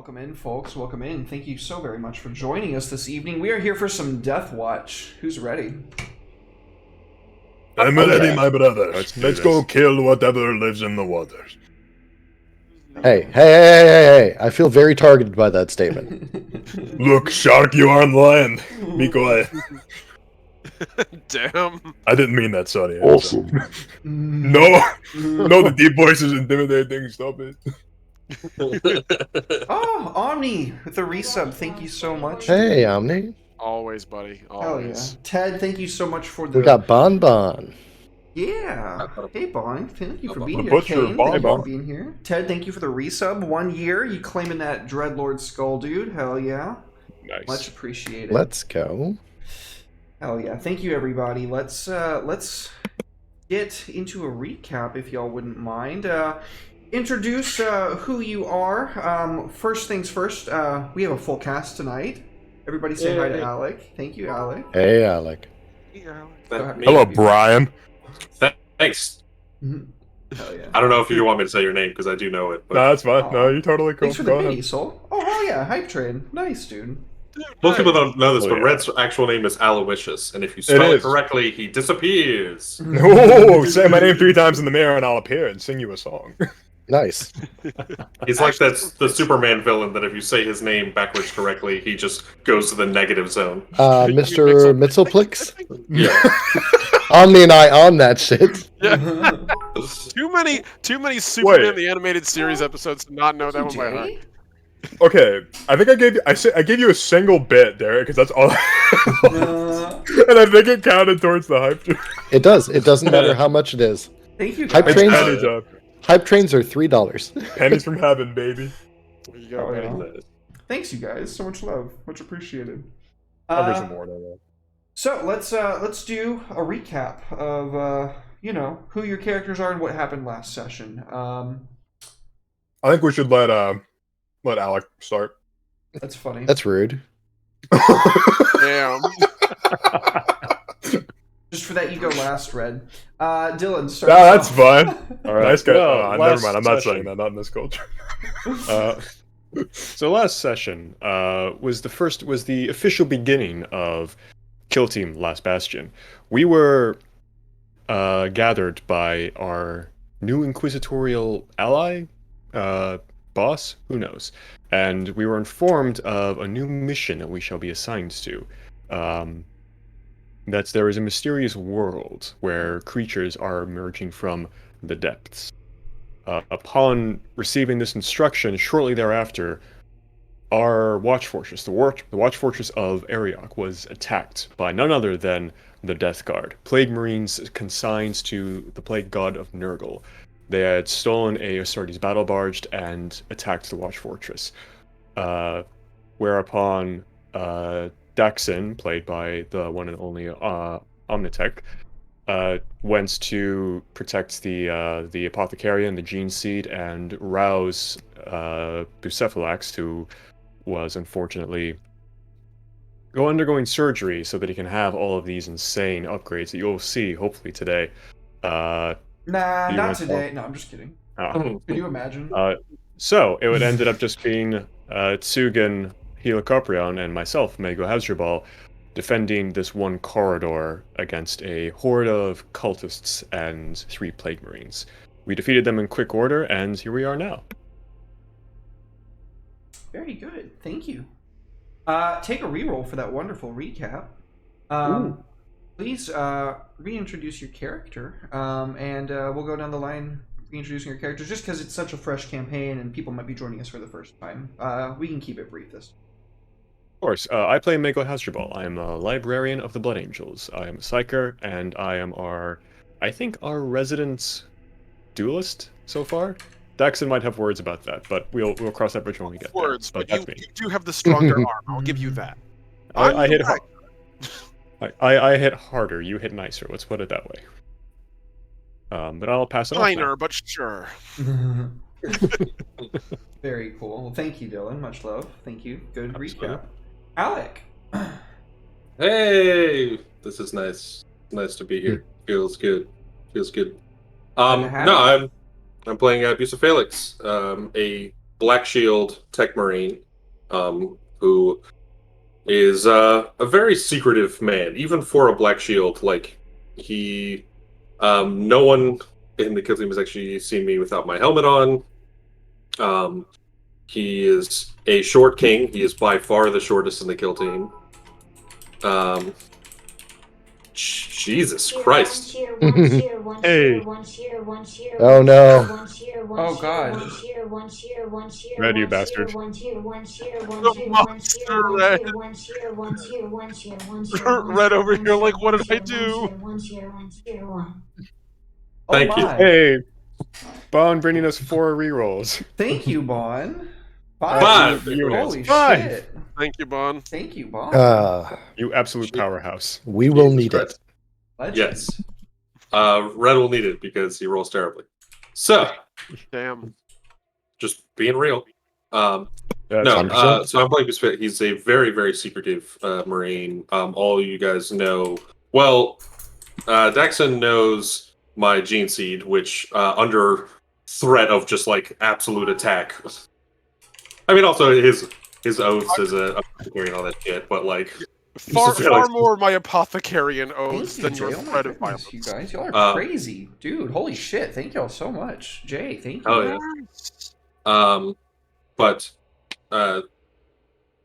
Welcome in, folks. Welcome in. Thank you so very much for joining us this evening. We are here for some Deathwatch. Who's ready? I'm ready, my brother. Let's go kill whatever lives in the waters. Hey. I feel very targeted by that statement. Look, shark, you are on land. Be quiet. Damn. I didn't mean that, sorry. Awesome. No, the deep voice is intimidating. Stop it. Oh, Omni with the resub. Thank you so much. Hey, Omni. Always, buddy. Hell yeah. Always. Ted, thank you so much for the... We got Bon Bon. Yeah. Hey, Bon. Thank you for being The here. butcher, Kane, Bon thank you Bon. for being here. Ted, thank you for the resub. 1 year. You claiming that Dreadlord skull, dude. Hell yeah. Nice. Much appreciated. Let's go. Hell yeah. Thank you, everybody. Let's get into a recap, if y'all wouldn't mind. Introduce who you are. First things first, we have a full cast tonight. Everybody say hi to Alec. Thank you, Alec. Hey, Alec. Hello, Brian. Thanks. Hell yeah. I don't know if you want me to say your name because I do know it. But No, that's fine. No, you're totally cool. Thanks for the Go pity, ahead. Soul. Oh, hell yeah. Hype train. Nice, dude. most people don't know this, Oh, but yeah. Red's actual name is Aloysius, and if you spell it is. correctly, he disappears. Oh, say my name 3 times in the mirror and I'll appear and sing you a song. Nice. He's like that's the Superman villain that if you say his name backwards correctly, he just goes to the negative zone. Mr. Mitzelplix? Yeah. Omni and I on that shit. Too many Superman the animated series episodes to not know that one by heart. Jay? Okay, I think I gave you a single bit there because that's all. And I think it counted towards the hype. It does. It doesn't matter how much it is. Thank you, Hype guys. trains? Pennies up. Hype trains are $3. Pennies from heaven, baby. There you go, Oh, buddy. yeah. Thanks, you guys. So much love. Much appreciated. I'll read some more. No. So let's do a recap of who your characters are and what happened last session. I think we should let Alec start. That's funny. That's rude. Damn. Just for that, you go last, Red. Dylan, start. No, us that's off. fine. All right. Nice guy. Well, Never last mind. I'm not session- saying that. Not in this culture. So last session was the official beginning of Kill Team Last Bastion. We were gathered by our new inquisitorial ally, boss, who knows, and we were informed of a new mission that we shall be assigned to. That there is a mysterious world where creatures are emerging from the depths. Upon receiving this instruction, shortly thereafter, our Watch Fortress, the Watch Fortress of Ariok, was attacked by none other than the Death Guard, Plague Marines consigned to the Plague God of Nurgle. They had stolen a Astartes battle barge and attacked the Watch Fortress. Whereupon Daxon, played by the one and only Omnitech, went to protect the Apothecarian, the Gene Seed, and rouse Bucephalax, who was unfortunately undergoing surgery so that he can have all of these insane upgrades that you'll see hopefully today. Nah, You not went today. No, I'm just kidding. Oh. Can you imagine? So it would ended up just being Tsugen Helicoprion and myself, Mego Hasdrubal, defending this one corridor against a horde of cultists and 3 Plague Marines. We defeated them in quick order, and here we are now. Very good. Thank you. Take a reroll for that wonderful recap. Please reintroduce your character, and we'll go down the line reintroducing your characters, just because it's such a fresh campaign and people might be joining us for the first time. We can keep it brief this time. Of course, I play Mego Hasdrubal. I am a librarian of the Blood Angels. I am a psyker, and I am our resident duelist so far. Daxon might have words about that, but we'll cross that bridge when we get Words, there. but That's me. you do have the stronger arm. I'll give you that. I hit hard. I hit harder. You hit nicer. Let's put it that way. But I'll pass it off now. Minor, but sure. Very cool. Well, thank you, Dylan. Much love. Thank you. Good Absolutely. recap. Alec. Hey, this is nice. Nice to be here. Feels good. Feels good. Good to have No, I'm playing Bucephalax, a Black Shield Tech Marine, who is a very secretive man, even for a Black Shield. Like he, no one in the kill team has actually seen me without my helmet on. He is a short king. He is by far the shortest in the kill team. Jesus Christ. Hey. Oh no. Oh god. Red, you bastard. Monster Red. Red over here, like, what did I do? Oh Thank you. my. Hey, Bon bringing us 4 rerolls. Thank you, Bon. Five. Holy Five. shit. Thank you, Bon. Thank you, Bon. You absolute powerhouse. We will Jesus need Christ. it. Legend. Yes. Red will need it because he rolls terribly. So, Damn. just being real. That's No, 100%. so I'm playing Bastion. He's a very, very secretive Marine. All you guys know. Well, Daxon knows my gene seed, which under threat of just like absolute attack. I mean, also his oaths as a apothecary and all that shit, but like Far more my apothecarian oaths Thank you, than Jay. your Oh my threat of goodness, violence. you guys. Y'all are crazy. Dude, holy shit. Thank y'all so much. Jay, thank you. Oh yeah. But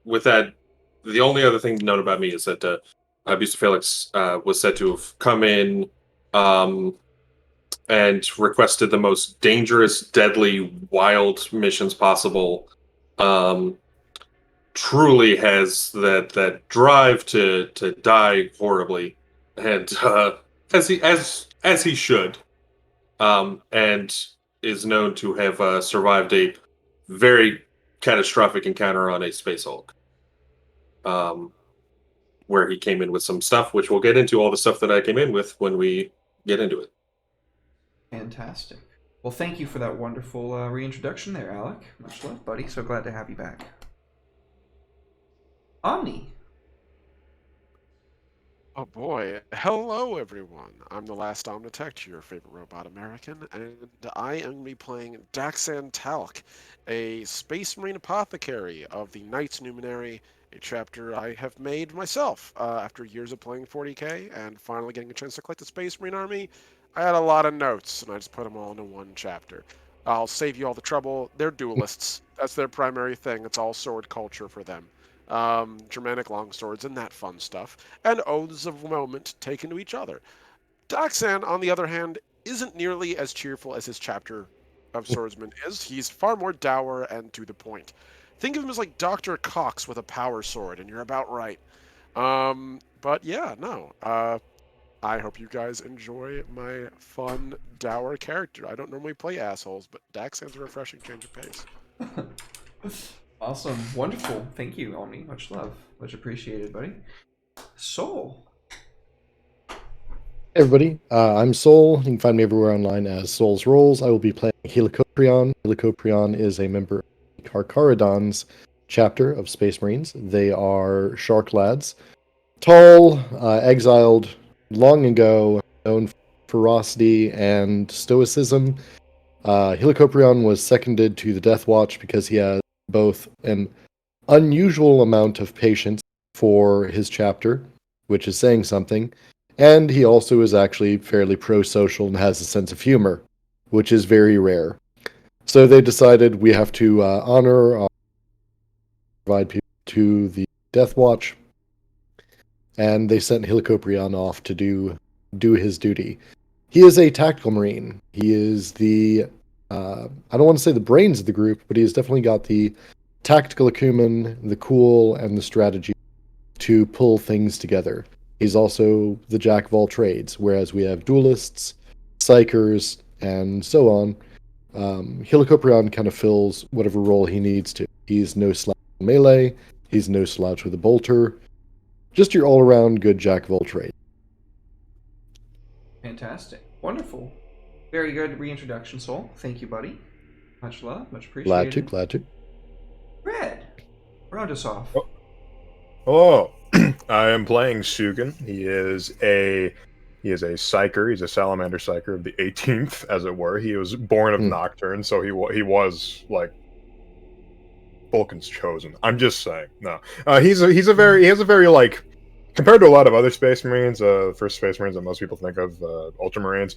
with that, the only other thing known about me is that Abusa Felix was said to have come in and requested the most dangerous, deadly, wild missions possible. Truly has that drive to die horribly, and as he should, and is known to have survived a very catastrophic encounter on a Space Hulk, where he came in with some stuff, which we'll get into all the stuff that I came in with when we get into it. Fantastic. Well, thank you for that wonderful reintroduction there, Alec. Much love, buddy. So glad to have you back. Omni. Oh boy. Hello, everyone. I'm the last Omnitech, your favorite robot American, and I am going to be playing Daxan Talc, a Space Marine apothecary of the Knights Numenary, a chapter I have made myself after years of playing 40k and finally getting a chance to collect the Space Marine army. I had a lot of notes, and I just put them all into one chapter. I'll save you all the trouble. They're duelists. That's their primary thing. It's all sword culture for them. Germanic longswords and that fun stuff, and oaths of moment taken to each other. Daxan, on the other hand, isn't nearly as cheerful as his chapter of swordsman is. He's far more dour and to the point. Think of him as like Dr. Cox with a power sword, and you're about right. But yeah, no. I hope you guys enjoy my fun, dour character. I don't normally play assholes, but Daxan's a refreshing change of pace. Awesome. Wonderful. Thank you, Omni. Much love. Much appreciated, buddy. Soul. Hey everybody, I'm Soul. You can find me everywhere online as Soul's Rolls. I will be playing Helicoprion. Helicoprion is a member of Karkaradon's chapter of Space Marines. They are shark lads. Tall, exiled long ago, known for ferocity and stoicism. Helicoprion was seconded to the Deathwatch because he has both an unusual amount of patience for his chapter, which is saying something, and he also is actually fairly pro-social and has a sense of humor, which is very rare. So they decided we have to honor, provide people to the Deathwatch, and they sent Helicoprion off to do his duty. He is a tactical marine. He is the I don't want to say the brains of the group, but he's definitely got the tactical acumen, the cool, and the strategy to pull things together. He's also the jack of all trades, whereas we have duelists, psychers, and so on. Helicoprion kind of fills whatever role he needs to. He's no slouch with melee, he's no slouch with a bolter. Just your all-around good jack of all trades. Fantastic. Wonderful. Very good reintroduction, Soul. Thank you, buddy. Much love. Much appreciated. Glad to. Red. Round us off. Oh, I am playing Sugan. He is a psyker. He's a salamander psyker of the 18th, as it were. He was born of Nocturne, so he was like Vulcan's chosen. I'm just saying. No, he has a very like, compared to a lot of other Space Marines, first Space Marines that most people think of, Ultramarines,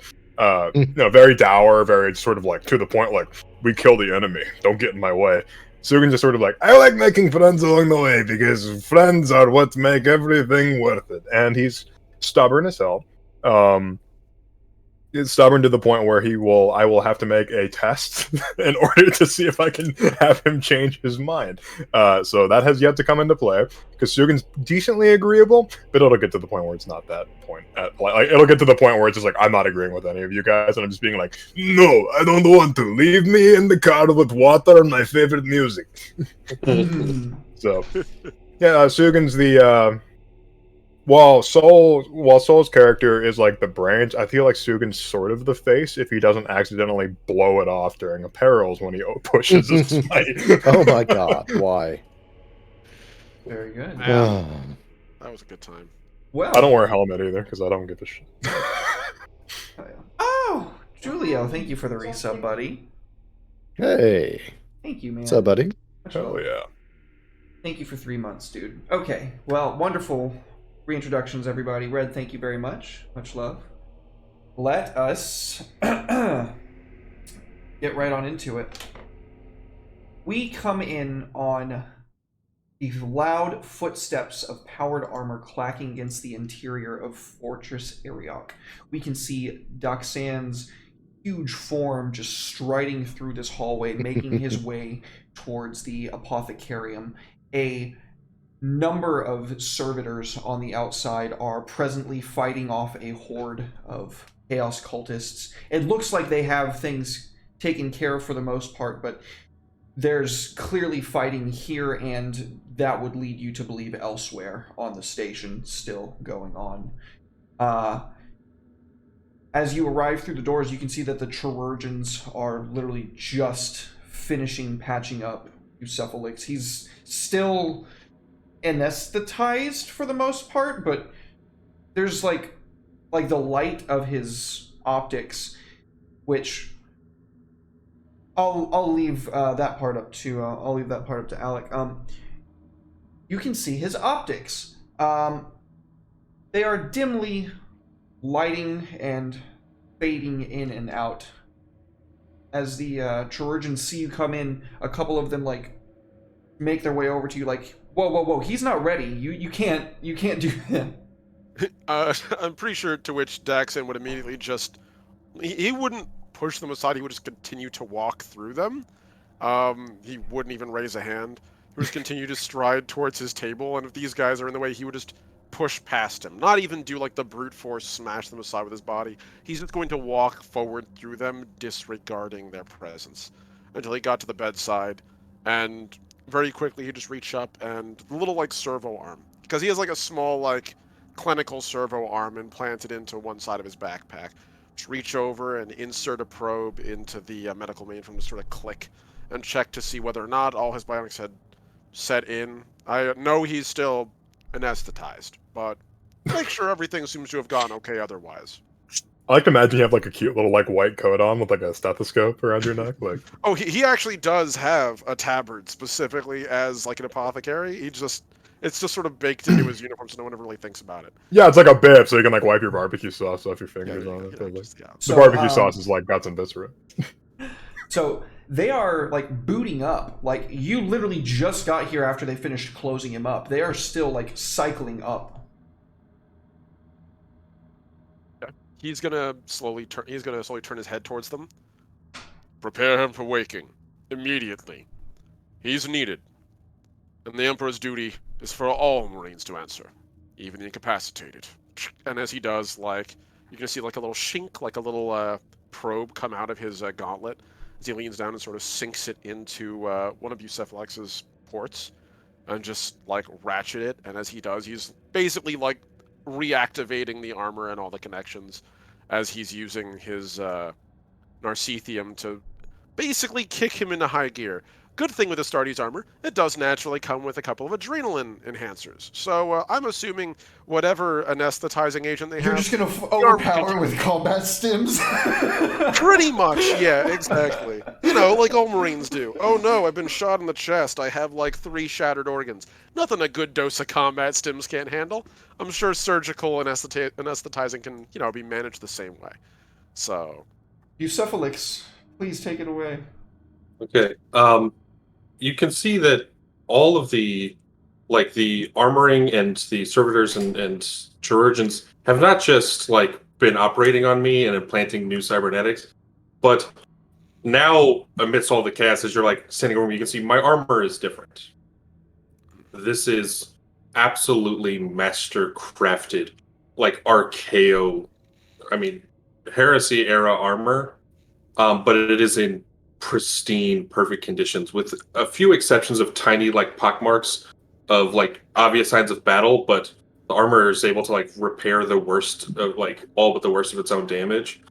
very dour, very sort of like to the point, like, we kill the enemy, don't get in my way. Sugan's just sort of like, I like making friends along the way because friends are what make everything worth it. And he's stubborn as hell. It's stubborn to the point where I will have to make a test in order to see if I can have him change his mind. So that has yet to come into play, because Sugan's decently agreeable, but it'll get to the point where it's not that point. Like, it'll get to the point where it's just like, I'm not agreeing with any of you guys, and I'm just being like, no, I don't want to. Leave me in the car with water and my favorite music. So, yeah, Sugan's the... While Soul's character is like the brains, I feel like Sugan's sort of the face if he doesn't accidentally blow it off during a perils when he pushes a smite. Oh my god, why? Very good. Man, that was a good time. Well, I don't wear a helmet either because I don't give a shit. Oh, Julio, thank you for the resub, buddy. Hey. Thank you, man. What's up, buddy? Hell yeah. Thank you for 3 months, dude. Okay, well, wonderful reintroductions, everybody. Red, thank you very much. Much love. Let us get right on into it. We come in on the loud footsteps of powered armor clacking against the interior of Fortress Ariok. We can see Doxan's huge form just striding through this hallway, making his way towards the Apothecarium. A number of servitors on the outside are presently fighting off a horde of chaos cultists. It looks like they have things taken care of for the most part, but there's clearly fighting here, and that would lead you to believe elsewhere on the station still going on. As you arrive through the doors, you can see that the chirurgeons are literally just finishing patching up Bucephalix. He's still anesthetized for the most part, but there's like the light of his optics, which I'll leave that part up to Alec. You can see his optics. They are dimly lighting and fading in and out. As the chirurgeons see you come in, a couple of them like make their way over to you, like, whoa, he's not ready. You can't do that. I'm pretty sure to which Daxon would immediately just... He wouldn't push them aside, he would just continue to walk through them. He wouldn't even raise a hand. He would just continue to stride towards his table, and if these guys are in the way, he would just push past him. Not even do like the brute force smash them aside with his body. He's just going to walk forward through them, disregarding their presence, until he got to the bedside, and very quickly he just reached up and the little like servo arm, because he has like a small like clinical servo arm implanted into one side of his backpack. Just reach over and insert a probe into the medical mainframe to sort of click and check to see whether or not all his bionics had set in. I know he's still anesthetized, but make sure everything seems to have gone okay otherwise. I like to imagine you have like a cute little like white coat on with like a stethoscope around your neck. Like, oh, he actually does have a tabard specifically as like an apothecary. It's just sort of baked into his uniform, so no one ever really thinks about it. yeah, it's like a bib, so you can like wipe your barbecue sauce off your fingers on it. The barbecue sauce is like guts and viscera. So they are like booting up. Like, you literally just got here after they finished closing him up. They are still like cycling up. He's gonna slowly turn his head towards them. Prepare him for waking immediately. He's needed, and the Emperor's duty is for all Marines to answer, even the incapacitated. And as he does, like, you can see like a little shink, like a little probe come out of his gauntlet as he leans down and sort of sinks it into one of Bucephalix's ports, and just like ratchet it. And as he does, he's basically like reactivating the armor and all the connections as he's using his Narcithium to basically kick him into high gear. Good thing with Astartes armor, it does naturally come with a couple of adrenaline enhancers. So I'm assuming whatever anesthetizing agent they You're have, just gonna the armor overpower with combat stims. pretty much, yeah, exactly. You know, like all Marines do. Oh no, I've been shot in the chest. I have like 3 shattered organs. Nothing a good dose of combat stims can't handle. I'm sure surgical anesthetizing can, be managed the same way. So, Bucephalix, please take it away. Okay. You can see that all of the armoring and the servitors and chirurgeons have not just been operating on me and implanting new cybernetics, but now amidst all the chaos, as you're standing over me, you can see my armor is different. This is absolutely master crafted, archeo, I mean, heresy era armor, but it is in pristine, perfect conditions, with a few exceptions of tiny pockmarks of obvious signs of battle. But the armor is able to repair the worst of all but the worst of its own damage.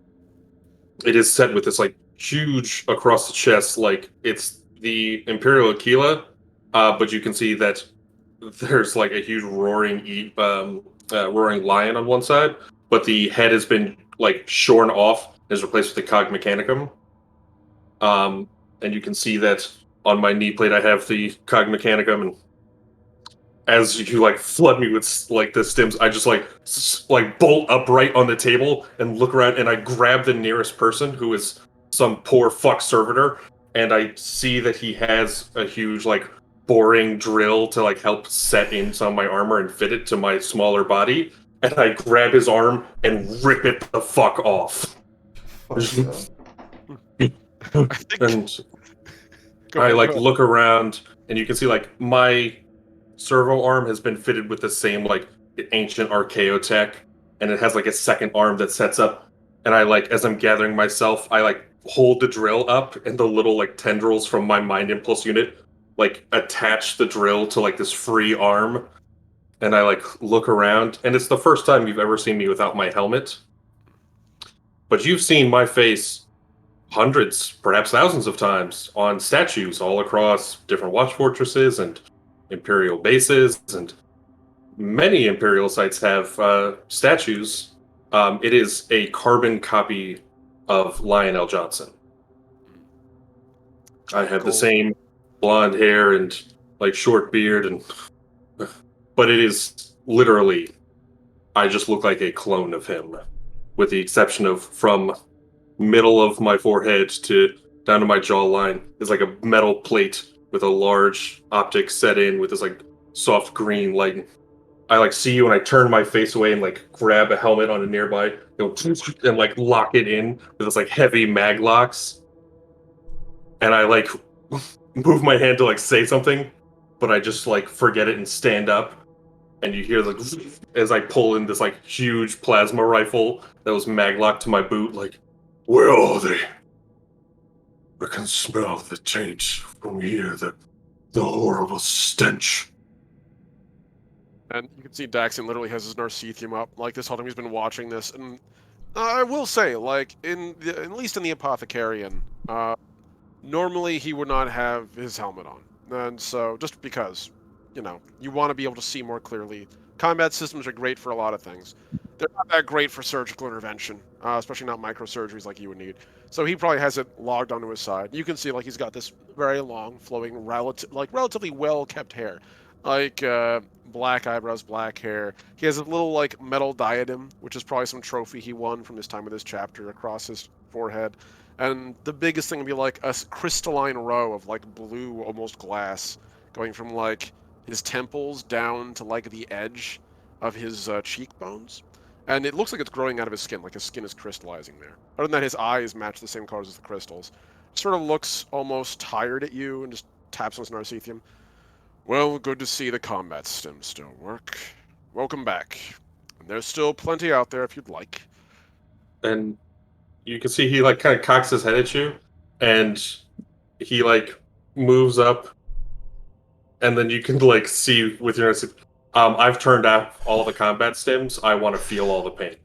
It is set with this huge across the chest, it's the Imperial Aquila, but you can see that there's a huge roaring lion on one side, but the head has been shorn off and is replaced with the Cog Mechanicum. And you can see that on my knee plate I have the Cog Mechanicum, and as you flood me with the stims, I just bolt upright on the table and look around, and I grab the nearest person, who is some poor fuck servitor, and I see that he has a huge boring drill to help set in some of my armor and fit it to my smaller body, and I grab his arm and rip it the fuck off. I think... And I look around, and you can see my servo arm has been fitted with the same ancient archeo tech, and it has a second arm that sets up. And I as I'm gathering myself, I hold the drill up, and the little tendrils from my mind impulse unit attach the drill to this free arm. And I look around, and it's the first time you've ever seen me without my helmet. But you've seen my face hundreds, perhaps thousands of times on statues all across different watch fortresses and Imperial bases, and many Imperial sites have statues. It is a carbon copy of Lionel Johnson. I have the same blonde hair and short beard, and but it is literally, I just look like a clone of him, with the exception of from middle of my forehead to down to my jawline is a metal plate with a large optic set in with this soft green light. I see you, and I turn my face away and grab a helmet on a nearby, and lock it in with this heavy mag locks. And I move my hand to say something, but I just forget it and stand up. And you hear as I pull in this huge plasma rifle that was mag locked to my boot, where are they? I can smell the taint from here, the horrible stench. And you can see Daxian literally has his Narcithium up, this whole time he's been watching this. And I will say, at least in the Apothecarian, normally he would not have his helmet on. And so, just because, you want to be able to see more clearly. Combat systems are great for a lot of things. They're not that great for surgical intervention, especially not microsurgeries like you would need. So he probably has it logged onto his side. You can see he's got this very long, flowing, relatively well-kept hair. Black eyebrows, black hair. He has a little metal diadem, which is probably some trophy he won from his time with his chapter, across his forehead. And the biggest thing would be a crystalline row of blue, almost glass, going from his temples down to the edge of his cheekbones. And it looks like it's growing out of his skin, his skin is crystallizing there. Other than that, his eyes match the same colors as the crystals. Sort of looks almost tired at you and just taps on his Narcithium. Well, good to see the combat stims still work. Welcome back. And there's still plenty out there if you'd like. And you can see he kind of cocks his head at you, and he moves up, and then you can see with your I've turned off all the combat stims. I want to feel all the pain.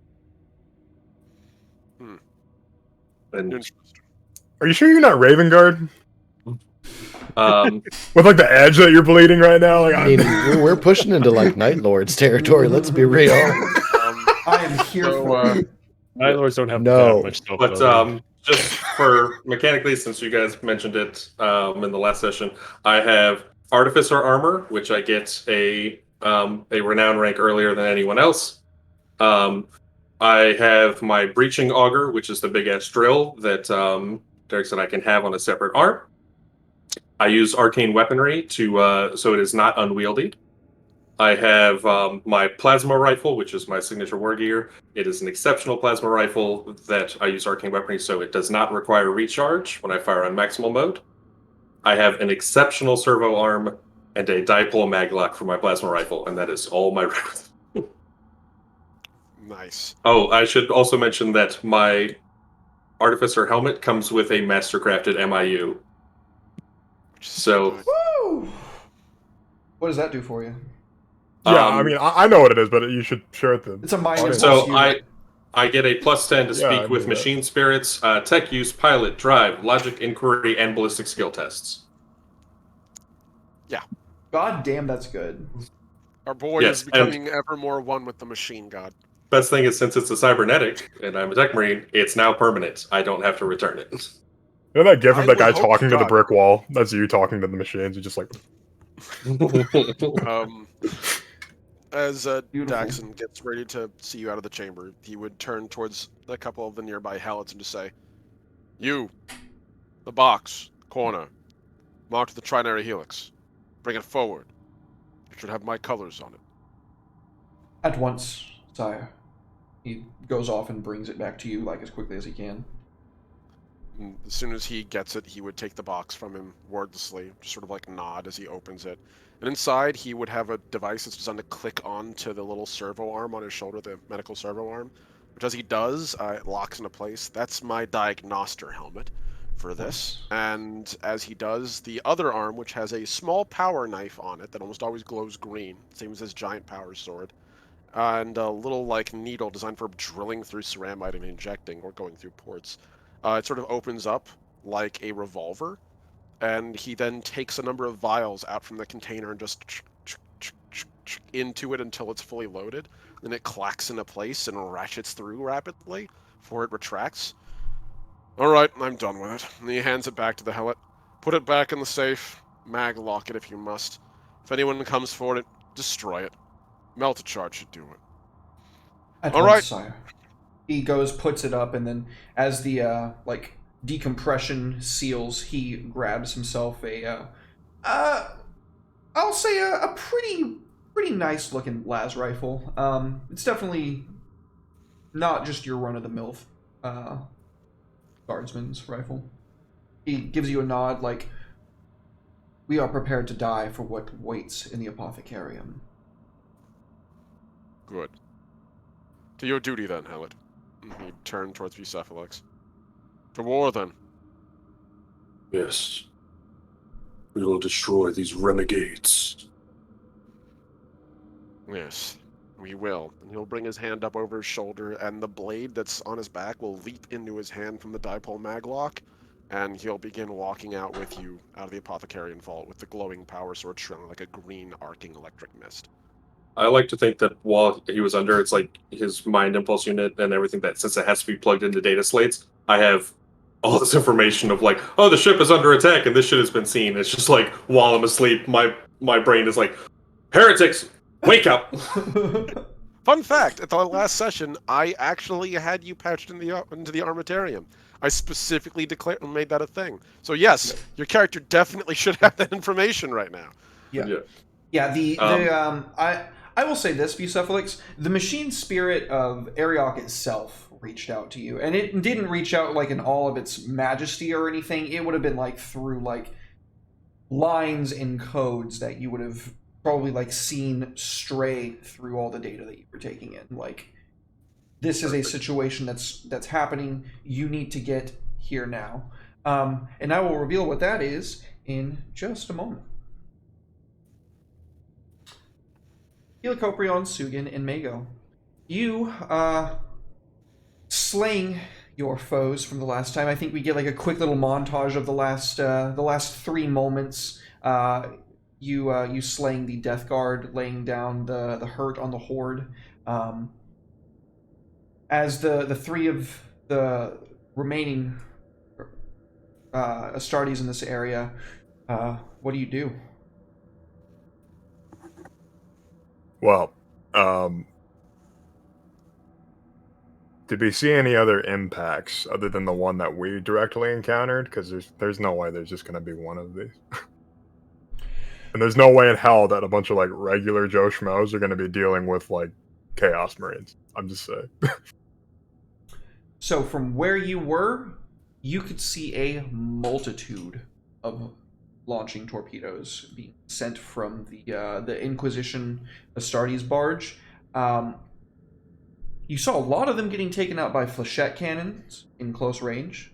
And are you sure you're not Raven Guard? With like the edge that you're bleeding right now. Like, I mean, we're pushing into like Night Lords territory. Let's be real. I am here So, for it. Night Lords don't have No. that much self. But just for mechanically, since you guys mentioned it in the last session, I have Artificer Armor, which I get a renown rank earlier than anyone else. I have my Breaching Auger, which is the big ass drill that Derek said I can have on a separate arm. I use arcane weaponry to so it is not unwieldy. I have my plasma rifle, which is my signature war gear. It is an exceptional plasma rifle that I use arcane weaponry, so it does not require recharge when I fire on maximal mode. I have an exceptional servo arm and a dipole maglock for my plasma rifle, and that is all my. Nice. Oh, I should also mention that my Artificer helmet comes with a mastercrafted MIU. So, Good. Woo! What does that do for you? yeah, I mean, I know what it is, but you should share it then. It's a minus. so unit. I get a +10 to Yeah, I speak knew with that. machine spirits, tech use, pilot, drive, logic, inquiry, and ballistic skill tests. God damn, that's good. Our boy Yes, is becoming ever more one with the machine god. Best thing is, since it's a cybernetic and I'm a tech marine, it's now permanent. I don't have to return it. You know that gif I of that would guy hope talking to the not. brick wall? That's you talking to the machines. You're just like, As Beautiful. Daxon gets ready to see you out of the chamber, he would turn towards a couple of the nearby Hallets and just say, "You, the box, corner, marked the trinary helix. Bring it forward. It should have my colors on it." At once, sire. He goes off and brings it back to you like as quickly as he can. And as soon as he gets it, he would take the box from him wordlessly, just sort of like nod as he opens it. And inside, he would have a device that's designed to click onto the little servo arm on his shoulder, the medical servo arm. Which, as he does, it locks into place. That's my diagnoster helmet for this. And as he does, the other arm, which has a small power knife on it that almost always glows green, same as his giant power sword, and a little like needle designed for drilling through ceramite and injecting or going through ports. It sort of opens up like a revolver, and he then takes a number of vials out from the container and just into it until it's fully loaded. Then it clacks into place and ratchets through rapidly before it retracts. All right, I'm done with it. And he hands it back to the helmet. Put it back in the safe. Mag lock it if you must. If anyone comes for it, destroy it. Melt a charge should do it. At All once, right. sire. He goes, puts it up, and then as the decompression seals, he grabs himself I'll say a pretty nice looking las rifle. It's definitely not just your run of the mill guardsman's rifle. He gives you a nod like, "We are prepared to die for what waits in the apothecarium." Good. To your duty then, Hellet. He turned towards Bucephalix. To war then. Yes. We will destroy these renegades. Yes, we will. And he'll bring his hand up over his shoulder, and the blade that's on his back will leap into his hand from the dipole maglock, and he'll begin walking out with you out of the apothecarian vault with the glowing power sword trailing like a green arcing electric mist. I like to think that while he was under, it's like his mind impulse unit and everything that, since it has to be plugged into data slates, I have all this information of like, oh, the ship is under attack and this shit has been seen. It's just like, while I'm asleep, my brain is like, heretics, wake up! Fun fact, at the last session, I actually had you patched into the armatarium. I specifically declared and made that a thing. So yes, your character definitely should have that information right now. Yeah. I will say this, Bucephalix, the machine spirit of Ariok itself reached out to you, and it didn't reach out like in all of its majesty or anything. It would have been like through like lines and codes that you would have probably like seen stray through all the data that you were taking in. Like, this is a situation that's happening. You need to get here now, and I will reveal what that is in just a moment. Helicoprion, Sugin, and Mago. You, slaying your foes from the last time. I think we get like a quick little montage of the last 3 moments. You slaying the Death Guard, laying down the hurt on the Horde. As the 3 of the remaining Astartes in this area, what do you do? Well, did we see any other impacts other than the one that we directly encountered? Because there's no way there's just going to be one of these. And there's no way in hell that a bunch of like regular Joe Schmoes are going to be dealing with like Chaos Marines. I'm just saying. So from where you were, you could see a multitude of launching torpedoes being sent from the Inquisition Astartes barge. You saw a lot of them getting taken out by flechette cannons in close range,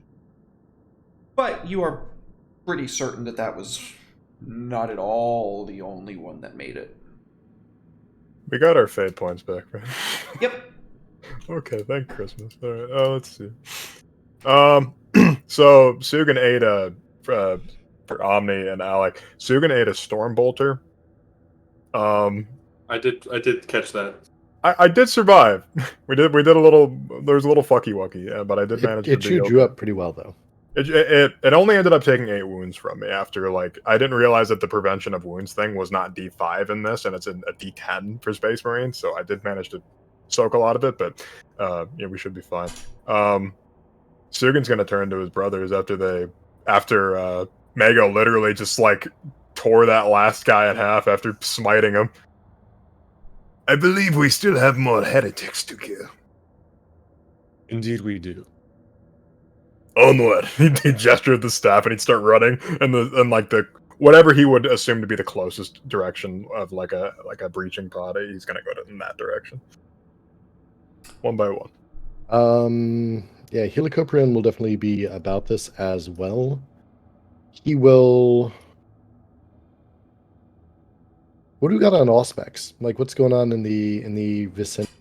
but you are pretty certain that that was not at all the only one that made it. We got our fate points back, right? Yep. Okay, thank Christmas. All right, let's see. So Sugan ate for Omni and Alec. Sugan ate a Stormbolter. I did catch that. I did survive. We did a little. There was a little fucky wucky, but I did manage. It chewed you up pretty well, though. It only ended up taking 8 wounds from me after like I didn't realize that the prevention of wounds thing was not D5 in this, and it's a D10 for Space Marines. So I did manage to soak a lot of it, but yeah, we should be fine. Sugan's gonna turn to his brothers after Mago literally just like tore that last guy in half after smiting him. I believe we still have more heretics to kill. Indeed, we do. Onward! He'd gesture at the staff and he'd start running, and like the whatever he would assume to be the closest direction of like a breaching pod, he's gonna go in that direction. One by one. Yeah, Helicoprion will definitely be about this as well. He will. What do we got on Auspex? Like, what's going on in the vicinity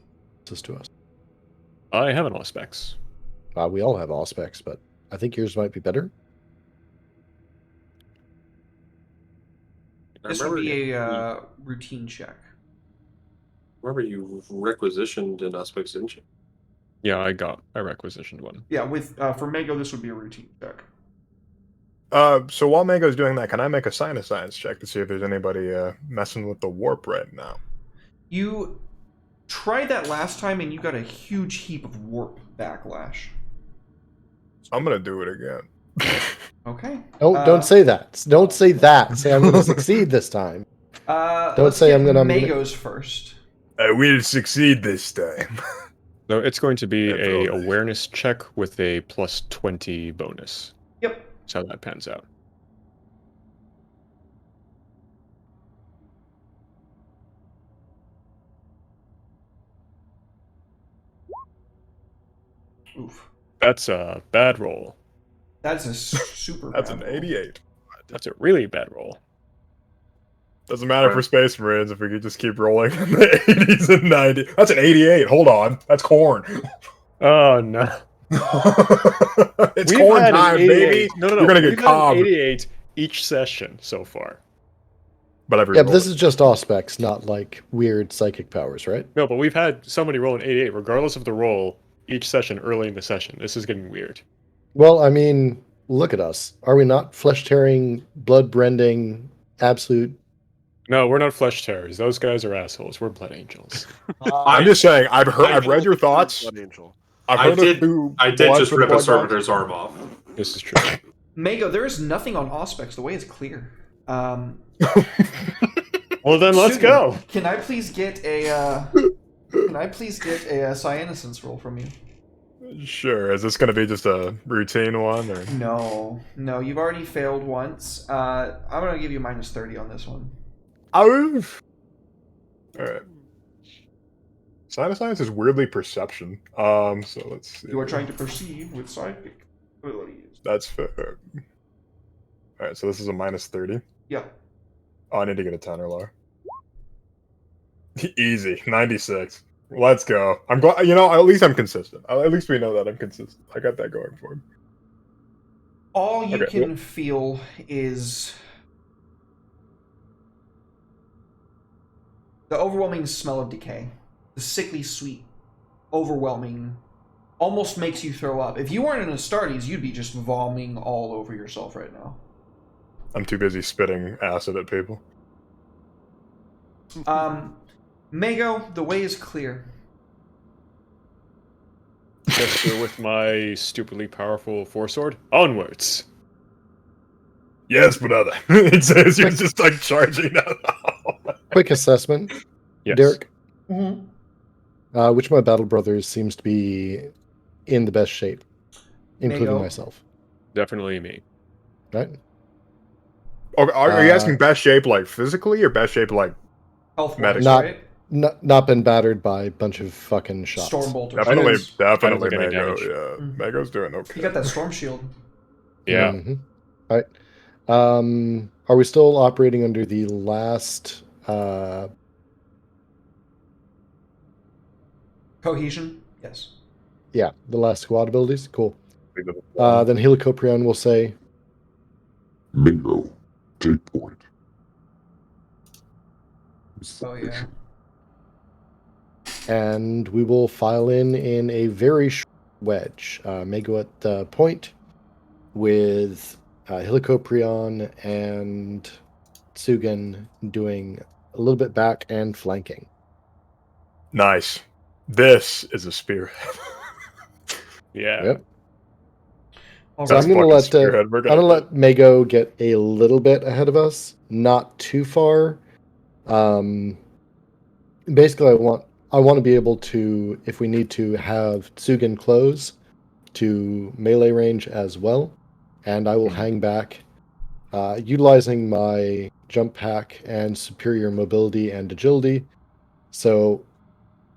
to us? I have an Auspex. We all have Auspex, but I think yours might be better. This would be a routine check. Remember, you requisitioned an aspects, didn't you? Yeah, I requisitioned one. Yeah, with for Mago, this would be a routine check. So while Mago's doing that, can I make a science check to see if there's anybody messing with the warp right now? You tried that last time, and you got a huge heap of warp backlash. I'm gonna do it again. Okay. Don't say that. Don't say that. Say I'm going to succeed this time. Don't say I'm gonna- Mago's first. I will succeed this time. No, it's going to be Yeah, a totally. awareness check with a plus 20 bonus. Yep. That's how that pans out. Oof. That's a bad roll. That's a super. That's bad an roll. 88. That's a really bad roll. Doesn't matter for Space Marines if we could just keep rolling in the 80s and 90s. That's an 88. Hold on. That's corn. Oh, no. It's We've corn had an time, 88 baby. No. You're gonna get We've had an cobbed. 88 each session so far. But every Yeah, but this is just Auspex, not like weird psychic powers, right? No, but we've had somebody roll an 88, regardless of the roll, each session early in the session. This is getting weird. Well, I mean, look at us. Are we not flesh-tearing, blood-brending, absolute... No, we're not flesh terrors. Those guys are assholes. We're blood angels. I'm just saying. I've read your thoughts. Blood Angel. I've I heard did- a few I did bloods just with rip a blood dogs. servitor's arm off. This is true. Mago, there is nothing on Auspex. The way is clear. Well, then let's Sugan, go. Can I please get a Cyanescence roll from you? Sure. Is this going to be just a routine one, or No, you've already failed once. I'm gonna give you minus 30 on this one. All right. Science is weirdly perception. So let's see. You are trying to perceive with psychic abilities. That's fair. All right. So this is a minus 30. Yeah. Oh, I need to get a 10 or lower. Easy. 96. Let's go. I'm glad. You know, at least I'm consistent. At least we know that I'm consistent. I got that going for me. All you Okay, can feel is the overwhelming smell of decay. The sickly sweet, overwhelming, almost makes you throw up. If you weren't in Astartes, you'd be just vomiting all over yourself right now. I'm too busy spitting acid at people. Mago, the way is clear. Gesture with my stupidly powerful foresword. Onwards. Yes, brother. It says you're just like charging now. Quick assessment, Yes. Derek. Mm-hmm. Which of my battle brothers seems to be in the best shape, including Mago. myself? Definitely me. Right? Okay, are you asking best shape like physically or best shape like Health Medic. Not- right? Not been battered by a bunch of fucking shots. Stormbolter. definitely shots. definitely take any Mago? damage. Yeah, Mhm. Mago's doing okay. You got that storm shield. Yeah. Mhm. All right. Are we still operating under the last? Cohesion? Yes. Yeah, the last squad abilities. Cool. Um, Then Helicoprion will say, Bingo. Take point. Oh, yeah. and we will file in a very short wedge. May go at the point with Helicoprion and Sugan doing a little bit back and flanking. nice. This is a spearhead. Yeah. Yep. All So right. I'm gonna fucking let spearhead we're I'm gonna gonna let Mago get a little bit ahead of us, not too far. Basically, I want to be able to, if we need to, have Tsugen close to melee range as well, and I will hang back, utilizing my jump pack and superior mobility and agility. So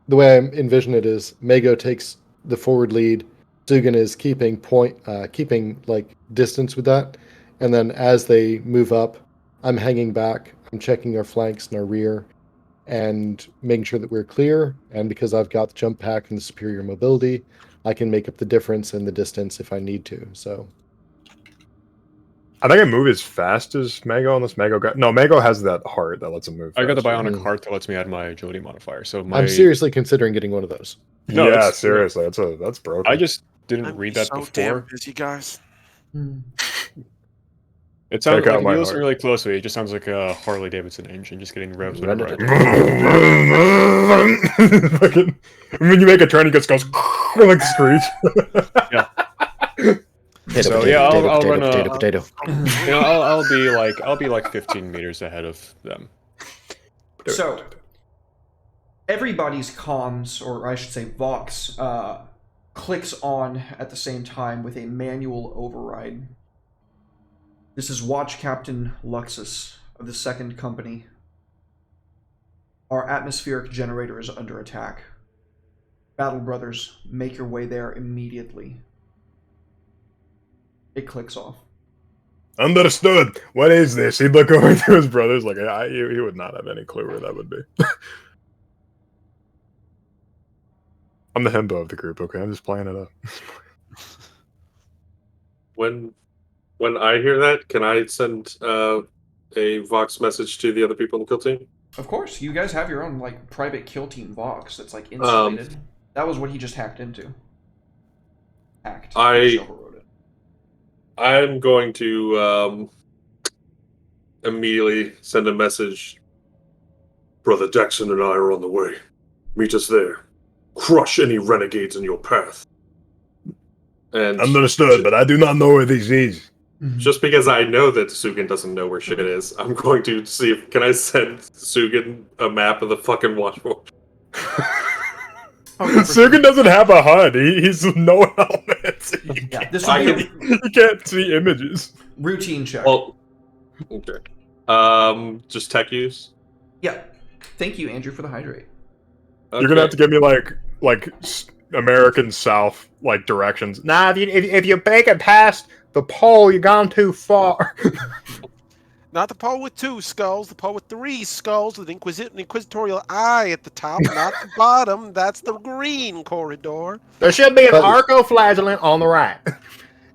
the way I envision it is Mago takes the forward lead, Tsugen is keeping like distance with that, and then as they move up, I'm hanging back, I'm checking our flanks and our rear, and making sure that we're clear. And because I've got the jump pack and the superior mobility, I can make up the difference in the distance if I need to. So I think I move as fast as Mago unless Mago got Mago has that heart that lets him move. I got the faster. bionic heart that lets me add my agility modifier. So my I'm seriously considering getting one of those. No, yeah, it's- seriously, that's broken. I just didn't I'm read that so before. damn busy, guys. Hmm. It sounds Take out like if my you listen heart. really closely, it just sounds like a Harley Davidson engine just getting revs whenever I Fucking, when you make a turn, it just goes like screech. So, yeah, I'll run a- potato. You know, I'll be like 15 meters ahead of them. So, everybody's comms, or I should say Vox, clicks on at the same time with a manual override. This is Watch Captain Luxus of the Second Company. Our atmospheric generator is under attack. Battle Brothers, make your way there immediately. It clicks off. Understood. What is this? He'd look over to his brothers like he would not have any clue where that would be. I'm the himbo of the group. Okay, I'm just playing it up. When I hear that, can I send a Vox message to the other people in the kill team? Of course, you guys have your own like private kill team Vox that's like insulated. That was what he just hacked into. Hacked. He overrode it. I'm going to immediately send a message. Brother Jackson and I are on the way. Meet us there. Crush any renegades in your path. And Understood, but I do not know where this is. just because I know that Sugan doesn't know where shit is, I'm going to see if can I send Sugan a map of the fucking Watchful. Sugan doesn't have a HUD. He's no helmet. Yeah, this would be a You can't see images. routine check. Well, okay. Just tech use. Yeah. Thank you, Andrew, for the hydrate. You're gonna have to give me like American South like directions. Nah, if you make it past the pole, you've gone too far. Not the Poe with 2 skulls, the Poe with 3 skulls with an inquisitorial eye at the top, not the bottom. That's the green corridor. There should be an But- arco-flagellant on the right.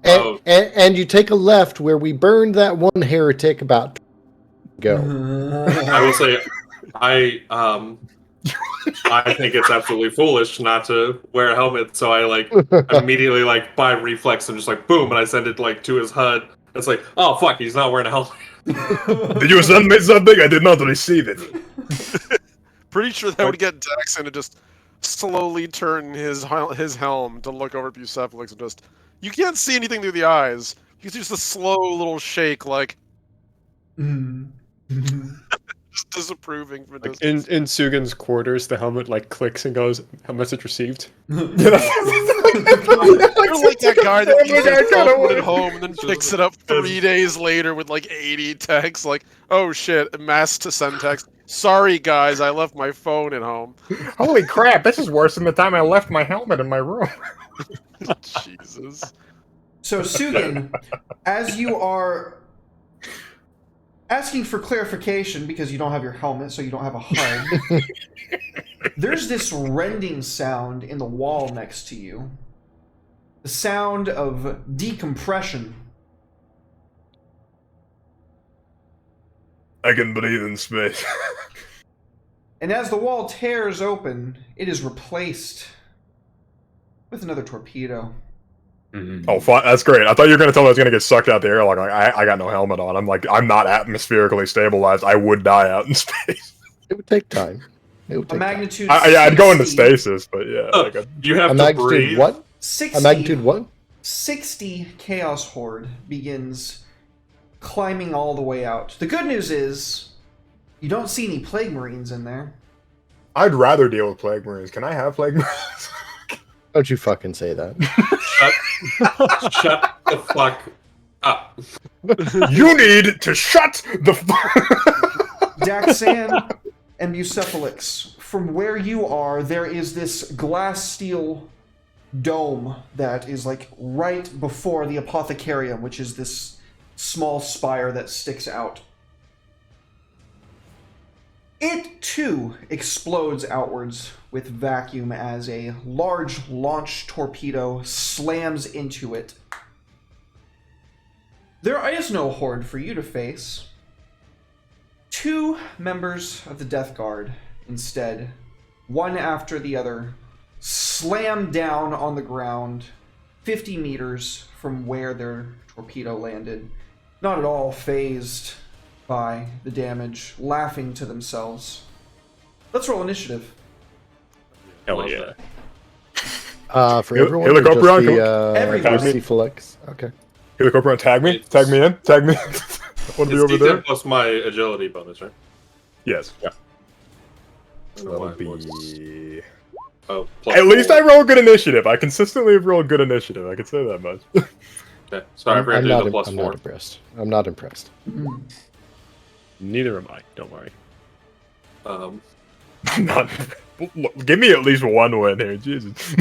Oh. And you take a left where we burned that one heretic about go. I will say, I think it's absolutely foolish not to wear a helmet. So I like immediately like by reflex and just like boom, and I send it like to his HUD. It's like, oh fuck, he's not wearing a helmet. Did you send me something? I did not receive it. Pretty sure that would get Daxon to just slowly turn his helm to look over at Bucephalix and just... You can't see anything through the eyes. You see just a slow little shake, like... just disapproving from a Like distance. in Sugan's quarters, the helmet like clicks and goes, "Message received." You're like that guy that leaves his phone at home and then picks it up 3 days later with like 80 texts, like, oh shit, mass to send text. Sorry guys, I left my phone at home. Holy crap! This is worse than the time I left my helmet in my room. Jesus. So, Sugan, as you are asking for clarification because you don't have your helmet, so you don't have a HUD, there's this rending sound in the wall next to you. The sound of decompression. I can breathe in space. And as the wall tears open, it is replaced with another torpedo. Oh, fine. That's great. I thought you were going to tell me I was going to get sucked out the airlock. Like, I got no helmet on. I'm not atmospherically stabilized. I would die out in space. It would take time. It would A take magnitude Yeah, I'd go into 60 stasis, but yeah. Like You have time. A to magnitude breathe. what? 60, A magnitude what? 60 Chaos Horde begins climbing all the way out. The good news is, you don't see any Plague Marines in there. I'd rather deal with Plague Marines. Can I have Plague Marines? Don't you fucking say that. Shut the fuck up. You need to shut the fuck. Daxan and Bucephalix, from where you are, there is this glass steel dome that is like right before the Apothecarium, which is this small spire that sticks out. It too explodes outwards with vacuum as a large launch torpedo slams into it. There is no horde for you to face. 2 members of the Death Guard, instead, one after the other, slam down on the ground 50 meters from where their torpedo landed, not at all phased by the damage, laughing to themselves. Let's roll initiative. Hell yeah! For everyone, or Helicopter just on, the Everybody. Flex? Okay. Helicopter, tag me in. I want to be over It's there. D10 plus my agility bonus, right? Yes. Yeah. So that would be... Oh, plus At least 4. I roll good initiative. I consistently have rolled good initiative. I can say that much. Okay. Sorry, I forgot I'm to do not, the plus I'm 4. not impressed. I'm not impressed. Neither am I. Don't worry. Not, look, give me at least one win here, Jesus.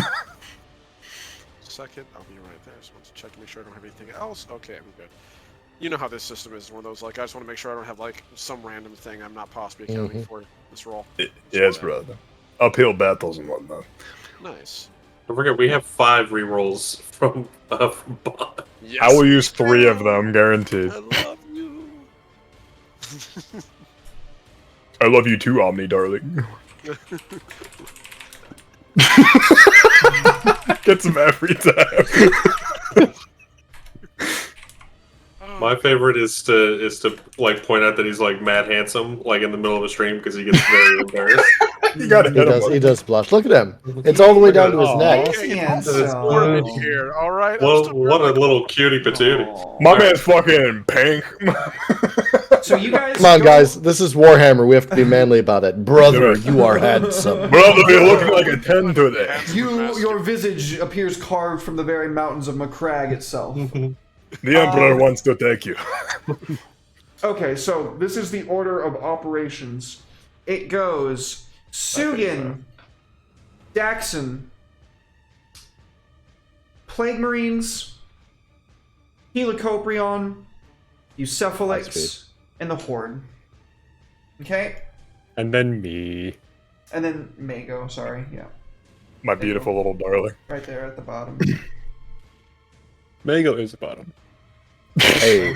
Second, I'll be right there. Just want to check to make sure I don't have anything else. Okay, I'm good. You know how this system is. One of those, like, I just want to make sure I don't have, like, some random thing I'm not possibly accounting for this roll. Yes, brother. Uphill battles and whatnot. Nice. Don't forget, we have 5 rerolls from Bond. Yes. I will use 3 of them, guaranteed. I love you. I love you too, Omni, darling. Gets him every time. My favorite is to like point out that he's like mad handsome, like in the middle of a stream because he gets very embarrassed. You gotta hit him. He does blush. Look at him. It's all the way down to his Aw. neck. More than here, all right? I'm still What a little cutie patootie. My man's fucking pink. So you guys, Come on, guys. This is Warhammer. We have to be manly about it. Brother, you are handsome. Brother, you're looking like a 10 today. your visage appears carved from the very mountains of Macragge itself. The Emperor wants to take you. Okay, so this is the order of operations. It goes Sugan, Daxon, Plague Marines, Helicoprion, Bucephalix, and the Horde. Okay? And then me. And then Mago, sorry, yeah. My beautiful little darling. Right there at the bottom. Mago is the bottom. Hey.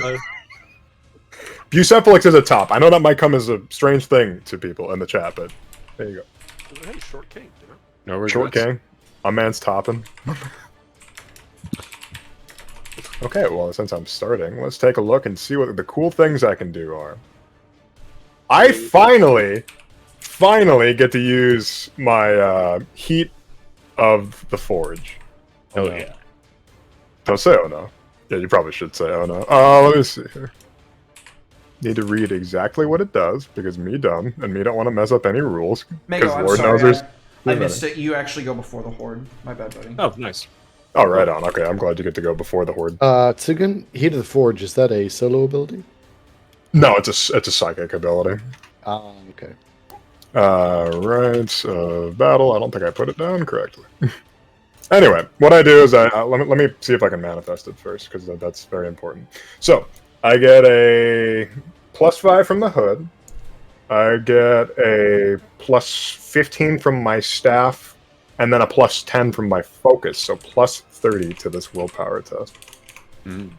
Bucephalix is a top. I know that might come as a strange thing to people in the chat, but there you go. Hey, short king, you know? No regrets. Short king. My man's topping. Okay, well, since I'm starting, let's take a look and see what the cool things I can do are. I finally get to use my heat of the forge. Oh yeah. Don't say oh no. Yeah, you probably should say oh no. Let me see here. Need to read exactly what it does, because me dumb, and me don't want to mess up any rules. Mago, Because I'm Lord knows sorry, there's... I missed it. You actually go before the Horde. My bad, buddy. Oh, nice. Oh, right on. Okay, I'm glad you get to go before the Horde. Tsugun, Heat of the Forge, is that a solo ability? No, it's a psychic ability. Ah, okay. Right, battle. I don't think I put it down correctly. Anyway, what I do is let me see if I can manifest it first, because that's very important. So, I get a +5 from the hood. I get a +15 from my staff, and then a +10 from my focus, so +30 to this willpower test.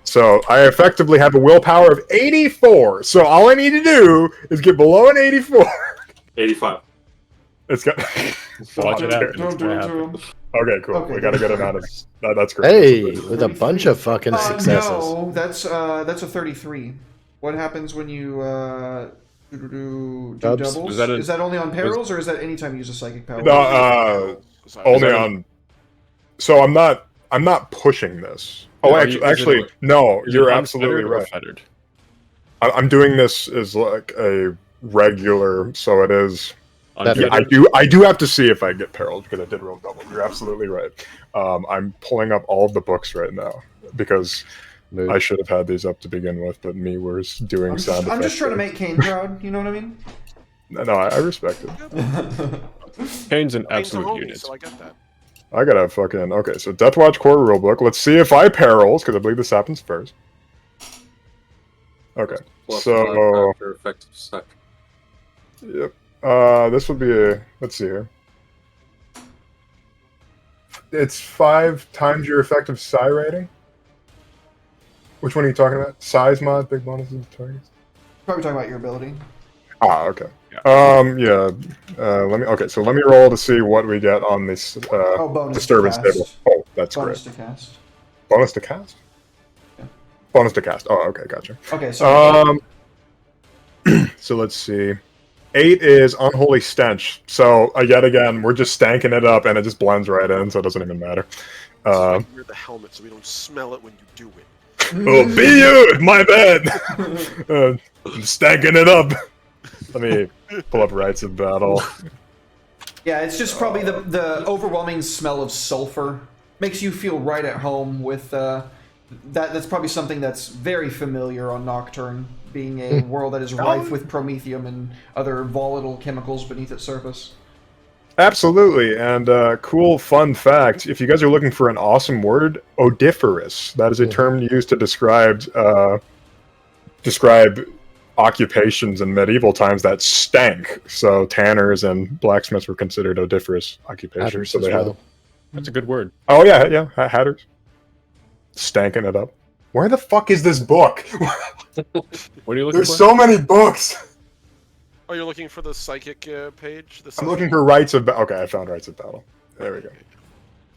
So I effectively have a willpower of 84. So all I need to do is get below an 84. 85. It's got. Watch it out. Don't do it to him. Okay, cool. Okay, we got a good. good amount of. That's great. Hey, That's with a bunch of fucking successes. No, that's a 33. What happens when you do Dubs? doubles? Is that only on perils, or is that anytime you use a psychic power? No, Sorry. only that on. So I'm not pushing this. Oh, Are actually, you- is it- no, Is you're it absolutely unfettered or right. fettered? I'm doing this as like a regular, so it is. Unfettered. I do have to see if I get perilled, because I did roll double. You're absolutely right. I'm pulling up all of the books right now because Mood. I should have had these up to begin with, but me was doing I'm sound just effects. trying to make Kane proud. You know what I mean? No, I respect it. Kane's an Kane's a absolute homie, unit. so I get that. I gotta fucking okay. So Deathwatch core rulebook. Let's see if I perils, because I believe this happens first. Okay, +5 so after effective sec. yep. This would be a. Let's see here. It's 5 times your effective psi rating. Which one are you talking about? Size mod, big bonuses, targets. Probably talking about your ability. Ah, okay. Yeah. Yeah. Let me roll to see what we get on this Bonus disturbance to cast. table. Oh, that's Bonus great. to cast. Bonus to cast. Yeah. Bonus to cast. Oh, okay, gotcha. Okay, so So let's see. 8 is unholy stench. So yet again, we're just stanking it up, and it just blends right in, so it doesn't even matter. Wear the helmet so we don't smell it when you do it. Oh, be you! My bad! I'm stanking it up! Let me pull up Rites of Battle. yeah, it's just probably the overwhelming smell of sulfur makes you feel right at home with that's probably something that's very familiar on Nocturne, being a world that is rife with promethium and other volatile chemicals beneath its surface. Absolutely, and cool fun fact, if you guys are looking for an awesome word, odiferous. That is a term used to describe occupations in medieval times that stank. So tanners and blacksmiths were considered odiferous occupations. Hatters So as they had. well. That's a good word. Oh yeah, hatters. Stanking it up. Where the fuck is this book? What are you looking There's for? so many books. Oh, you're looking for the psychic page? The I'm psychic- looking for Rites of Battle. Okay, I found Rites of Battle. There we go.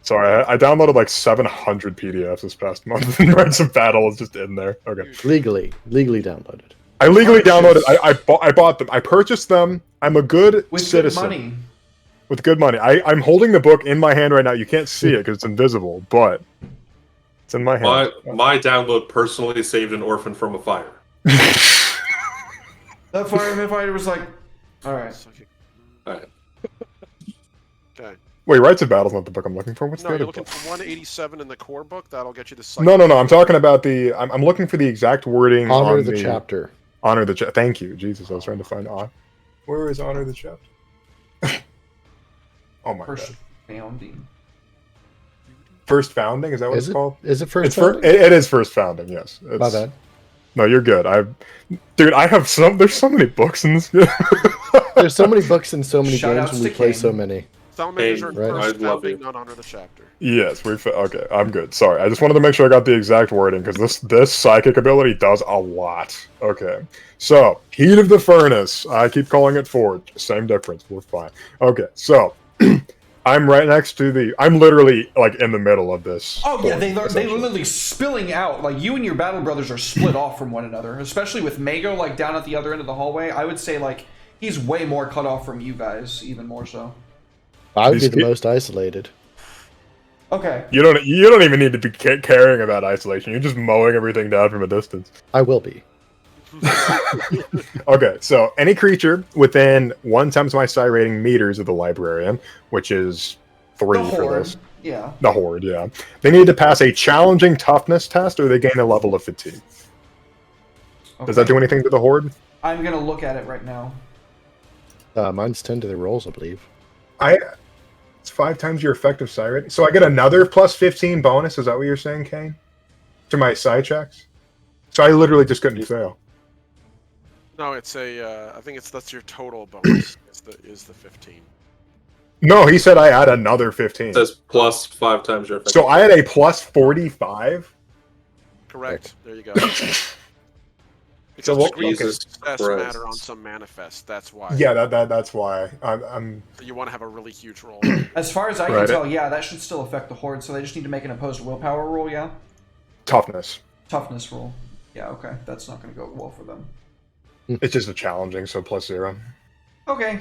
Sorry, I downloaded like 700 PDFs this past month, and Rites of Battle is just in there. Okay. Legally downloaded. I legally downloaded. I bought them. I purchased them. I'm a good With citizen. good money. With good money. I'm holding the book in my hand right now. You can't see it because it's invisible, but it's in my hand. My download personally saved an orphan from a fire. That firefighter was like, alright. Psychic. Alright. Okay. Wait, Rites of Battle's not the book I'm looking for. What's No, the you're other looking book? for 187 in the core book. That'll get you the psychic. No. I'm talking about the. I'm looking for the exact wording Honor on the chapter. Honor the chapter. Thank you, Jesus. I was trying to find Where is Honor the chapter? Oh my First god. founding. First founding? Is that what Is it's it? called? Is it first? It is first founding. Yes. My bad. No, you're good. Dude, I have there's so many books in this game. There's so many books and so many Shout games, outs and we to play King. so many. Salamanders are Right. first I'd love founding, it. not honor the chapter. Yes, okay, I'm good. Sorry, I just wanted to make sure I got the exact wording, because this psychic ability does a lot. Okay, so, Heat of the Furnace. I keep calling it Forge. Same difference, we're fine. Okay, so, I'm right next to I'm literally, like, in the middle of this. Oh yeah, forge, they were essentially. literally spilling out. Like, you and your battle brothers are split off from one another, especially with Mago, like, down at the other end of the hallway. I would say, like, he's way more cut off from you guys, even more so. I would be These the ki- most isolated. Okay. You don't even need to be caring about isolation. You're just mowing everything down from a distance. I will be. Okay, so any creature within 1 times my psi rating meters of the librarian, which is 3 The for Horde. this. Yeah. The Horde, yeah. They need to pass a challenging toughness test, or they gain a level of fatigue. Does that Okay. do anything to the Horde? I'm gonna look at it right now. Mine's 10 to the rolls, I believe. It's 5 times your effective psi rating. So I get another plus 15 bonus. Is that what you're saying, Kane? To my psi checks. So I literally just couldn't fail. No, it's I think that's your total bonus. is the 15. No, he said I add another 15. It says plus 5 times your effective. So I had a plus 45. Correct. There you go. So Because what- degrees of Jesus success Christ. matter on some manifest. That's why. Yeah, that's why I'm. So you want to have a really huge roll. As far as I can Right. tell, yeah, that should still affect the Horde, so they just need to make an opposed willpower roll, yeah? Toughness. Toughness roll. Yeah, okay. That's not gonna go well for them. It's just a challenging, so plus 0. Okay.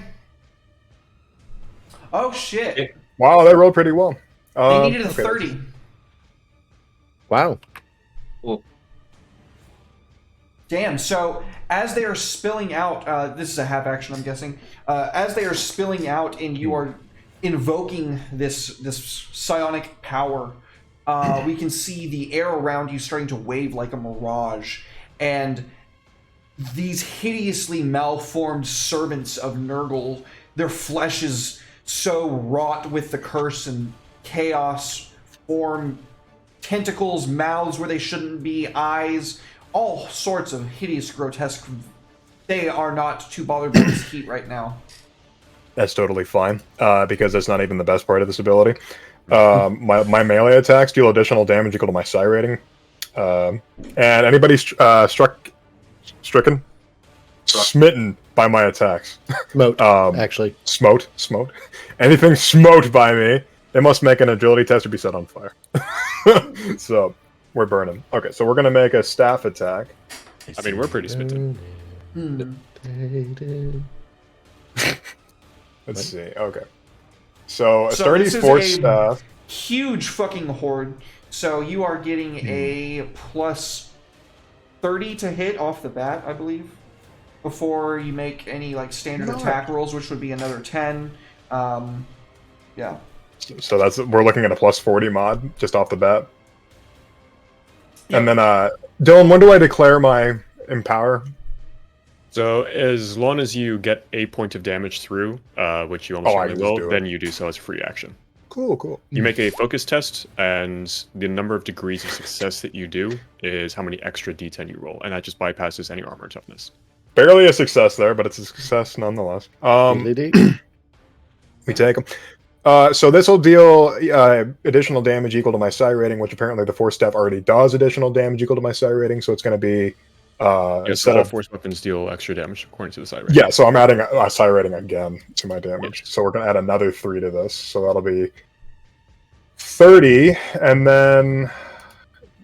Oh, shit. Wow, they rolled pretty well. They needed a okay. 30. Wow. Damn, so as they are spilling out, this is a half action, I'm guessing. As they are spilling out and you are invoking this psionic power, we can see the air around you starting to wave like a mirage. And these hideously malformed servants of Nurgle, their flesh is so wrought with the curse and chaos, form tentacles, mouths where they shouldn't be, eyes, all sorts of hideous, grotesque. They are not too bothered by this heat right now. That's totally fine, because that's not even the best part of this ability. My melee attacks deal additional damage equal to my psi rating. And anybody stricken? Smitten by my attacks. Smote, actually. Smote. Anything smote by me, they must make an agility test or be set on fire. So, we're burning. Okay, so we're going to make a staff attack. I mean, we're pretty smitten. Let's see. Okay. So, a So sturdy this is force a- staff. Huge fucking horde. So you are getting a plus 30 to hit off the bat, I believe, before you make any like standard attack rolls, which would be another 10. Yeah. So we're looking at a plus 40 mod just off the bat. Yep. And then, Dylan, when do I declare my empower? So as long as you get a point of damage through, which you almost I certainly can just will, do it. then you do so as a free action. Cool. You make a focus test, and the number of degrees of success that you do is how many extra d10 you roll, and that just bypasses any armor toughness. Barely a success there, but it's a success nonetheless. We take them. So this will deal additional damage equal to my psi rating, which apparently the force staff already does additional damage equal to my psi rating, so it's going to be Yes, instead all of force weapons deal extra damage according to the side rating. yeah. So I'm adding a psi rating again to my damage. So we're going to add another 3 to this, so that'll be 30, and then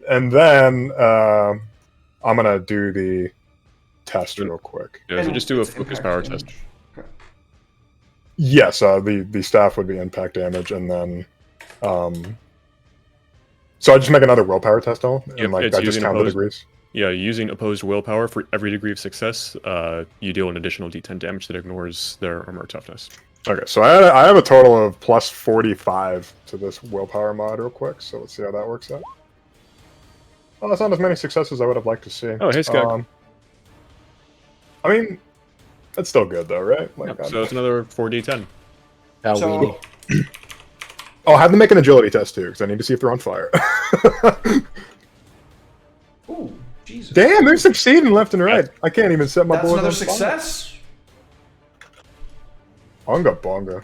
I'm going to do the test real quick. Yeah, so And just do a it's focus impact power damage. test. Okay. Yes, the staff would be impact damage, and then so I just make another willpower test, and Yep, like it's I just using count the opposed- degrees. Yeah, using opposed willpower for every degree of success, you deal an additional d10 damage that ignores their armor toughness. Okay, so I have a total of plus 45 to this willpower mod real quick, so let's see how that works out. Well, that's not as many successes as I would have liked to see. Oh, hey, Skag. I mean, that's still good though, right? Like, Yep, so it's another 4d10. How So- weenie. I'll have them make an agility test too, because I need to see if they're on fire. Ooh, Jesus. Damn, they're succeeding left and right. I can't even set my That's board another on fire. success. Bonga bonga.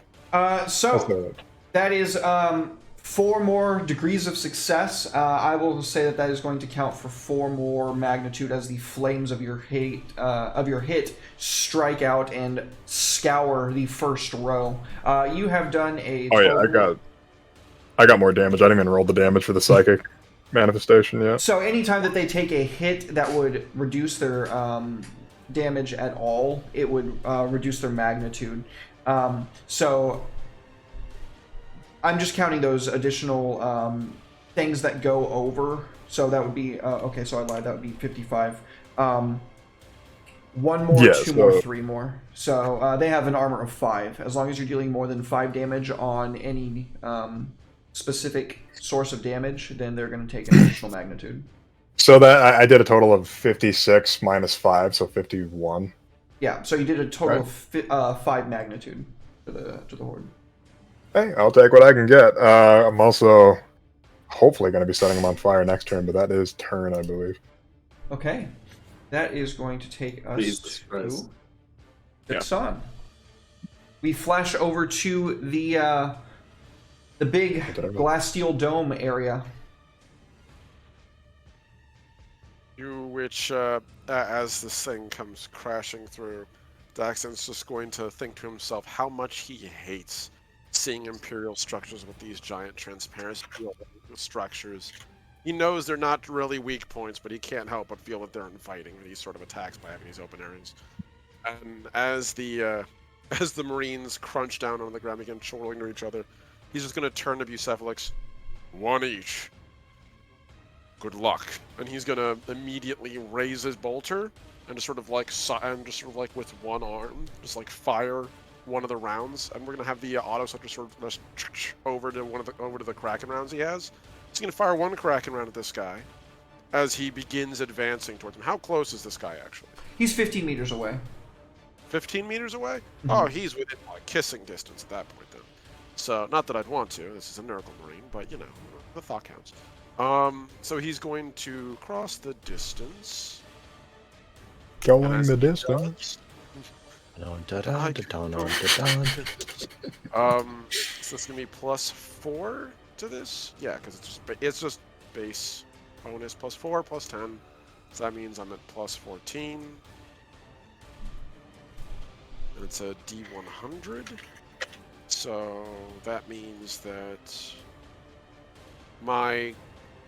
So that is 4 more degrees of success. I will say that that is going to count for 4 more magnitude as the flames of your hit strike out and scour the first row. You have done a. Oh yeah, I got more damage. I didn't even roll the damage for the psychic manifestation yet. So anytime that they take a hit that would reduce their damage at all, it would reduce their magnitude. So I'm just counting those additional things that go over. So that would be okay. So I lied. That would be 55. 1 more, Yeah, 2 more, 3 more. So they have an armor of 5. As long as you're dealing more than 5 damage on any specific source of damage, then they're going to take an additional magnitude. So that I did a total of 56 minus 5, so 51. Yeah. So you did a total of 5 magnitude to the horde. Hey, I'll take what I can get. I'm also hopefully going to be setting them on fire next turn, but that is turn, I believe. Okay. That is going to take us Jesus Christ. to Ixon. We flash over to the big glass steel dome area. Which, as this thing comes crashing through, Daxon's just going to think to himself how much he hates seeing Imperial structures with these giant transparent steel structures. He knows they're not really weak points, but he can't help but feel that they're inviting these sort of attacks by having these open areas. And as the Marines crunch down on the ground, begin chortling to each other, he's just going to turn to Bucephalix. 1 each. Good luck. And he's going to immediately raise his bolter and just sort of like with one arm, just like fire one of the rounds. And we're going to have the auto sucker sort of just over to the Kraken rounds he has. He's going to fire 1 Kraken round at this guy as he begins advancing towards him. How close is this guy actually? He's 15 meters away. 15 meters away? Mm-hmm. Oh, he's within like kissing distance at that point then. So, not that I'd want to. This is a miracle marine, but you know, the thought counts. So he's going to cross the distance. Going the distance. So it's gonna be +4 to this. Yeah, because it's just base bonus +4 +10. So that means I'm at +14. And it's a D100. So that means that my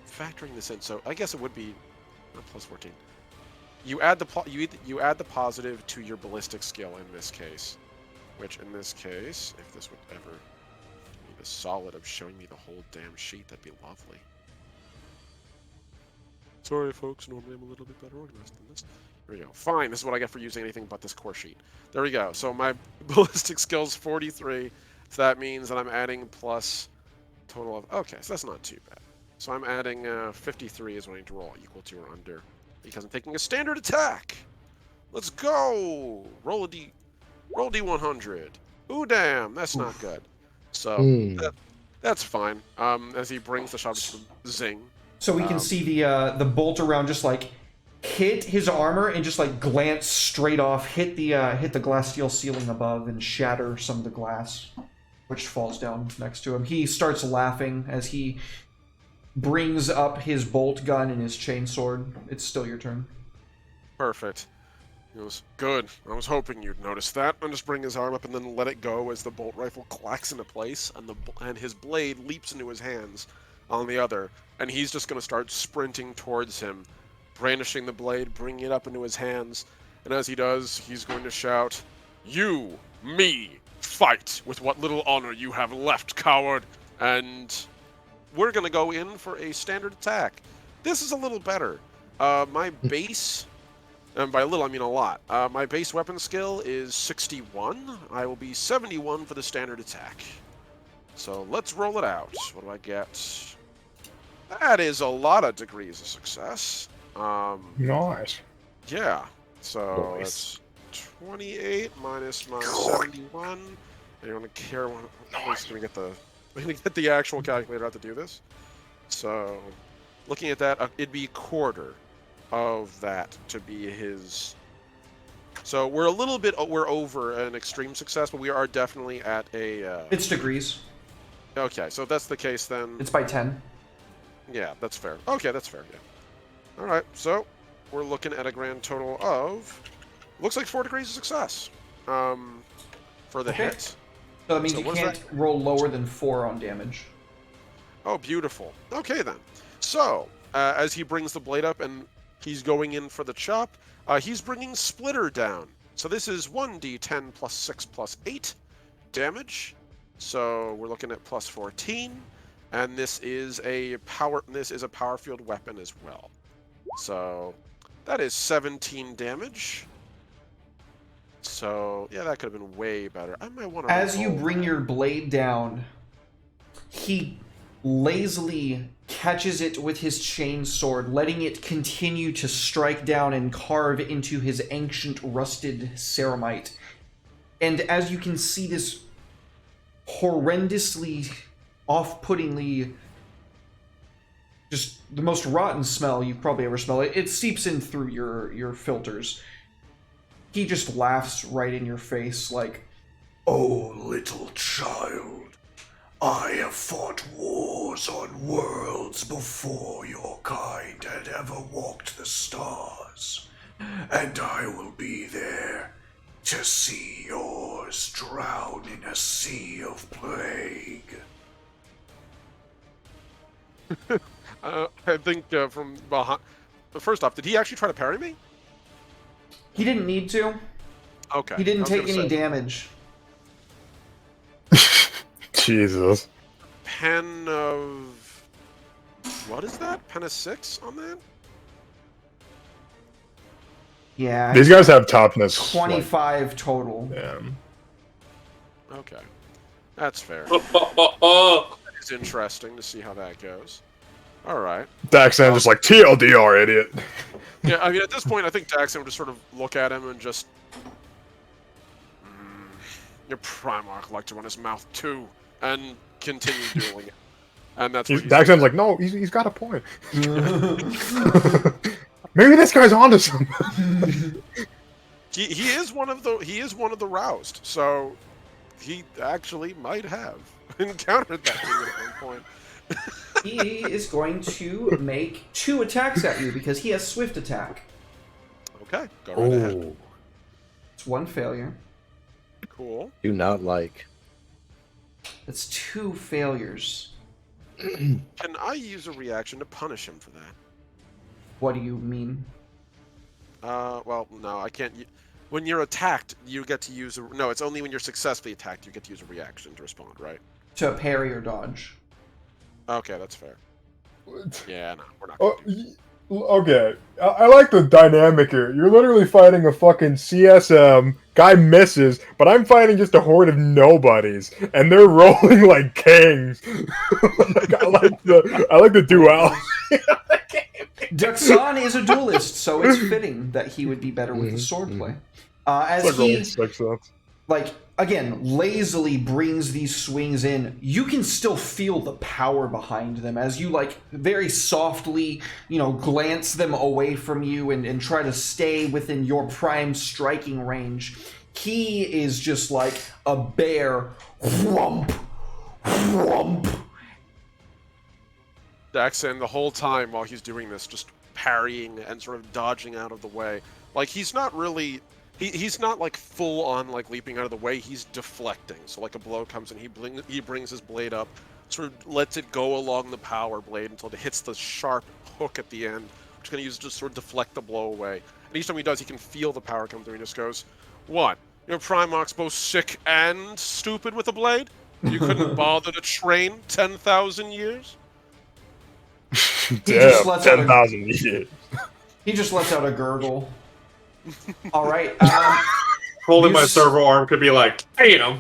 factoring this in. So I guess it would be not +14. You add the positive to your ballistic skill in this case, which in this case, if this would ever be the solid of showing me the whole damn sheet, that'd be lovely. Sorry, folks. Normally I'm a little bit better organized than this. There we go. Fine. This is what I get for using anything but this core sheet. There we go. So my ballistic skill's 43. So that means that I'm adding plus total of. Okay, so that's not too bad. So I'm adding 53 is what I need to roll, equal to or under, because I'm taking a standard attack. Let's go. Roll D100. Ooh, damn, that's not good. So that's fine. As he brings the shot to zing. So we can see the bolt around just like hit his armor and just like glance straight off, hit the glass steel ceiling above and shatter some of the glass, which falls down next to him. He starts laughing as he brings up his bolt gun and his chainsword. It's still your turn. Perfect. He goes, good. I was hoping you'd notice that. And just bring his arm up and then let it go as the bolt rifle clacks into place and his blade leaps into his hands on the other. And he's just going to start sprinting towards him, brandishing the blade, bringing it up into his hands. And as he does, he's going to shout, "You, me, fight with what little honor you have left, coward!" And we're going to go in for a standard attack. This is a little better. My base, and by a little I mean a lot, my base weapon skill is 61. I will be 71 for the standard attack. So let's roll it out. What do I get? That is a lot of degrees of success. Nice. Yeah. So Nice. that's 28 minus my 71. And you want to care one? Nice. Let me get the actual calculator out to do this. So, looking at that, it'd be quarter. of that to be his. So we're we're over an extreme success, but we are definitely at a. It's degrees. Okay, so if that's the case, then It's by 10. yeah, that's fair. Okay, that's fair. Yeah. All right, so we're looking at a grand total of looks like 4 degrees of success. For the Okay. hit. So that means So you what is can't roll lower than 4 on damage. Oh, beautiful. Okay, then. So, as he brings the blade up and he's going in for the chop, he's bringing Splitter down. So this is 1d10 plus 6 plus 8 damage. So we're looking at plus 14, and this is a power field weapon as well. So that is 17 damage. So yeah, that could have been way better. I might want to. As you bring your blade down, he lazily catches it with his chain sword, letting it continue to strike down and carve into his ancient rusted ceramite. And as you can see this horrendously, off-puttingly, just the most rotten smell you've probably ever smelled, it seeps in through your filters. He just laughs right in your face like, "Oh, little child, I have fought wars on worlds before your kind had ever walked the stars, and I will be there to see yours drown in a sea of plague." I think from behind. But first off, did he actually try to parry me? he didn't need to. Okay. He didn't I was take gonna any say, damage. Jesus. Pen of. What is that? Pen of 6 on that? Yeah. These guys have toughness. 25 total. Yeah. Okay. That's fair. It's interesting to see how that goes. Alright. Daxan just like, TLDR, idiot. Yeah, I mean, at this point, I think Daxon would just sort of look at him and just. Your Primarch liked to run his mouth too, and continue dueling it. And that's what Daxan's like, no, he's got a point. Maybe this guy's onto something. he is one of the roused, so he actually might have encountered that thing at one point. He is going to make 2 attacks at you because he has swift attack. Okay, go right ahead. It's 1 failure. Cool. Do not like. That's 2 failures. Can I use a reaction to punish him for that? What do you mean? Well, no, I can't. When you're attacked, you get to use a. No, it's only when you're successfully attacked you get to use a reaction to respond, right? To parry or dodge. Okay, that's fair. Yeah, no, we're not. Oh, okay. I like the dynamic here. You're literally fighting a fucking CSM. Guy misses, but I'm fighting just a horde of nobodies, and they're rolling like kings. I like the duality. Duxan is a duelist, so it's fitting that he would be better with the swordplay. As he, like, again, lazily brings these swings in, you can still feel the power behind them as you, like, very softly, glance them away from you and try to stay within your prime striking range. He is just like a bear. Whomp! Whomp! Daxon, the whole time while he's doing this, just parrying and sort of dodging out of the way. Like, he's not really... He's not, like, full-on, like, leaping out of the way. He's deflecting. So, like, a blow comes and he brings his blade up, sort of lets it go along the power blade until it hits the sharp hook at the end, which is going to use to just sort of deflect the blow away. And each time he does, he can feel the power come through. He just goes, "What? Your Primarch's both sick and stupid with a blade? You couldn't bother to train 10,000 years?" Damn, 10,000 years. He just lets out a gurgle. All right. Holding my servo arm could be like, damn.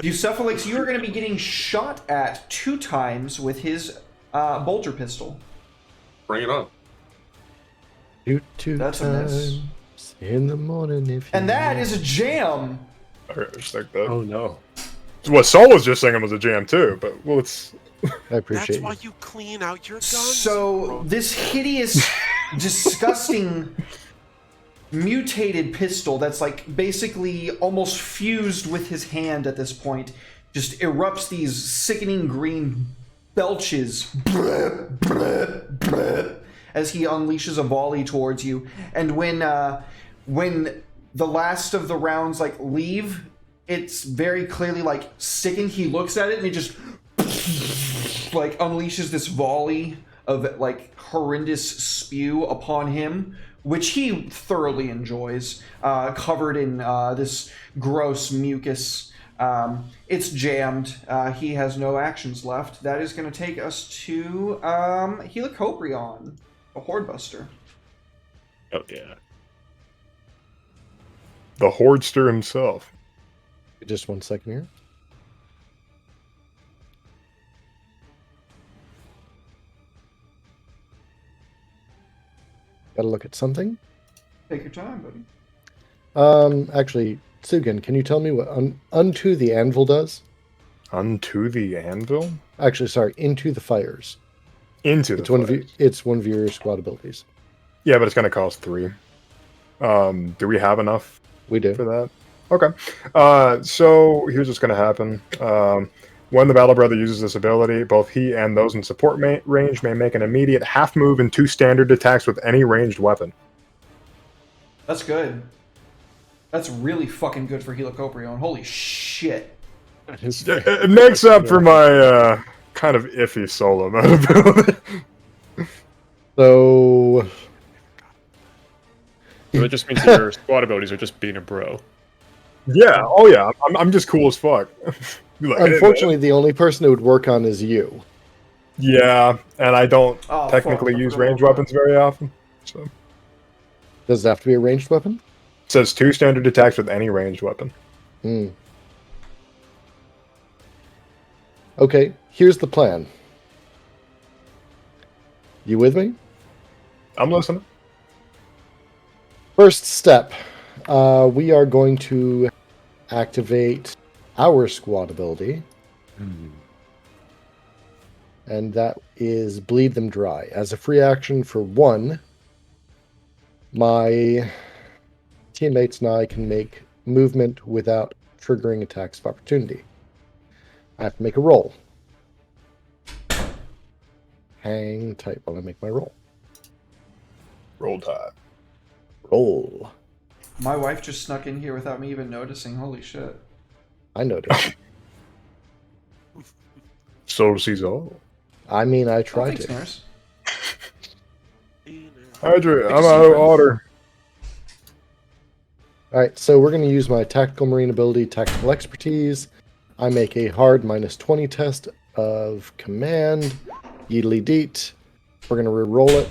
Bucephalix, you are going to be getting shot at 2 times with his bolter pistol. Bring it on. That's a miss. In the morning, if you and that is a jam. Okay, respect that. Oh no. What Saul was just singing was a jam too, but well, it's I appreciate That's why you. you clean out your guns. So this hideous, disgusting, mutated pistol that's like basically almost fused with his hand at this point just erupts these sickening green belches as he unleashes a volley towards you. And when the last of the rounds like leave, it's very clearly like sickened. He looks at it and he just like unleashes this volley of like horrendous spew upon him, which he thoroughly enjoys, covered in this gross mucus. It's jammed. He has no actions left. That is going to take us to Helicoprion, a Horde Buster. Oh yeah. The Hordester himself. Just 1 second here. Gotta look at something. Take your time, buddy. Actually, Sugan, can you tell me what Unto the Anvil does? Unto the Anvil? Actually, sorry, Into the Fires. Into the It's one of fires. it's one of your squad abilities. Yeah, but it's going to cost 3. Do we have enough We do. for that? Okay. So here's what's going to happen. When the Battle Brother uses this ability, both he and those in support range may make an immediate half move and 2 standard attacks with any ranged weapon. That's good. That's really fucking good for Helicoprion. Holy shit. It makes up for my kind of iffy solo mode ability. So So that just means that your squad abilities are just being a bro. Yeah. Oh yeah. I'm just cool as fuck. Like, unfortunately, the only person it would work on is you. Yeah, and I don't Oh, technically fuck, I use forgot ranged about weapons very often. So it Does it have to be a ranged weapon? says 2 standard attacks with any ranged weapon. Hmm. Okay, here's the plan. You with me? I'm listening. First step, we are going to activate our squad ability, and that is Bleed Them Dry. As a free action for 1, my teammates and I can make movement without triggering attacks of opportunity. I have to make a roll. Hang tight while I make my roll. Roll Tide. Roll. My wife just snuck in here without me even noticing. Holy shit. I noticed. So sees all. I mean, I Oh, tried thanks, to. Naris. Hydra, Good I'm to see out you, of friend. order. Alright, so we're going to use my Tactical Marine ability, Tactical Expertise. I make a hard -20 test of command. Yeedly deet. We're going to re-roll it.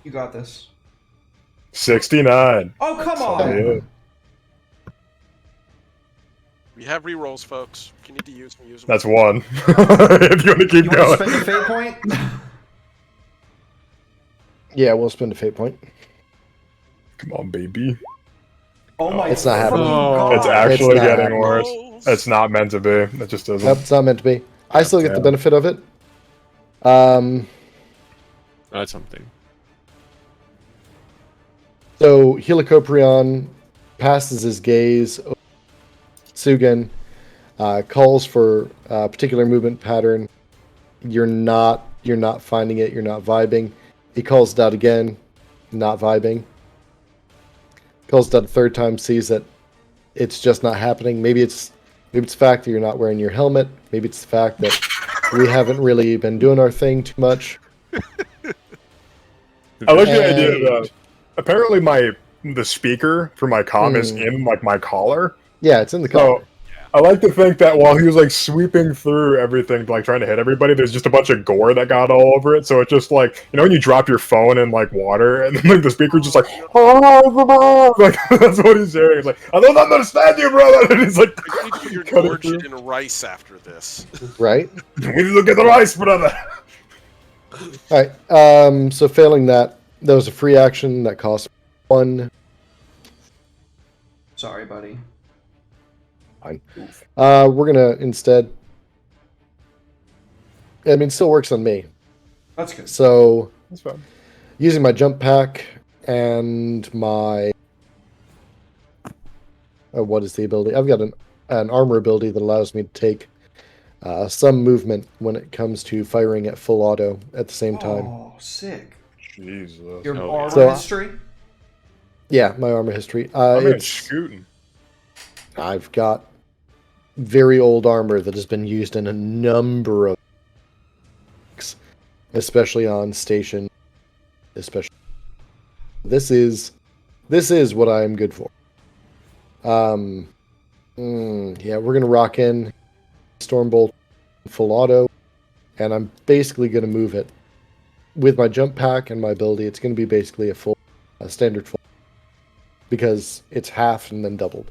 You got this. 69. Oh, come So on! yeah. We have rerolls, folks. If you need to use them, use them. That's 1. If you want to keep You want going. to spend a fate point? Yeah, we'll spend a fate point. Come on, baby. Oh my It's not happening. fucking Oh. God. It's actually not getting happening. worse. Rolls. It's not meant to be. It just doesn't. Nope, it's not meant to be. I still get the damn. benefit of it. That's something. So Helicoprion passes his gaze over Sugan, calls for a particular movement pattern. You're not finding it. You're not vibing. He calls it out again, not vibing. Calls it out a third time, sees that it's just not happening. Maybe it's the fact that you're not wearing your helmet. Maybe it's the fact that we haven't really been doing our thing too much. I like the idea And- that apparently the speaker for my comm is in like my collar. Yeah, it's in the So color. I like to think that while he was like sweeping through everything, like trying to hit everybody, there's just a bunch of gore that got all over it. So it's just like, you know, when you drop your phone in like water and then like the speaker's just like, oh, like that's what he's saying. He's like, I don't understand you, brother. And he's like, You need to put your cutting gorge through. in rice after this. Right? We need to look at the rice, brother. All right. So failing that, that was a free action that costs 1. Sorry, buddy. We're gonna instead I mean, it still works on me. That's good. So, That's fine. using my jump pack and my what is the ability? I've got an armor ability that allows me to take some movement when it comes to firing at full auto at the same time. Oh, sick. Jesus. Your Hell armor yeah. So, history? Yeah, my armor history. I mean, It's scooting. I've got very old armor that has been used in a number of, especially on station. Especially, this is what I am good for. Yeah, we're gonna rock in Stormbolt full auto, and I'm basically gonna move it with my jump pack and my ability. It's gonna be basically a standard full, because it's half and then doubled,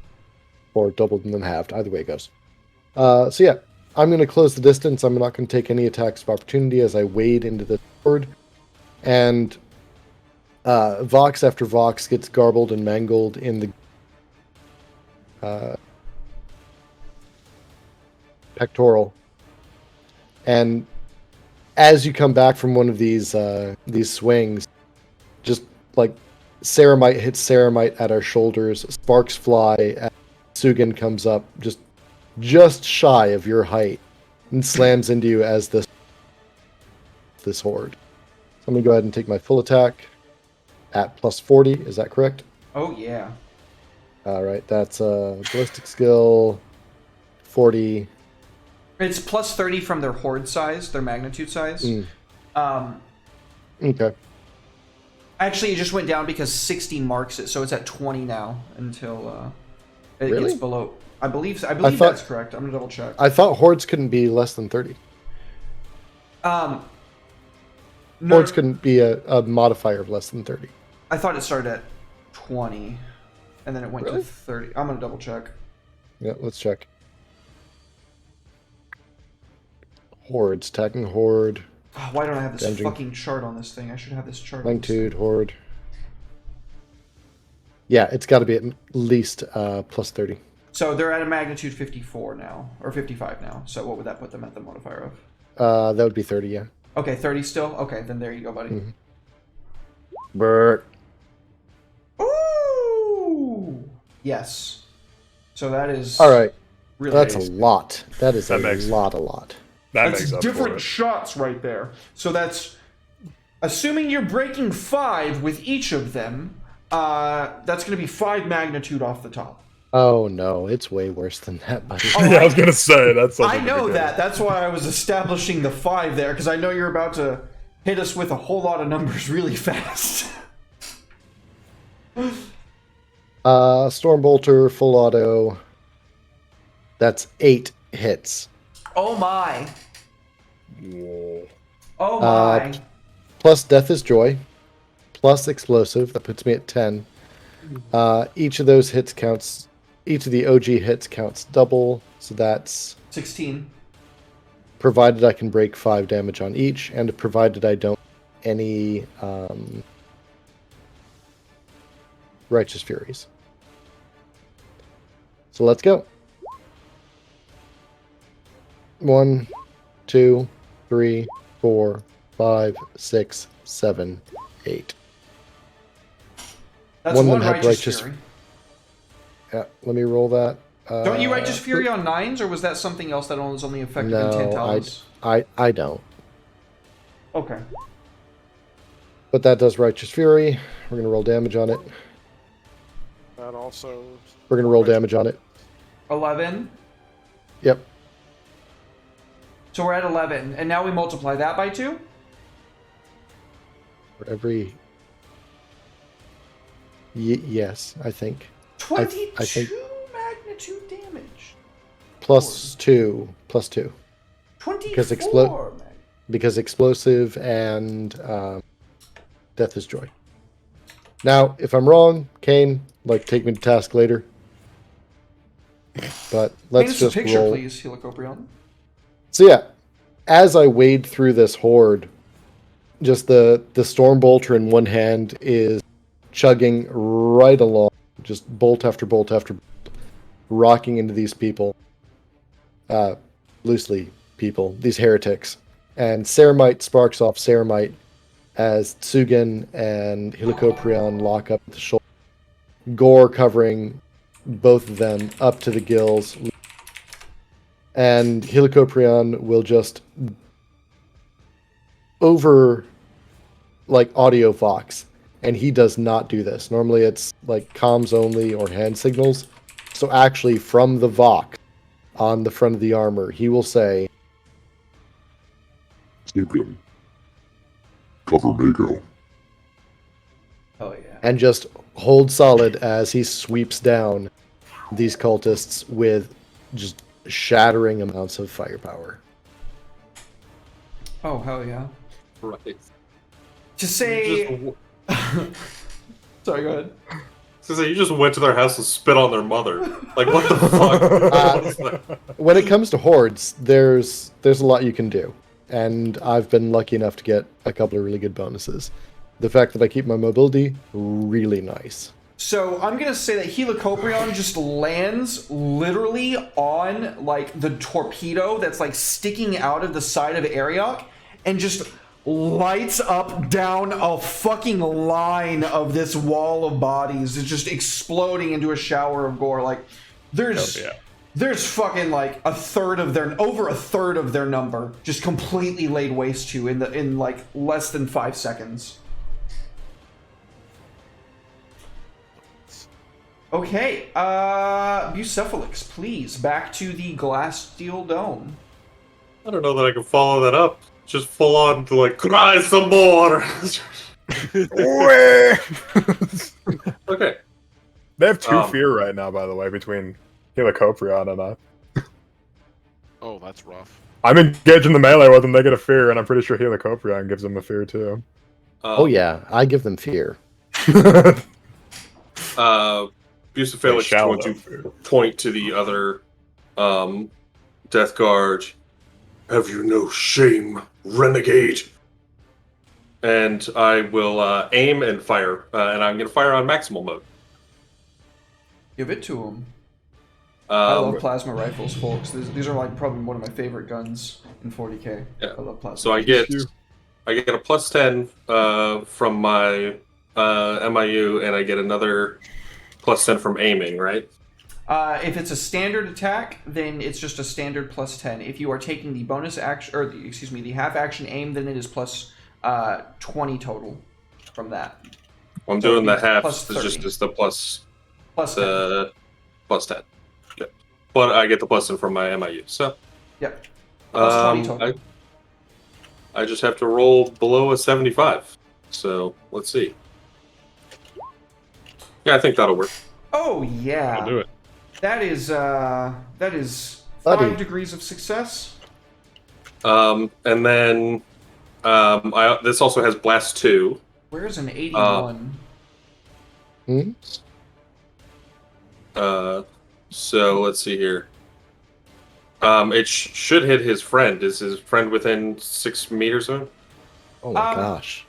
or doubled and then halved. Either way it goes. So yeah, I'm gonna close the distance. I'm not gonna take any attacks of opportunity as I wade into the sword, and Vox after Vox gets garbled and mangled in the pectoral. And as you come back from one of these swings, just like ceramite hits ceramite at our shoulders, sparks fly, and Sugan comes up just shy of your height and slams into you as this horde. So I'm gonna go ahead and take my full attack at plus 40. Is that correct? Oh, yeah. All right, that's ballistic skill 40. It's plus 30 from their horde size, their magnitude size. Okay. Actually, it just went down because 60 marks it, so it's at 20 now until it Really? gets below. I believe thought- that's correct. I'm gonna double check. I thought hordes couldn't be less than 30. No, Hordes couldn't be a modifier of less than 30. I thought it started at 20, and then it went Really? to 30. I'm gonna double check. Yeah, let's check. Hordes, attacking horde, Oh, why don't I have this Damaging. fucking chart on this thing? I should have this chart. on this magnitude, horde. Yeah, it's got to be at least plus 30. thing. So they're at a magnitude 54 now, or 55 now. So what would that put them at the modifier of? That would be 30, yeah. Okay, 30 still? Okay, then there you go, buddy. Mhm. Bert. Ooh! Yes. So that is... All right, Really that's a nice. lot. That is That a makes- lot. That That's makes up different for it. shots right there. So that's... Assuming you're breaking 5 with each of them, that's going to be 5 magnitude off the top. Oh no, it's way worse than that, buddy. Oh, Yeah, I was gonna say that's. I know that. That's why I was establishing the 5 there, because I know you're about to hit us with a whole lot of numbers really fast. Stormbolter, full auto. That's 8 hits. Oh my. Whoa. Oh my. Plus Death is Joy. Plus Explosive. That puts me at 10. Each of those hits counts. Each of the OG hits counts double. So that's 16. provided I can break 5 damage on each, and provided I don't any Righteous Furies. So let's go. 1, 2, 3, 4, 5, 6, 7, 8. That's One of one them had righteous righteous- fury. Yeah, let me roll that. Don't you righteous fury on 9s, or was that something else that was only effective in No, Tantalus? I don't. Okay. But that does Righteous Fury. We're going to roll damage on it. That also. We're going to roll damage on it. 11. Yep. So we're at 11, and now we multiply that by 2? For every... yes, I think. 22 I think- magnitude damage. Plus 2. Plus 2. 24 Because because explosive and Death is Joy. Now, if I'm wrong, Kane, take me to task later. But let's Paint us just a picture, roll. please, Helicoprion. So yeah, as I wade through this horde, just the Stormbolter in one hand is chugging right along, just bolt after bolt after bolt, rocking into these people. Loosely people, these heretics. and Ceramite sparks off Ceramite as Tsugen and Helicoprion lock up at the shoulder. Gore covering both of them up to the gills. And Helicoprion will just over like audio vox, and he does not do this. Normally it's like comms only or hand signals. So actually from the vox on the front of the armor, he will say, Snoopin. Cover Mako. Oh yeah. and just hold solid as he sweeps down these cultists with just shattering amounts of firepower. Oh hell yeah. Right. To say. Sorry, go ahead. So you just went to their house and spit on their mother. Like, what the fuck? What is that? When it comes to hordes, there's a lot you can do, and I've been lucky enough to get a couple of really good bonuses. The fact that I keep my mobility, really nice. So I'm gonna say that Helicoprion just lands literally on like the torpedo that's like sticking out of the side of Ariok, and just lights up down a fucking line of this wall of bodies. It's just exploding into a shower of gore. Like there's fucking like over a third of their number just completely laid waste to in like less than 5 seconds. Okay, Bucephalix, please, back to the glass steel dome. I don't know that I can follow that up. Just full on to like, cry some more! Okay. They have 2 fear right now, by the way, between Helicoprion and I. Oh, that's rough. I'm engaged in the melee with them, they get a fear, and I'm pretty sure Helicoprion gives them a fear too. Oh yeah, I give them fear. Bucephalix is going to point to the other Death Guard. Have you no shame, renegade? And I will aim and fire, and I'm going to fire on maximal mode. Give it to him. I love plasma rifles, folks. These are like probably one of my favorite guns in 40k. Yeah. I love plasma. So I get a plus 10 from my MIU, and I get another plus 10 from aiming, right? If it's a standard attack, then it's just a standard plus 10. If you are taking the bonus action, or the half action aim, then it is plus 20 total from that. I'm doing the half. Plus It's just the plus 10. Plus 10. Yeah. But I get the plus 10 from my MIU. So. Yep. Plus 20 total. I just have to roll below a 75. So let's see. Yeah, I think that'll work. Oh yeah. I'll do it. That is 5 degrees of success. And then this also has blast 2. Where's an 81? So let's see here. It should hit his friend. Is his friend within 6 meters of him? Oh my gosh.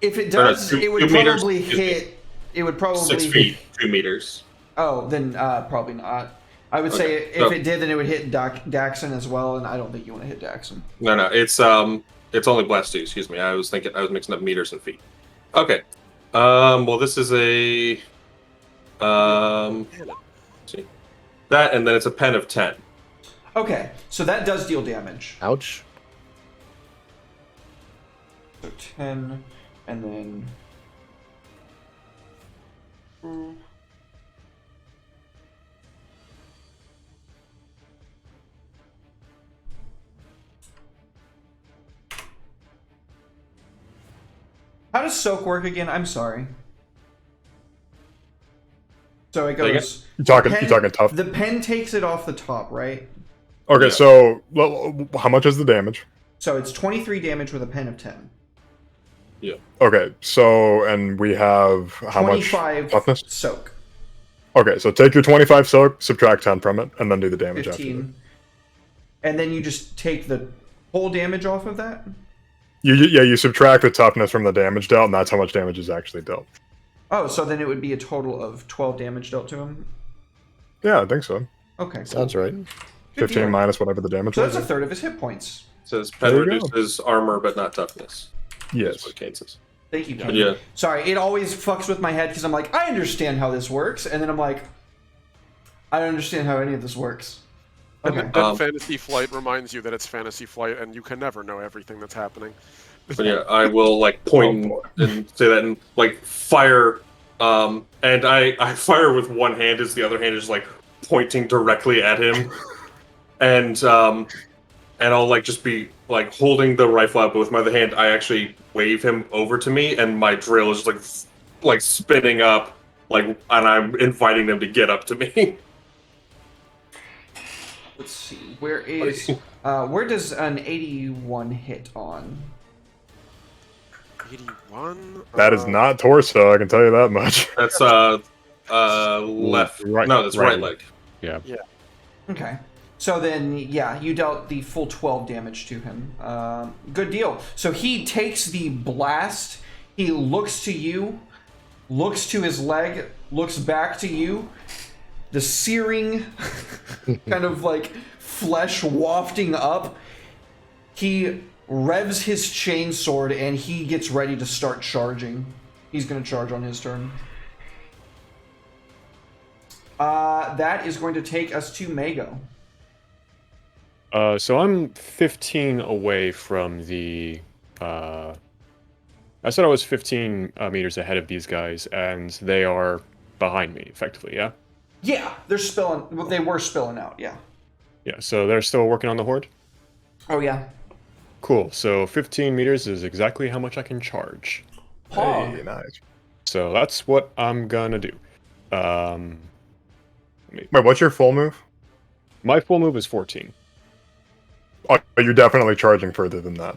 If it does, it would 2 meters, probably hit. It would probably 6 feet, 2 meters. Oh, then probably not. I would say if it did, then it would hit Daxon as well, and I don't think you want to hit Daxon. No, it's only blast 2. Excuse me. I was mixing up meters and feet. Okay. Well, this is a let's see, that, and then it's a pen of 10. Okay, so that does deal damage. Ouch. So 10, and then. How does soak work again? I'm sorry. So it goes. You talking tough? The pen takes it off the top, right? Okay, Yeah. so how much is the damage? So it's 23 damage with a pen of 10. Yeah. Okay, so and we have how much 25 toughness? soak. Okay, so take your 25 soak, subtract 10 from it, and then do the damage 15. after that. And then you just take the whole damage off of that? You subtract the toughness from the damage dealt, and that's how much damage is actually dealt. Oh, so then it would be a total of 12 damage dealt to him? Yeah, I think so. Okay. Cool. Sounds right. 15 minus whatever the damage So was. that's a third of his hit points. says pen There you go. reduces armor but not toughness. That's Yes. what Kane says. Thank you, Yeah. Kane. Yeah. Sorry, it always fucks with my head because I'm like, I understand how this works, and then I'm like, I don't understand how any of this works. And Okay. then Fantasy Flight reminds you that it's Fantasy Flight, and you can never know everything that's happening. But yeah, I will like point and say that and like fire. And I fire with one hand as the other hand is like pointing directly at him, and I'll like just be like holding the rifle up, but with my other hand I actually wave him over to me, and my drill is like spinning up, like, and I'm inviting them to get up to me. Let's see. Where does an 81 hit on? 81? That is not torso, I can tell you that much. That's left. Right- No, that's right right leg. Yeah. Okay. So then, yeah, you dealt the full 12 damage to him. Good deal. So he takes the blast. He looks to you, looks to his leg, looks back to you. The searing kind of like flesh wafting up. He revs his chainsword and he gets ready to start charging. He's going to charge on his turn. That is going to take us to Mago. So I'm 15 away from the. I said I was 15 meters ahead of these guys, and they are behind me, effectively. Yeah. Yeah, they're spilling. Well, they were spilling out. Yeah. Yeah. So they're still working on the horde. Oh yeah. Cool. So 15 meters is exactly how much I can charge. Pog. Hey, nice. So that's what I'm gonna do. Wait, what's your full move? My full move is 14. Oh, you're definitely charging further than that.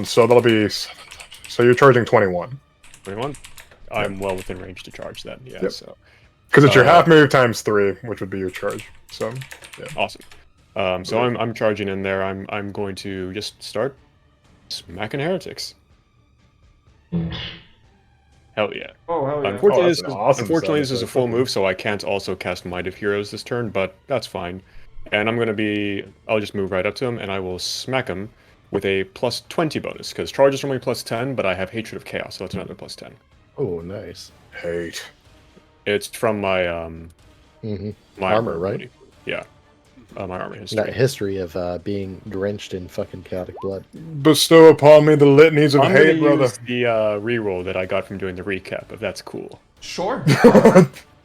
So that'll be. So you're charging 21. 21. I'm well within range to charge then. Yeah. Yep. So Because it's your half move times 3, which would be your charge. So, yeah. awesome. So I'm charging in there. I'm going to just start smacking heretics. Hell yeah. Oh hell yeah. Unfortunately, that's an awesome this is a sound full effect. move, so I can't also cast Might of Heroes this turn, but that's fine. And I'll just move right up to him, and I will smack him with a plus 20 bonus, because charges are only plus 10, but I have Hatred of Chaos, so that's another plus 10. Oh, nice. Hate. It's from my my Armor, right? ability. Yeah. My armor history. That history of being drenched in fucking chaotic blood. Bestow upon me the litanies of I'm hate, gonna brother. use the reroll that I got from doing the recap, if that's cool. Sure.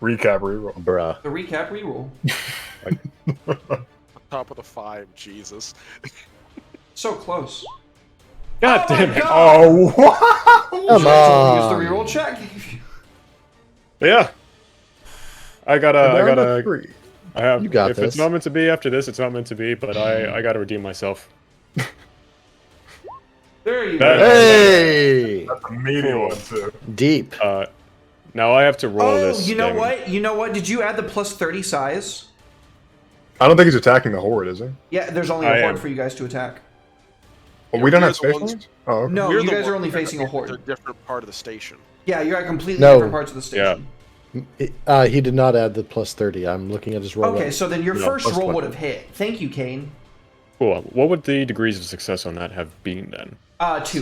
Recap reroll. Bruh. The recap reroll. Top of the 5, Jesus. So close. God Oh my damn it! God! Oh, wow! Come Use the on. reroll check. Yeah. I Down to gotta. 3. I have. You got if this. it's not meant to be after this, it's not meant to be. But I gotta redeem myself. There you That- go. Hey! That's a meaty one, too. Deep. Now I have to roll Oh, this. you know damage. what? You know what? Did you add the plus 30 size? I don't think he's attacking the horde, is he? Yeah, there's only I a horde am. for you guys to attack. Well, we don't You're have the space ones- marines? Oh, okay. No, We're you the guys are ones only that facing a are horde. a different part of the station. Yeah, you're at completely No. different parts of the station. He did not add the plus 30. I'm looking at his roll. Okay, so then your No, first plus roll 20. would have hit. Thank you, Kane. Cool. What would the degrees of success on that have been then? 2.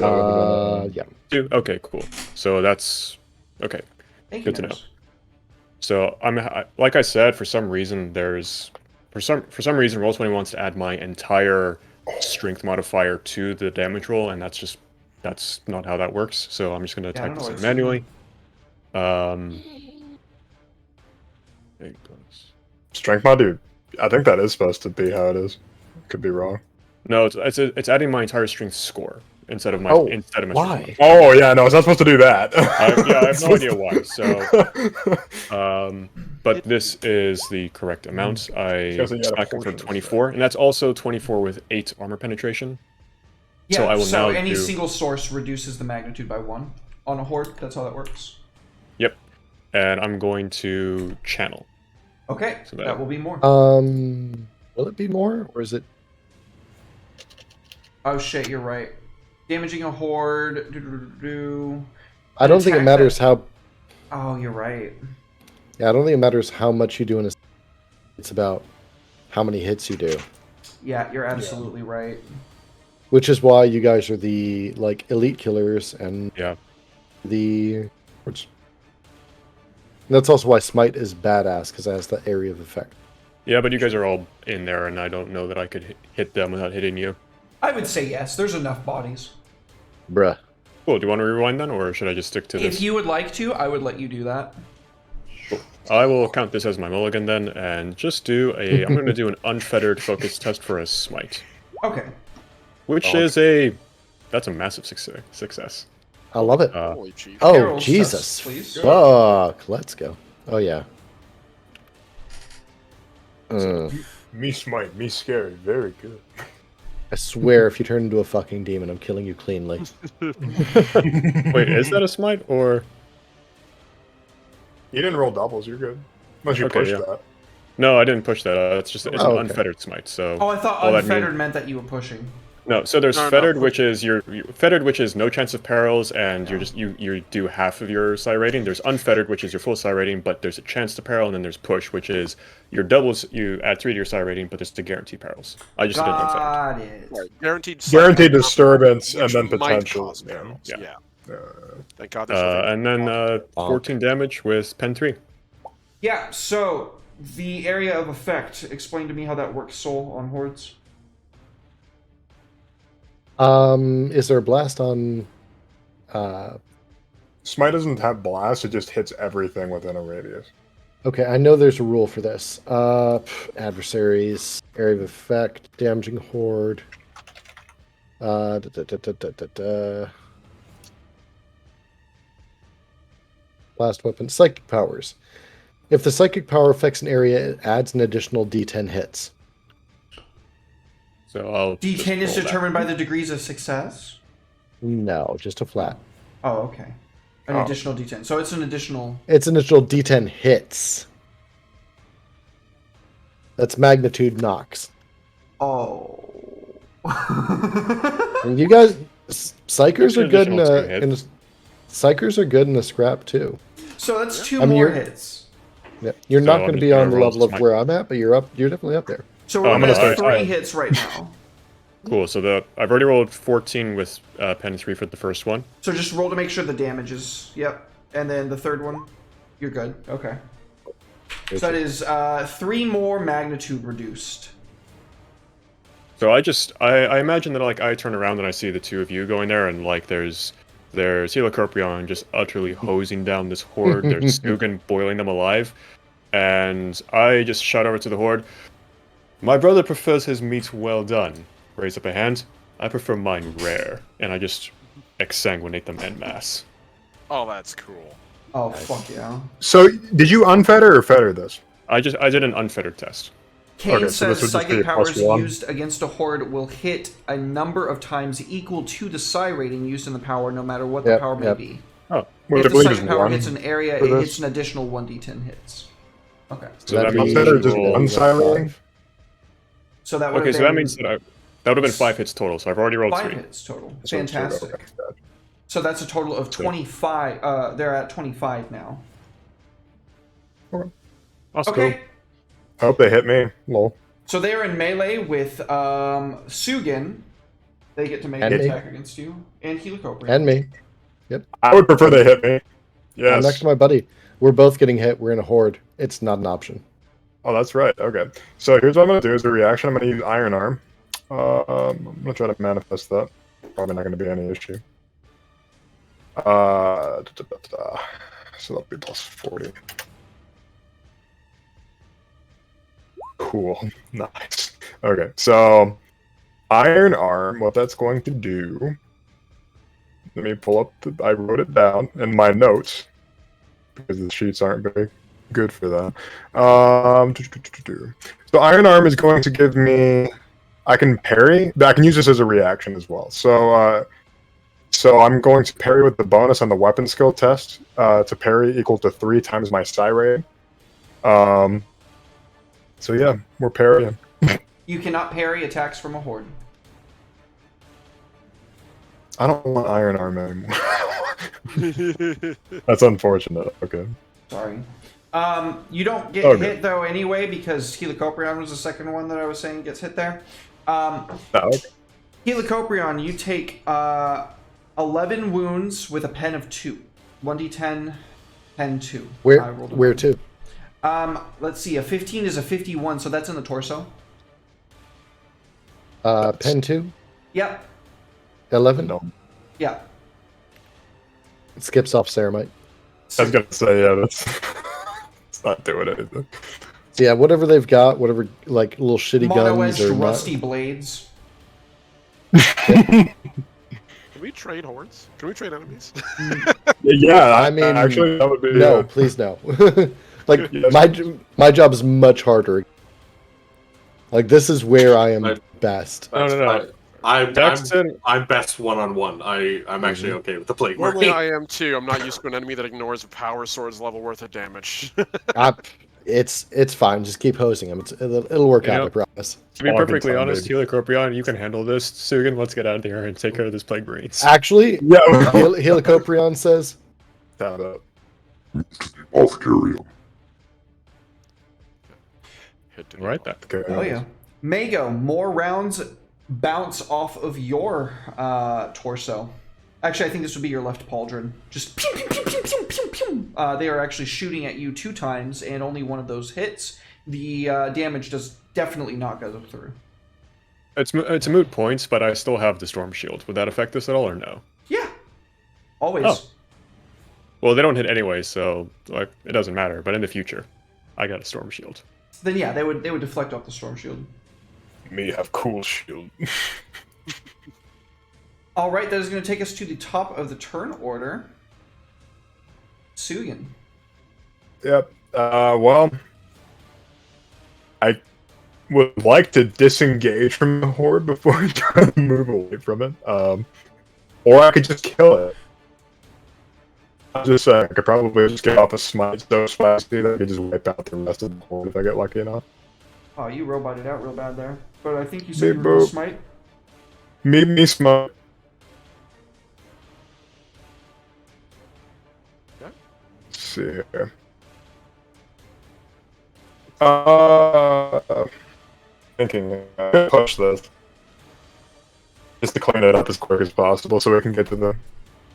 Yeah. 2. Okay, cool. So that's okay. Thank you. good to know. Nurse. So like I said, for some reason Roll20 wants to add my entire strength modifier to the damage roll, and that's not how that works. So I'm just gonna I type don't know this in what's- manually. Strength mod, dude. I think that is supposed to be how it is. Could be wrong. No, it's adding my entire strength score instead of my Oh, strength why? mod. Oh, yeah, no, it's not supposed to do that. I have no idea why. So, but this is the correct amount. I Shows that you had a smack him for portion of 24, and that's also 24 with 8 armor penetration. Yeah, So I will now any do- single source reduces the magnitude by 1 on a horde. That's how that works. Yep. And I'm going to channel. Okay, So that that- will be more. Will it be more, or is it? Oh shit, you're right. Damaging a horde. I don't think it Attack matters how. Oh, you're right. Yeah, I don't think it matters how much you do in a. It's about how many hits you do. Yeah, you're absolutely right. Which is why you guys are the like elite killers and Yeah. which that's also why Smite is badass because it has that area of effect. Yeah, but you guys are all in there, and I don't know that I could hit them without hitting you. I would say yes. There's enough bodies. Bruh. Cool. Do you want to rewind then, or should I just stick to this? If you would like to, I would let you do that. I will count this as my mulligan then, and just do a. I'm going to do an unfettered focus test for a smite, Okay. which is that's a massive success. I love it. Holy chief. Oh, Carol, Jesus. sus, please. Fuck. Let's go. Oh, yeah. Me smite, me scary, very good. I swear, if you turn into a fucking demon, I'm killing you cleanly. Wait, is that a smite or? You didn't roll doubles, you're good. Unless you Okay, pushed yeah. that. No, I didn't push that. It's Oh, an okay. unfettered smite. So. Oh, I thought all that unfettered mean- meant that you were pushing. No, so there's No, no. fettered, which is fettered, which is no chance of perils, and you're just you do half of your psi rating. There's unfettered, which is your full psi rating, but there's a chance to peril, and then there's push, which is your doubles. You add 3 to your psi rating, but there's the guarantee perils. I just did unfettered. Got it. Right. Guaranteed. Guaranteed disturbance, and which then might potential. cause perils. Yeah. Yeah. Thank God. there's nothing- And then 14 damage with pen 3. Yeah, so the area of effect. Explain to me how that works, Soul, on hordes. Is there a blast on Smite doesn't have blast, it just hits everything within a radius. okay, I know there's a rule for this. Adversaries, area of effect, damaging horde. Blast weapon, psychic powers. If the psychic power affects an area, it adds an additional D10 hits. So I'll. just D10 is roll that. determined by the degrees of success. No, just a flat. Oh, okay. An additional D10. So it's an additional. It's an additional D10 hits. That's magnitude knocks. Oh. And you guys, psychers are good in Additional 2 hits. psychers are good in the scrap too. So that's 2 I mean, more you're- hits. Yeah. You're So not I'm going to just be gonna on the roll level of smite. where I'm at, but you're up. You're definitely up there. So we're I'm at gonna start- 3 hits right now. Cool. So I've already rolled 14 with pen 3 for the first one. So just roll to make sure the damage is. Yep. And then the third one, you're good. Okay. So that is 3 more magnitude reduced. So I imagine that like I turn around and I see the 2 of you going there, and like there's Helicoprion just utterly hosing down this horde. There's Stugan boiling them alive, and I just shout over to the horde. My brother prefers his meat well done. Raise up a hand. I prefer mine rare, and I just exsanguinate them en masse. Oh, that's cool. Oh, fuck yeah. So, did you unfetter or fetter this? I did an unfettered test. Kane Okay, so this says would just be psychic a plus powers 1. used against a horde will hit a number of times equal to the psi rating used in the power, no matter what the Yep, power may yep. be. Oh, Which If I the believe is psychic power 1. hits an area, for it this. hits an additional 1d10 hits. Okay. so that That'd means be- Unfetter you just roll- one psi rating? So that would Okay, have so been that means that would have been 5 hits total. So I've already rolled 5 3. hits total. So it's sort of- Fantastic. okay, gotcha. So that's a total of 25. They're at 25 now. That's Okay. cool. I hope they hit me. Lol. So they are in melee with Sugan. They get to make And an me. attack against you. And Helicoprion. And me. I would prefer they hit me. I'm Yes. next to my buddy. We're both getting hit. We're in a horde. It's not an option. Oh, that's right. Okay. So here's what I'm going to do as a reaction. I'm going to use Iron Arm. I'm going to try to manifest that. Probably not going to be any issue. So that'll be plus 40. Cool. Nice. Okay. So Iron Arm, what that's going to do. Let me pull up I wrote it down in my notes because the sheets aren't very good for that. So Iron Arm is going to give me. I can parry. I can use this as a reaction as well. So I'm going to parry with the bonus on the weapon skill test. To parry equal to 3 times my psi rating. So yeah, we're parrying. You cannot parry attacks from a horde. I don't want Iron Arm anymore. That's unfortunate. Okay. Sorry. You don't get Okay. hit though anyway because Helicoprion was the second one that I was saying gets hit there. No, okay. Helicoprion, you take 11 wounds with a pen of 2. 1d10, pen 2. Where? I rolled a Where 1. to? Let's see. A 15 is a 51, so that's in the torso. Pen 2? Yep. 11? No. Yeah. It skips off Ceramite. I was gonna say, yeah, that's it's not doing anything. So yeah, whatever they've got, whatever like little shitty guns Mono-edged or rusty blades. Can we trade hordes? Can we trade enemies? Yeah, I mean, actually, that would be no, please no. Like Yes. my job is much harder. Like this is where I am best. No. I'm Daxon, best one-on-one. I'm actually okay with the plague Normally marine. I am too. I'm not used to an enemy that ignores a power sword's level worth of damage. It's fine. Just keep hosing him. It'll work You out. know- I promise. to be All I can perfectly tell, honest, baby. Helicoprion, you can handle this. Sugan, let's get out of here and take care of this plague marines. Actually, Yeah. Helicoprion says, Tab up. Apothecary. Hit to Right then. Okay. Oh yeah. Mago, more rounds bounce off of your torso. Actually, I think this would be your left pauldron. Just pew, pew, pew, pew, pew, pew, pew. They are actually shooting at you 2 times, and only one of those hits. The damage does definitely not go through. It's a moot point, but I still have the storm shield. Would that affect this at all or no? Yeah. Always. Oh. Well, they don't hit anyway, so like it doesn't matter. But in the future, I got a storm shield. Then yeah, they would deflect off the storm shield. Me have cool shield. All right, that is going to take us to the top of the turn order. Sugan. Yep. Well, I would like to disengage from the horde before I try to move away from it. Or I could just kill it. I could probably just get off a smite so spicy that I could just wipe out the rest of the horde if I get lucky enough. Oh, you roboted out real bad there. But I think you said you Beep were going to boop. smite. Me smite. Okay. Let's see here. Thinking push this. Just to clean it up as quick as possible so we can get to the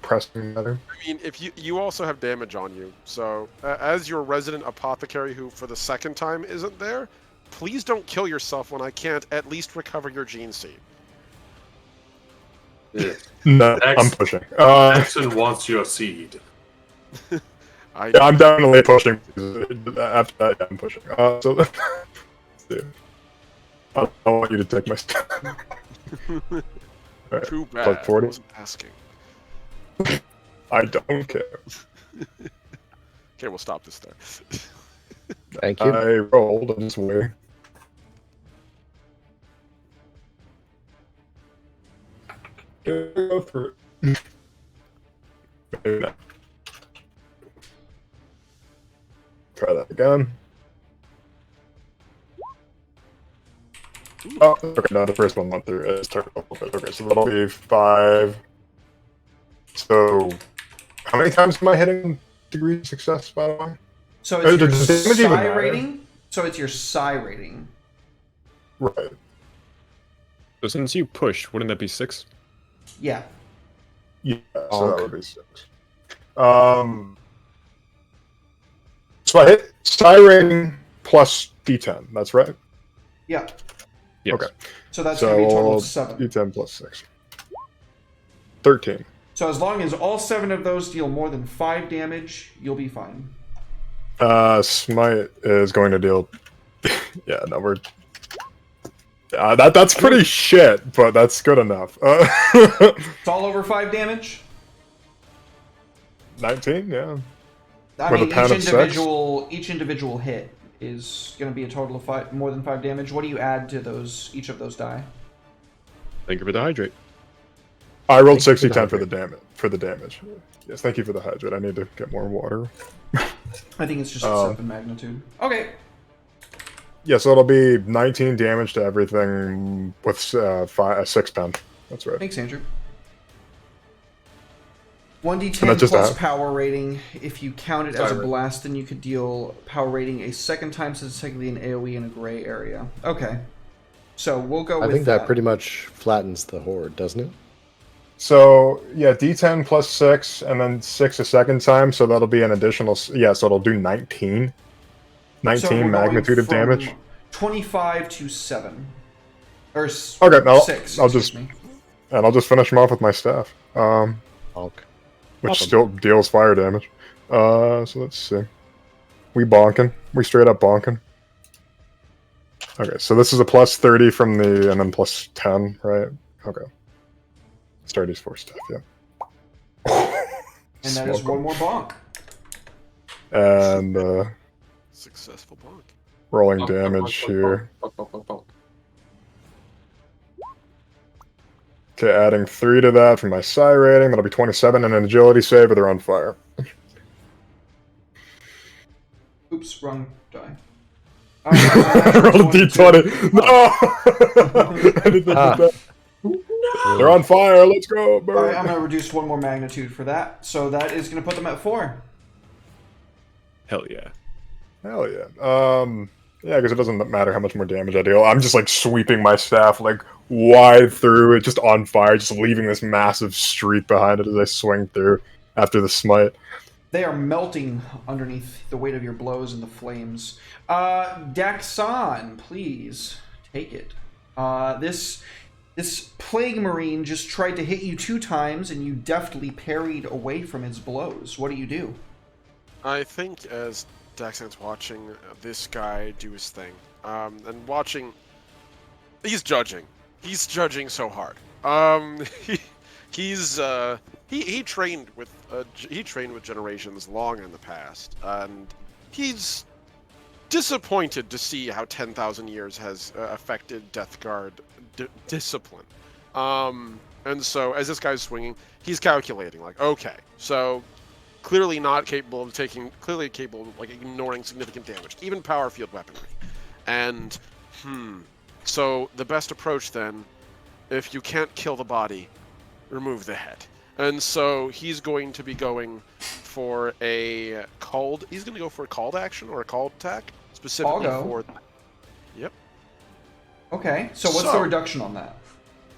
pressing matter. I mean, if you also have damage on you, so as your resident apothecary who for the second time isn't there, please don't kill yourself when I can't at least recover your gene seed. No, X- I'm pushing. Jackson wants your seed. I Yeah, I'm definitely pushing. After that, yeah, I'm pushing. So, let's see. I don't want you to take my stuff. Alright, too bad. like 40? I wasn't asking. I don't care. Okay, we'll stop this there. "Thank you." I rolled. I'm just waiting. Go for it. Maybe not. Try that again. Oh, okay, no, the first one went through. It's turned a little bit. Okay, so that'll be 5. So, how many times am I hitting degree of success, by the way? So Oh, it's your does damage even psi matter? rating. So it's your psi rating. Right. So since you push, wouldn't that be 6? Yeah. Yeah, so Bonk. that would be 6. So I hit psi rating plus D10, that's right? Yeah. Yes. Okay. So that's going to be a total I'll of 7. D10 plus 6. 13. So as long as all 7 of those deal more than 5 damage, you'll be fine. Smite is going to deal. Yeah, no, we're. That's pretty shit, but that's good enough. It's all over 5 damage. 19, yeah. I With a mean, pound of sex? each individual hit is going to be a total of more than 5 damage. What do you add to each of those die? Thank you for the hydrate. I rolled Thank you 60 for the 10 for the damage. Yes, thank you for the hydrate. I need to get more water. I think it's just 7 magnitude. Okay. Yeah, so it'll be 19 damage to everything with a 6 pen. That's right. Thanks, Andrew. And 1d10 that's just plus a- power rating. If you count it as a Sorry. blast, then you could deal power rating a second time, so it's technically an AoE in a gray area. Okay. So we'll go I with think that pretty much flattens the horde, doesn't it? So yeah, D10 plus 6, and then 6 a second time, so that'll be an additional. Yeah, so it'll do 19. 19 So we're going magnitude of from damage. 25 to 7. Or Okay, no, 6, I'll excuse just me. and I'll just finish him off with my staff, Okay. which Awesome. still deals fire damage. So let's see. We bonking. We straight up bonking. Okay, so this is a plus 30 from the, and then plus 10, right? Okay. Start his 4 staff, yeah. And that is one more bonk. And Successful bonk. rolling Bonk, bonk, damage bonk, here. bonk, bonk, bonk, bonk. Okay, adding 3 to that for my psi rating. That'll be 27, and an agility save, or they're on fire. Oops, wrong die. Roll a d20. No! Anything but that. They're on fire. Let's go. Burn. Alright, I'm going to reduce one more magnitude for that. So that is going to put them at 4. Hell yeah. Hell yeah. Yeah, because it doesn't matter how much more damage I deal. I'm just like sweeping my staff like wide through it, just on fire, just leaving this massive streak behind it as I swing through after the smite. They are melting underneath the weight of your blows and the flames. Daxon, please take it. This plague marine just tried to hit you 2 times, and you deftly parried away from his blows. What do you do? I think as Daxan's watching this guy do his thing, and watching, he's judging. He's judging so hard. He trained with generations long in the past, and he's disappointed to see how 10,000 years has affected Death Guard discipline. And so as this guy's swinging, he's calculating like, okay, so clearly capable of like ignoring significant damage, even power field weaponry. And so the best approach then, if you can't kill the body, remove the head. And so he's going to be going for a called. He's going to go for a called action or a called attack specifically for. Yep. Okay. So what's the reduction on that?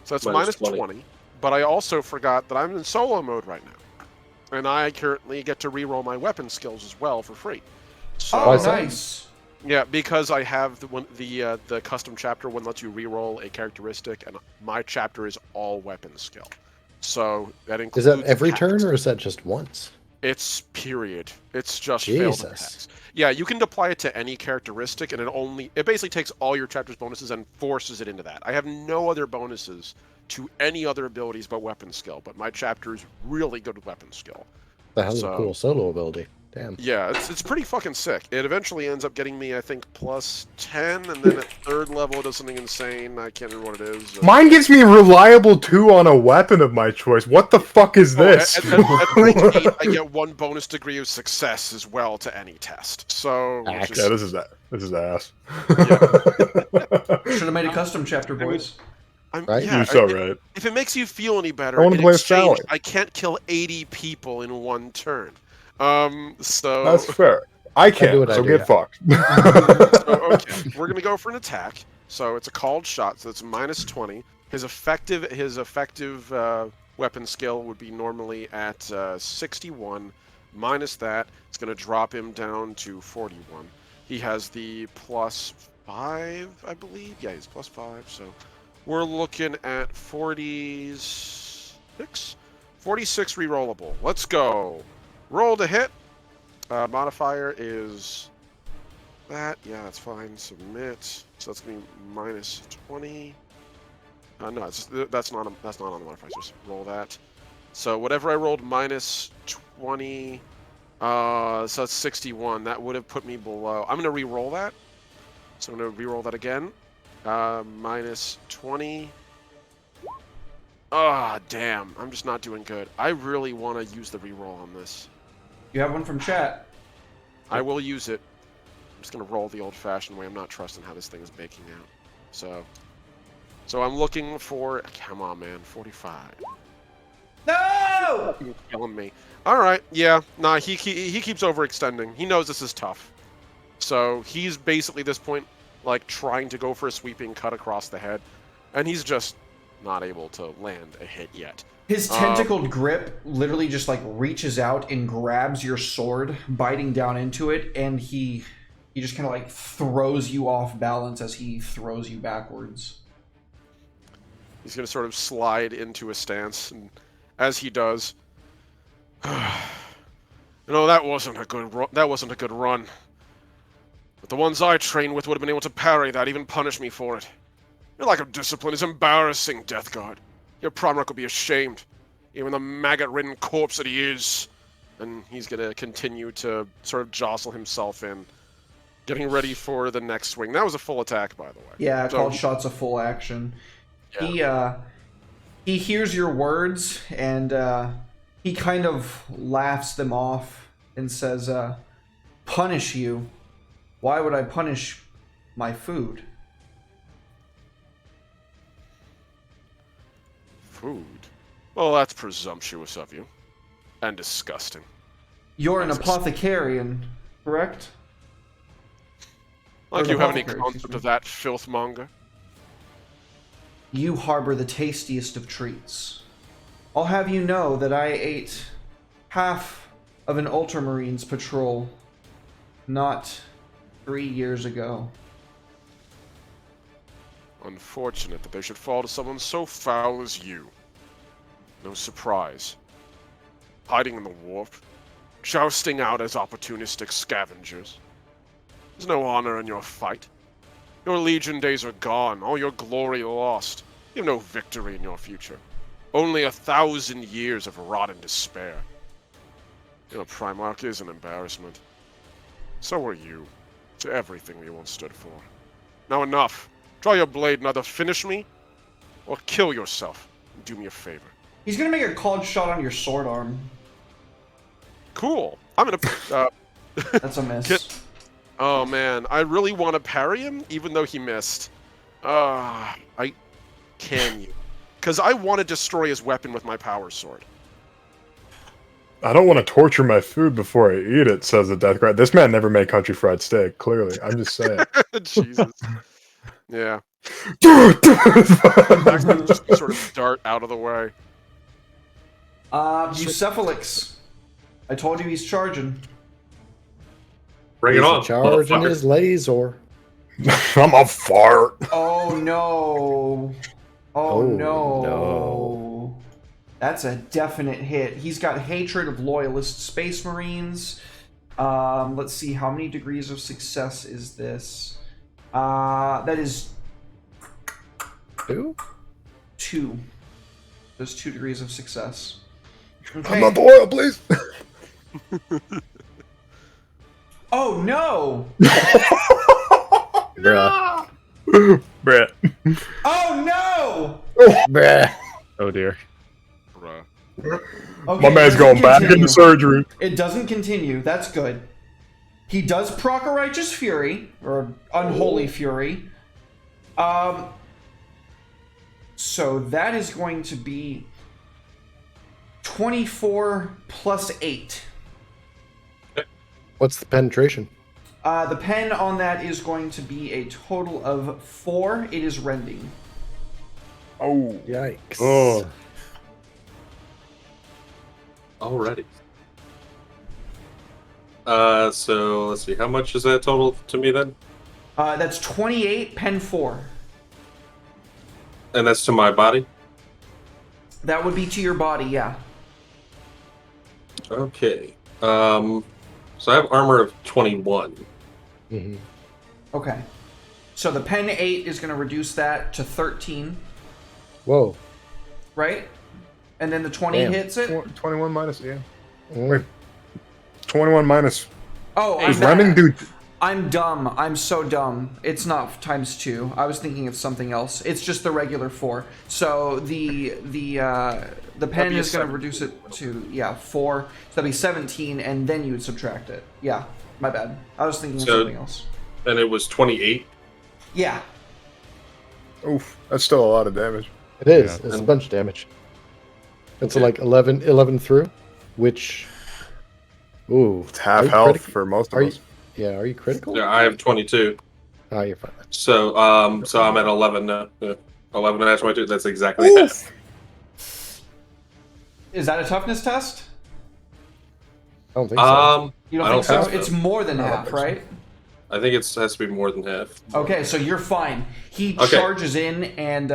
So that's minus 20. But I also forgot that I'm in solo mode right now, and I currently get to reroll my weapon skills as well for free. So, oh, nice. Yeah, because I have the custom chapter one lets you reroll a characteristic, and my chapter is all weapon skill. So that includes. Is that every attacks. turn, or is that just once? It's period. It's just failed attacks. Yeah, you can apply it to any characteristic, and it basically takes all your chapter's bonuses and forces it into that. I have no other bonuses to any other abilities but weapon skill, but my chapter is really good with weapon skill. That has a cool solo ability. Damn. Yeah, it's pretty fucking sick. It eventually ends up getting me, I think, plus 10, and then at 3rd level it does something insane. I can't remember what it is. Mine gives me reliable 2 on a weapon of my choice. What the fuck is this? At rank 8, I get 1 bonus degree of success as well to any test. So yeah, this is ass. Yeah. Should have made a custom chapter, boys. Right? Yeah, You're so right. If it makes you feel any better, I want to play exchange, Sally. I can't kill 80 people in 1 turn. So That's fair. I can't, so get fucked. So, okay, we're gonna go for an attack. So it's a called shot, so it's minus 20. His effective weapon skill would be normally at 61. Minus that, it's gonna drop him down to 41. He has the plus 5, I believe. Yeah, he's plus 5. So we're looking at 46. 46 rerollable. Let's go. Roll to hit. Modifier is that. Yeah, that's fine. Submit. So that's gonna be minus 20. No, that's not on the modifier. Just roll that. So whatever I rolled minus 20. So that's 61. That would have put me below. I'm gonna re-roll that. So I'm gonna re-roll that again. Minus 20. Ah, damn. I'm just not doing good. I really want to use the re-roll on this. You have one from chat. I will use it. I'm just going to roll the old-fashioned way. I'm not trusting how this thing is baking out. So I'm looking for... Come on, man. 45. No! You're killing me. All right. Yeah. Nah, he keeps overextending. He knows this is tough. So he's basically, at this point, like trying to go for a sweeping cut across the head, and he's just not able to land a hit yet. His tentacled grip literally just like reaches out and grabs your sword, biting down into it, and he just kind of like throws you off balance as he throws you backwards. He's going to sort of slide into a stance, and as he does, that wasn't a good run. But the ones I trained with would have been able to parry that, even punish me for it. Your lack of discipline is embarrassing, Death Guard. Your Primarch will be ashamed, even the maggot-ridden corpse that he is. And he's going to continue to sort of jostle himself in, getting ready for the next swing. That was a full attack, by the way. Yeah, called shot's a full action. Yeah. He hears your words, and he kind of laughs them off and says, punish you? Why would I punish my food? Food? Well, that's presumptuous of you. And disgusting. You're an apothecarian, correct? Like Or you an have any apothecary, concept of that, filthmonger? You harbor the tastiest of treats. I'll have you know that I ate half of an Ultramarines patrol not 3 years ago. Unfortunate that they should fall to someone so foul as you. No surprise. Hiding in the warp, jousting out as opportunistic scavengers. There's no honor in your fight. Your Legion days are gone, all your glory lost. You have no victory in your future. Only 1,000 years of rot and despair. Your Primarch is an embarrassment. So are you, to everything we once stood for. Now enough. Draw your blade and either finish me, or kill yourself. And do me a favor. He's gonna make a called shot on your sword arm. Cool. I'm gonna... That's a miss. Oh man, I really want to parry him, even though he missed. Can you? Because I want to destroy his weapon with my power sword. I don't want to torture my food before I eat it, says the Death Guard. This man never made country fried steak, clearly. I'm just saying. Jesus. Yeah. Just sort of dart out of the way. Bucephalix. I told you he's charging. Bring it on, Charging motherfucker. his laser. I'm a fart. Oh no. Oh, Oh, no. no. That's a definite hit. He's got hatred of loyalist space marines. Let's see, how many degrees of success is this? That is Who? 2. There's 2 degrees of success. I'm Okay. not the oil, please. Oh no! Bruh. Brett. Oh Bruh. Oh dear. Bruh. no! My Okay, man's it going doesn't back continue. into surgery. It doesn't continue. That's good. He does proc a righteous fury, or unholy fury. So that is going to be 24 plus 8. What's the penetration? The pen on that is going to be a total of 4. It is rending. Oh. Yikes. Oh. Alrighty. So let's see. How much is that total to me then? That's 28, pen 4. And that's to my body. That would be to your body, yeah. Okay. So I have armor of 21. Mm-hmm. Okay. So the pen 8 is going to reduce that to 13, Whoa. right? And then the 20 Damn. hits it? 21 minus, yeah. Mm. 21 minus. Oh, Is Lemon dude? I'm dumb. I'm so dumb. It's not times 2. I was thinking of something else. It's just the regular 4. So the pen be a is going to reduce it to 4. So that'd be 17, and then you would subtract it. Yeah, my bad. I was thinking of So- something else. And it was 28. Yeah. Oof. That's still a lot of damage. It is. Yeah. It's a bunch of damage. It's like 11 through, which... Ooh. It's half Are you health critic- for most Are of you, us. yeah, are you critical? Yeah, I have 22. Oh, you're fine. So I'm at 11 now. 11 and 22. That's exactly half. Is that a toughness test? I don't think so. You don't I think don't so? think so. It's more than I don't half, think so. right? I think it has to be more than half. Okay, so you're fine. He Okay. charges in, and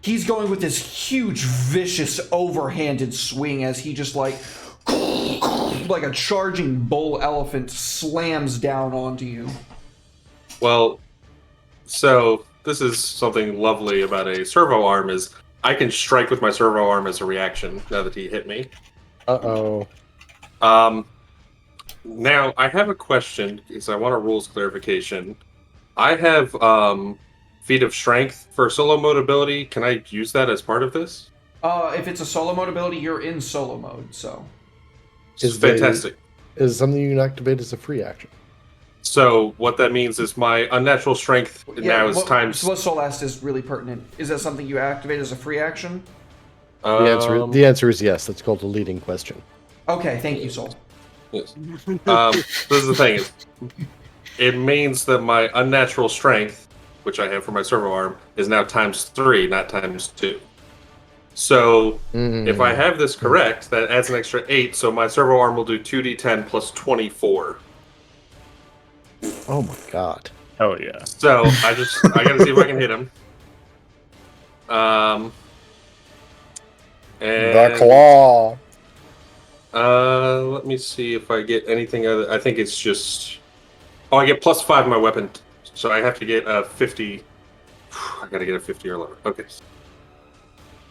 he's going with this huge, vicious, overhanded swing as he just like a charging bull elephant slams down onto you. Well, so this is something lovely about a servo arm is I can strike with my servo arm as a reaction now that he hit me. Uh-oh. Now I have a question because I want a rules clarification. I have feat of strength for solo mode ability. Can I use that as part of this? If it's a solo mode ability, you're in solo mode, so. It's fantastic. Is something you can activate as a free action. So what that means is my unnatural strength now is times. What Soul asked is really pertinent. Is that something you activate as a free action? The answer is yes. That's called a leading question. Okay, thank you, Soul. Yes. This is the thing. Is, it means that my unnatural strength, which I have for my servo arm, is now times 3, not times 2. So if I have this correct, that adds an extra 8. So my servo arm will do 2d10 plus 24. Oh my god. Hell yeah. So I gotta see if I can hit him. And The claw. let me see if I get anything other. I think it's just. Oh, I get plus 5 in my weapon, so I have to get a 50. I gotta get a 50 or lower. Okay.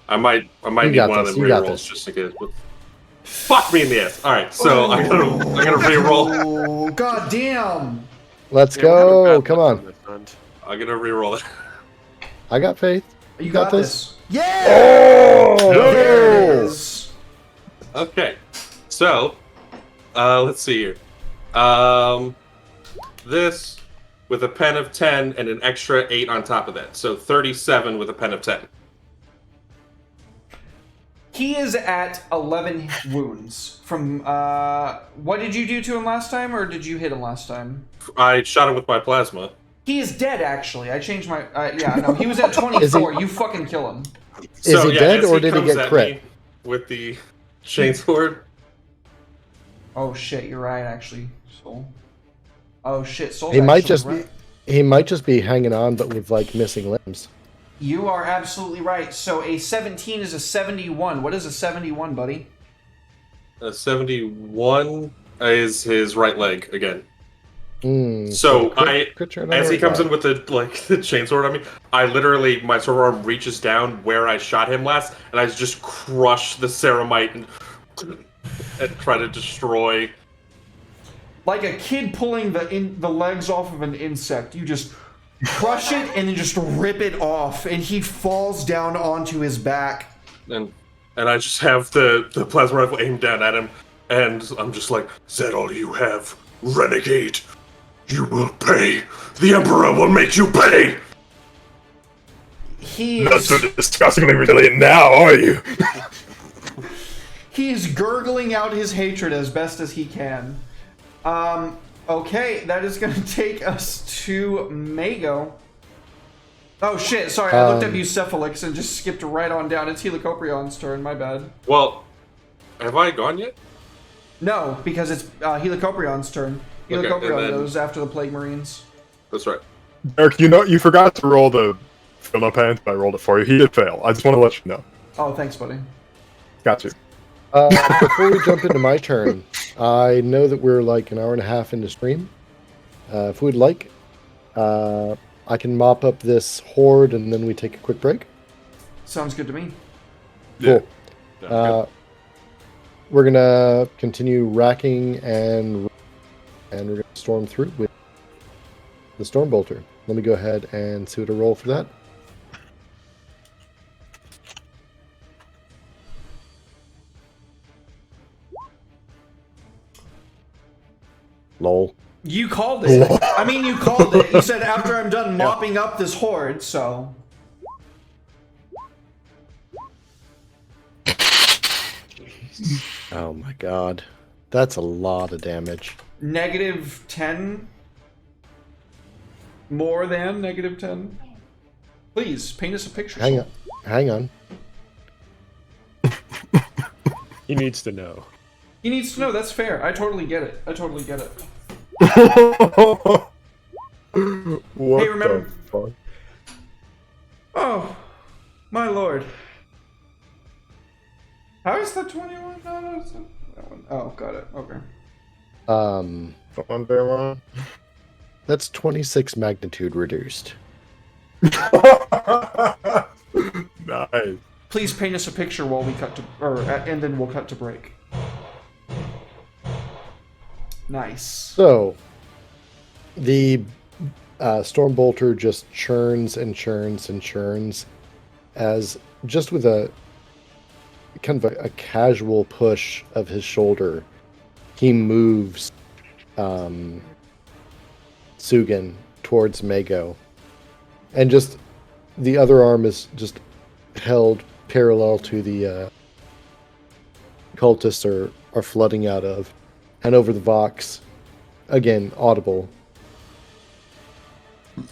I might need one of them rerolls just to get it. Fuck me in the ass. All right, so I gotta reroll. Oh, god damn! Let's Yeah, we're having go. bad Come luck on. this end. I gotta reroll it. I got faith. You got this. Yeah! Oh, There it no. is. Okay, so let's see here. This with a pen of 10 and an extra 8 on top of that, so 37 with a pen of 10. He is at 11 wounds. From, what did you do to him last time, or did you hit him last time? I shot him with my plasma. He is dead, actually. I changed my, yeah, no, he was at 24. You fucking kill him. Is he dead, as or did he comes get at crit? me with the chainsword? Oh shit, you're right, actually, Soul. Oh shit, Soul's He might actually just right. he might just be hanging on, but with like missing limbs. You are absolutely right. So a 17 is a 71. What is a 71, buddy? A 71 is his right leg again. So As he comes in with the chainsword on me, I literally my servo arm reaches down where I shot him last, and I just crush the ceramite and try to destroy. Like a kid pulling the legs off of an insect. You just crush it and then just rip it off, and he falls down onto his back. And I just have the plasma rifle aimed down at him, and I'm just like, Is that all you have, renegade? You will pay. The Emperor will make you pay. He Not is, so disgustingly resilient now, are you? he is gurgling out his hatred as best as he can. Okay, that is going to take us to Mago. Oh shit, sorry, I looked at Bucephalix and just skipped right on down. It's Helicoprion's turn, my bad. well, have I gone yet? No, because it's Helicoprion's turn. Okay, Helicoprion and then- goes after the Plague Marines. That's right. Eric, you forgot to roll the Philopant. I rolled it for you. He did fail. I just want to let you know. Oh, thanks, buddy. Got you. Before we jump into my turn, I know that we're like an hour and a half into stream. If we'd like, I can mop up this horde and then we take a quick break. Sounds good to me. Cool. Yeah, We're gonna continue racking and we're gonna storm through with the Storm Bolter. Let me go ahead and see what I roll for that. Lol. You called it. I mean, you called it. You said after I'm done mopping up this horde, so. Oh my god. That's a lot of damage. -10. More than -10. Please paint us a picture. Hang Soul. on. Hang on. He needs to know. He needs to know. That's fair. I totally get it. I totally get it. What Hey, remember- the fuck? Oh, my lord. How is that 21? No, it's not that one. Oh, got it. Okay. Someone day one. That's 26 magnitude reduced. Nice. Please paint us a picture while we cut to, and then we'll cut to break. Nice. So, the Stormbolter just churns and churns and churns as just with a kind of a casual push of his shoulder, he moves Sugan towards Mago. And just the other arm is just held parallel to the cultists are flooding out of. And over the Vox, again, audible.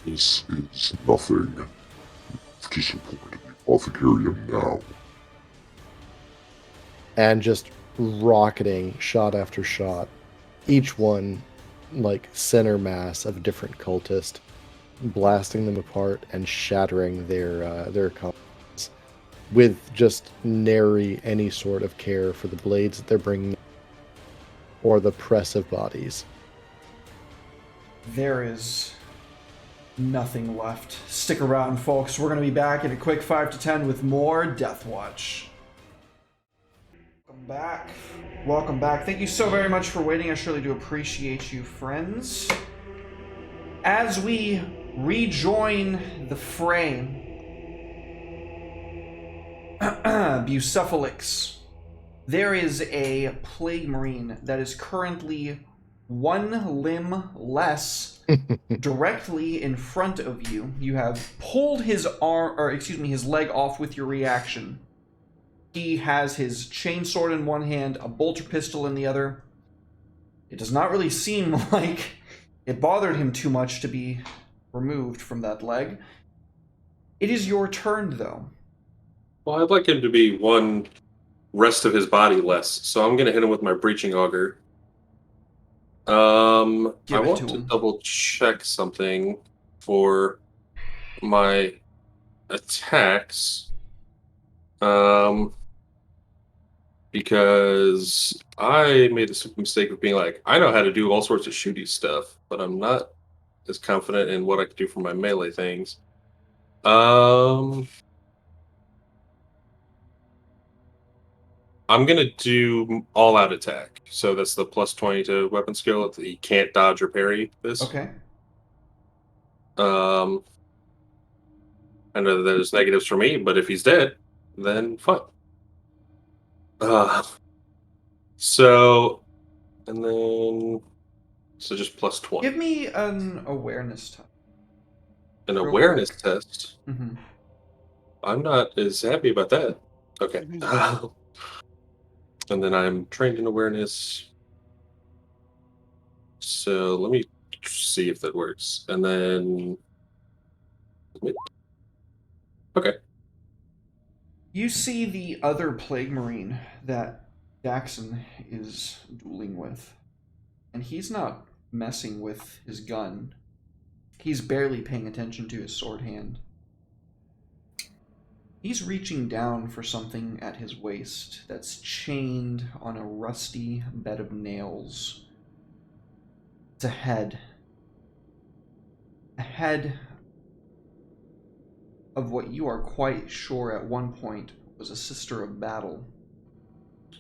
This is nothing. To support the Apothecarium now. And just rocketing shot after shot. Each one like center mass of a different cultist, blasting them apart and shattering their components with just nary any sort of care for the blades that they're bringing or the press of bodies. There is nothing left. Stick around, folks. We're going to be back in a quick 5 to 10 with more Deathwatch. Welcome back. Welcome back. Thank you so very much for waiting. I surely do appreciate you, friends. As we rejoin the fray, Bucephalix, there is a Plague Marine that is currently one limb less directly in front of you. You have pulled his his leg off with your reaction. He has his chainsword in one hand, a bolter pistol in the other. It does not really seem like it bothered him too much to be removed from that leg. It is your turn, though. Well, I'd like him to be one rest of his body less, so I'm going to hit him with my breaching auger. Give I it want to to him. double check something for my attacks. Because I made a mistake of being like, I know how to do all sorts of shooty stuff, but I'm not as confident in what I can do for my melee things. I'm gonna do all-out attack, so that's the +20 to weapon skill. He can't dodge or parry this. Okay. I know that there's negatives for me, but if he's dead, then fine. So, and then so just +20. Give me an awareness test. An real awareness quick. test. Mm-hmm. I'm not as happy about that. Okay. And then I'm trained in awareness. So let me see if that works. And then. Okay. You see the other Plague Marine that Daxon is dueling with, and he's not messing with his gun. He's barely paying attention to his sword hand. He's reaching down for something at his waist that's chained on a rusty bed of nails. It's a head. A head of what you are quite sure at one point was a sister of battle.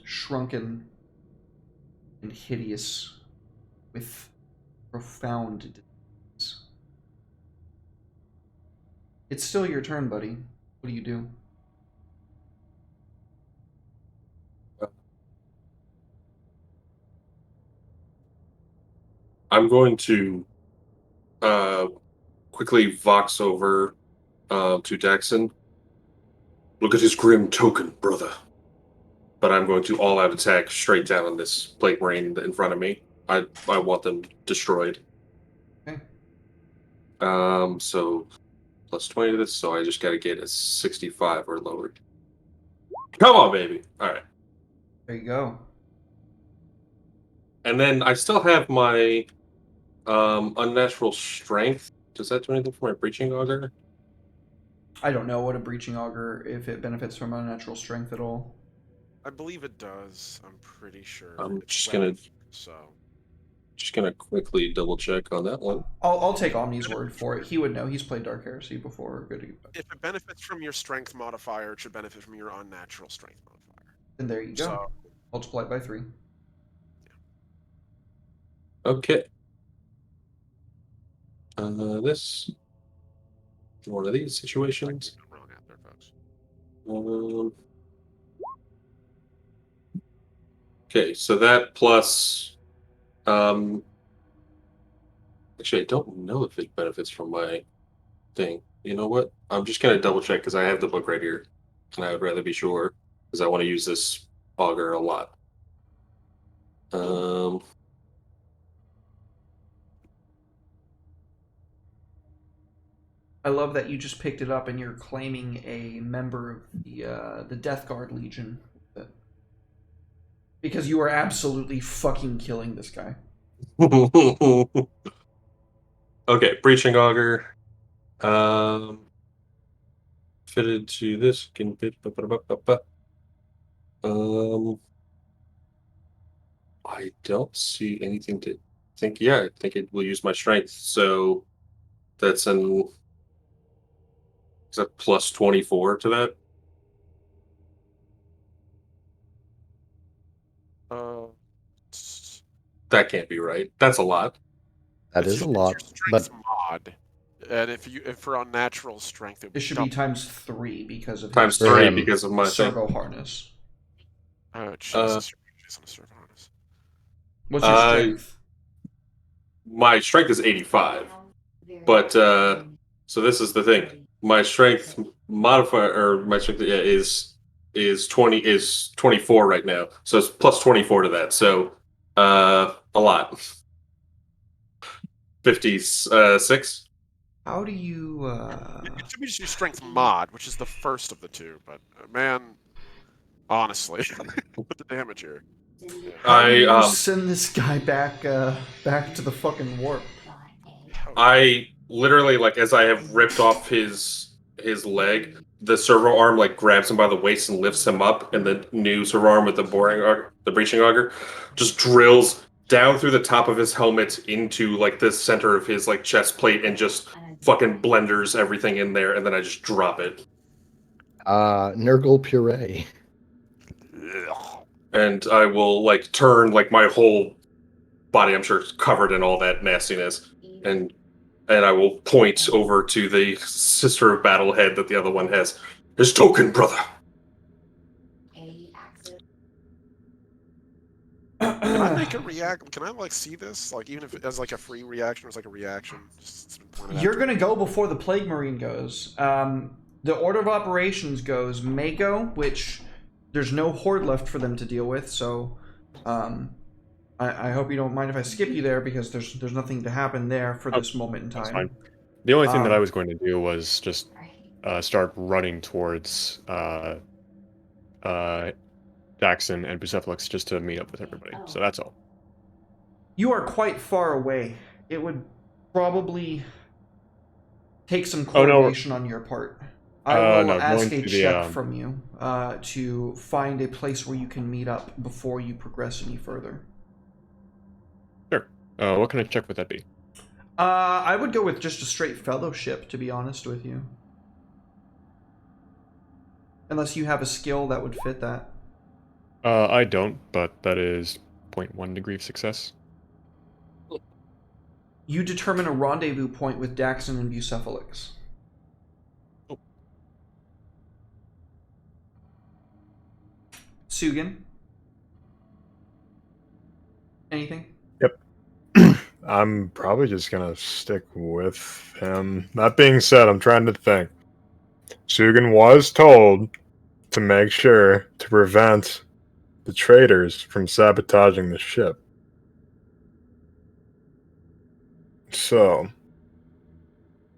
Shrunken and hideous with profound disease. It's still your turn, buddy. What do you do? I'm going to quickly vox over to Daxon. Look at his grim token, brother. But I'm going to all-out attack straight down on this Plague Marine in front of me. I want them destroyed. Okay. So plus 20 to this, so I just got to get a 65 or lower. Come on, baby. All right. There you go. And then I still have my unnatural strength. Does that do anything for my breaching auger? I don't know what a breaching auger, if it benefits from unnatural strength at all. I believe it does. I'm pretty sure. I'm It's just weapon gonna gear, so quickly double check on that one. I'll take Omni's word for it. He would know. He's played Dark Heresy before. Good. if it benefits from your strength modifier, it should benefit from your unnatural strength modifier. And there you go. So, Multiply it by 3. Okay. This one of these situations. I'm wrong out there, folks. Okay, so that plus. Actually, I don't know if it benefits from my thing. You know what? I'm just gonna double check because I have the book right here, and I would rather be sure because I want to use this auger a lot. I love that you just picked it up and you're claiming a member of the Death Guard Legion. Because you are absolutely fucking killing this guy. Okay, breaching auger. Fitted to this. I don't see anything to think. Yeah, I think it will use my strength. So that's is that plus 24 to that? That can't be right. That's a lot. That is a lot, It's your but strength mod, and if for unnatural strength, It should be times 3 because of Times his 3 him. because of my thing. servo harness. Oh Jesus! She's on a servo harness. What's your strength? My strength is 85, but so this is the thing. My strength modifier or my strength is 24 right now. So it's plus 24 to that. So a lot. 56. How do you It should be just your strength mod, which is the first of the two. But man, honestly, with the damage here. How do you send this guy back to the fucking warp? I literally, like, as I have ripped off his leg, the servo arm like grabs him by the waist and lifts him up, and the new servo arm with the breaching auger just drills down through the top of his helmet into like the center of his like chest plate and just fucking blenders everything in there, and then I just drop it. Nurgle puree. And I will like turn like my whole body, I'm sure, is covered in all that nastiness, and I will point over to the Sister of Battle head that the other one has. His token, brother. Can I make a react? Can I like see this? Like even if it as like a free reaction or as like a reaction? You're gonna go before the Plague Marine goes. The order of operations goes Mako, which there's no horde left for them to deal with, so I hope you don't mind if I skip you there because there's nothing to happen there for this moment in time. That's fine. The only thing that I was going to do was just start running towards Daxon and Bucephalux just to meet up with everybody. So that's all. You are quite far away. It would probably take some coordination on your part. I will ask a check from you to find a place where you can meet up before you progress any further. Sure. What kind of check would that be? I would go with just a straight fellowship, to be honest with you. Unless you have a skill that would fit that. I don't, but that is 0.1 degree of success. You determine a rendezvous point with Daxon and Bucephalux. Oh. Sugan? Anything? Yep. I'm probably just gonna stick with him. That being said, I'm trying to think. Sugan was told to make sure to prevent the traitors from sabotaging the ship. So,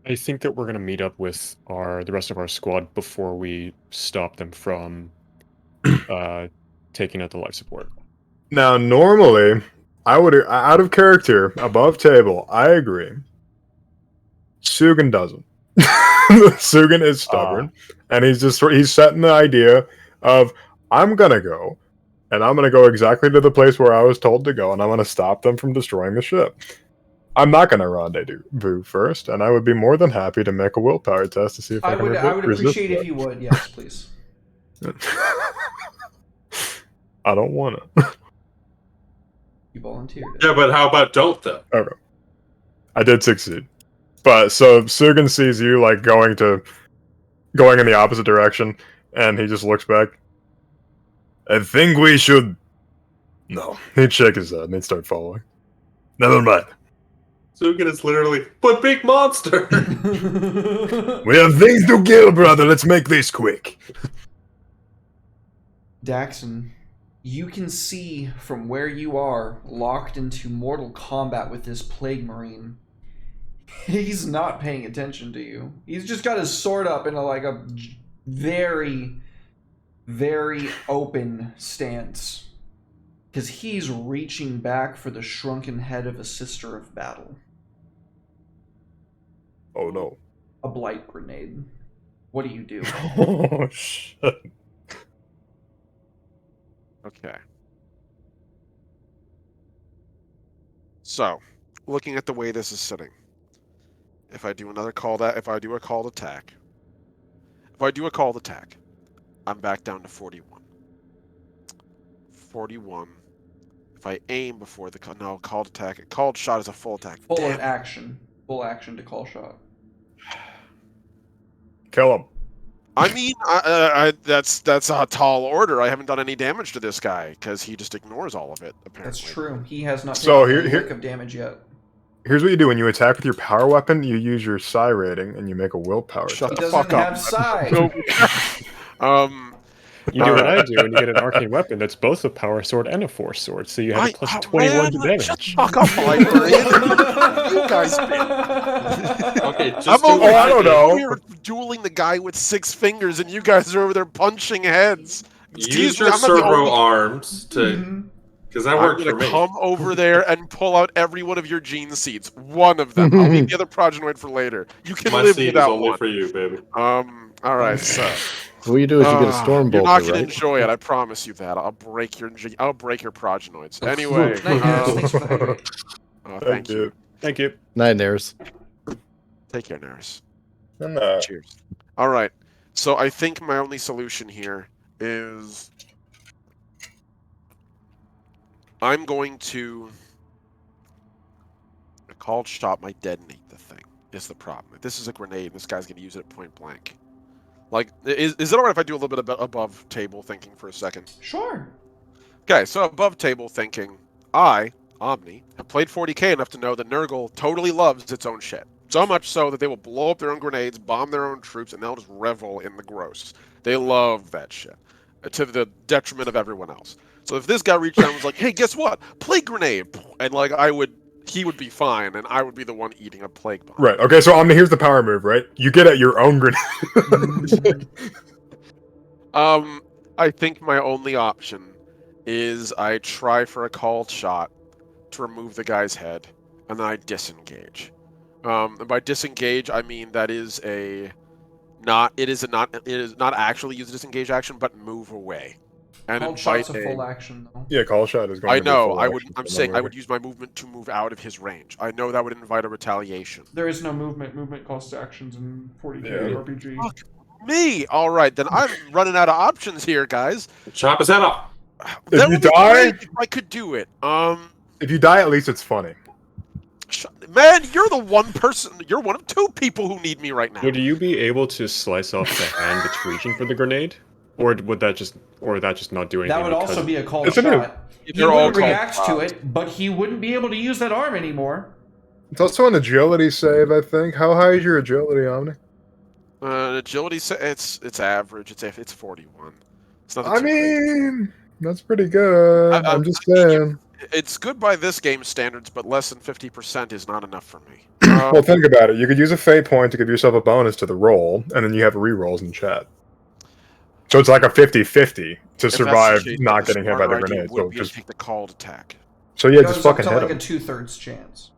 I think that we're gonna meet up with the rest of our squad before we stop them from taking out the life support. Now, normally, I would, out of character, above table, I agree. Sugan doesn't. Sugan is stubborn, and he's setting the idea of, I'm gonna go, and I'm gonna go exactly to the place where I was told to go, and I'm gonna stop them from destroying the ship. I'm not gonna rendezvous first, and I would be more than happy to make a willpower test to see if I can I would resist appreciate that. if you would. Yes, please. I don't want to. You volunteered. Yeah, but how about don't though? Okay. I did succeed. But so Sugan sees you like going in the opposite direction, and he just looks back. I think we should. No, he'd shake his head and he'd start following. Never mind. Sugan is literally, but big monster. We have things to kill, brother. Let's make this quick. Daxon, you can see from where you are, locked into mortal combat with this plague marine. He's not paying attention to you. He's just got his sword up in a very, very open stance. Because he's reaching back for the shrunken head of a sister of battle. Oh no. A blight grenade. What do you do? Oh shit. Okay. So, looking at the way this is sitting, if I do a called attack, I'm back down to 41. 41. If I aim before the called shot is a full attack. Full action to call shot. Kill him. I mean, that's a tall order. I haven't done any damage to this guy because he just ignores all of it. Apparently, That's true. He has not So taken a here- lick of damage yet. Here's what you do when you attack with your power weapon. You use your psi rating and you make a willpower. Shut He the test. doesn't fuck have up. psi. You do what I do, and you get an arcane weapon that's both a power sword and a force sword, so you have a plus 21 to damage. Shut the fuck up, librarian. You guys been? Okay, just I'm over I don't know. here dueling the guy with 6 fingers, and you guys are over there punching heads. use your I'm not the servo only- arms to, because that I'm worked for gonna me. come over there and pull out every one of your gene seeds. One of them. I'll leave the other progenoid for later. You can My live seed is without only one. for you, baby. All right, so. What you do is you get a storm You're bolt, not gonna right? enjoy it. I promise you that. I'll break your progenoids. Anyway, Night, Nares. Thanks for the hydrate. thank you. Thank you. Night, Nares. Take care, Naris. And, Cheers. All right. So I think my only solution here is I'm going to a called shot might detonate the thing. Is the problem? If this is a grenade, this guy's gonna use it at point blank. Like, is it alright if I do a little bit above table thinking for a second? Sure. Okay, so above table thinking, I, Omni, have played 40k enough to know that Nurgle totally loves its own shit. So much so that they will blow up their own grenades, bomb their own troops, and they'll just revel in the gross. They love that shit, to the detriment of everyone else. So if this guy reached out and was like, hey, guess what? Plague grenade! And like, he would be fine, and I would be the one eating a plague bomb. right. Okay. So Omni, here's the power move. Right. You get at your own grenade. I think my only option is I try for a called shot to remove the guy's head, and then I disengage. And by disengage, I mean that is not actually use a disengage action, but move away. And Called shot's a full action, though. Yeah, call shot is going. I to be know. full I would. action I'm for saying I that would use my movement to move out of his range. I know that would invite a retaliation. There is no movement. Movement costs actions in 40k Yeah. RPG. Fuck me. All right, then I'm running out of options here, guys. Chop his head off. If That you would be die- great if I could do it. If you die, at least it's funny. Man, you're the one person. You're one of 2 people who need me right now. Would you be able to slice off the hand that's reaching for the grenade, or would that just not do anything? That would because also be a called It's a shot. He They're all would called react to shots. it, but he wouldn't be able to use that arm anymore. It's also an agility save, I think. How high is your agility, Omni? Agility, it's average. It's 41. It's not. I mean, that's pretty good. I'm just saying. It's good by this game's standards, but less than 50% is not enough for me. Well, think about it. You could use a fate point to give yourself a bonus to the roll, and then you have rerolls in chat. So it's like a 50-50 to If survive that's the case, not then getting hit by the smarter idea grenade. would So be to just take the called attack. so yeah, It just goes up fucking to hit like a him. 2/3 chance.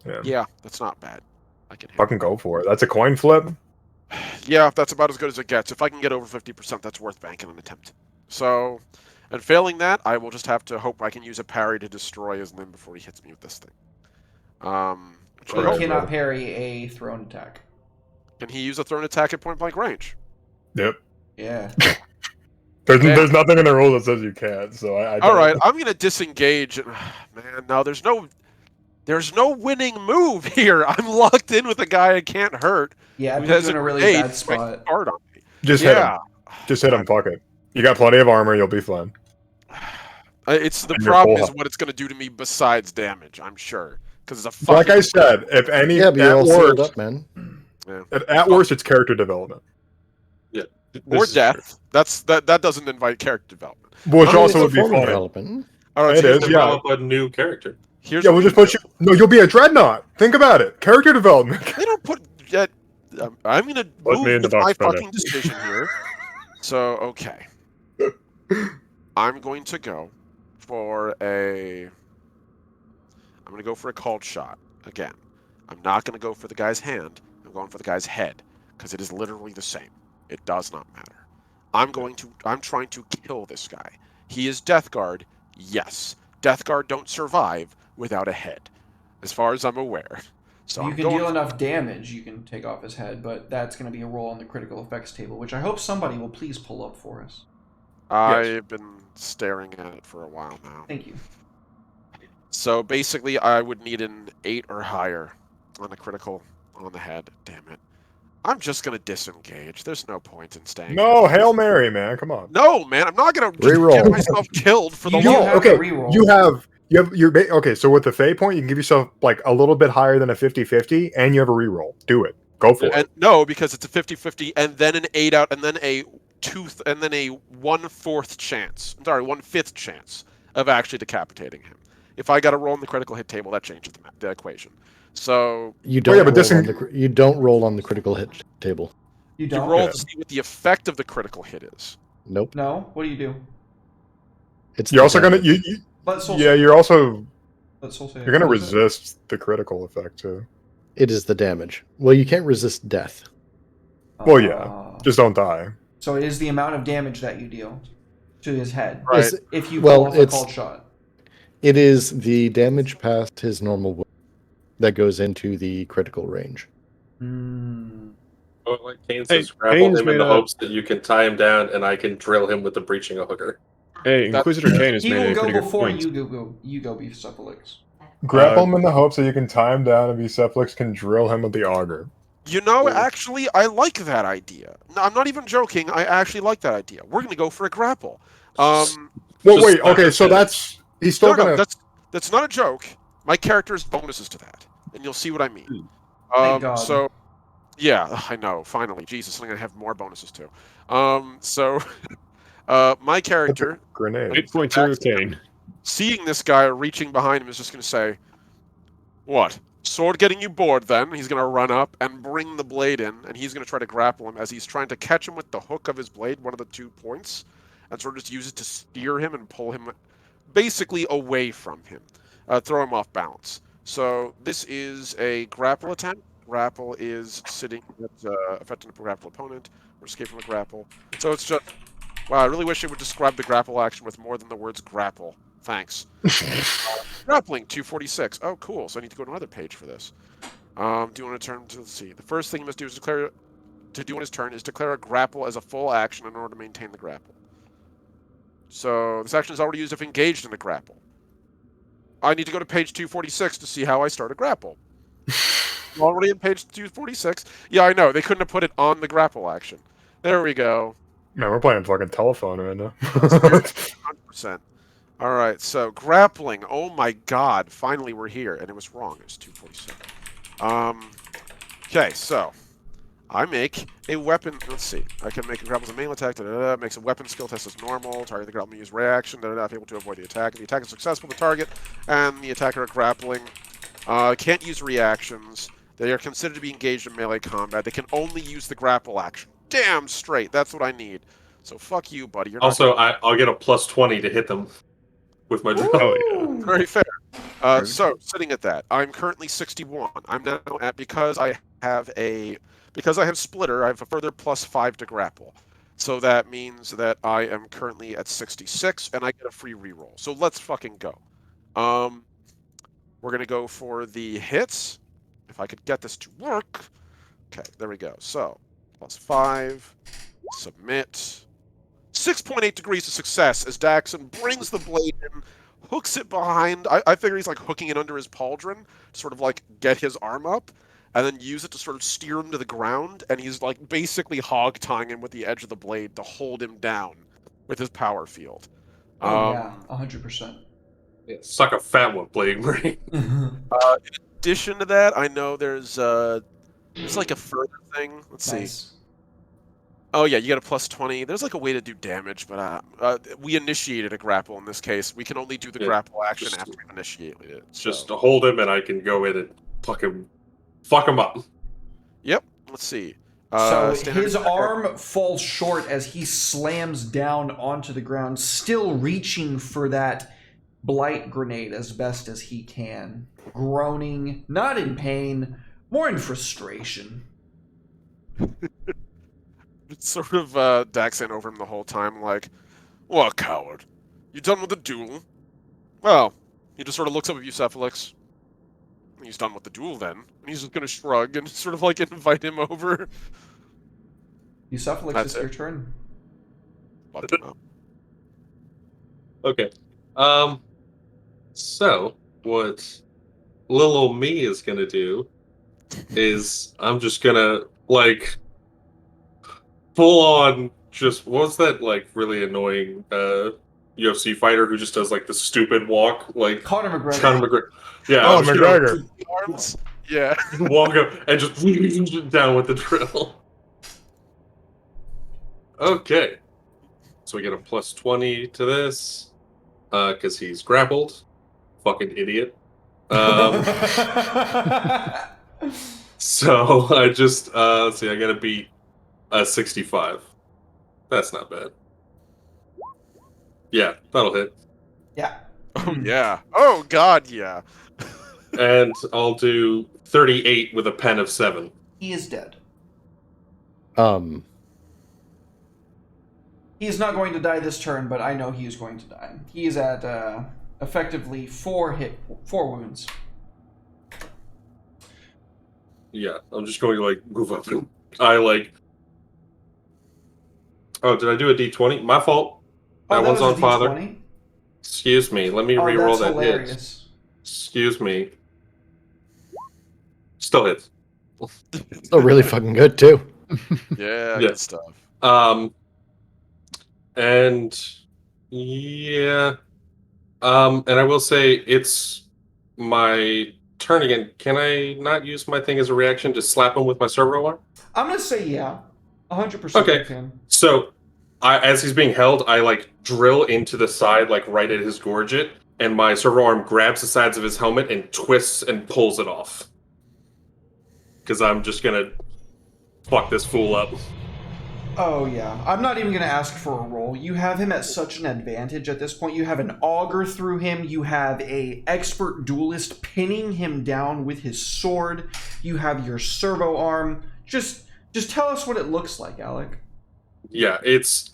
Yeah. Yeah, that's not bad. I can Fucking go for it. That's a coin flip. Yeah, that's about as good as it gets. If I can get over 50%, that's worth banking an attempt. So, and failing that, I will just have to hope I can use a parry to destroy his limb before he hits me with this thing. Which I You hope. cannot parry a thrown attack. Can he use a thrown attack at point blank range? Yep. Yeah. There's nothing in the rule that says you can't. So I All right, I'm gonna disengage. Man, no, there's no winning move here. I'm locked in with a guy I can't hurt. Yeah, who I put has you in a really grenade bad spot. hard on me. just hit him. Just hit him. Fuck it. You got plenty of armor. You'll be fine. It's the And your problem full is health. what it's gonna do to me besides damage. I'm sure because it's a Like fucking I said, if any Yeah, but you're all at sealed worst, up, man. at worst, it's character development, or This is death. That doesn't invite character development. which I mean, also it's a would be form of funny. development. All right, It so is, yeah. Develop a new character. Here's Yeah, what we'll we just put do. you. No, you'll be a dreadnought. Think about it. Character development. They don't put yet. I'm gonna Put me move in the with my box, brother. fucking decision here. So okay, I'm going to go for a. I'm gonna go for a called shot again. I'm not gonna go for the guy's hand. I'm going for the guy's head because it is literally the same. It does not matter. I'm trying to kill this guy. He is Death Guard. Yes, Death Guard don't survive without a head, as far as I'm aware. So You I'm can going deal for- enough damage, you can take off his head, but that's going to be a roll on the critical effects table, which I hope somebody will please pull up for us. I've been staring at it for a while now. Thank you. So basically, I would need an 8 or higher on a critical on the head. Damn it. I'm just going to disengage. There's no point in staying. No, Hail Mary, man. Come on. No, man. I'm not going to Reroll. get myself killed for the You long. have okay. a reroll. Okay, so with the fate point, you can give yourself like a little bit higher than a 50-50, and you have a reroll. Do it. Go for And it. no, because it's a 50-50, and then an 8 out, and then a 1/4 chance. I'm sorry, 1/5 chance of actually decapitating him. If I got a roll on the critical hit table, that changes the equation. So You don't yeah, but roll on you don't roll on the critical hit table. You you don't? roll Yeah. to see what the effect of the critical hit is. Nope. No? What do you do? It's You're the also gonna damage. Let Soul yeah. say. You're also Let Soul say it. you're gonna What is it? resist the critical effect too. It is the damage. Well, you can't resist death. Well, yeah. Just don't die. So it is the amount of damage that you deal to his head. Right. It's- If you Well, pull off a it's- called shot. It is the damage past his normal wound that goes into the critical range. Mm. Oh, like Kane Hey, says, grapple Kane's him in made the a- hopes that you can tie him down and I can drill him with the breaching a hooker. Hey, Inquisitor Kane has He made will a go pretty good before point. you go beef Cephalix. Grapple him in the hopes that you can tie him down and Bucephalix can drill him with the auger. You know, Ooh. actually, I like that idea. No, I'm not even joking. I actually like that idea. We're going to go for a grapple. Well, Just wait. not Okay, a so finish. he's still No, gonna. that's not a joke. My character has bonuses to that, and you'll see what I mean. Thank God. So, yeah, I know. Finally, Jesus, I'm going to have more bonuses too. My character, Grenade. 8.2 Kane. seeing this guy reaching behind him, is just going to say, "What? Sword getting you bored?" Then he's going to run up and bring the blade in, and he's going to try to grapple him as he's trying to catch him with the hook of his blade, one of the 2 points, and sort of just use it to steer him and pull him basically away from him, throw him off balance. So this is a grapple attempt. Grapple is sitting at affecting a grapple opponent or escape from a grapple. So it's just wow. I really wish it would describe the grapple action with more than the words grapple. Thanks. Grappling 246. Oh, cool. So I need to go to another page for this. Do you want to turn to let's see? The first thing he must do is declare on his turn is declare a grapple as a full action in order to maintain the grapple. So this action is already used if engaged in a grapple. I need to go to page 246 to see how I start a grapple. I'm already in page 246. Yeah, I know. They couldn't have put it on the grapple action. There we go. Man, we're playing fucking telephone right now. 100%. All right, so grappling. Oh my God! Finally, we're here, and it was wrong. It was 247. Okay, so I make a weapon. Let's see. I can make a grapple as a melee attack. Makes a weapon skill test as normal. Target the grapple, use reaction. If able to avoid the attack. If the attack is successful, the target and the attacker are grappling. Can't use reactions. They are considered to be engaged in melee combat. They can only use the grapple action. Damn straight. That's what I need. So fuck you, buddy. You're not Also, I'll get a plus 20 to hit them with my drill. Hell yeah. gonna... Very fair. So sitting at that, I'm currently 61. I'm now at because I have splitter. I have a further +5 to grapple. So that means that I am currently at 66, and I get a free reroll. So let's fucking go. We're gonna go for the hits. If I could get this to work. Okay, there we go. So +5, submit. 6.8 degrees of success as Daxon brings the blade in, hooks it behind. I figure he's like hooking it under his pauldron to sort of like get his arm up, and then use it to sort of steer him to the ground. And he's like basically hog tying him with the edge of the blade to hold him down with his power field. Oh yeah, 100%. Yeah, suck a fat one, Plague Marine. In addition to that, I know there's like a further thing. Let's see. Oh yeah, you get a +20. There's like a way to do damage, but we initiated a grapple in this case. We can only do the grapple action after we've initiated it. Just to hold him, and I can go in and fuck him up. Yep. Let's see. So his arm falls short as he slams down onto the ground, still reaching for that blight grenade as best as he can, groaning, not in pain, more in frustration. It's sort of Daxan over him the whole time, like, "What, coward? You done with the duel?" Well, he just sort of looks up at Bucephalix. He's done with the duel then. And he's just gonna shrug and sort of like invite him over. Bucephalix, it's your turn. Okay. So what little old me is gonna do is I'm just gonna like full on just what was that like really annoying UFC fighter who just does like the stupid walk like Conor McGregor. Conor McGregor. Yeah. Oh, McGregor. Arms. Yeah. Walk up and just down with the drill. Okay. So we get a +20 to this. Because he's grappled. Fucking idiot. So I just let's see, I gotta beat 65. That's not bad. Yeah, that'll hit. Yeah. Oh yeah. Oh god, yeah. And I'll do 38 with a pen of 7. He is dead. Um, He is not going to die this turn, but I know he is going to die. He is at effectively 4 wounds. Yeah, I'm just going to like move up. I like. Oh, did I do a D20? My fault. That one's on father. D20? Excuse me. Let me re-roll that's that hilarious. hit. Excuse me. Still hits. still really fucking good too. Yeah, Yeah. good stuff. And yeah. And I will say it's my turn again. Can I not use my thing as a reaction to slap him with my servo arm? I'm going to say yeah. 100% Okay. you can. So, as he's being held, I like drill into the side, like right at his gorget, and my servo arm grabs the sides of his helmet and twists and pulls it off. Because I'm just gonna fuck this fool up. Oh, yeah. I'm not even going to ask for a roll. You have him at such an advantage at this point. You have an auger through him. You have a expert duelist pinning him down with his sword. You have your servo arm. Just tell us what it looks like, Alec. Yeah, it's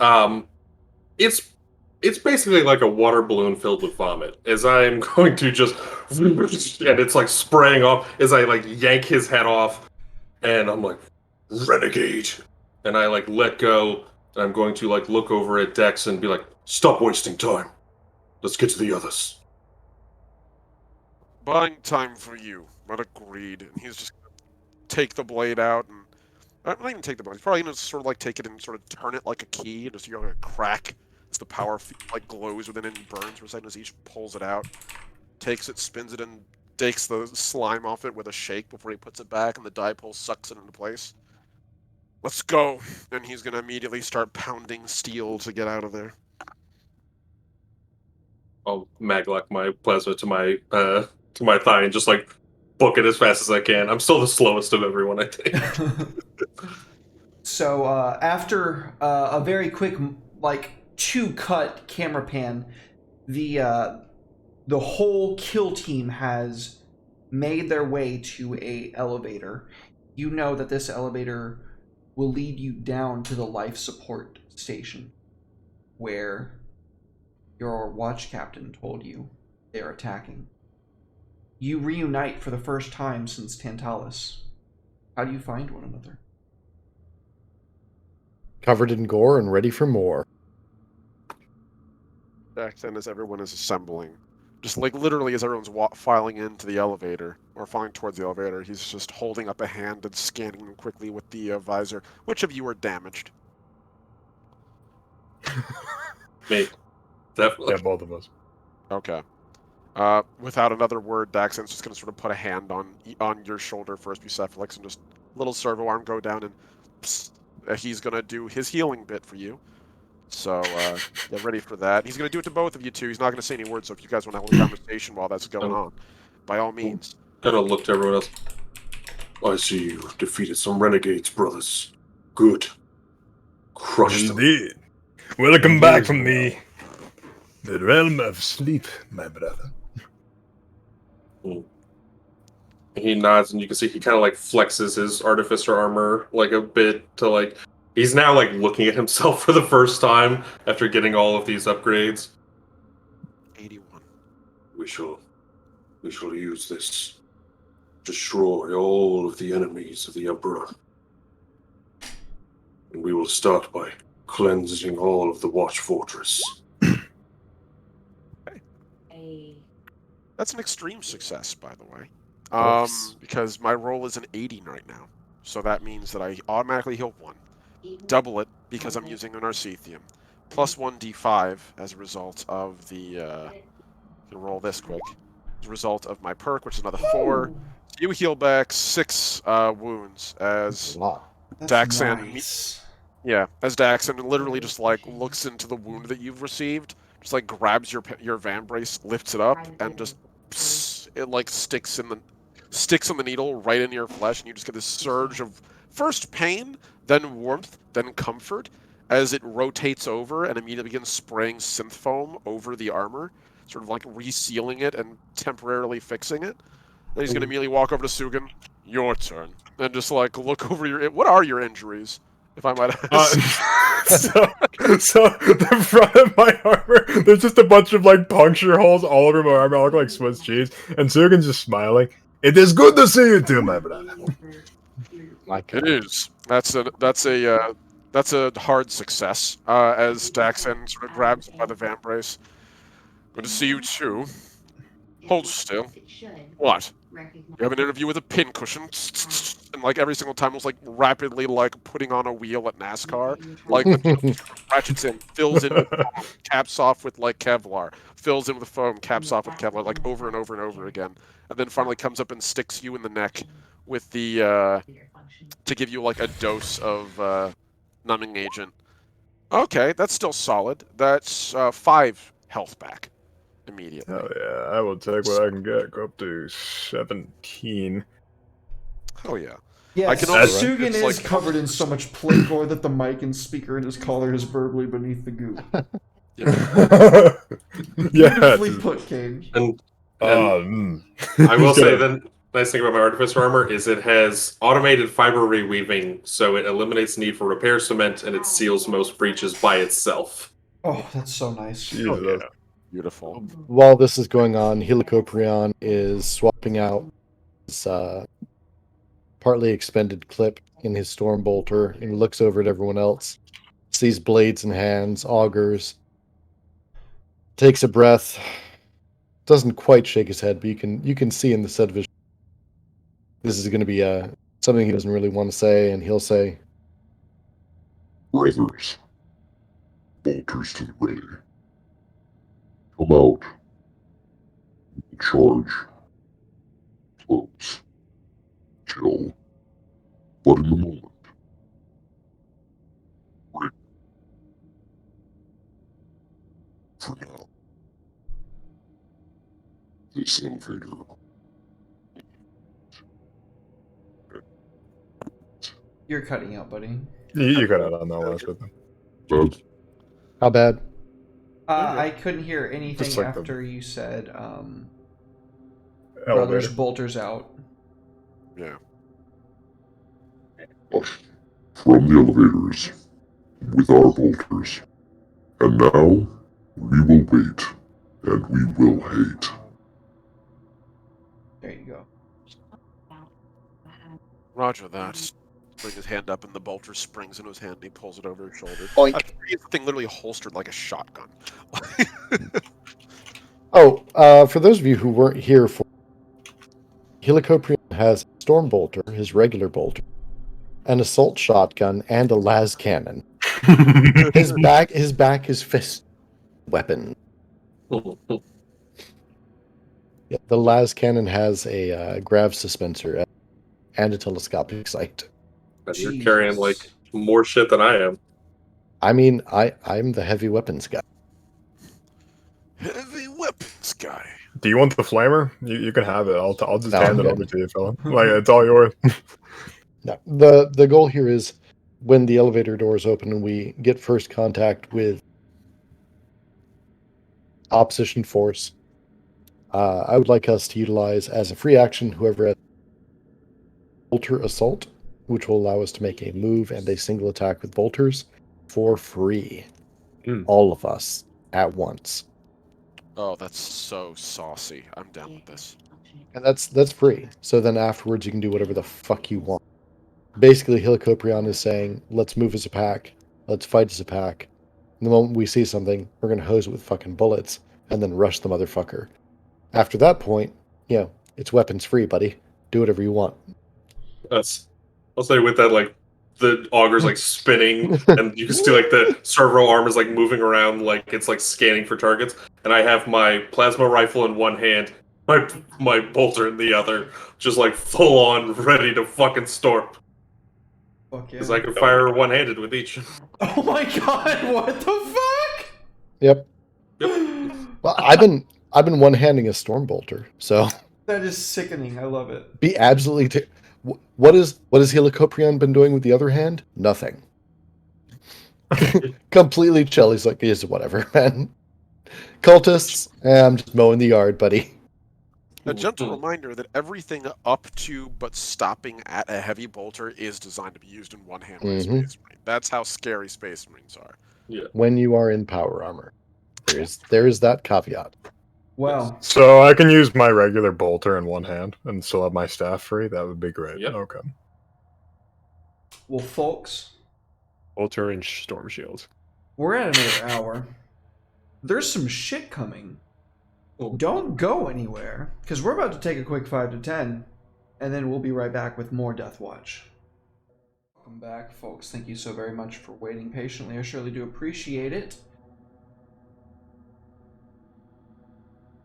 basically like a water balloon filled with vomit. As I'm going to just and it's like spraying off as I like yank his head off, and I'm like, renegade. And I like let go, and I'm going to like look over at Dex and be like, stop wasting time. Let's get to the others. Buying time for you. But agreed. And he's just gonna take the blade out and not even take the blade. He's probably gonna sort of like take it and sort of turn it like a key, and just you're gonna crack as the power like glows within it and burns for a second as each pulls it out. Takes it, spins it, and takes the slime off it with a shake before he puts it back, and the dipole sucks it into place. Let's go. And he's gonna immediately start pounding steel to get out of there. I'll maglock my plasma to my thigh and just like book it as fast as I can. I'm still the slowest of everyone, I think. So after a very quick, like 2-cut camera pan, the whole kill team has made their way to a elevator. You know that this elevator will lead you down to the life support station, where your watch captain told you they are attacking. You reunite for the first time since Tantalus. How do you find one another? Covered in gore and ready for more. Then as everyone is assembling, just like literally as everyone's filing into the elevator or filing towards the elevator, he's just holding up a hand and scanning them quickly with the visor. Which of you are damaged? Me. Definitely. Yeah, both of us. Okay. Without another word, Daxon's just going to sort of put a hand on your shoulder first, Bucephalix, and just little servo arm go down, and psst, he's going to do his healing bit for you. So get ready for that. He's going to do it to both of you too. He's not going to say any words, so if you guys want to have a conversation while that's going on, by all means. Gotta look to everyone else. I see you defeated some renegades, brothers. Good. Crush them. Indeed. Welcome back from the realm of sleep, my brother. He nods, and you can see he kind of like flexes his artificer armor like a bit to like. He's now like looking at himself for the first time after getting all of these upgrades. 81. We shall use this. Destroy all of the enemies of the Emperor. And we will start by cleansing all of the Watch Fortress. That's an extreme success, by the way. Oops. Because my roll is an 80 right now. So that means that I automatically heal 1. Double it because I'm using an Arcethium. Plus 1d5 as a result of the... can roll this quick. As a result of my perk, which is another 4. You heal back 6 wounds as Daxan... Nice. Yeah, as Daxan literally just like looks into the wound that you've received, just like grabs your vambrace, lifts it up, and just it like sticks on the needle right into your flesh, and you just get this surge of first pain, then warmth, then comfort, as it rotates over and immediately begins spraying synth foam over the armor, sort of like resealing it and temporarily fixing it. Then he's gonna immediately walk over to Sugan. Your turn, and just like look over your. What are your injuries? If I might ask. So the front of my armor, there's just a bunch of like puncture holes all over my armor. I look like Swiss cheese, and Sugan's just smiling. It is good to see you too, my brother. It is. That's a hard success. As Daxan sort of grabs him by the vambrace. Good to see you too. Hold still. What? You have an interview with a pincushion, and like every single time, it was like rapidly like putting on a wheel at NASCAR. Like the ratchets in, fills in with foam, caps off with like Kevlar, fills in with foam, caps off with Kevlar, like over and over and over again, and then finally comes up and sticks you in the neck with the to give you like a dose of numbing agent. Okay, that's still solid. That's 5 health back immediately. Oh yeah, I will take what I can get. Go up to 17. Oh yeah. Yeah, I can also- Sugan it's is like- covered in so much plate gore that the mic and speaker in his collar is verbally beneath the goop. Beautifully Yeah. put, Kane. And I I will say the nice thing about my artificer armor is it has automated fiber reweaving, so it eliminates the need for repair cement and it seals most breaches by itself. Oh, that's so nice. Jesus. Oh, yeah. Beautiful. While this is going on, Helicoprion is swapping out his partly expended clip in his storm bolter and looks over at everyone else, sees blades in hands, augers, takes a breath, doesn't quite shake his head, but you can see in the set vision this is going to be something he doesn't really want to say, and he'll say, Brothers, bolters to the ready. Come out. Charge. Close. Chill. But in the moment. Ready. For now. This elevator You're cutting out, buddy. You got it on that last bit. Bad. How bad? I couldn't hear anything Just like the after you said elevator. brothers bolters out. Yeah. From the elevators, with our bolters. And now, we will wait, and we will hate. There you go. Roger that. Putting his hand up and the bolter springs into his hand and he pulls it over his shoulder. Boink. That thing literally holstered like a shotgun. For those of you who weren't here for, Helicoprion has a storm bolter, his regular bolter, an assault shotgun, and a las cannon. His back is fist weapon. Yeah, the las cannon has a grav suspensor and a telescopic sight. And you're carrying like more shit than I am. I mean, I'm the heavy weapons guy. Heavy weapons guy. Do you want the flamer? You can have it. I'll just No, hand I'm it good. over to you, fella. Like it's all yours. No, the goal here is when the elevator doors open and we get first contact with opposition force. I would like us to utilize as a free action whoever has bolter assault, which will allow us to make a move and a single attack with bolters for free. All of us at once. Oh, that's so saucy. I'm down with this. And that's free. So then afterwards you can do whatever the fuck you want. Basically, Helicoprion is saying, let's move as a pack, let's fight as a pack. And the moment we see something, we're gonna hose it with fucking bullets and then rush the motherfucker. After that point, it's weapons free, buddy. Do whatever you want. I'll say with that, like the auger's like spinning, and you can see like the servo arm is like moving around, like it's like scanning for targets. And I have my plasma rifle in one hand, my bolter in the other, just like full on ready to fucking storm. Fuck yeah. Because I can fire one-handed with each. Oh my god, what the fuck? Yep. Well, I've been one-handing a storm bolter, so That is sickening. I love it. be absolutely. What has Helicoprion been doing with the other hand? Nothing. Completely chill. He's like, yes, whatever, man. Cultists, I'm just mowing the yard, buddy. A gentle reminder that everything up to but stopping at a heavy bolter is designed to be used in one hand by a Space Marine. That's how scary Space Marines are. Yeah. When you are in power armor, there is that caveat. Wow. So I can use my regular bolter in one hand and still have my staff free. That would be great. Yep. Okay. Well, folks, Bolter and storm shield. we're at another hour. There's some shit coming. Don't go anywhere, because we're about to take a quick 5 to 10, and then we'll be right back with more Deathwatch. Welcome back, folks. Thank you so very much for waiting patiently. I surely do appreciate it.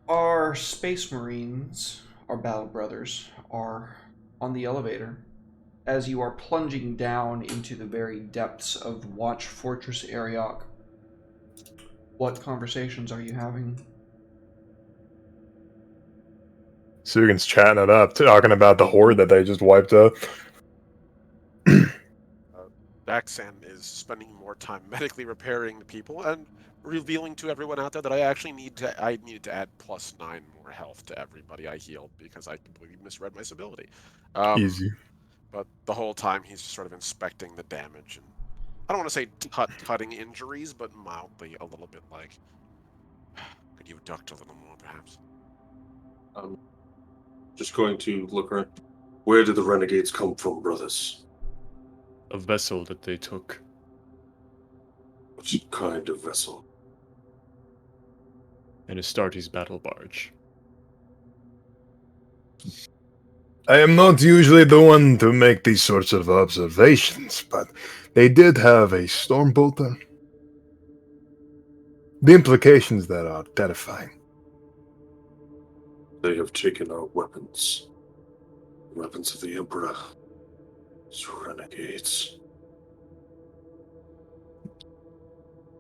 Our Space Marines, our Battle Brothers, are on the elevator as you are plunging down into the very depths of Watch Fortress Ariok. What conversations are you having? Sugan's chatting it up, talking about the horde that they just wiped out. Daxan is spending more time medically repairing the people and revealing to everyone out there that I needed to add +9 more health to everybody I healed because I completely misread my ability. Easy. But the whole time he's just sort of inspecting the damage, and I don't want to say cutting injuries, but mildly a little bit like, could you duct a little more, perhaps? Just going to look around. Where did the renegades come from, brothers? A vessel that they took. What kind of vessel? An Astartes battle barge. I am not usually the one to make these sorts of observations, but they did have a storm bolter. The implications that are terrifying. They have taken our weapons. Weapons of the Emperor. These renegades.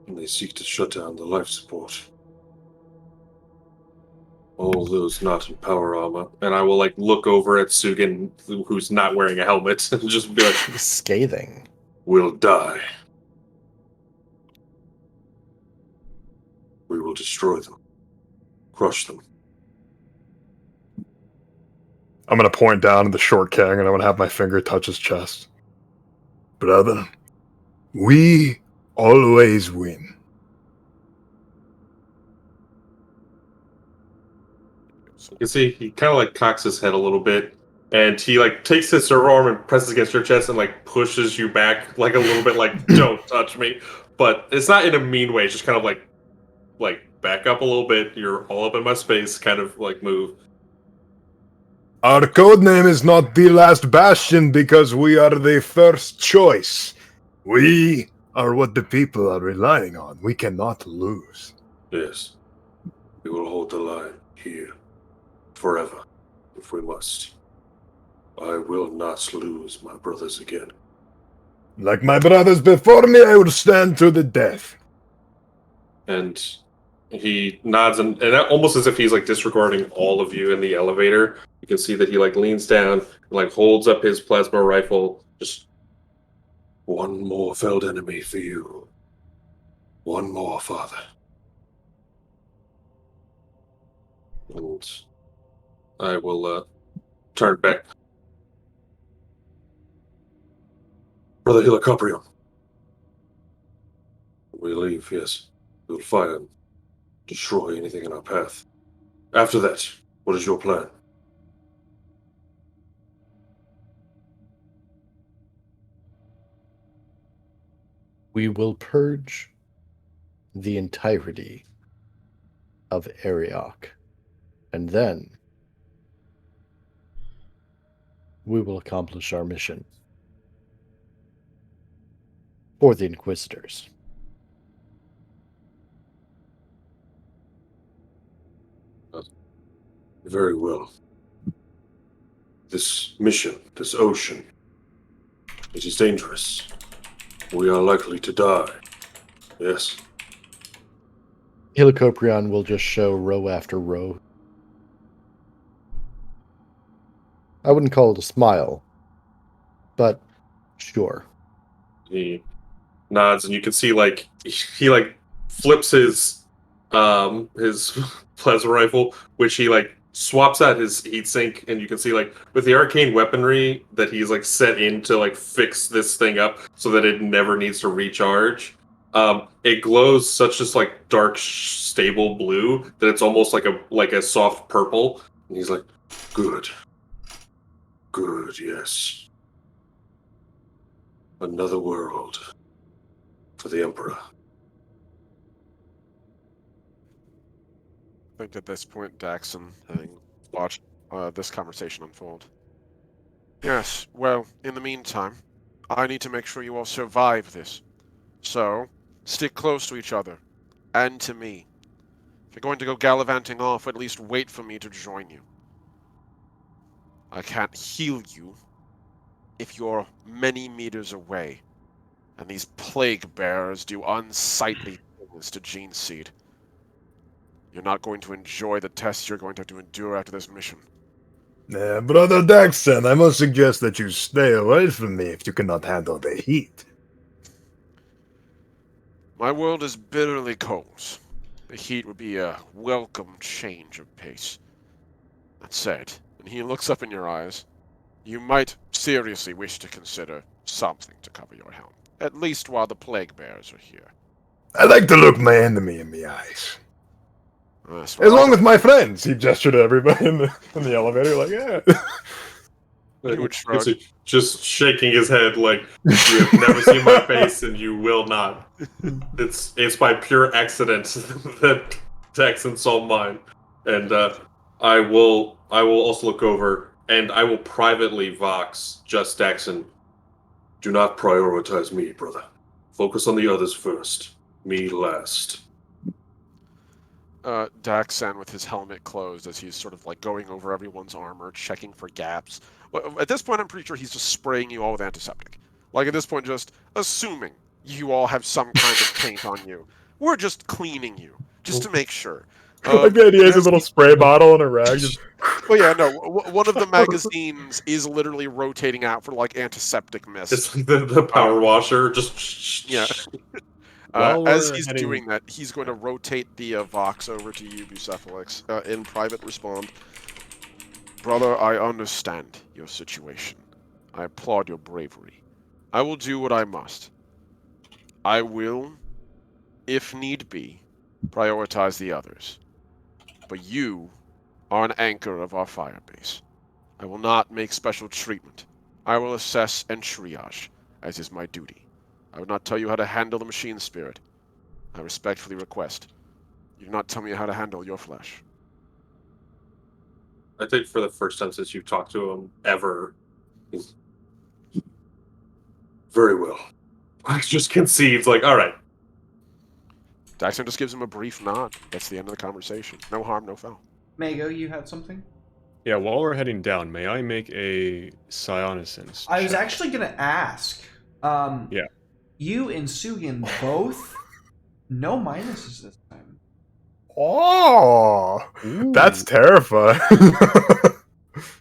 And they seek to shut down the life support. All those not in power armor. And I will like look over at Sugan, who's not wearing a helmet, and just be like, Scathing. "Will die. We will destroy them. Crush them." I'm gonna point down at the short king and I'm gonna have my finger touch his chest. Brother, we always win. You can see he kind of like cocks his head a little bit, and he like takes his server arm and presses against your chest and like pushes you back like a little bit, like "Don't touch me." But it's not in a mean way. It's just kind of like back up a little bit. You're all up in my space, kind of like move. Our code name is not the last Bastion because we are the first choice. We are what the people are relying on. We cannot lose. Yes, we will hold the line here forever if we must. I will not lose my brothers again. Like my brothers before me, I will stand to the death. And he nods and almost as if he's like disregarding all of you in the elevator. You can see that he like leans down and like holds up his plasma rifle. Just one more felled enemy for you. One more, father. And I will turn back. Brother Helicoprion. We leave, yes. We'll fire and destroy anything in our path. After that, what is your plan? We will purge the entirety of Ariok, and then we will accomplish our mission for the Inquisitors. Very well. This mission, this ocean, it is dangerous. We are likely to die. Yes. Helicoprion will just show row after row. I wouldn't call it a smile, but sure. He nods, and you can see like he like flips his plasma rifle, which he like swaps out his heatsink, and you can see like with the arcane weaponry that he's like set in to like fix this thing up so that it never needs to recharge. It glows such just like dark, stable blue that it's almost like a soft purple. And he's like, "Good, good, yes. Another world for the Emperor." I think at this point, Daxon, having watched this conversation unfold. Yes, well, in the meantime, I need to make sure you all survive this. So, stick close to each other, and to me. If you're going to go gallivanting off, at least wait for me to join you. I can't heal you if you're many meters away, and these plague bearers do unsightly things to Gene Seed. You're not going to enjoy the tests you're going to have to endure after this mission. Brother Daxon, I must suggest that you stay away from me if you cannot handle the heat. My world is bitterly cold. The heat would be a welcome change of pace. That said, and he looks up in your eyes, you might seriously wish to consider something to cover your helm, at least while the plague bears are here. I like to look my enemy in the eyes. Yes, As long as my friends. He gestured to everybody in the elevator, like, yeah. He would shrug. Just shaking his head like, "You have never seen my face, and you will not." It's by pure accident that Daxon saw mine, and I will also look over, and I will privately vox just Daxon. Do not prioritize me, brother. Focus on the others first. Me last. Daxan with his helmet closed as he's sort of like going over everyone's armor, checking for gaps. Well, at this point, I'm pretty sure he's just spraying you all with antiseptic. Like at this point, just assuming you all have some kind of paint on you. We're just cleaning you, just to make sure. Like the idea is a little spray bottle and a rag. Just... Well, yeah, no. One of the magazines is literally rotating out for like antiseptic mist. It's like the power washer. Just Yeah. While As we're he's heading- doing that, he's going to rotate the Vox over to you, Bucephalix, in private respond. Brother, I understand your situation. I applaud your bravery. I will do what I must. I will, if need be, prioritize the others. But you are an anchor of our firebase. I will not make special treatment. I will assess and triage, as is my duty. I will not tell you how to handle the machine spirit. I respectfully request you do not tell me how to handle your flesh. I think for the first time since you've talked to him ever, he's very well. I just concedes, like, all right. Daxon just gives him a brief nod. That's the end of the conversation. No harm, no foul. Mago, you had something? Yeah, while we're heading down, may I make a psionisance I was check? actually going to ask. Yeah. You and Sugin both, no minuses this time. Oh, that's Ooh. terrifying.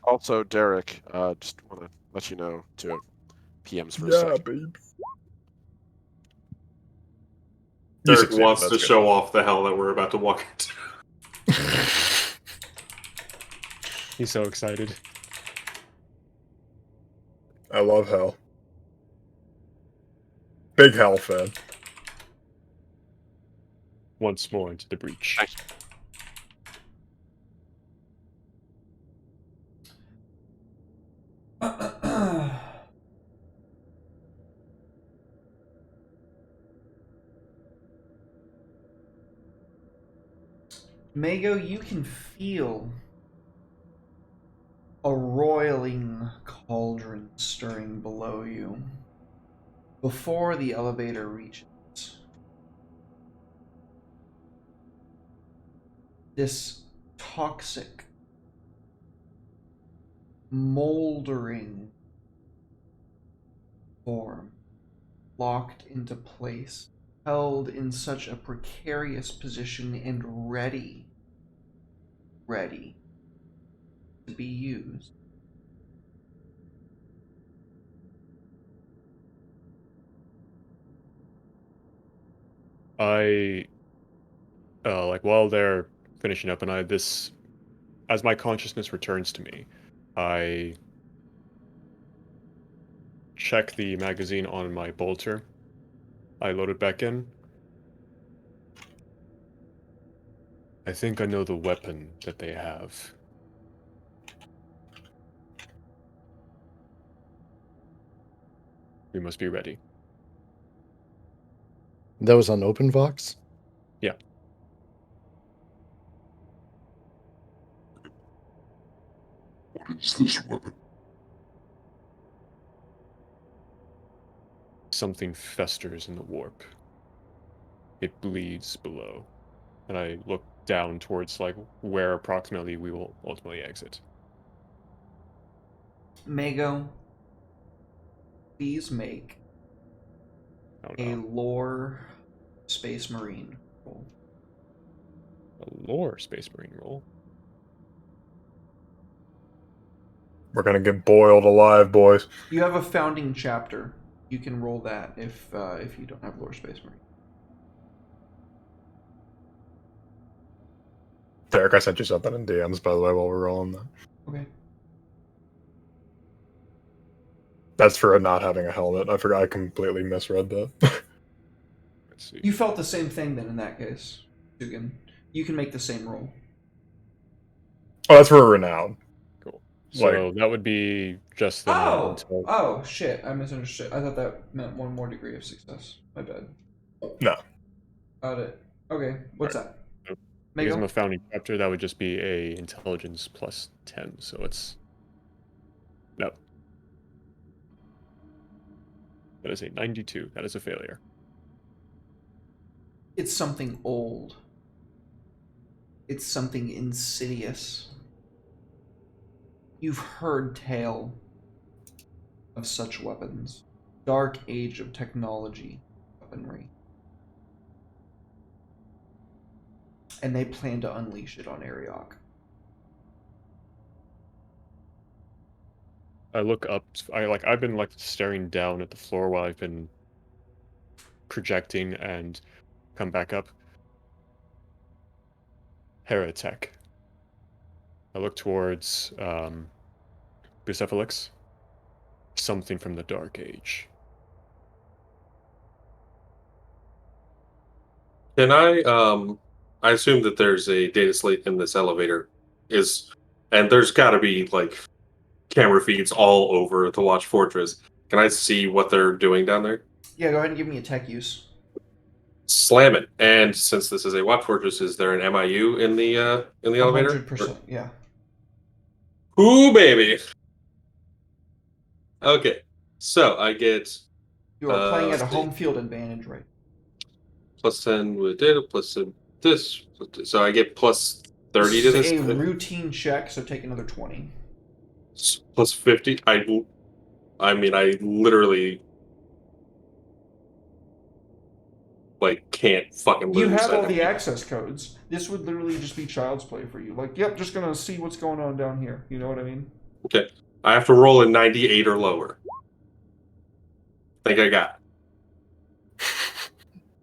Also, Derek, just want to let you know to PMs for a yeah, second. baby. You Derek succeeded, wants that's to good. show off the hell that we're about to walk into. He's so excited. I love hell. Big hell fan. Once more into the breach. Thank you. Mago, you can feel a roiling cauldron stirring below you before the elevator reaches. This toxic, moldering form, locked into place, held in such a precarious position and ready to be used. I like while they're finishing up, and as my consciousness returns to me, I check the magazine on my bolter. I load it back in. I think I know the weapon that they have. We must be ready. That was on OpenVox? Yeah. What is this weapon? Something festers in the warp. It bleeds below. And I look down towards like where approximately we will ultimately exit. Mago, please make Oh a no. lore Space Marine roll. A lore Space Marine roll. We're gonna get boiled alive, boys. You have a founding chapter. You can roll that if you don't have lore Space Marine. Derek, I sent you something in DMs, by the way, while we're rolling that. Okay. That's for not having a helmet. I forgot. I completely misread that. Let's see. You felt the same thing then in that case, Dugan. You can make the same roll. Oh, that's for a renown. Cool. So Like- that would be just the until Oh, shit. I misunderstood. I thought that meant one more degree of success. My bad. No. Got it. Okay. What's that? because I'm Mago? a founding chapter, that would just be a intelligence plus 10. So it's no. That is a 92. That is a failure. It's something old. It's something insidious. You've heard tale of such weapons. Dark age of technology weaponry. and they plan to unleash it on Ariok. I look up. I've been like staring down at the floor while I've been projecting and come back up. Heretic. I look towards Bucephalix. Something from the Dark Age. Can I assume that there's a data slate in this elevator, and there's got to be like camera feeds all over the Watch Fortress. Can I see what they're doing down there? Yeah, go ahead and give me a tech use. Slam it. And since this is a Watch Fortress, is there an MIU in the elevator? 100%, yeah. Ooh, baby. Okay, so I get You are playing at a let's see. home field advantage, right? plus 10 with data, plus this. So I get plus 30 to this. Is a routine check, so take another 20. Plus 50. I mean, I literally like can't fucking lose. You have all the access codes. This would literally just be child's play for you. Like, yep, just gonna see what's going on down here. You know what I mean? Okay. I have to roll a 98 or lower. Think I got it.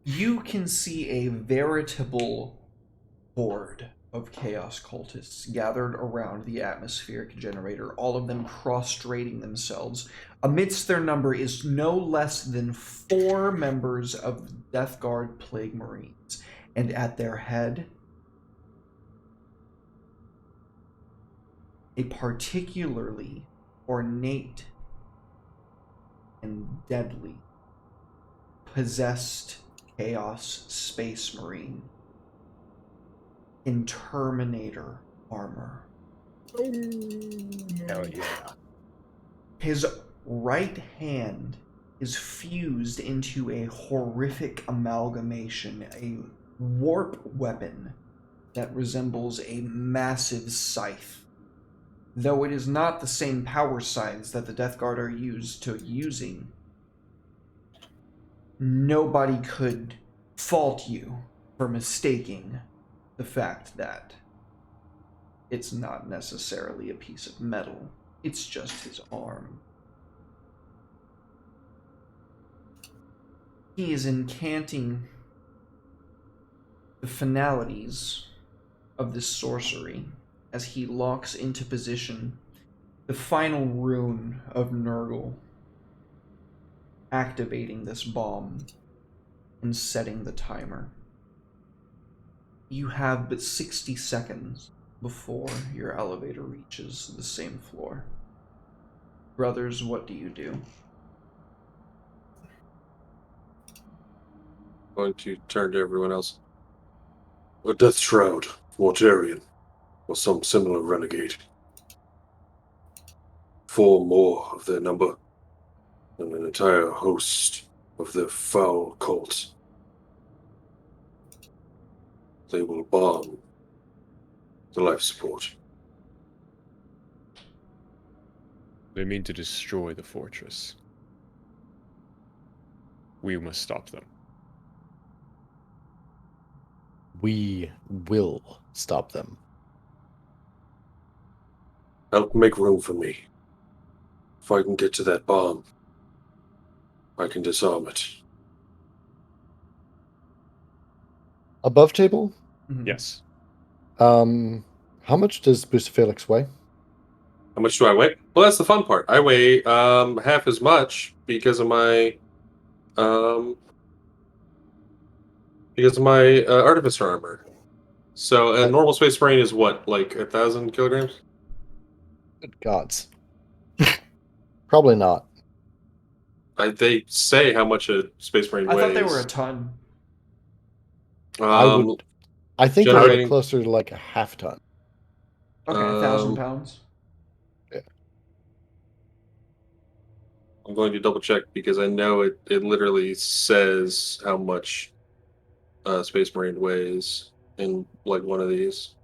You can see a veritable horde of chaos cultists gathered around the atmospheric generator, all of them prostrating themselves. Amidst their number is no less than 4 members of the Death Guard Plague Marines, and at their head, a particularly ornate and deadly possessed Chaos Space Marine in Terminator armor. Hell yeah. His right hand is fused into a horrific amalgamation, a warp weapon that resembles a massive scythe. Though it is not the same power scythes that the Death Guard are using, nobody could fault you for mistaking the fact that it's not necessarily a piece of metal. It's just his arm. He is incanting the finalities of this sorcery as he locks into position the final rune of Nurgle, activating this bomb and setting the timer. You have but 60 seconds before your elevator reaches the same floor. Brothers, what do you do? Going to turn to everyone else. A Death Shroud, Mortarian, or some similar renegade. 4 more of their number, and an entire host of their foul cult. They will bomb the life support. They mean to destroy the fortress. We must stop them. We will stop them. Help make room for me. If I can get to that bomb, I can disarm it. Above table? Mhm. Yes. How much does Boost Felix weigh? How much do I weigh? Well, that's the fun part. I weigh half as much because of my artificer armor. So a normal Space Marine is what, like 1,000 kilograms? Good gods. Probably not. They say how much a Space Marine I weighs. thought they were a ton. I think they're generating- closer to like a half ton. Okay, 1,000 pounds. I'm going to double check because I know it literally says how much Space Marine weighs in like one of these.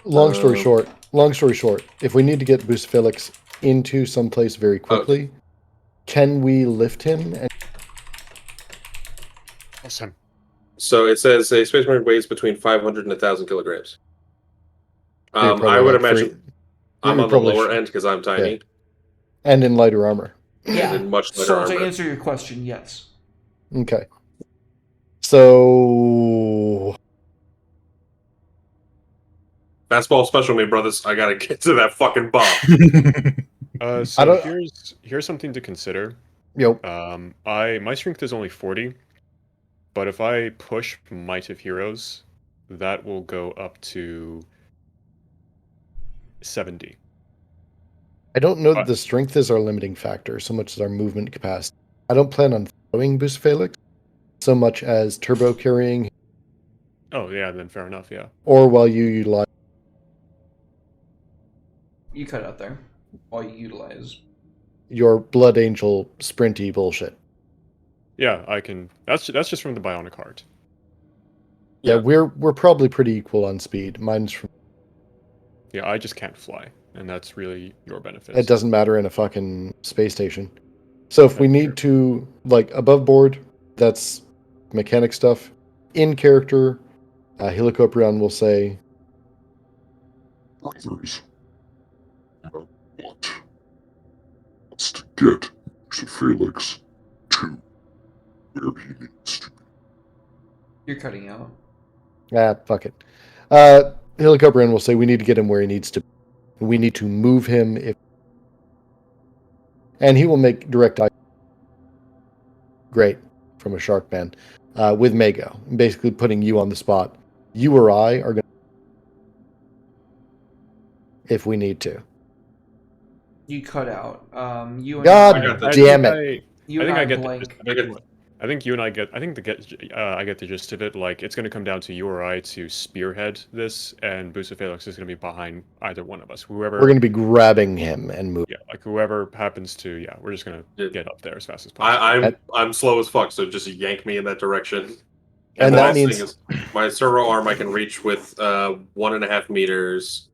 Long story short, if we need to get Boost Felix into someplace very quickly, can we lift him? And Awesome. So it says a Space Marine weighs between 500 and 1,000 kilograms. You're probably I would like imagine I'm you're on the probably lower end because I'm tiny. Yeah. And in lighter armor. Yeah. And in much lighter So to armor. answer your question, yes. Okay. So Fastball special, me brothers. I gotta get to that fucking bomb. I So don't- here's something to consider. Yep. My strength is only 40, but if I push Might of Heroes, that will go up to 70. I don't know that the strength is our limiting factor so much as our movement capacity. I don't plan on throwing Boost Felix so much as turbo carrying Oh yeah, then fair enough. Yeah. or while you utilize. You cut out there while you utilize. Your Blood Angel sprinty bullshit. Yeah, I can. That's just from the Bionic Heart. Yeah, Yeah. we're probably pretty equal on speed. Mine's from. Yeah, I just can't fly, and that's really your benefit. It doesn't matter in a fucking space station. So if we That's need to, like, above board, that's mechanic stuff. In character, Helicoprion will say, Brothers, you know what? Wants to get Sir Felix to where he needs to be. You're cutting out. fuck it. Helicoprion will say, we need to get him where he needs to be. We need to move him if. And he will make direct eye. Great. From a shark man. With Mago. Basically putting you on the spot. You or I are going to. If we need to. You cut out. You and God I got that. damn it. You I and think I I get. blank. I think you and I get. I think I get the gist of it. Like it's going to come down to you or I to spearhead this, and Booster Felix is going to be behind either one of us. Whoever. We're going to be grabbing him and moving. Yeah, like whoever happens to. Yeah, we're just going to Yeah. get up there as fast as possible. I'm slow as fuck, so just yank me in that direction. And the that last means- thing is my servo arm I can reach with 1.5 meters.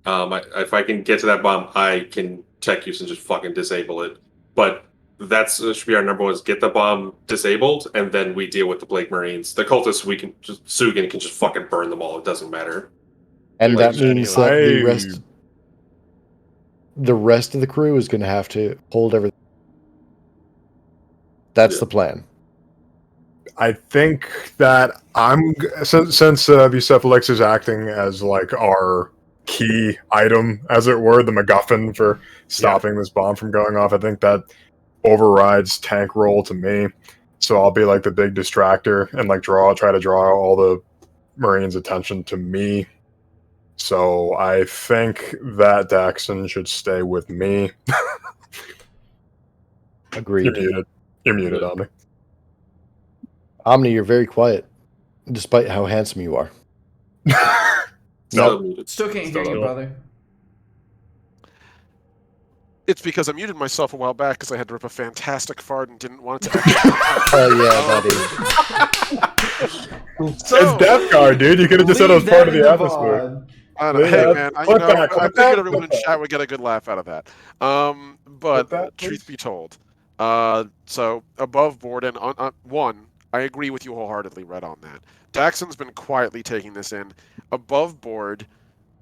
If I can get to that bomb, I can tech use and just fucking disable it. But that's should be our number one: is get the bomb disabled, and then we deal with the Blake Marines. The cultists, we can just Sugan can just fucking burn them all. It doesn't matter. And Like that means Jenny, that the rest of the crew is going to have to hold everything. That's Yeah. the plan. I think that since Bucephalix is acting as like our key item, as it were, the MacGuffin for stopping this bomb from going off. I think that overrides tank role to me. So I'll be like the big distractor and like try to draw all the Marines' attention to me. So I think that Daxon should stay with me. Agreed. You're muted. You're muted, Omni. Omni, you're very quiet, despite how handsome you are. No. Still can't hear Still you, don't. brother. It's because I muted myself a while back because I had to rip a fantastic fart and didn't want it to. Oh yeah, buddy. So, It's Death Guard, dude. You could have just said it was Leave part that of in the atmosphere. VOD. I don't know, hey Yeah, man, I clip that, clip figured that, everyone in clip chat would get a good laugh out of that. But Clip that, truth please. be told, so above board and on one, I agree with you wholeheartedly, Red, on that. Daxon's been quietly taking this in. Above board,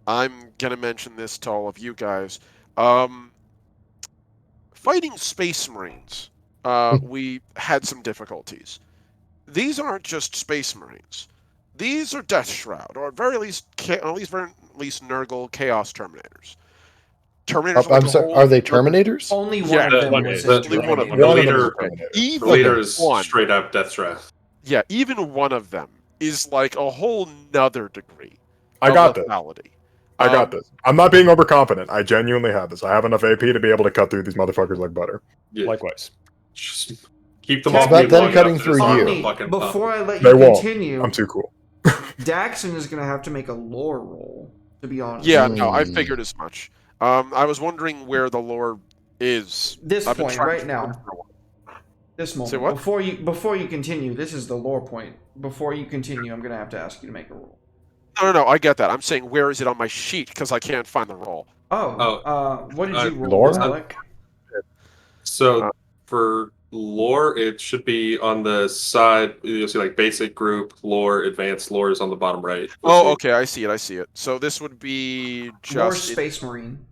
I'm gonna mention this to all of you guys. Fighting Space Marines, we had some difficulties. These aren't just Space Marines. These are Death Shroud, or at very least Nurgle Chaos Terminators. Terminators. I'm sorry. Are they Terminators? Only one Yeah, of them one was is. his Only one of them. The One of them leader, is Terminator. the Even leader is one. straight up Deathstrap. Yeah, even one of them is like a whole nother degree. I of got this. lethality. I got this. I'm not being overconfident. I genuinely have this. I have enough AP to be able to cut through these motherfuckers like butter. Yeah. Likewise. Just keep them It's off about me them long cutting enough to through just you. start Omni, the fucking before I let They you won't. continue, I'm too cool. Daxon is going to have to make a lore roll, to be honest. Yeah, no, I Hmm. figured as much. I was wondering where the lore is. This I've been point, trying right to now. find it for a while. This moment. Say what? Before you continue, this is the lore point. Before you continue, I'm going to have to ask you to make a roll. No, I get that. I'm saying where is it on my sheet because I can't find the roll. What did you roll, Lore? Alec? So for lore, it should be on the side. You'll see like basic group, lore, advanced lore is on the bottom right. Oh, okay, I see it. So this would be More just... Space Marine.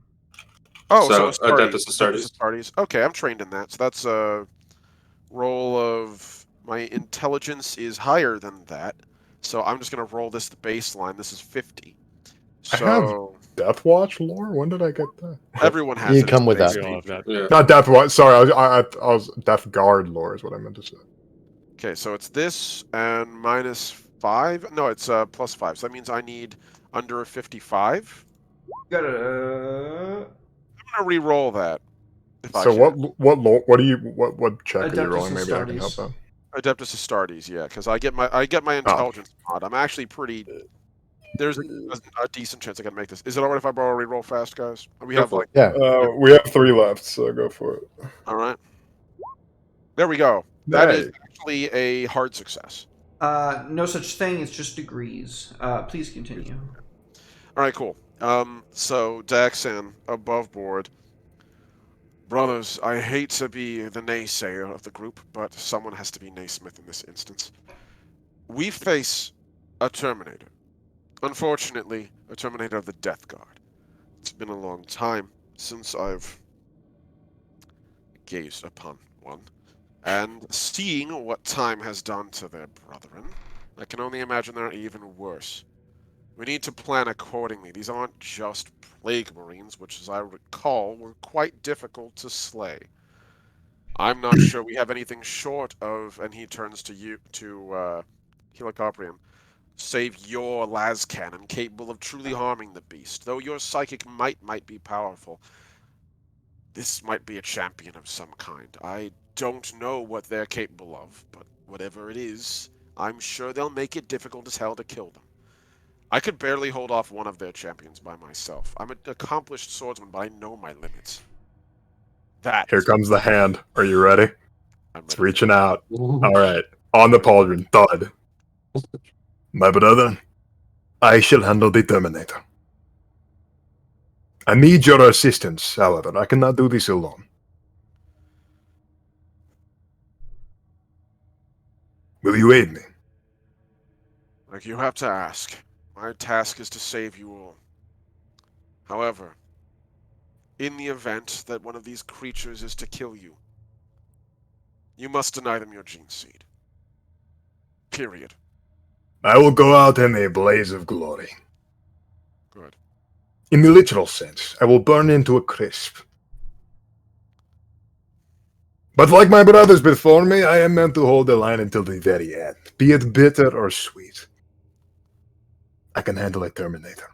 Oh, So, so Adeptus Astartes. Astartes. Astartes. Okay, I'm trained in that. So that's a roll of... My intelligence is higher than that. So I'm just going to roll this the baseline. This is 50. I have So Deathwatch lore. When did I get that? everyone has You it. come as with base that. We all speed. have that. Yeah. Not Deathwatch. Sorry, I was Death Guard lore is what I meant to say. Okay, so it's this and -5. No, it's +5. So that means I need under a 55. You gotta. I'm gonna re-roll that if I So can. what check are you Adeptus rolling? Maybe I can help Astartes. them. Adeptus Astartes, yeah, because I get my intelligence mod. I'm actually pretty. There's a decent chance I can make this. Is it alright if I borrow a re-roll fast, guys? We Go have for like. Yeah. We have 3 left, so go for it. All right. There we go. That is Hey. actually a hard success. No such thing. It's just degrees. Please continue. All right, cool. So Daxan above board. Brothers, I hate to be the naysayer of the group, but someone has to be Naismith in this instance. We face a Terminator. Unfortunately, a Terminator of the Death Guard. It's been a long time since I've gazed upon one. And seeing what time has done to their brethren, I can only imagine they're even worse. We need to plan accordingly. These aren't just plague marines, which, as I recall, were quite difficult to slay. I'm not sure we have anything short of, and he turns to you, to Helicoprium, save your las cannon capable of truly harming the beast. Though your psychic might be powerful, this might be a champion of some kind. I don't know what they're capable of, but whatever it is, I'm sure they'll make it difficult as hell to kill them. I could barely hold off one of their champions by myself. I'm an accomplished swordsman, but I know my limits. That Here comes the hand. Are you ready? I'm It's ready. reaching out. All right. On the pauldron. Thud. My brother, I shall handle the Terminator. I need your assistance, however. I cannot do this alone. Will you aid me? Like you have to ask. My task is to save you all. However, in the event that one of these creatures is to kill you, you must deny them your gene seed. Period. I will go out in a blaze of glory. Good. In the literal sense, I will burn into a crisp. But like my brothers before me, I am meant to hold the line until the very end, be it bitter or sweet. I can handle a Terminator.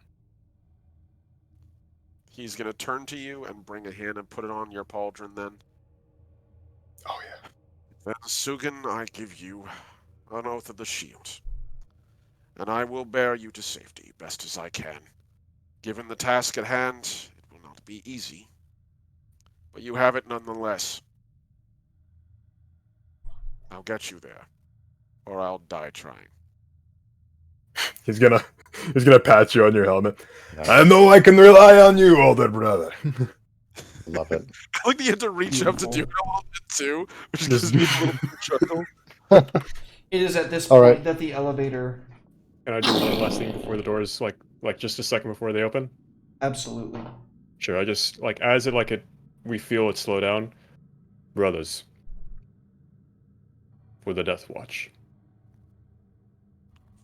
He's gonna turn to you and bring a hand and put it on your pauldron then. Oh yeah. Then, Sugan, I give you an oath of the shield. And I will bear you to safety, best as I can. Given the task at hand, it will not be easy. But you have it nonetheless. I'll get you there. Or I'll die trying. He's gonna pat you on your helmet. I know I can rely on you, older brother. Love it. I like that you had to reach up to do it a little bit too, which Just- gives me a little chuckle. It is at this All point right. that the elevator. Can I do one last thing before the doors, like just a second before they open? Absolutely. Sure. I just as we feel it slow down. Brothers, for the Deathwatch.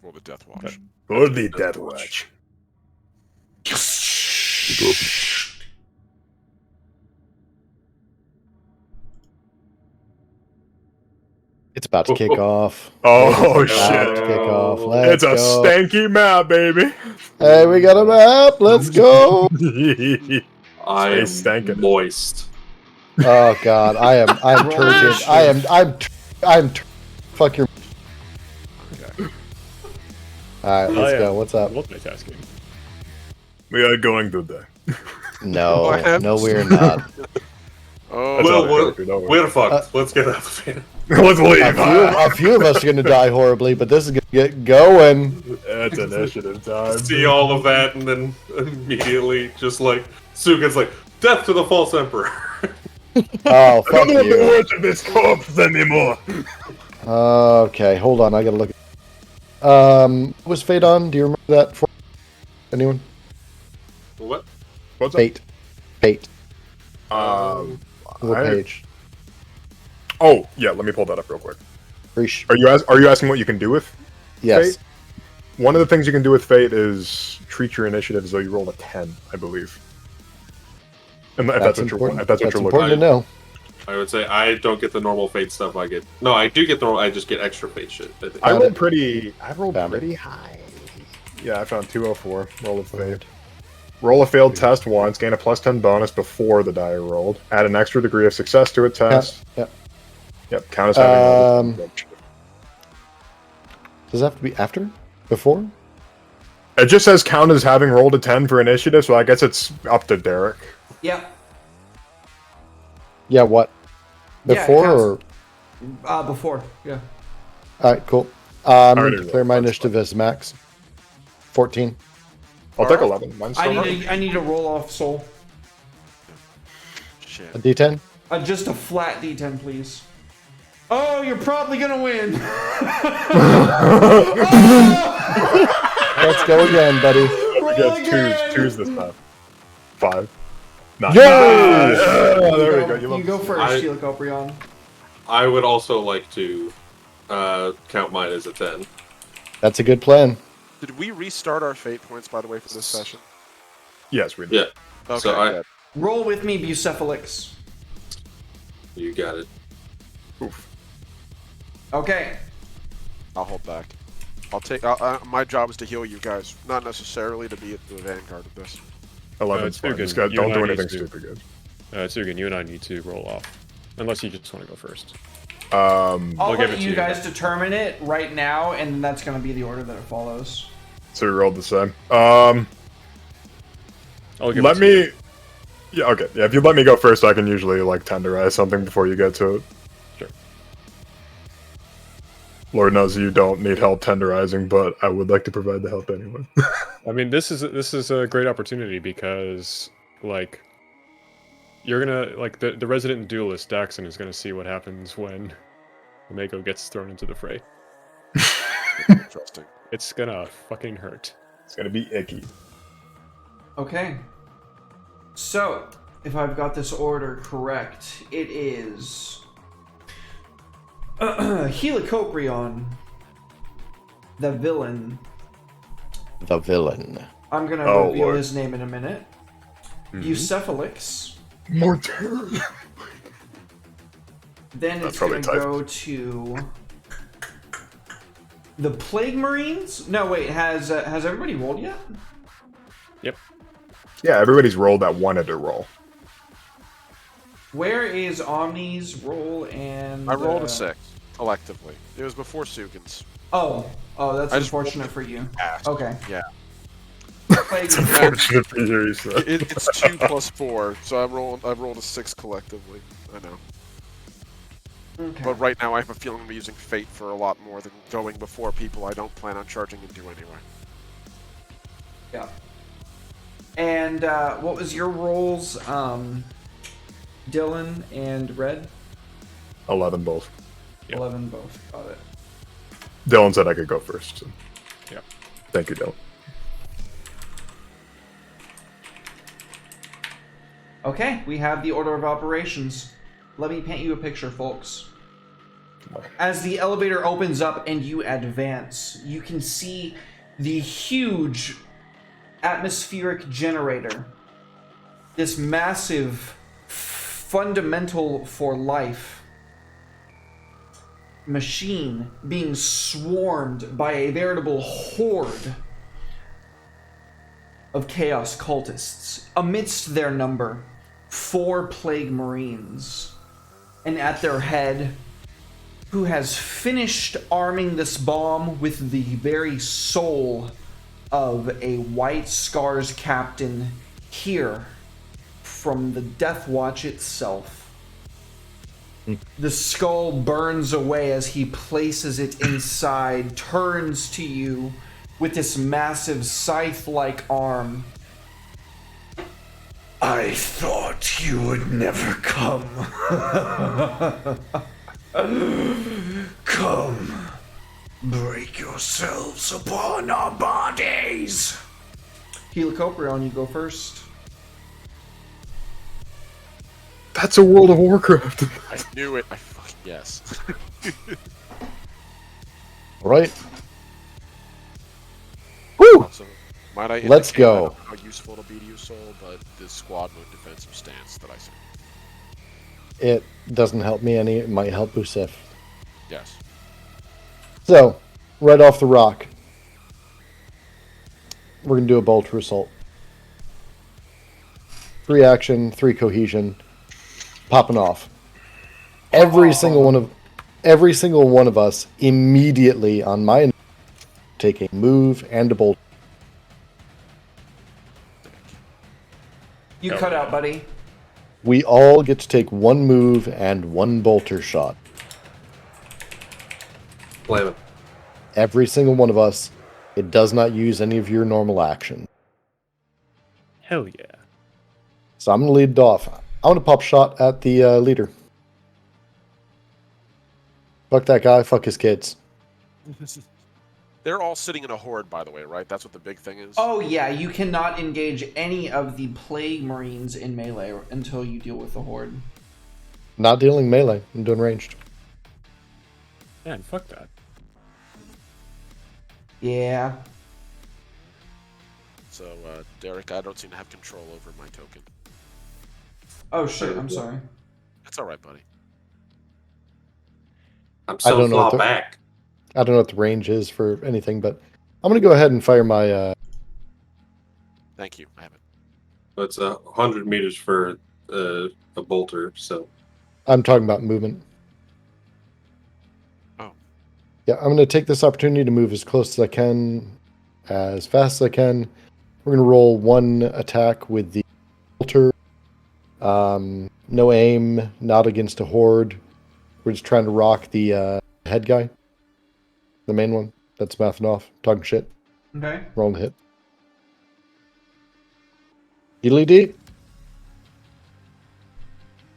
For the Deathwatch. For the Deathwatch. It's about to kick off. Oh It's about shit! to kick off. It's Let's a go. stanky map, baby. Hey, we got a map. Let's go. I am Stay stankin' it. moist. Oh God, I'm Roll turgid. initiative. Fuck your. Okay. All right, let's yeah. go. What's up? Multitasking. We are going today. No, I have no, to we're see- not. Oh, That's Well, all we're, right, don't worry. we're fucked. Let's get out of here. Let's leave. A few of us are gonna die horribly, but this is gonna get going. That's initiative time. See all of that, and then immediately just like Sugan's like, death to the false emperor. Oh, I fuck don't want to you. worship this corpse anymore. Okay, hold on. I gotta look. What was Fate on? Do you remember that? For anyone? What? What's Fate. Fate. up? What I- page? Oh, yeah. Let me pull that up real quick. Reach. Are you asking what you can do with Yes. Fate? One of the things you can do with Fate is treat your initiative as though you roll a 10, I believe. And if that's what important. you're, if that's what That's you're important looking to at. know. I would say I don't get the normal fate stuff. I get no. I do get the. I just get extra fate shit. I think. I Found rolled it. pretty. I rolled Found it. pretty high. Yeah, I found 204. Roll of Fate. Roll a failed test once. Gain a +10 bonus before the die rolled. Add an extra degree of success to a test. Yeah. Yep. Count as having rolled a 10. Does it have to be after? Before? It just says count as having rolled a 10 for initiative, so I guess it's up to Derek. Yep. Yeah, what? Yeah, it Before counts. or? Before. Yeah. Alright, cool. Already Declare rolled. my That's initiative as max. 14. I'll take 11. Mine's still hard. I need a roll off soul. Shit. A D10? Just a flat D10, please. Oh, you're probably gonna win. Let's go again, buddy. We get twos this time. 5. 9. Yo! Oh, there we go. You go first, I- Sheila Coprion. I would also like to count mine as a 10. That's a good plan. Did we restart our fate points, by the way, for this session? Yes, we did. Yeah, Okay, So I- good. Roll with me, Bucephalix. you got it. Oof. Okay. I'll hold back. I'll take. My job is to heal you guys, not necessarily to be at the vanguard of this. 11's fine. Sugan, Just you don't and do I anything need to- stupid good. Sugan, you and I need to roll off. Unless you just want to go first. I'll We'll give let it to you you. guys determine it right now, and that's going to be the order that it follows. So we rolled the same. I'll give Let it to you. me. Yeah, okay. Yeah, if you let me go first, I can usually like tenderize something before you get to it. Sure. Lord knows you don't need help tenderizing, but I would like to provide the help anyway. I mean, this is a great opportunity because, like, you're gonna like the resident duelist Daxon is gonna see what happens when Mako gets thrown into the fray. Interesting. It's gonna fucking hurt. It's gonna be icky. Okay. So, if I've got this order correct, it is Helicoprion, the villain. The villain. I'm gonna Oh, reveal Lord. his name in a minute. Bucephalix. More terror. Then That's it's gonna probably go to the Plague Marines. No, wait. Has everybody rolled yet? Yep. Yeah, everybody's rolled that wanted to roll. Where is Omni's roll and? I rolled a 6 collectively. It was before Sugan's. Oh, that's I just unfortunate for you. Ass. Okay. Yeah. Plague It's unfortunate for you, you said. It's 2 plus 4, so I've rolled a 6 collectively. I know. Okay. But right now I have a feeling I'm using fate for a lot more than going before people I don't plan on charging into anyway. Yeah. And what was your rolls, Dylan and Red? 11 both. Yep. 11 both. Got it. Dylan said I could go first. So. Yeah. Thank you, Dylan. Okay, we have the order of operations. Let me paint you a picture, folks. As the elevator opens up and you advance, you can see the huge atmospheric generator. This massive, fundamental for life machine being swarmed by a veritable horde of chaos cultists. Amidst their number, 4 plague marines. And at their head, who has finished arming this bomb with the very soul of a White Scars captain here from the Deathwatch itself. The skull burns away as he places it inside, turns to you with this massive scythe-like arm. I thought you would never come. Come, break yourselves upon our bodies. Helicoprion, you go first. That's a World of Warcraft. I knew it. I fucking yes. All right. Woo! Also, might I Let's indicate, go. I don't know how useful it'll be to you, Soul, but this squad mode defensive stance that I see. It doesn't help me any. It might help Busef. Yes. So, right off the rock, we're gonna do a bolter assault. 3 action, 3 cohesion, popping off. Every single one of us immediately on my take a move and a bolt. You cut out, buddy. We all get to take 1 move and 1 bolter shot. Blame it. Every single one of us. It does not use any of your normal action. Hell yeah. So I'm going to lead it off. I want to pop shot at the leader. Fuck that guy. Fuck his kids. They're all sitting in a horde, by the way, right? That's what the big thing is? Oh yeah, you cannot engage any of the Plague Marines in melee until you deal with the Horde. Not dealing melee. I'm doing ranged. Man, fuck that. Yeah. So, Derek, I don't seem to have control over my token. Oh shit, I'm sorry. That's alright, buddy. I'm I so don't know far what the- back. I don't know what the range is for anything, but I'm going to go ahead and fire my... Thank you. I have it. It's 100 meters for a bolter, so I'm talking about movement. Oh. Yeah, I'm going to take this opportunity to move as close as I can, as fast as I can. We're going to roll 1 attack with the bolter. No aim, not against a horde. We're just trying to rock the head guy. The main one. That's mouthing off. Talking shit. Okay. Rolling the hit. Healy D.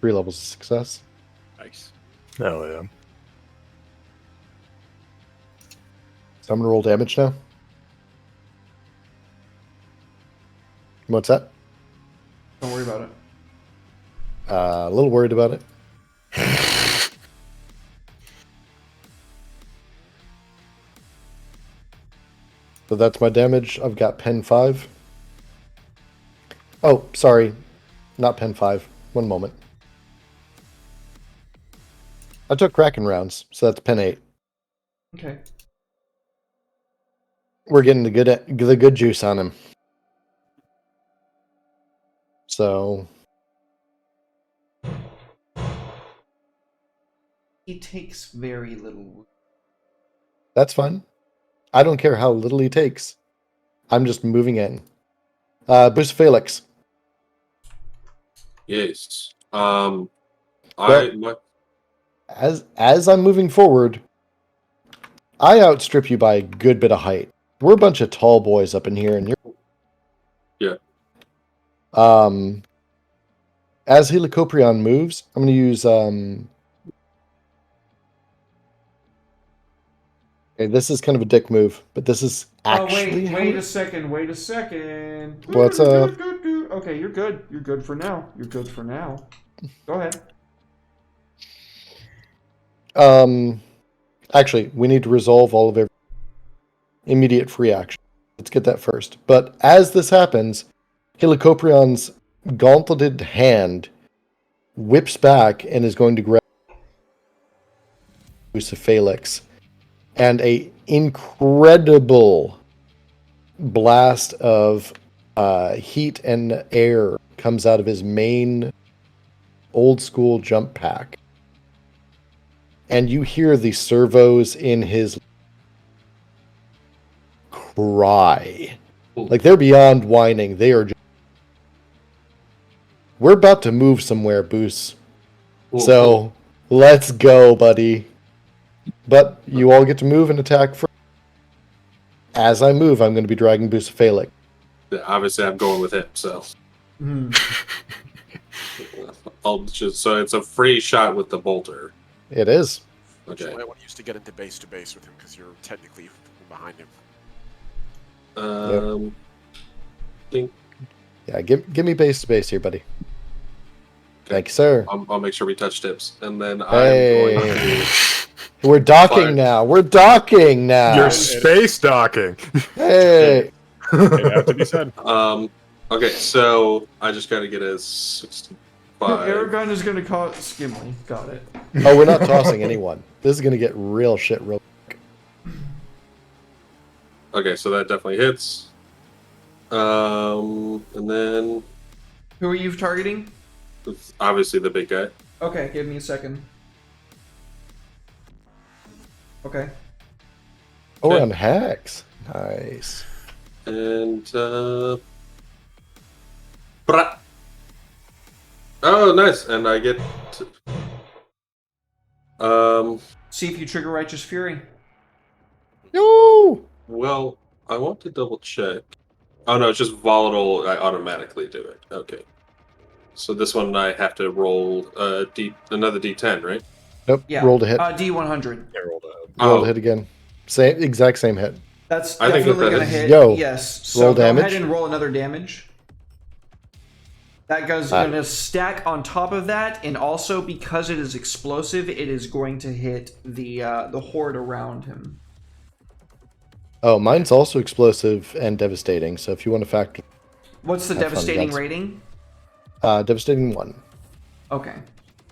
3 levels of success. Nice. Hell yeah. So I'm going to roll damage now. What's that? Don't worry about it. A little worried about it. So that's my damage. I've got pen 5. Oh, sorry. Not pen 5. One moment. I took Kraken rounds, so that's pen 8. Okay. We're getting the good juice on him. So He takes very little. that's fine. I don't care how little he takes. I'm just moving in. Bruce Felix. yes. Well- What? As I'm moving forward, I outstrip you by a good bit of height. We're a bunch of tall boys up in here, and you're. Yeah. As Helicoprion moves, I'm going to use. Okay, this is kind of a dick move, but this is actually. Wait a second. Wait a second. What's up? Okay, you're good. You're good for now. You're good for now. Go ahead. Actually, we need to resolve all of every immediate free action. Let's get that first. But as this happens, Helicoprion's gauntleted hand whips back and is going to grab Felix, and a incredible blast of heat and air comes out of his main old school jump pack. And you hear the servos in his cry. Like, they're beyond whining. They are just... We're about to move somewhere, Boos. So, let's go, buddy. But you all get to move and attack first. As I move, I'm going to be dragging Boos Felix. Obviously, I'm going with him, so. Hmm. So it's a free shot with the bolter. It is. Okay. You might want to use to get into base to base with him because you're technically behind him. Think Yeah, give me base to base here, buddy. Thank you, sir. I'll make sure we touch tips, and then Hey. I'm going to. We're docking Fire. now. We're docking now. You're space docking. Hey. It had to be said. Okay, so I just got to get a 65. Aragon is going to call it Skimly. Got it. Oh, we're not tossing anyone. This is gonna get real shit real. Okay, so that definitely hits. And then Who are you targeting? it's obviously the big guy. Okay, give me a second. Okay. Oh, we're on hacks. Nice. And Bra. Oh, nice. And I get See if you trigger Righteous Fury. No. well, I want to double check. Oh no, it's just volatile. I automatically do it. Okay. So this one I have to roll another D10, right? Nope. Yeah. Rolled a hit. D100. Yeah, rolled ahead. Rolled Oh. a hit again. Same exact same hit. That's I think definitely that going to is- hit. Yo, Yes. So roll go damage. ahead and roll another damage. That goes going to stack on top of that, and also because it is explosive, it is going to hit the horde around him. Oh, mine's also explosive and devastating. So if you want to factor, What's the Have fun, devastating guys. rating? devastating 1. Okay.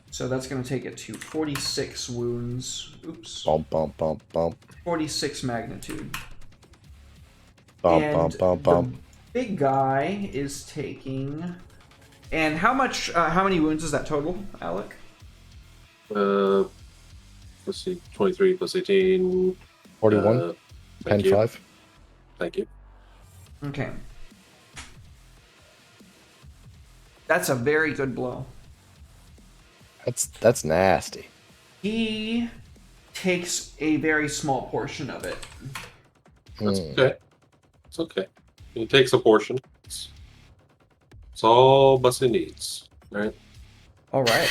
So that's going to take it to 46 wounds. Oops. Bump, bump, bump, bump, 46 magnitude. bump, And bump, bump, the bump. big guy is taking. And how much? How many wounds is that total, Alec? Let's see, 23 plus 18. 41, Thank 10, you. 5. Thank you. Okay. That's a very good blow. That's nasty. He takes a very small portion of it. That's Hmm. okay. It's okay. He takes a portion. It's all Bussy needs. Right? All right.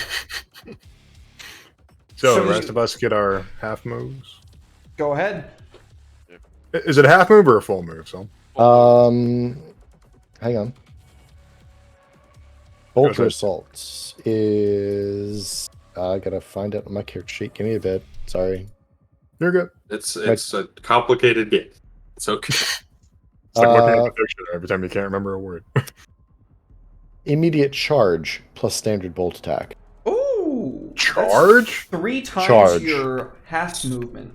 So So the rest you- of us get our half moves. Go ahead. Is it a half move or a full move? So Hang on. Bolter ahead. assaults is. I gotta find it on my character sheet. Give me a bit. Sorry. you're good. It's a complicated game. It's okay. It's like looking at Uh, the dictionary every time you can't remember a word. Immediate charge plus standard bolt attack. Ooh. that's Charge? 3 times Charge. your half movement.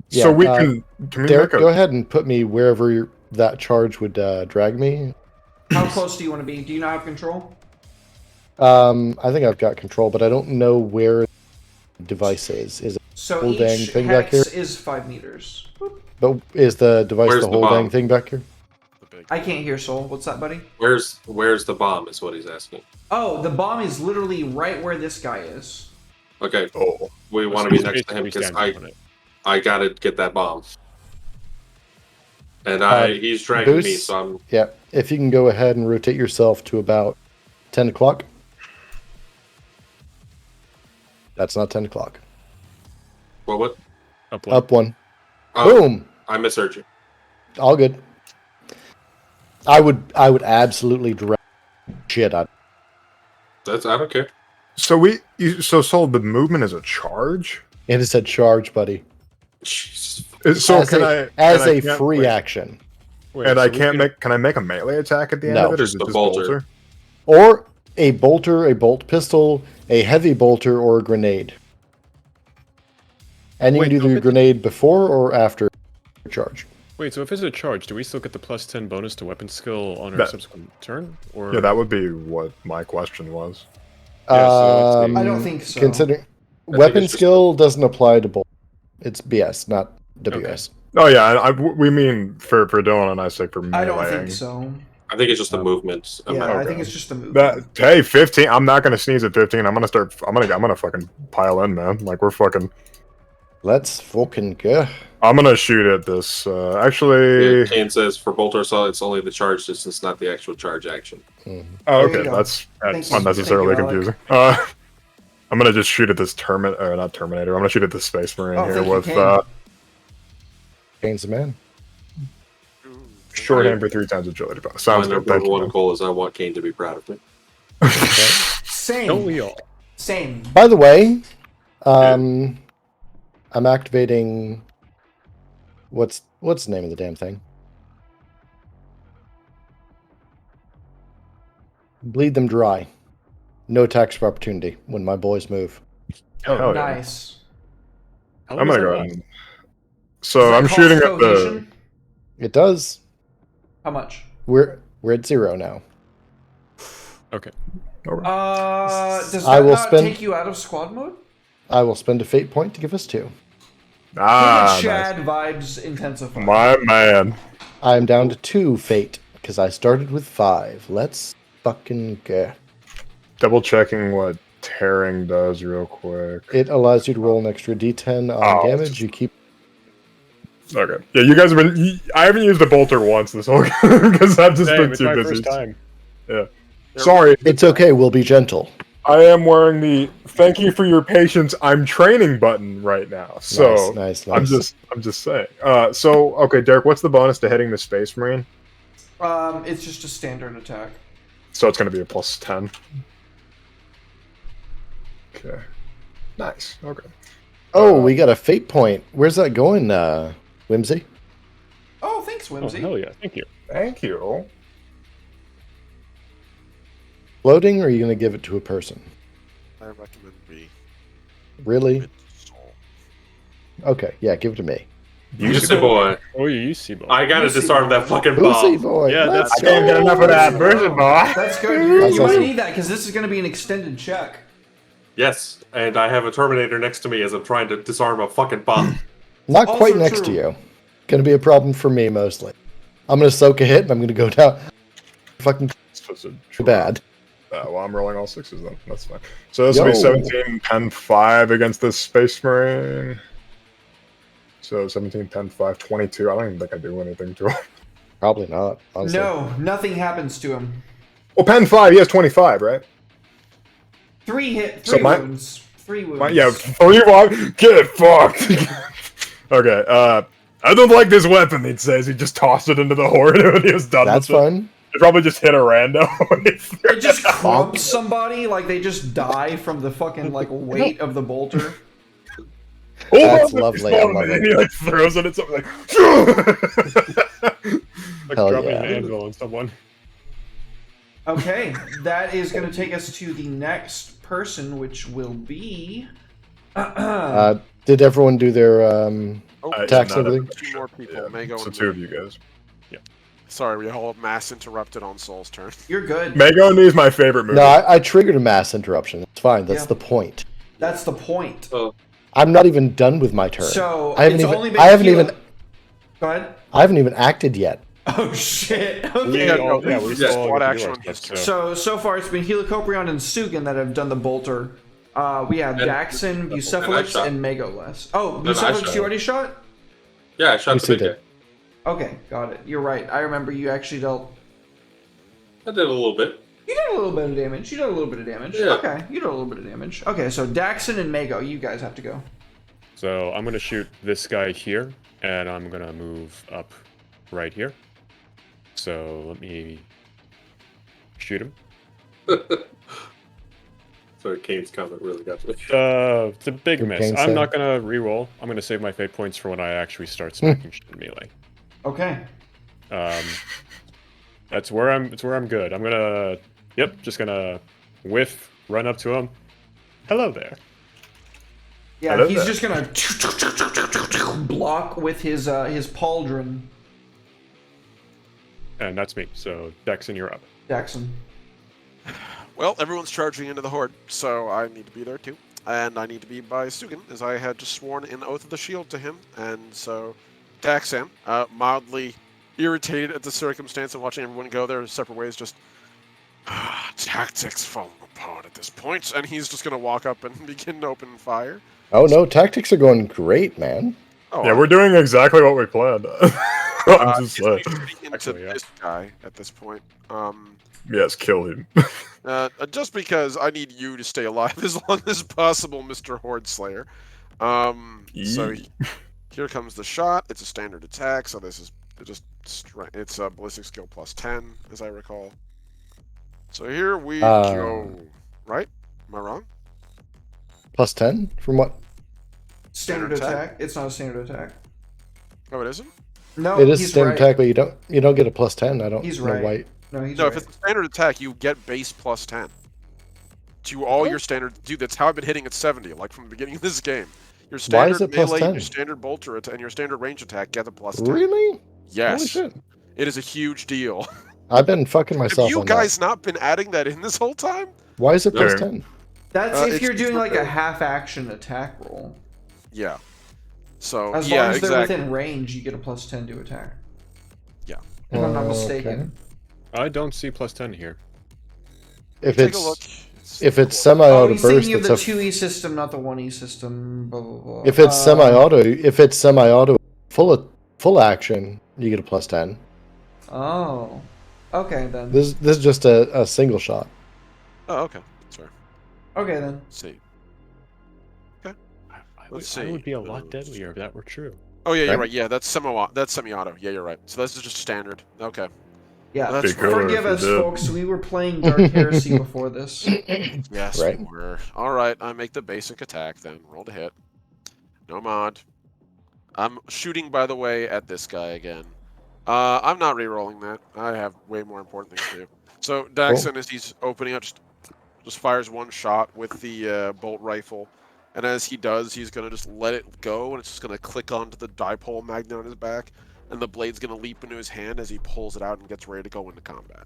So Yeah, we uh, can we Derek, make go a ahead and put me wherever that charge would drag me. How close do you want to be? Do you not have control? I think I've got control, but I don't know where the device is. Is it? So Whole dang each thing back hex is 5 meters. But is the device Where's the the whole dang bomb? thing back here? The big. I can't hear Soul. What's that, buddy? Where's the bomb? Is what he's asking. Oh, the bomb is literally right where this guy is. Okay, oh we want to be It's next to him basically because standing on it. I gotta get that bomb. And he's dragging me, Boost? so I'm Yeah. If you can go ahead and rotate yourself to about 10 o'clock. That's not 10 o'clock. what? Up one. Up 1. Oh, Boom. I misheard you. All good. I would absolutely drag shit out. I don't care. So so Soul, the movement is a charge? It is a charge, buddy. Jesus. So as can a, I as can I a can't- free wait, action. Wait, and so I we can't make can I make a melee attack at the end No. of it or is Just it the just bolter. Or a bolter, a bolt pistol, a heavy bolter, or a grenade. And you Wait, can do no, the but- grenade before or after charge. Wait, so if it's a charge, do we still get the plus 10 bonus to weapon skill on our That- subsequent turn? Or Yeah, that would be what my question was. Yeah, so let's see. I don't think so. Considering think weapon it's just skill doesn't apply to bolt. It's BS, not WS. Oh yeah, we mean for Dylan and I say for melee. I don't think so. I think it's just the movement. Yeah, I Okay. think it's just a move. That hey, 15. I'm not gonna sneeze at 15. I'm gonna fucking pile in, man. Like we're fucking. Let's fucking go. I'm gonna shoot at this. Actually, Kane says for bolt assault, it's only the charge distance, not the actual charge action. Mhm. oh, There you okay, go. that's Thank you. unnecessarily Thank you, confusing. I'm gonna just shoot at this not Terminator. I'm gonna shoot at this Space Marine Oh, here thank you, with Kane. Kane's the man. shorthand for 3 times agility bonus. Sounds My good. number Thank you. one man. goal is I want Kane to be proud of me. Same. Don't we all? Same. By the way, I'm activating. What's the name of the damn thing? Bleed them dry. No attacks of opportunity when my boys move. Hell yeah. Nice. How I'm does gonna that go last? ahead. Does So that I'm cost shooting at the. cohesion? It does. How much? We're at 0 now. Okay. Does I that will not spend- take you out of squad mode? I will spend a fate point to give us 2. Ah, Chad vibes intensify. nice. My man. I am down to 2 fate because I started with 5. Let's fucking go. Double checking what tearing does real quick. It allows you to roll an extra d10 on Oh, damage. You keep. Okay. Yeah, you guys have been. I haven't used the bolter once this whole game because I've just Same, been it's too my busy. first time. Sorry, It's okay. We'll be gentle. I am wearing the "Thank you for your patience. I'm training" button right now. So nice. I'm just saying. So okay, Derek, what's the bonus to hitting the Space Marine? It's just a standard attack. So it's going to be a plus 10. Okay. Nice. Okay. Oh, we got a fate point. Where's that going, Whimsy? Oh, thanks, Oh, Whimsy. hell yeah. Thank you. Thank you. Floating, or are you going to give it to a person? I recommend we. Really? Mid soul. Okay, yeah, give it to me. You say, boy, Oh, you see, boy. I gotta Lucy disarm boy. that fucking Lucy bomb. boy, Yeah, let's that's- go. I can't get enough of that version, boy. That's good. You That's might awesome. need that because this is going to be an extended check. Yes, and I have a Terminator next to me as I'm trying to disarm a fucking bomb. Not Also quite next to true. you. Going to be a problem for me mostly. I'm going to soak a hit and I'm going to go down. Fucking too bad. Well, I'm rolling all 6s then. That's fine. So this will be Yo. 17, 10, 5 against this Space Marine. So 17, 10, 5, 22. I don't even think I do anything to him. Probably not. Honestly. No, nothing happens to him. Well, Pen 5, he has 25, right? 3 So my- wounds. 3 wounds. Yeah, 3 5. Get fucked. Okay, I don't like this weapon, he says. He just tossed it into the horde when he was done That's with it. fun. He probably just hit a rando. It just crumps somebody, like they just die from the fucking like weight of the bolter. Oh, That's he's lovely, I falling, love man. it. He like throws it at something like. Like Hell dropping yeah. an anvil on someone. Okay, that is going to take us to the next person, which will be. Did everyone do their Oh, attacks not and everything? two more people. Yeah, Mago so and 2 of Lee. you guys. Sorry, we all mass interrupted on Soul's turn. You're good. Mago and me is my favorite movie. No, I triggered a mass interruption. It's fine. That's Yeah. the point. That's the point. I'm not even done with my turn. So I haven't it's even. only been I haven't Hilo- even. Go ahead. I haven't even acted yet. Oh shit. We Okay. all, yeah, we Yeah. saw Squad the action hero on his stuff, turn. So far it's been Helicoprion and Sugan that have done the bolter. We have And- Daxon, and I Bucephalus, shot. and Megaless. Oh, And I Bucephalus, shot. you already shot? Yeah, I shot You the see big guy. that. Okay, got it. You're right. I remember you actually dealt. I did a little bit. You did a little bit of damage. You did a little bit of damage. Yeah. Okay, you did a little bit of damage. Okay, so Daxon and Mago, you guys have to go. So I'm gonna shoot this guy here, and I'm gonna move up right here. So let me shoot him. Sorry, Kane's comment really got to me. It's a big Good miss. Kane I'm said. not gonna re-roll. I'm gonna save my fate points for when I actually start smacking shit in melee. Okay. That's where I'm. It's where I'm good. I'm gonna. Yep, just gonna whiff, run up to him. Hello there. Yeah, Hello he's there. just gonna block with his pauldron, And that's me. So Dexon, you're up. Daxon. Well, everyone's charging into the horde, so I need to be there too. And I need to be by Sugan, as I had just sworn an oath of the shield to him. And so, Daxan, mildly irritated at the circumstance of watching everyone go their separate ways, just tactics falling apart at this point, and he's just gonna walk up and begin to open fire. Oh no, tactics are going great, man. Oh, Yeah, we're doing exactly what we planned. I'm just he's saying. shooting into Actually, yeah. this guy at this point. Yes, kill him. Just because I need you to stay alive as long as possible, Mr. Horde Slayer. So Yee. here comes the shot. It's a standard attack, so this is it's a ballistic skill plus 10, as I recall. So here we go. Right? Am I wrong? Plus 10 from what? Standard attack. It's not a standard attack. Oh, it isn't? No, It is he's standard right. attack, but you don't get a plus 10. I don't He's know right. why. No, he's No, right. if it's a standard attack, you get base plus 10. To all your standard... Dude, that's how I've been hitting at 70, like from the beginning of this game. Your standard is it plus melee, 10? your standard bolter, and your standard range attack get a plus 10. Really? Yes. Holy shit. It is a huge deal. I've been fucking myself Have you on guys not been adding that in this whole time? that. Why is it plus Okay. 10? That's if it's you're doing like a prepared. half-action attack roll. Yeah. So, As yeah, long as they're exactly. within range, you get a plus 10 to attack. Yeah. If I'm not Okay. mistaken. I don't see plus 10 here. If Take it's a look. if it's Oh, semi-auto he's thinking burst, of it's the a 2E system, not the 1E system. Blah blah blah. if it's semi-auto full action, you get a plus 10. Oh. Okay then. This is just a single shot. Oh, okay. That's fair. Okay then. Let's see. I Let's would see. be a lot deadlier if that were true. Oh, yeah, you're Right. right. Yeah, that's semi-auto. Yeah, you're right. So this is just standard. Okay. Yeah. That's Be cooler Forgive if us, you did. folks. We were playing Dark Heresy before this. Yes, Right. we were. All right, I make the basic attack then. Roll to hit. No mod. I'm shooting, by the way, at this guy again. I'm not re-rolling that. I have way more important things to do. So Daxon, as he's opening up, just fires one shot with the bolt rifle. And as he does, he's going to just let it go, and it's just going to click onto the dipole magnet on his back. And the blade's going to leap into his hand as he pulls it out and gets ready to go into combat.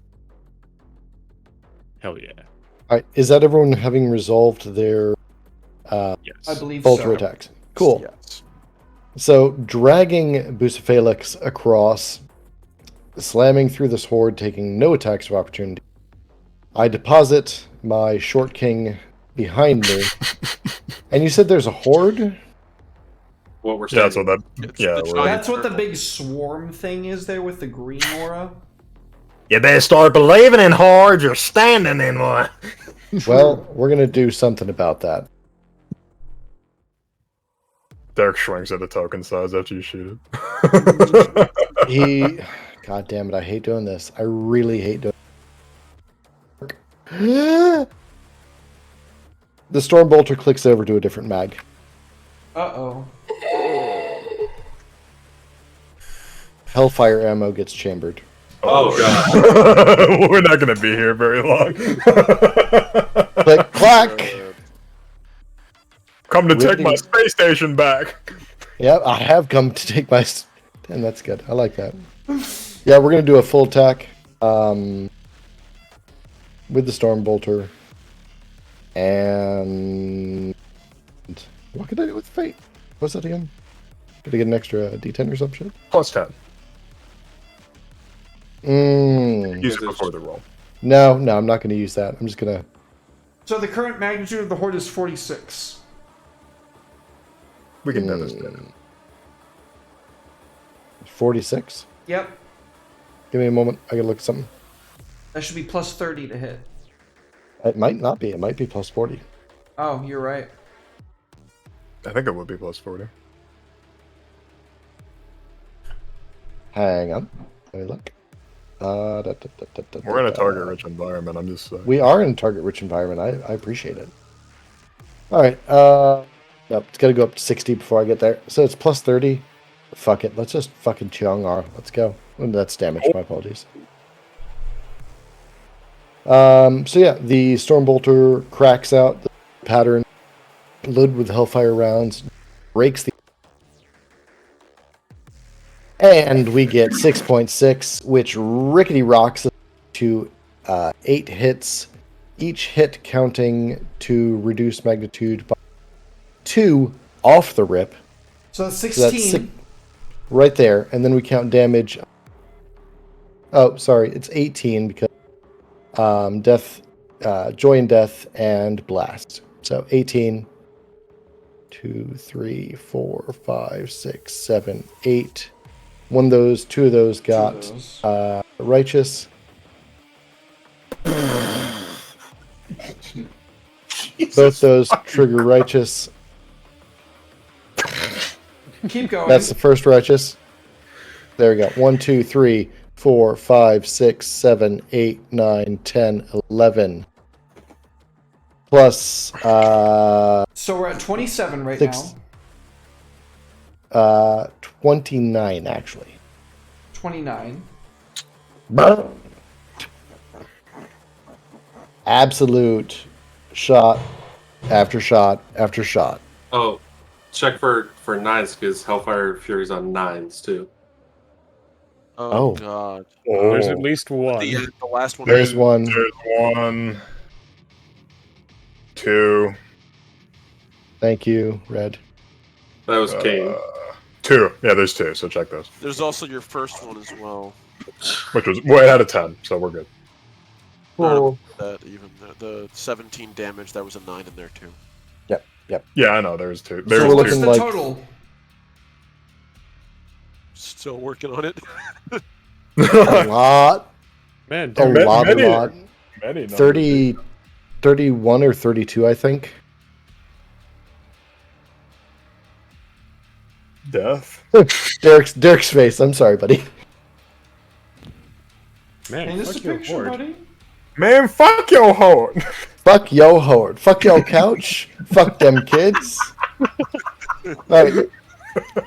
Hell yeah. All right, is that everyone having resolved their I Yes. believe bolter so. attacks? Cool. Yes. So dragging Bucephalix across, slamming through this horde, taking no attacks of opportunity. I deposit my short king behind me. And you said there's a horde? What we're Yeah, saying. so that. It's Yeah, the we're- giant That's what the turtle. big swarm thing is there with the green aura. You better start believing in hordes. You're standing in one. Well, we're going to do something about that. Derek shrinks at a token size after you shoot it. God damn it, I hate doing this. I really hate doing it. The Storm Bolter clicks over to a different mag. Uh-oh. Hellfire ammo gets chambered. Oh god. We're not going to be here very long. Click, clack! Come to take my Really? space station back. Yep, I have come to take my... And that's good. I like that. Yeah, we're going to do a full attack with the Storm Bolter. And... What could I do with Fate? What's that again? Could I get an extra D10 or some shit? Plus 10. Mm. Use it before the roll. No, I'm not going to use that. I'm just going to... So the current magnitude of the horde is 46. We can devastate it. 46? Yep. Give me a moment. I gotta look at something. That should be plus 30 to hit. It might not be. It might be plus 40. Oh, you're right. I think it would be plus 40. Hang on. Let me look. We're in a target-rich environment. I'm just saying. We are in a target-rich environment. I appreciate it. All right. Nope, it's got to go up to 60 before I get there. So it's plus 30. Fuck it. Let's just fucking Chung R. Let's go. Oh, that's damage. My apologies. So yeah, the Storm Bolter cracks out the pattern, loaded with Hellfire rounds, breaks the... And we get 6.6, which rickety rocks us to 8 hits, each hit counting to reduce magnitude by 2 off the rip. So that's So 16. that's right there, and then we count damage. Oh, sorry, it's 18 because death, joy and death, and blast. So 18 2, 3, 4, 5, 6, 7, 8. One of those, two of those got righteous. Both those trigger righteous. Keep going. That's the first righteous. There we go. 1, 2, 3, 4, 5, 6, 7, 8, 9, 10, 11. Plus So we're at 27 right six- now. 29 actually. 29. Absolute shot after shot after shot. Oh, check for nines because Hellfire Fury's on nines too. Oh. God. There's at least one. The last one. There's one. There's 1, 2. Thank you, Red. That was Kane. 2. Yeah, there's 2. So check those. There's also your first one as well. Which was way out of 10. So we're good. That even the 17 damage, that was a 9 in there too. Yep. Yeah, I know. There's 2. So There's we're 2. What's looking the like- total? Still working on it. A lot. Man, A dude, lot. many numbers. 30, 31 or 32, I think. Death. Derek's face. I'm sorry, buddy. man, Paint us a fuck your picture, horde. buddy. Man, fuck your horde. Fuck yo horde. Fuck yo couch. Fuck them kids. Alright.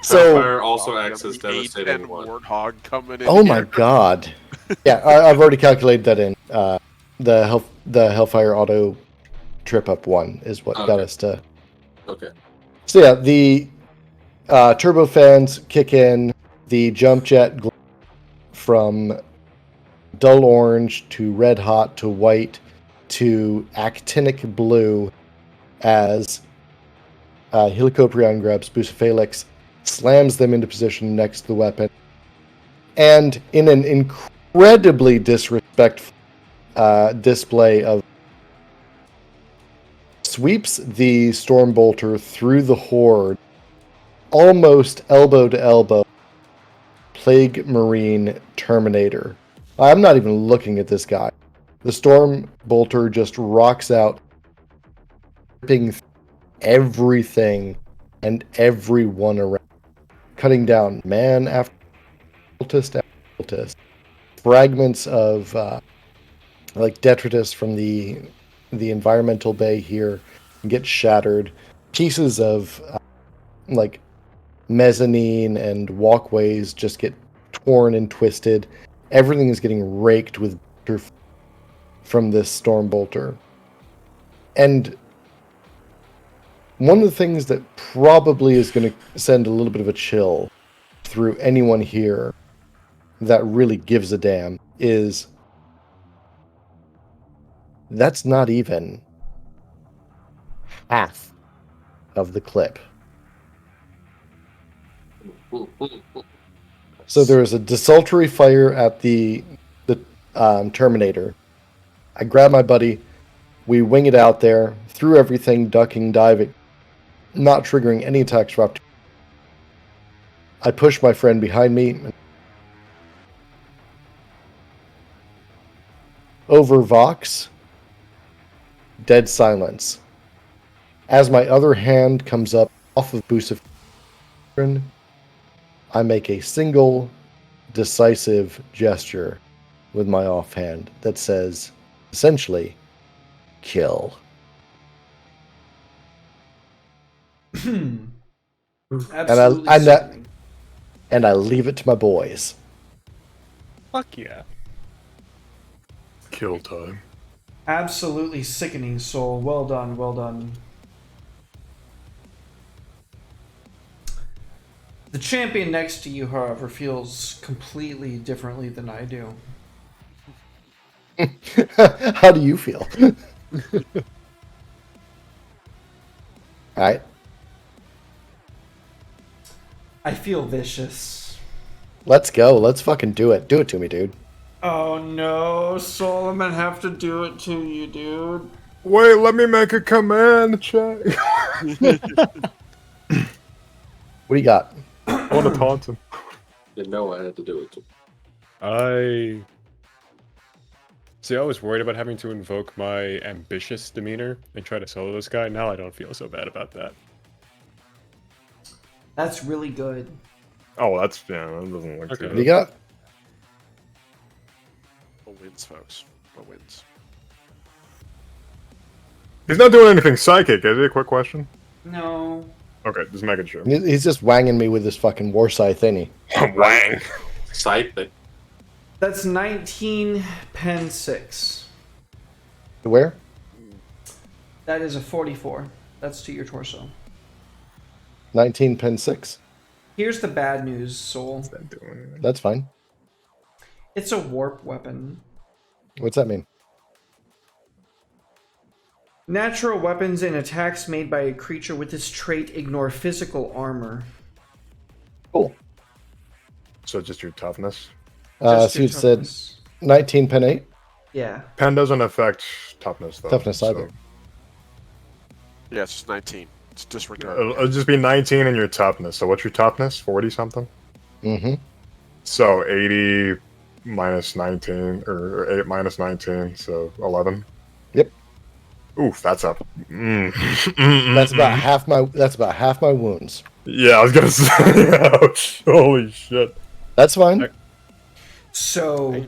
So, Hellfire also acts as 8 devastating and one. Warthog coming in. oh my here. god. Yeah, I've already calculated that in. The Hellfire auto trip up 1 is what got Okay. us to. Okay. So yeah, the turbo fans kick in. The jump jet from dull orange to red hot to white to actinic blue as Helicoprion grabs Bucephalix, slams them into position next to the weapon, and in an incredibly disrespectful display of sweeps the Stormbolter through the horde, almost elbow to elbow, Plague Marine Terminator. I'm not even looking at this guy. The Stormbolter just rocks out, ripping everything and everyone around, cutting down man after cultist after cultist. Fragments of like detritus from the environmental bay here get shattered. Pieces of like mezzanine and walkways just get torn and twisted. Everything is getting raked with from this Stormbolter. And one of the things that probably is going to send a little bit of a chill through anyone here that really gives a damn is that's not even half of the clip. So there is a desultory fire at the Terminator. I grab my buddy. We wing it out there, through everything, ducking, diving, not triggering any attacks for opportunity. I push my friend behind me. Over Vox, dead silence. As my other hand comes up off of Bucephalix, I make a single decisive gesture with my offhand that says, essentially, kill. Absolutely. I'm not- sickening. And I leave it to my boys. Fuck yeah. Kill time. Absolutely sickening, Soul. Well done, well done. The champion next to you, however, feels completely differently than I do. How do you feel? Alright, I feel vicious. let's go. Let's fucking do it. Do it to me, dude. Oh no, Soul, I'm gonna have to do it to you, dude. Wait, let me make a command check. What do you got? I want to taunt him. Didn't know I had to do it. I was worried about having to invoke my ambitious demeanor and try to solo this guy. Now I don't feel so bad about that. That's really good. Oh, that doesn't look Okay. too What do you bad. got? What wins, folks? What wins? He's not doing anything psychic, is he? Quick question. No. Okay, just making sure. He's just wanging me with this fucking war scythe, ain't he? Wang. Scythe thing. That's 19 pen 6. Where? That is a 44. That's to your torso. 19 pen 6. Here's the bad news, Soul. That's fine. It's a warp weapon. What's that mean? Natural weapons and attacks made by a creature with this trait ignore physical armor. Cool. So just your toughness. So Just your you said toughness. 19 pen 8? Yeah. Pen doesn't affect toughness, though. Toughness so either. Yeah, it's just 19. It's disregard. It'll just be 19 in your toughness. So what's your toughness? 40 something? Mm-hmm. So 80 minus 19, or 8 minus 19, so 11. Yep. Oof, that's up. That's about half my wounds. Yeah, I was gonna say, ouch. Holy shit. That's fine. So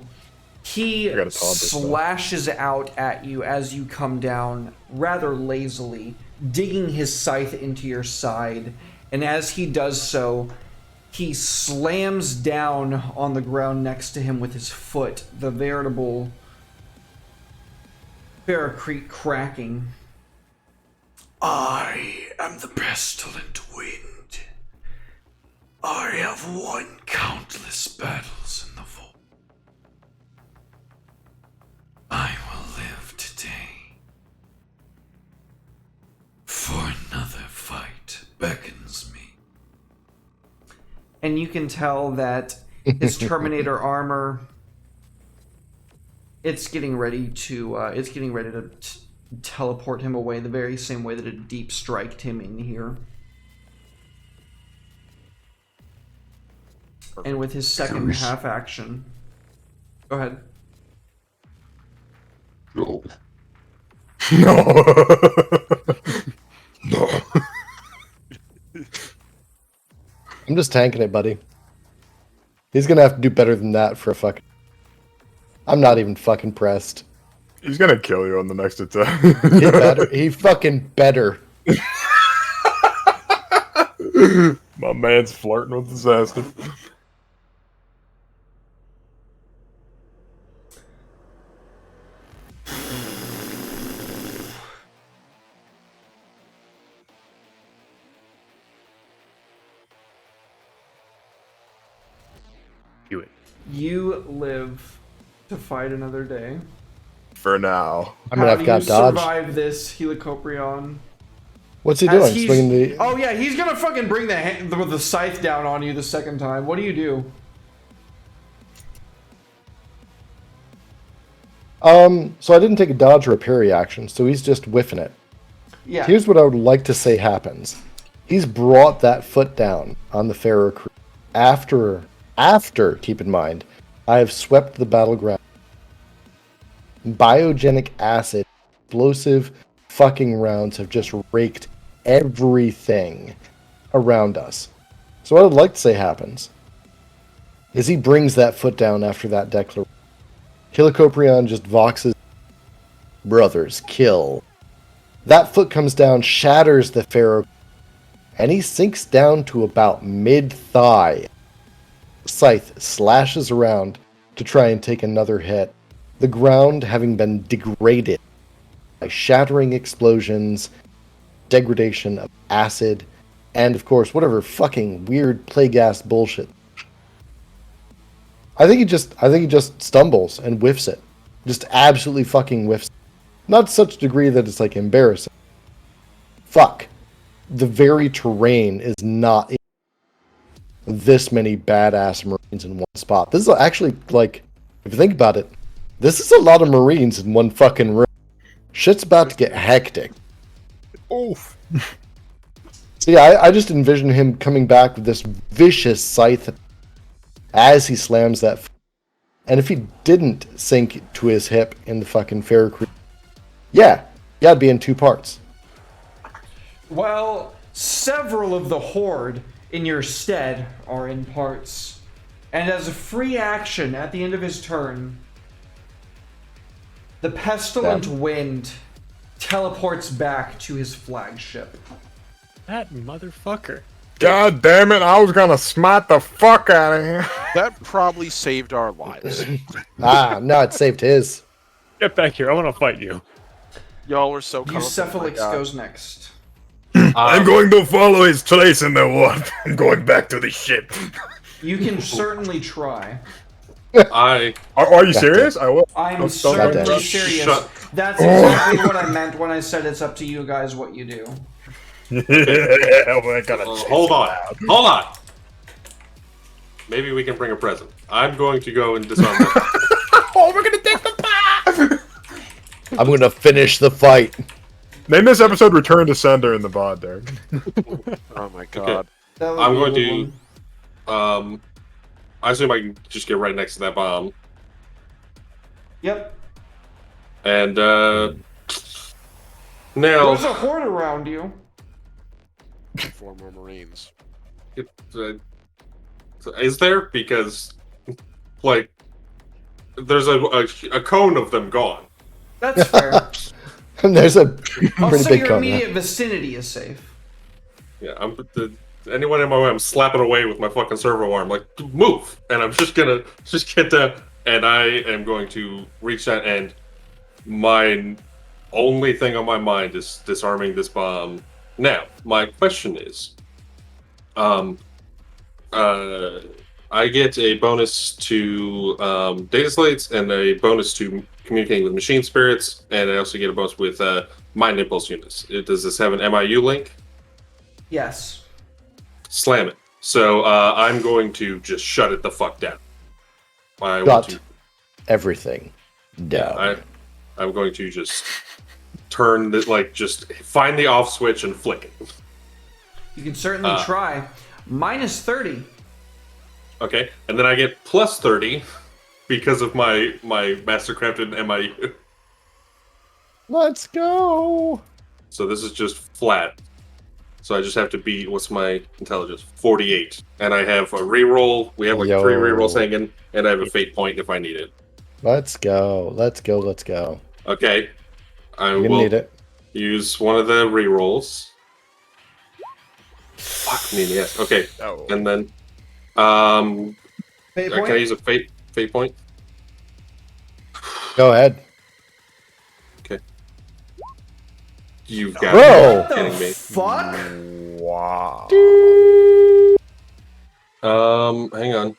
he I gotta taunt this guy. slashes out at you as you come down rather lazily, digging his scythe into your side. And as he does so, he slams down on the ground next to him with his foot, the veritable Barracrete cracking. I am the pestilent wind. I have won countless battles in the vault. I will live today. For another fight beckons me. And you can tell that his Terminator armor, it's getting ready to teleport him away the very same way that it deep striked him in here. And with his second half action, go ahead. No. No. No. I'm just tanking it, buddy. He's gonna have to do better than that for a fucking... I'm not even fucking pressed. He's gonna kill you on the next attack. He better. He fucking better. My man's flirting with disaster. Do it. You live to fight another day. For now. I mean, How I've do got you dodge. survive this Helicoprion? What's he As doing? he's- Swinging the... Oh yeah, he's gonna fucking bring the scythe down on you the second time. What do you do? So I didn't take a dodge or a parry action, so he's just whiffing it. Yeah. Here's what I would like to say happens. He's brought that foot down on the Pharaoh crew. After, keep in mind, I have swept the battleground. Biogenic acid, explosive fucking rounds have just raked everything around us. So what I'd like to say happens is he brings that foot down after that declaration. Helicoprion just voxes, brothers, kill. That foot comes down, shatters the Pharaoh, and he sinks down to about mid-thigh. Scythe slashes around to try and take another hit, the ground having been degraded by shattering explosions, degradation of acid, and of course, whatever fucking weird plague-ass bullshit. I think he just stumbles and whiffs it. Just absolutely fucking whiffs it. Not to such a degree that it's like embarrassing. Fuck. The very terrain is not this many badass Marines in one spot. This is actually, like, if you think about it, this is a lot of Marines in one fucking room. Shit's about to get hectic. Oof. So yeah, I just envision him coming back with this vicious scythe as he slams that. And if he didn't sink to his hip in the fucking fair creek, yeah, it'd be in 2 parts. Well, several of the horde in your stead are in parts. And as a free action at the end of his turn, the pestilent wind teleports back to his flagship. That motherfucker. God damn it! I was gonna smite the fuck out of him. That probably saved our lives. No, it saved his. Get back here. I want to fight you. Y'all were so confident. Oh my Bucephalix God. goes next. I'm going to follow his trace in the warp. I'm going back to the ship. You can certainly try. I Are you serious? I will. I'm Don't- certainly goddamn. serious. Shut- That's exactly what I meant when I said it's up to you guys what you do. We're gonna hold on. Maybe we can bring a present. I'm going to go and disarm them. Oh, we're gonna take the path. I'm gonna finish the fight. Name this episode "Return to Sender" in the VOD, Derek. Oh my God. That would I'm be a going good to. one. I assume I can just get right next to that bomb. Yep. And now, There's a horde around you. 4 more Marines. is there? Because, like, there's a cone of them gone. That's fair. There's a I'll pretty say big your cone. immediate vicinity is safe. Yeah, anyone in my way, I'm slapping away with my fucking servo arm, like, move! And I'm just gonna get down, and I am going to reach that end. My only thing on my mind is disarming this bomb. Now, my question is, I get a bonus to data slates and a bonus to communicating with machine spirits, and I also get a bonus with mind impulse units. Does this have an MIU link? Yes. Slam it. So I'm going to just shut it the fuck down. I want Shut to, everything down. I'm going to just turn the, like, just find the off switch and flick it. You can certainly try. Minus 30. Okay, and then I get plus 30 because of my mastercrafted MIU. Let's go. So this is just flat. So I just have to beat, what's my intelligence? 48. And I have a reroll. We have like 3 rerolls hanging, and I have a fate point if I need it. Let's go. Let's go. Let's go. Okay. I You're gonna will need it. use one of the rerolls. Fuck me in the ass. Okay. Oh. And then Fate can I point? use a fate point? Go ahead. You've got Bro! What the kidding me. fuck? Wow. Hang on.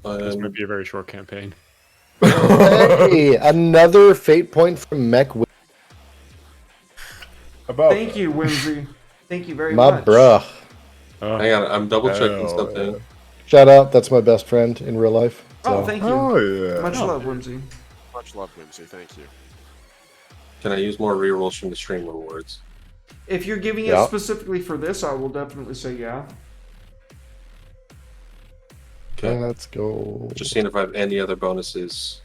This might be a very short campaign. Hey, another fate point from Mech. About Thank you, Whimsy. Thank you very My much. bruh. Hang on, I'm double checking Hell something. yeah. Shout out. That's my best friend in real life. Oh, So. thank you. Oh yeah. Much love, Whimsy. Much love, Whimsy. Thank you. Can I use more rerolls from the stream rewards? If you're giving it Yeah. specifically for this, I will definitely say yeah. Okay. Let's go. Just seeing if I have any other bonuses.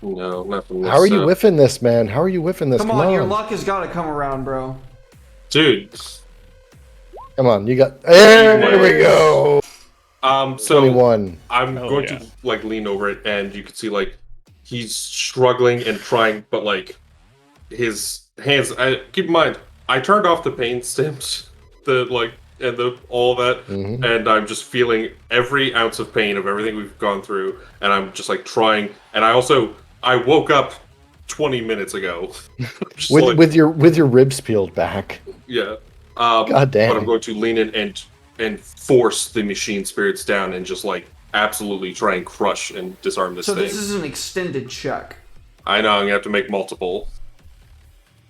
No, not from this. How are you whiffing this, man? How are you whiffing this? Come on, your luck has got to come around, bro. Dude. Come on, you got. There we go. So 21. I'm Hell going yeah. to like lean over it, and you can see like he's struggling and trying, but like his hands. Keep in mind, I turned off the pain stims, all that, Mhm. and I'm just feeling every ounce of pain of everything we've gone through, and I'm just like trying. And I woke up 20 minutes ago. Just like, With your ribs peeled back. yeah. God damn. But I'm going to lean in and force the machine spirits down and just like absolutely try and crush and disarm this So thing. this is an extended check. I know I'm gonna have to make multiple.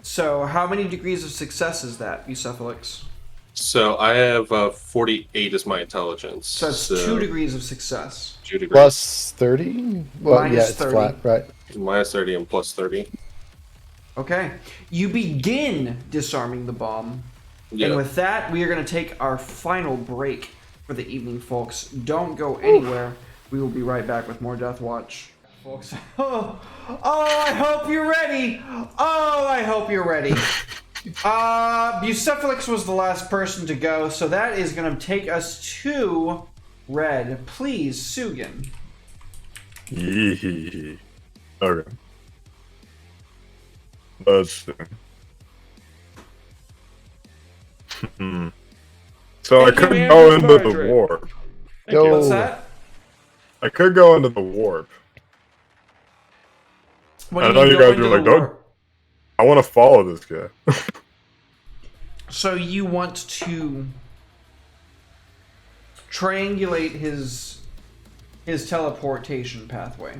So how many degrees of success is that, Bucephalix? So I have 48 as my intelligence. So it's 2 degrees of success. 2 degrees. Plus 30? Well, Minus yeah, it's 30. flat, right? Minus 30 and plus 30. Okay. You begin disarming the bomb, Yeah. And with that, we are going to take our final break for the evening, folks. Don't go anywhere. We will be right back with more Deathwatch. Folks, I hope you're ready. Oh, I hope you're ready. Bucephalix was the last person to go, so that is going to take us to Red. Please, Sugan. Yee. Okay. Let's see. So I could go into the warp. Go. What's that? I could go into the warp. What I do know mean you go guys into are like, the don't. warp? I want to follow this guy. So you want to triangulate his teleportation pathway.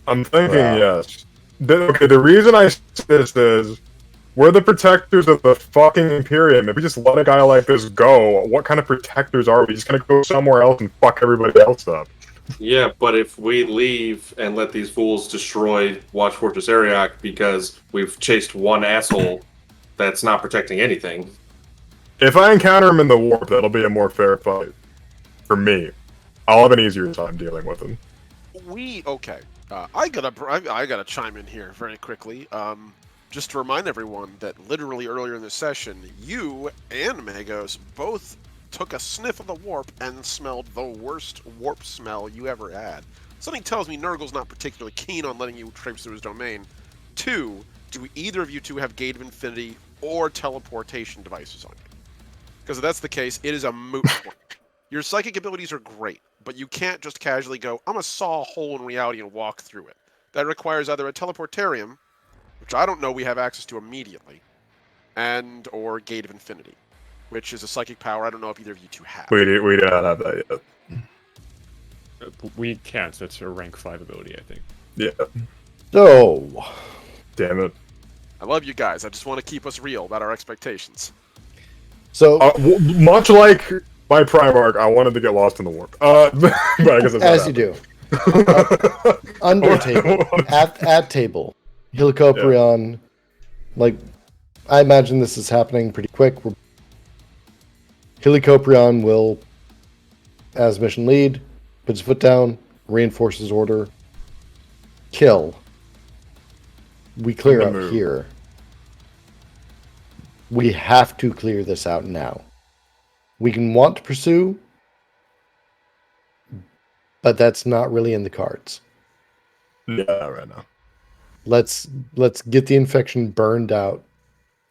I'm thinking Wow. yes. Okay, the reason I say this is we're the protectors of the fucking Imperium. If we just let a guy like this go, what kind of protectors are we? Just gonna go somewhere else and fuck everybody else up? Yeah, but if we leave and let these fools destroy Watch Fortress Ariok because we've chased one asshole that's not protecting anything. If I encounter him in the warp, that'll be a more fair fight. For me. I'll have an easier time dealing with him. Okay. I gotta chime in here very quickly. Just to remind everyone that literally earlier in the session, you and Magos both took a sniff of the warp and smelled the worst warp smell you ever had. Something tells me Nurgle's not particularly keen on letting you traipse through his domain. 2, do either of you two have Gate of Infinity or teleportation devices on you? Because if that's the case, it is a moot point. Your psychic abilities are great, but you can't just casually go, I'm gonna saw a hole in reality and walk through it. That requires either a teleportarium, which I don't know we have access to immediately, and or Gate of Infinity, which is a psychic power I don't know if either of you two have. We don't have that yet. We can't. That's a rank 5 ability, I think. Yeah. So, Damn it. I love you guys. I just want to keep us real about our expectations. so Much like my Primarch, I wanted to get lost in the warp. But I guess that's as you do, under table, at table, Helicoprion, like, I imagine this is happening pretty quick. Helicoprion will, as mission lead, puts his foot down, reinforces order, kill. We clear And out move. here. We have to clear this out now. We can want to pursue, but that's not really in the cards. Yeah, right now. Let's get the infection burned out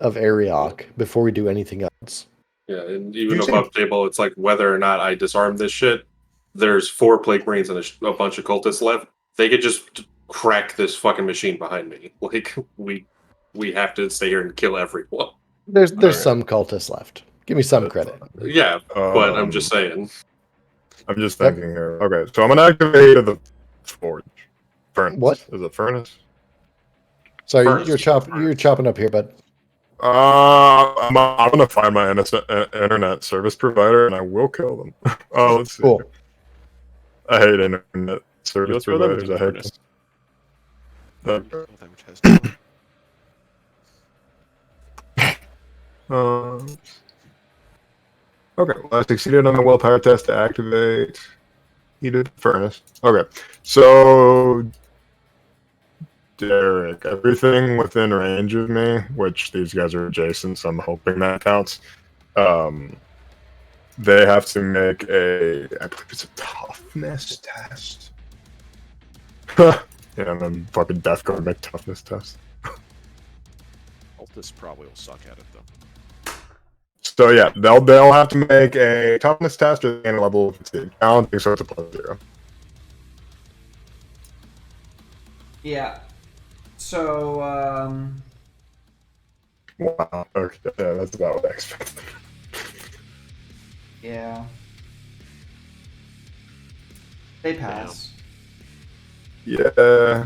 of Ariok before we do anything else. Yeah, and even You say- above table, it's like whether or not I disarm this shit, there's 4 Plague Marines and a bunch of cultists left. They could just crack this fucking machine behind me. Like, we have to stay here and kill everyone. There's Okay. some cultists left. Give me some credit. Yeah, but I'm just saying. I'm just thinking here. Okay, so I'm gonna activate the forge. Furnace. What? Is it furnace? Sorry, Furnace. you're chopping up here, but I'm gonna find my internet service provider and I will kill them. Oh, let's see. cool. I hate internet service Let's go them providers. to I the hate furnace. them. Okay, well, I succeeded on the willpower test to activate heated furnace. Okay, so Derek, everything within range of me, which these guys are adjacent, so I'm hoping that counts. They have to make I believe it's a toughness test. Yeah, and then fucking Death Guard make toughness test. Cultists probably will suck at it though. So yeah, they'll have to make a toughness test or gain a level of fatigue. I don't think so. It's a +0. Yeah. So, Wow. Okay, yeah, that's about what I expected. yeah. They pass. Yeah.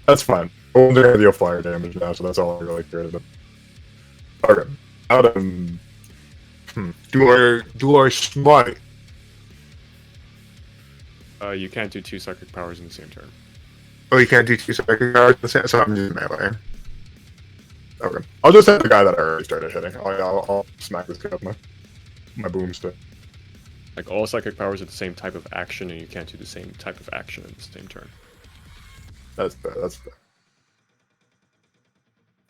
That's fine. We're gonna deal fire damage now, so that's all I really cared about. Okay. Out of do I smite? You can't do 2 psychic powers in the same turn. Oh, you can't do 2 psychic powers at the same, so I'm just melee. Okay. I'll just hit the guy that I already started hitting. I'll smack this guy with my boomstick. Like, all psychic powers are the same type of action, and you can't do the same type of action in the same turn. That's fair.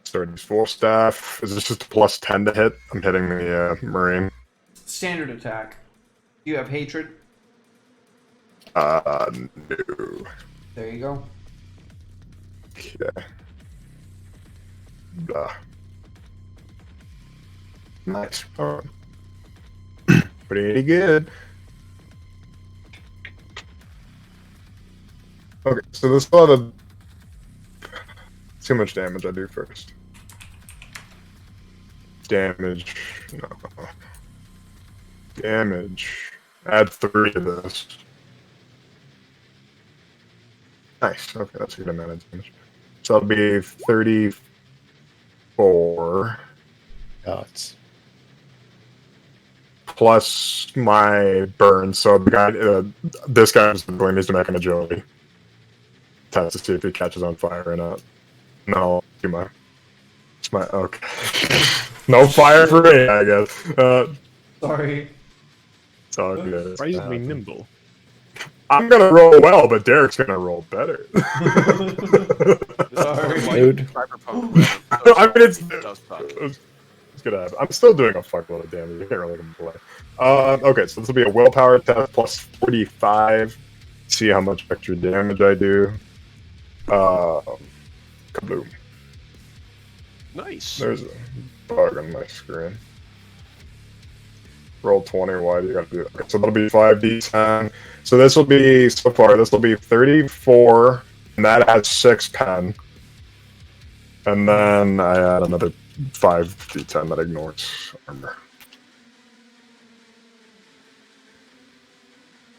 Starting full staff. Is this just a +10 to hit? I'm hitting the Marine. Standard attack. You have hatred. No. There you go. Okay. Blah. Nice. Alright. Pretty good. Okay, so there's a lot of... See how much damage I do first. Damage. No. Damage. Add 3 to this. Nice. Okay, that's a good amount of damage. So that'll be 34. Gods. Plus my burn. So the guy, this guy is going to make an agility test to see if he catches on fire or not. No, do my. It's my. Okay. No fire for me, I guess. Sorry. It's all good. Surprisingly nimble. I'm gonna roll well, but Derek's gonna roll better. Sorry. Dude. I mean, it does suck. It's gonna happen. I'm still doing a fuckload of damage. You can't really complain. Okay, so this will be a willpower test plus 45. See how much extra damage I do. Kabloom. Nice. There's a bug on my screen. Roll 20. Why do you gotta do that? Okay, so that'll be 5d10. So this will be, so far, this will be 34, and that adds 6 pen. And then I add another 5d10 that ignores armor.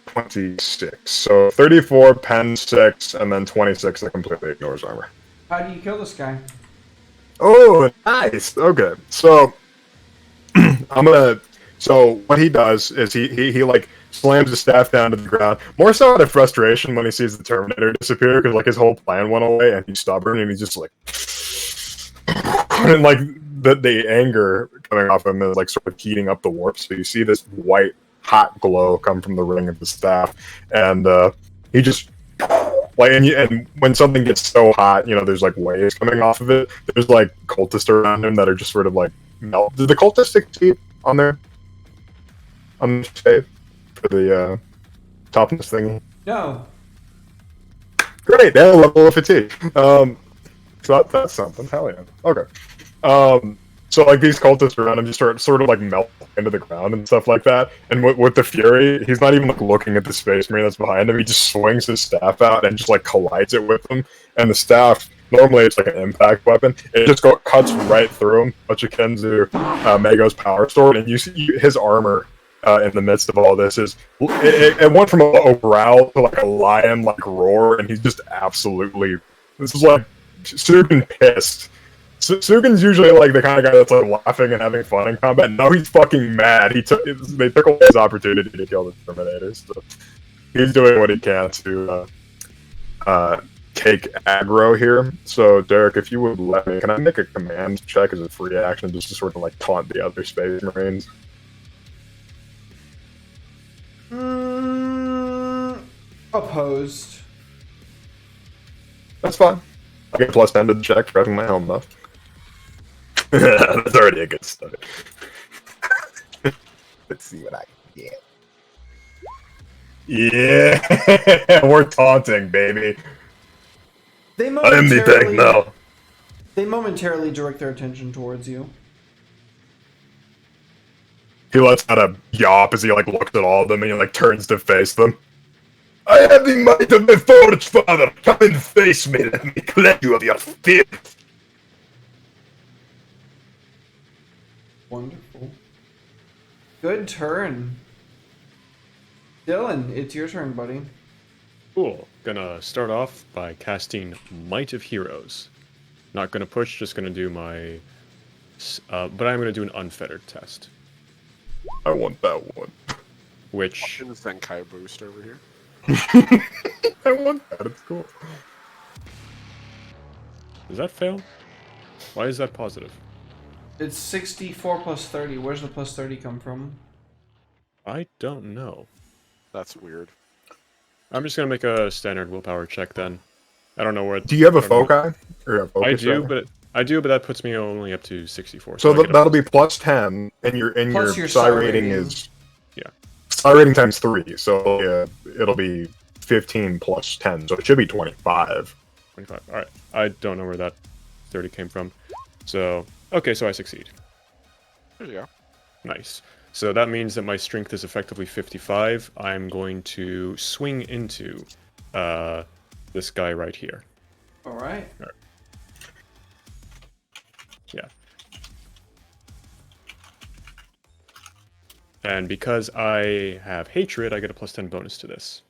26. So 34, pen 6, and then 26 that completely ignores armor. How do you kill this guy? Oh, nice. Okay, so I'm gonna. So what he does is he like slams his staff down to the ground. More so out of frustration when he sees the Terminator disappear, because like his whole plan went away, and he's stubborn, and he's just like, and like the anger coming off him is like sort of heating up the warp. So you see this white hot glow come from the ring of the staff, and he just. Like and when something gets so hot, you know, there's like waves coming off of it. There's like cultists around him that are just sort of like melt. Did the cultist stick to on there? On the save for the toughness thingy? No. Great, they have a level of fatigue. So that's something. Hell yeah. Okay. So like these cultists around him just sort of like melt into the ground and stuff like that. And with the Fury, he's not even like looking at the Space Marine that's behind him. He just swings his staff out and just like collides it with him. And the staff, normally it's like an impact weapon. It just cuts right through him, much akin to Mago's power sword. And you see his armor in the midst of all this it went from a growl to like a lion like roar, and he's just absolutely. This is like Sugan pissed. Sugan's usually like the kind of guy that's like laughing and having fun in combat. No, he's fucking mad. They took away his opportunity to kill the Terminators. So he's doing what he can to take aggro here. So Derek, if you would let me, can I make a command check as a free action just to sort of like taunt the other Space Marines? Opposed. That's fine. I get +10 to the check for having my helm buff. That's already a good start. Let's see what I can get. Yeah, we're taunting, baby. They Anything now. They momentarily direct their attention towards you. He lets out a yawp as he like looks at all of them and he like turns to face them. I have the might of the Forge, Father. Come and face me. Let me cleanse you of your fear. Wonderful. Good turn. Dylan, it's your turn, buddy. Cool. Gonna start off by casting Might of Heroes. Not gonna push, just gonna do my... but I'm gonna do an unfettered test. I want that one. Which... Zenkai boost over here. I want that, it's cool. Does that fail? Why is that positive? It's 64 plus 30. Where's the plus 30 come from? I don't know. That's weird. I'm just gonna make a standard willpower check then. I don't know what. Do you have a I don't know. foci? Or a focus, I do, rather? but that puts me only up to 64. So I get a that'll plus- be plus 10, and your Plus your psi psi rating rating. is Yeah. psi rating times 3. So it'll be 15 plus 10. So it should be 25. 25. All right. I don't know where that 30 came from. So okay, so I succeed. There you go. Nice. So that means that my strength is effectively 55. I'm going to swing into this guy right here. All right. Yeah. And because I have hatred, I get a plus 10 bonus to this.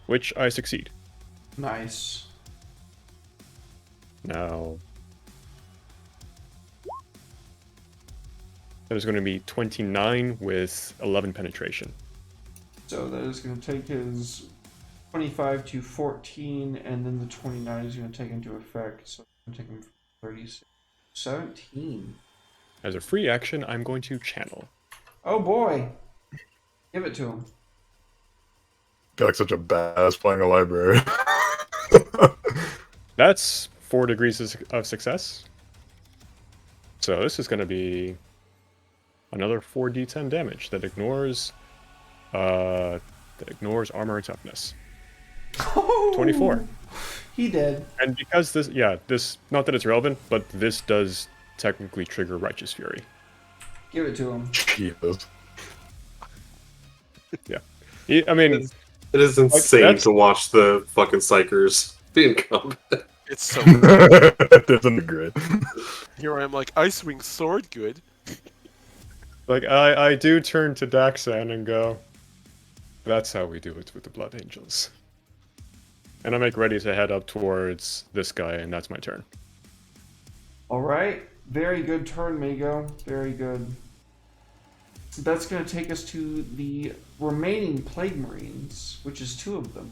Which I succeed. Nice. Now, that is going to be 29 with 11 penetration. So that is going to take his 25 to 14, and then the 29 is going to take into effect. So I'm going to take him from 36 17. As a free action, I'm going to channel. Oh boy. Give it to him. I feel like such a badass playing a library. That's 4 degrees of success. So this is going to be another 4d10 damage that ignores armor and toughness. 24. He did. And because this not that it's relevant, but this does technically trigger Righteous Fury. Give it to him. Jesus. Yeah. I mean, It is insane that's- to watch the fucking psychers be in combat. It's so That doesn't agree. here I am like I swing sword good. like I do turn to Daxan and go, that's how we do it with the Blood Angels. And I make ready to head up towards this guy, and that's my turn. All right. Very good turn, Mago. Very good. That's going to take us to the remaining Plague Marines, which is 2 of them.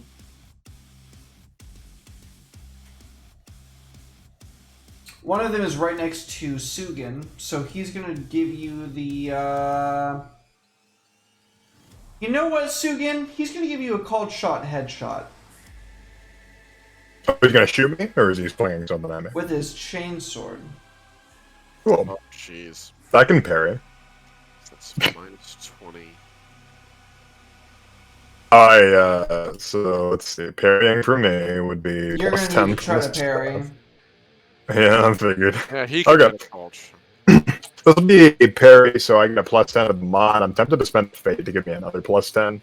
One of them is right next to Sugin, so he's going to give you the... You know what, Sugin? He's going to give you a cold shot headshot He's gonna shoot me, or is he swinging something at me? with his chainsword. Cool. Oh jeez. I can parry. That's minus 20. So let's see. Parrying for me would be You're plus going 10 to need to try to plus parry. 12. Yeah, I figured. Yeah, he can Okay. get a pulch. This will be a parry, so I get a plus 10 of mod. I'm tempted to spend fate to give me another plus 10.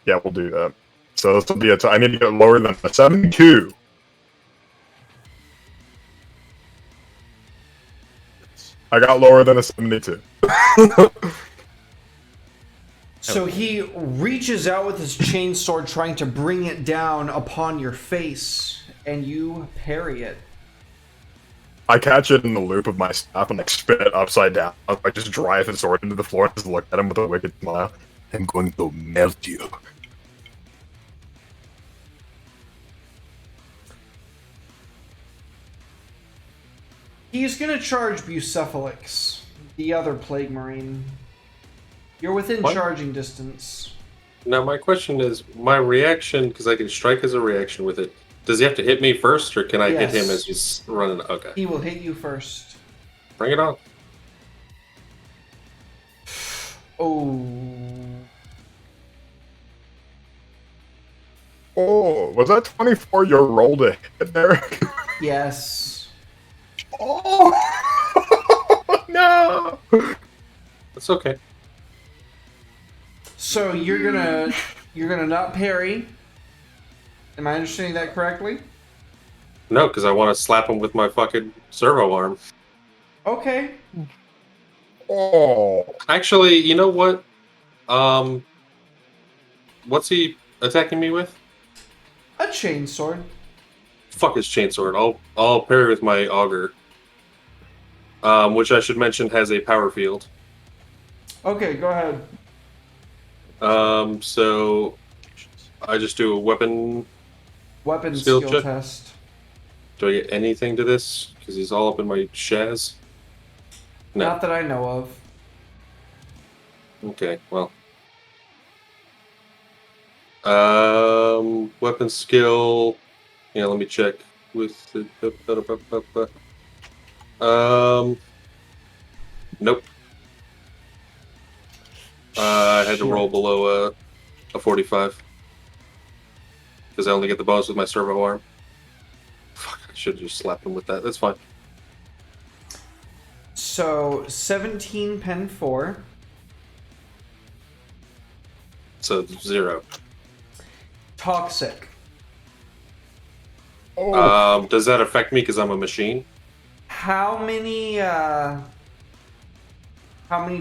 Yeah, we'll do that. So this will be I need to get lower than a 72. I got lower than a 72. So he reaches out with his chainsword, trying to bring it down upon your face, and you parry it. I catch it in the loop of my staff and like spin it upside down. I just drive the sword into the floor and just look at him with a wicked smile. I'm going to melt you. He's going to charge Bucephalix, the other Plague Marine. You're within What? charging distance. Now my question is, my reaction, because I can strike as a reaction with it, does he have to hit me first, or can I hit him Yes. as he's running? Okay, He will hit you first. bring it on. Oh. Oh, was that 24 your roll to hit, Derek? Yes. Oh! No! That's okay. So you're gonna not parry. Am I understanding that correctly? No, because I want to slap him with my fucking servo arm. Okay. Oh! Actually, you know what? What's he attacking me with? A chainsword. Fuck his chainsword. I'll parry with my auger. Which I should mention has a power field. Okay, go ahead. So I just do a weapon. Weapon Skill skill check. test. Do I get anything to this? Because he's all up in my shaz. No. Not that I know of. Okay, well. Weapon skill. Yeah, let me check with the. Nope. I had to roll below a 45 because I only get the bonus with my servo arm. Fuck! I should have just slapped him with that. That's fine. So 17 pen 4. So 0. Toxic. Does that affect me because I'm a machine? How many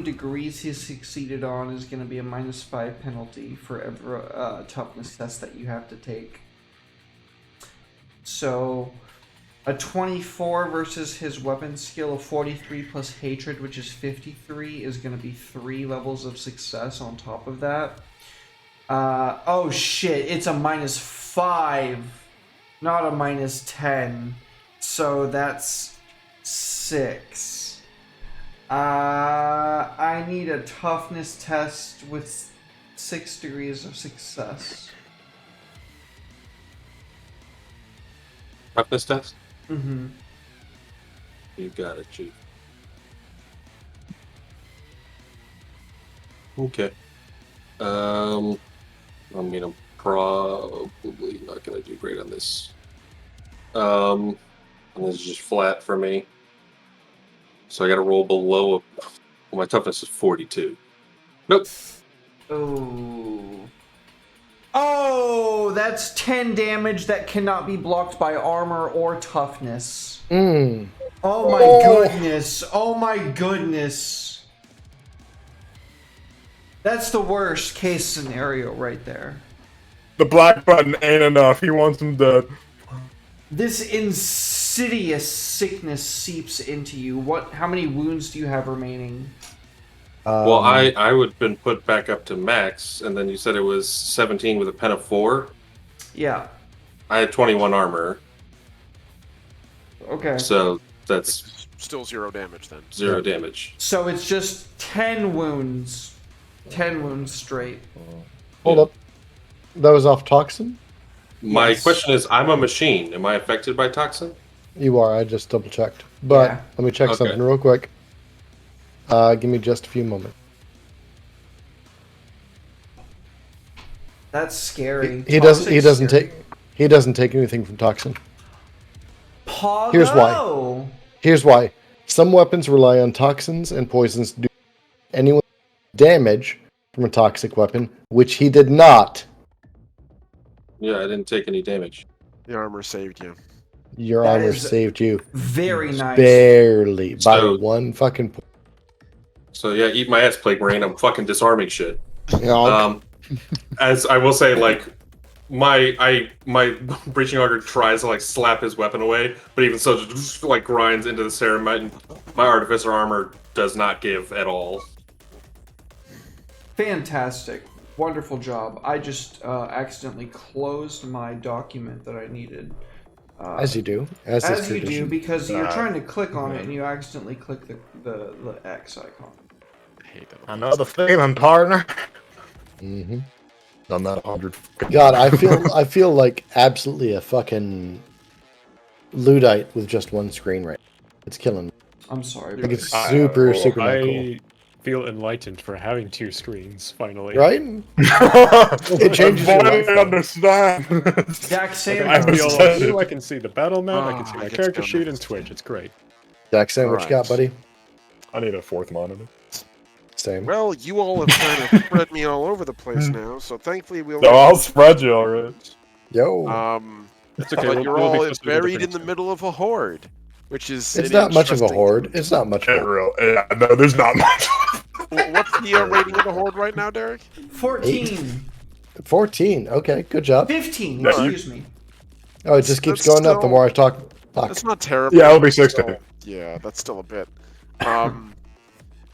degrees he succeeded on is going to be a -5 penalty for every toughness test that you have to take. So a 24 versus his weapon skill of 43 plus hatred, which is 53, is going to be 3 levels of success on top of that. Oh shit, it's a -5, not a -10. So that's 6. I need a toughness test with 6 degrees of success. Toughness test? Mm-hmm. You got it, Chief. Okay. I mean, I'm probably not gonna do great on this. And this is just flat for me. So I gotta roll below well, my toughness is 42. Nope. Oh, that's 10 damage that cannot be blocked by armor or toughness. Mm. Oh my goodness. Oh my goodness. That's the worst case scenario right there. The black button ain't enough. He wants him dead. This insidious sickness seeps into you. How many wounds do you have remaining? Well, I would have been put back up to max, and then you said it was 17 with a pen of 4. Yeah. I had 21 armor. Okay. So that's Still 0 damage then. 0 damage. So it's just 10 wounds. 10 wounds straight. Hold up. That was off toxin? My Yes. question is, I'm a machine. Am I affected by toxin? You are, I just double checked. But Yeah. let me check Okay. something real quick. Give me just a few moments. That's scary. He Toxic's doesn't scary. take anything from toxin. Pogo! Here's why. Here's why. Some weapons rely on toxins and poisons to do anyone damage from a toxic weapon, which he did not. Yeah, I didn't take any damage. The armor saved you. Your That armor is saved you. Very nice. Barely. By So- 1 fucking point. So yeah, eat my ass, Plague Marine. I'm fucking disarming shit. Oh, As I will say, like my breaching auger tries to like slap his weapon away, but even so, just like grinds into the ceramite. My artificer armor does not give at all. Fantastic. Wonderful job. I just accidentally closed my document that I needed. as you do. As is you do, tradition. because you're trying to click on it and you accidentally click the X icon. I hate that. Another feeling, partner. Mm-hmm. Done that 100. God, I feel like absolutely a fucking Luddite with just one screen right now. It's killing me. I'm sorry. Like but it's super not cool. I feel enlightened for having 2 screens, finally. Right? It changes your life, I though. understand. Daxan, I feel all excited. two. I can see the battle map, I can see I my get to character go sheet, and next. Twitch. It's great. Daxan, what you got, Alright. buddy? I need a 4th monitor. Same. Well, you all have kind of spread me all over the place now, so thankfully we'll. So I'll spread you already. Yo. It's okay. But we'll- you're we'll be all closer to the buried in different the two. middle of a horde, which is. It's an not much of a interesting- horde. It's not much of a horde. Yeah, no, there's not much. What's the rating of the horde right now, Derek? 14. 14. Okay, good job. 15, Yeah, you- excuse me. Oh, it just keeps That's going up the still- more I talk. Fuck. That's not terrible. Yeah, it'll be 16. Yeah, that's still a bit.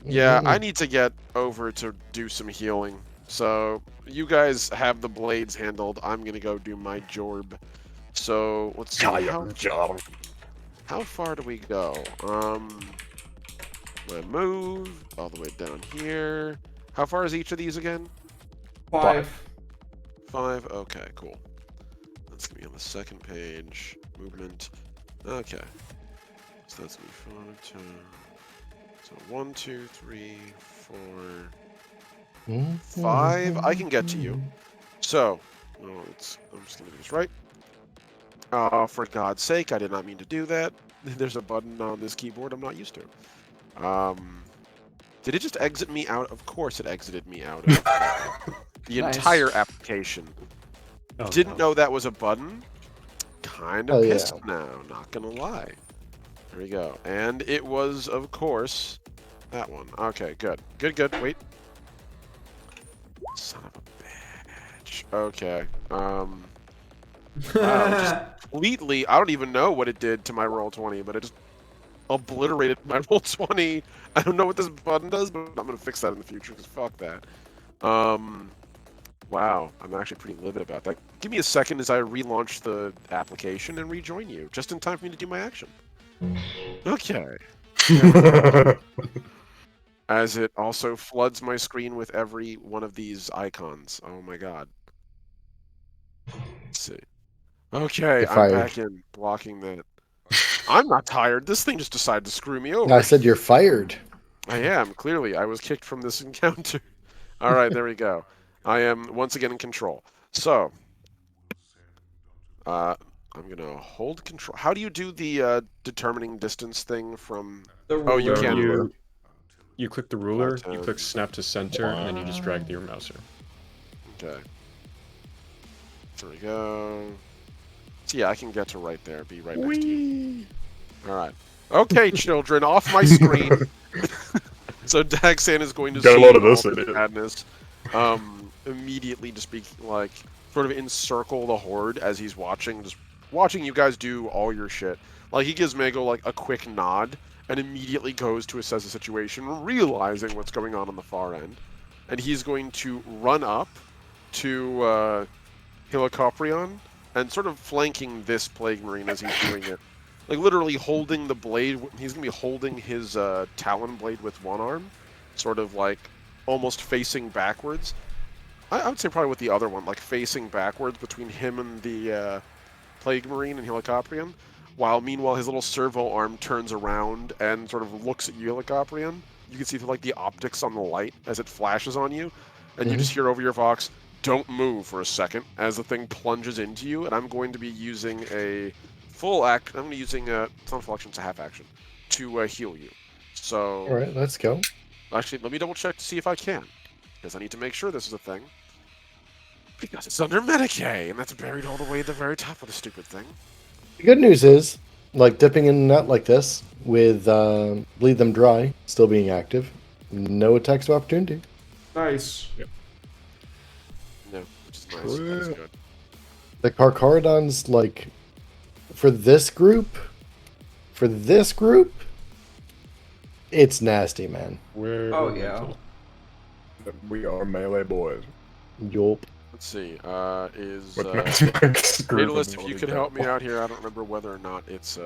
Yeah, I need to get over to do some healing. So you guys have the blades handled. I'm gonna go do my jorb. So let's see. How far do we go? I move all the way down here. How far is each of these again? 5. 5. Okay, cool. That's gonna be on the second page. Movement. Okay. So that's gonna be 5, 10. So 1, 2, 3, 4, 5. I can get to you. So, I'm just gonna do this right. For God's sake, I did not mean to do that. There's a button on this keyboard I'm not used to. Did it just exit me out? Of course it exited me out of the Nice. entire application. Oh, Didn't no. know that was a button. Kind of Oh, yeah. pissed now, not gonna lie. There we go. And it was, of course, that one. Okay, good. Good. Wait. Son of a bitch. Okay. Wow, just completely, I don't even know what it did to my roll 20, but it just obliterated my roll 20. I don't know what this button does, but I'm gonna fix that in the future, because fuck that. Wow, I'm actually pretty livid about that. Give me a second as I relaunch the application and rejoin you, just in time for me to do my action. Okay. As it also floods my screen with every one of these icons. Oh my god. Let's see. Okay, You're I'm fired. back in, blocking that. I'm not tired. This thing just decided to screw me over. I said you're fired. I am, clearly. I was kicked from this encounter. All right, there we go. I am once again in control. So, I'm going to hold control. How do you do the determining distance thing from... Oh, you ruler. can. You click the ruler, you 10. click snap to center, and then you just drag your mouser. Okay. There we go. So yeah, I can get to right there. Be right next to you. All right. Okay, children, off my screen. So Daxan is going to Get a see load of all this, the idiot. madness. Immediately just be like, sort of encircle the horde as he's watching, just watching you guys do all your shit. Like he gives Mago like a quick nod and immediately goes to assess the situation, realizing what's going on the far end, and he's going to run up to Helicoprion and sort of flanking this Plague Marine as he's doing it. Like literally holding the blade, he's going to be holding his Talon blade with one arm, sort of like almost facing backwards. I would say probably with the other one, like facing backwards between him and the Plague Marine and Helicoprion, while meanwhile his little servo arm turns around and sort of looks at you, Helicoprion. You can see like the optics on the light as it flashes on you, and you just hear over your vox, "Don't move for a second," as the thing plunges into you, and I'm going to be using a full act. I'm going to be using it's not a full action, it's a half action to heal you. So, All right, let's go. actually, let me double check to see if I can, because I need to make sure this is a thing. Because it's under Medicaid, and that's buried all the way at the very top of the stupid thing. The good news is, like dipping in a nut like this with bleed them dry still being active, no attacks of opportunity. Nice. No, which is nice. That is good. The Carcharodons, like for this group, it's nasty, man. Oh, yeah. We are melee boys. Yup. Let's see. Is With Max Daedalus, if you could help me out here, I don't remember whether or not it's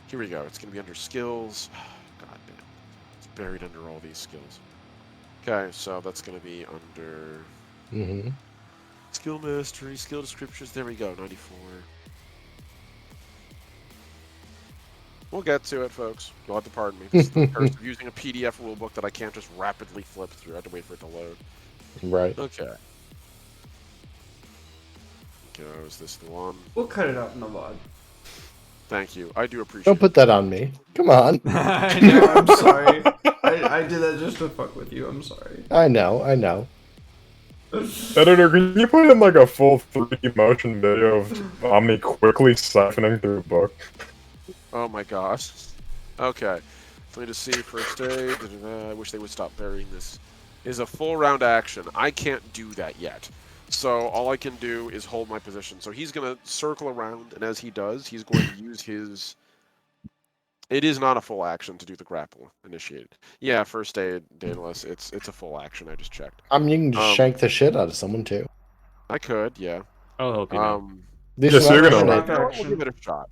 here we go. It's gonna be under skills. God damn. It's buried under all these skills. Okay, so that's gonna be under Mm-hmm. skill mastery, skill descriptions. There we go, 94. We'll get to it, folks. You'll have to pardon me. This is the curse of using a PDF rulebook that I can't just rapidly flip through. I have to wait for it to load. Right. Okay. Is this the one? We'll cut it out in the VOD. Thank you. I do appreciate Don't put that on me. Come on. I know, I'm sorry. I did that just to fuck with you. I'm sorry. I know. Editor, can you put in like a full 3D motion video of Omni quickly siphoning through a book? Oh my gosh. Okay. For me to see first aid. I wish they would stop burying this. Is a full round action. I can't do that yet. So all I can do is hold my position. So he's going to circle around, and as he does, he's going to use his... It is not a full action to do the grapple initiated. Yeah, first aid, Daedalus. It's a full action. I just checked. I mean, you can just shank the shit out of someone too. I could, yeah. I'll help you now. These so are you're not gonna- resonate. We'll give it a shot.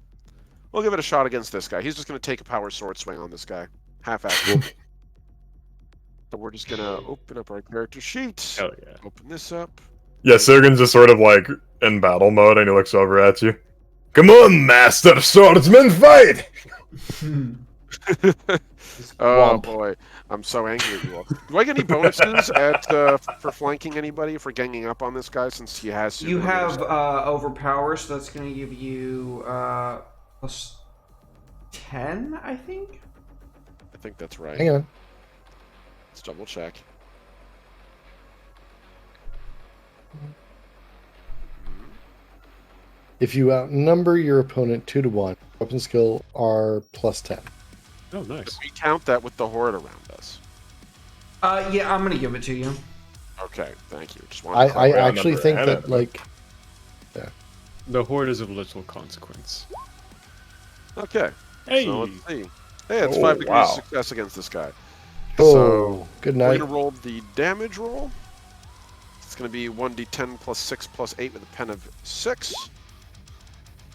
We'll give it a shot against this guy. He's just going to take a power sword swing on this guy. Half-assed. So we're just going to open up our character sheet. Hell yeah. Open this up. Yeah, Sirgan's just sort of like in battle mode, and he looks over at you. Come on, Master Swordsman, fight! Oh boy, I'm so angry at you all. Do I get any bonuses at for flanking anybody, for ganging up on this guy, since he has You super have moves? overpower, so that's going to give you plus 10, I think. I think that's right. Hang on. Let's double check. If you outnumber your opponent 2 to 1, weapon skill are plus 10. Oh, nice. We count that with the horde around us. Yeah, I'm going to give it to you. Okay, thank you. Just wanted to I clarify. actually number think ahead that, of like, The horde is of little consequence. Okay, Hey! so let's see. Hey, it's Oh, 5 degrees wow. of success against this guy. oh, So, good we're night. going to roll the damage roll. It's going to be 1d10 plus 6 plus 8 with a pen of 6.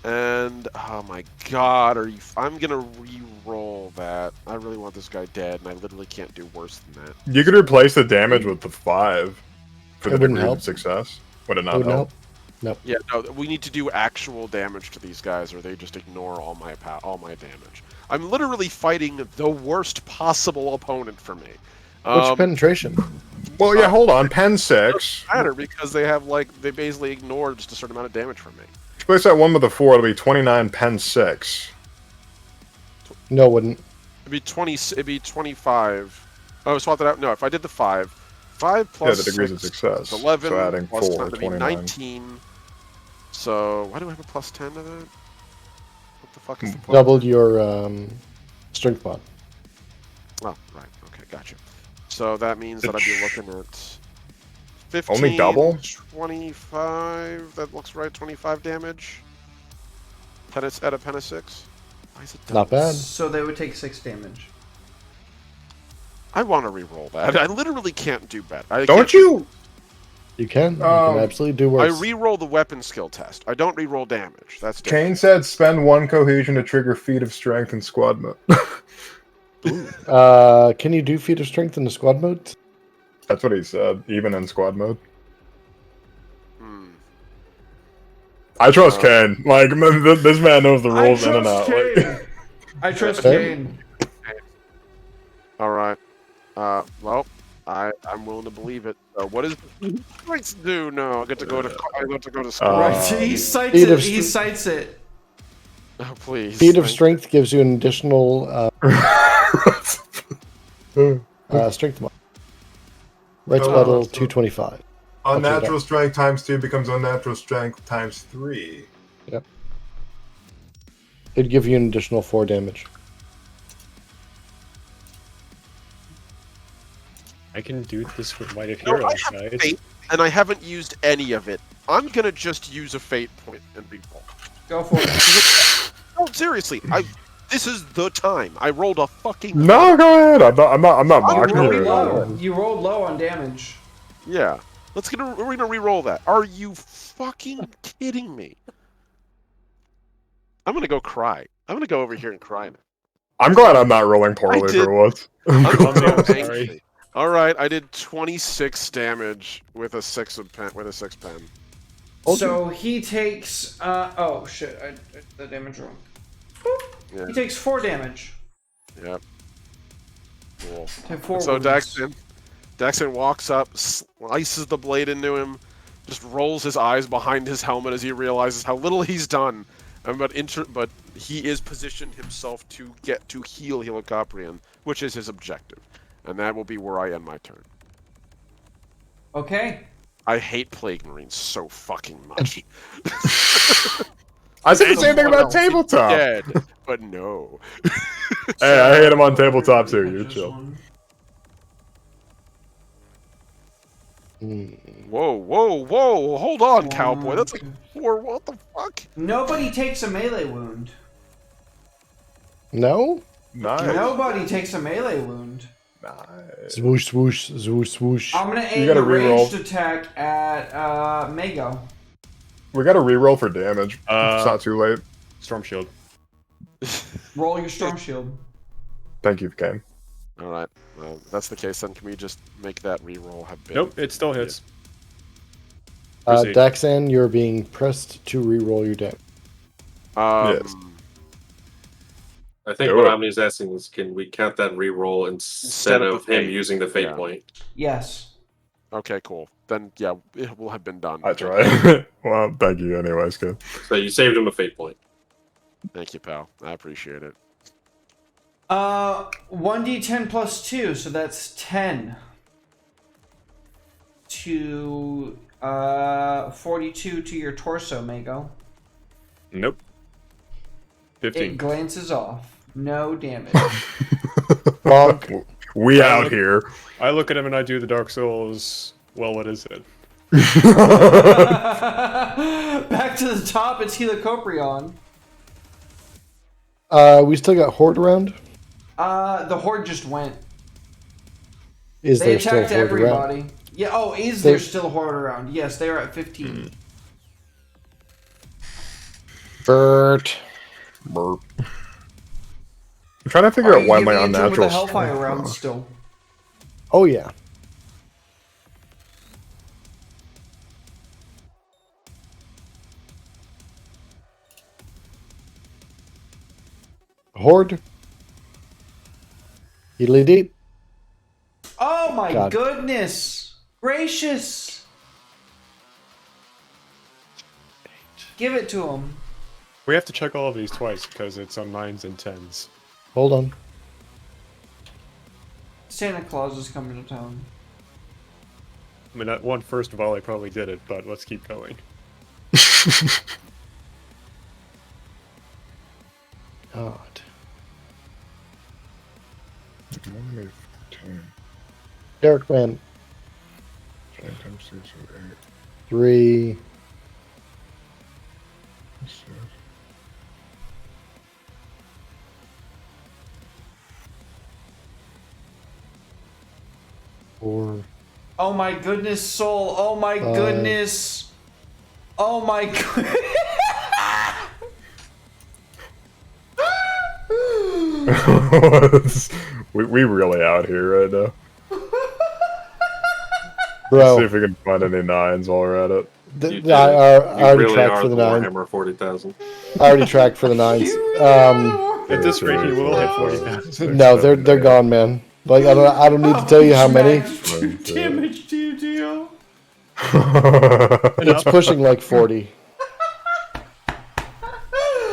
And, oh my god, I'm going to re-roll that. I really want this guy dead, and I literally can't do worse than that. You could replace the damage with the 5 for It the wouldn't degree help. of success. Would it It not wouldn't help? help. Yeah, no, we need to do actual damage to these guys, or they just ignore all my damage. I'm literally fighting the worst possible opponent for me. What's your penetration? Well, yeah, hold on. Pen Doesn't 6. matter because they basically ignore just a certain amount of damage from me. Replace that 1 with a 4, it'll be 29 pen 6. No, it wouldn't. It'd be 20. It'd be 25. Oh, swap that out. No, if I did the 5 plus Yeah, the degrees of 6 success. is 11. So adding plus 4, 10, that'd be 29. 19. So why do I have a plus 10 to that? What the fuck is the plus? Doubled your strength mod. Oh, right. Okay, gotcha. So that means that I'd be looking at 15, Only double? 25. That looks right. 25 damage. At a pen of 6. Why is it double? Not bad. So they would take 6 damage. I want to re-roll that. I literally can't do better. Don't you? You can. You Um, can absolutely do I worse. re-roll the weapon skill test. I don't re-roll damage. That's different. Kane said spend 1 cohesion to trigger feat of strength in squad mode. Can you do feat of strength in the squad mode? That's what he said, even in squad mode. Hmm. I trust Kane. Like, this man knows the rules in and out. Like, Kane. I trust Okay. Kane. All right. Well, I'm willing to believe it. What does strengths do? No, I get to go to school. Right, he cites Feat it. of He str- cites it. Oh, please. Feat of Thank- strength gives you an additional strength mod. Right to Oh, level so- 225. unnatural strength times 2 becomes unnatural strength times 3. It'd give you an additional 4 damage. I can do this with Might of No, I Heroes, have guys. fate, and I haven't used any of it. I'm gonna just use a fate point and re-roll. Go for it. No, seriously. This is the time. I rolled a fucking. No, go ahead. I'm not You mocking rolled you. low. You rolled low on damage. Yeah. We're gonna re-roll that. Are you fucking kidding me? I'm gonna go cry. I'm gonna go over here and cry now. I'm glad I'm not rolling poorly did- for once. I'm I'm so sorry. angry. All right, I did 26 damage with a 6 pen. So he takes. Oh shit! I did the damage wrong. Boop. Yeah. He takes 4 damage. Yep. Cool. To 4 So wounds. Daxton walks up, slices the blade into him, just rolls his eyes behind his helmet as he realizes how little he's done. But he is positioned himself to get to heal Helicoprion, which is his objective, and that will be where I end my turn. Okay. I hate Plague Marines so fucking much. I said the same thing about Everyone else is tabletop. Dead, but no. Hey, I hate him on tabletop too. You're Just chill. one. Whoa, whoa, whoa! Hold on, cowboy. That's like 4. What the fuck? Nobody takes a melee wound. No? Nice. Nobody takes a melee wound. Nice. Swoosh, swoosh, swoosh, swoosh. I'm gonna aim gotta a reroll. ranged attack at Mago. We got to reroll for damage. It's Uh, not too late. Storm Shield. Roll your storm shield. Thank you, Kane. All right. Well, if that's the case, then can we just make that reroll have been? Nope, it still hits. Uh, Proceed. Daxan, you're being pressed to re-roll your deck. Yes. I think Do what it. Omni's asking is, can we count that reroll instead of of the him fate. using the fate Yeah. point? Yes. Okay, cool. Then yeah, it will have been done. I tried. Well, thank you anyways, kid. So you saved him a fate point. Thank you, pal. I appreciate it. 1d10 plus 2, so that's 10. To 42 to your torso, Mago. Nope. It 15. glances off. No damage. Bonk. We I out look- here. I look at him and I do the Dark Souls. Well, what is it? Back to the top, it's Helicoprion. We still got Horde around. The horde just went. Is They there still attacked Horde around? everybody. Yeah. Oh, is They- there still a horde around? Yes, they are at 15. Bert. Burp. I'm trying to figure Are out you why my giving it to him with unnatural. the Hellfire round still? Oh yeah. Horde. Heedly deep. Oh my God. goodness gracious! Give it to him. We have to check all of these twice because it's on 9s and 10s. Hold on. Santa Claus is coming to town. I mean, that one first volley probably did it, but let's keep going. God. Derek man. 3.4. Oh my goodness, soul. Oh my Five. goodness. Oh my goodness. we really out here right now. See Bro, if we can find any 9s while we're at it. You did. I You already really tracked are for the the 9. Warhammer 40,000. I already tracked for the 9s. At this rate, he will hit 40,000. No, they're gone, man. Like I don't need to tell you how many. Damage do you deal? It's pushing like 40.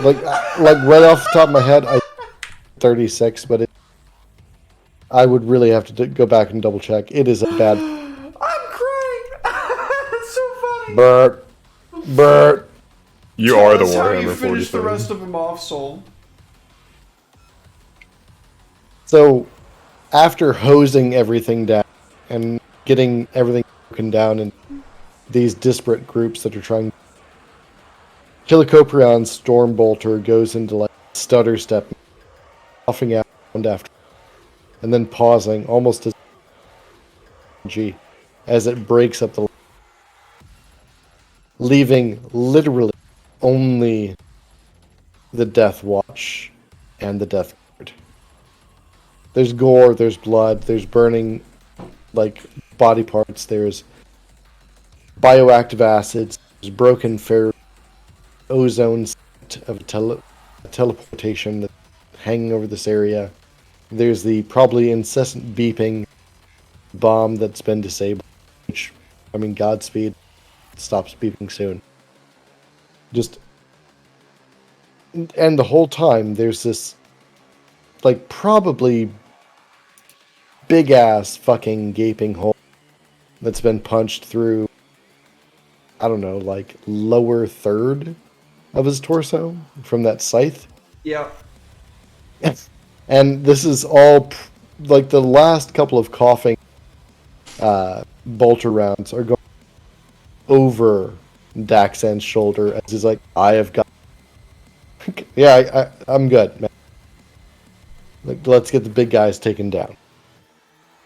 Like right off the top of my head, 36, but I would really have to go back and double check. It is a bad. I'm crying. That's so funny. Bert. You are the That's how you Warhammer finish the 40,000. rest of them off, soul. So, after hosing everything down and getting everything broken down in these disparate groups that are trying, Helicoprion's Stormbolter goes into like stutter step, coughing out after, and then pausing almost as it breaks up the, leaving literally only the Deathwatch and the Death Guard. There's gore, there's blood, there's burning, like, body parts, there's bioactive acids, there's broken ferro, ozone set of teleportation that's hanging over this area. There's the probably incessant beeping bomb that's been disabled, which, I mean, Godspeed, stops beeping soon. And the whole time, there's this, like, probably big ass fucking gaping hole that's been punched through, I don't know, like lower third of his torso from that scythe. Yeah. And this is all like the last couple of coughing bolter rounds are going over Daxan's shoulder as he's like, I have got. Yeah, I'm good, man. Like, let's get the big guys taken down.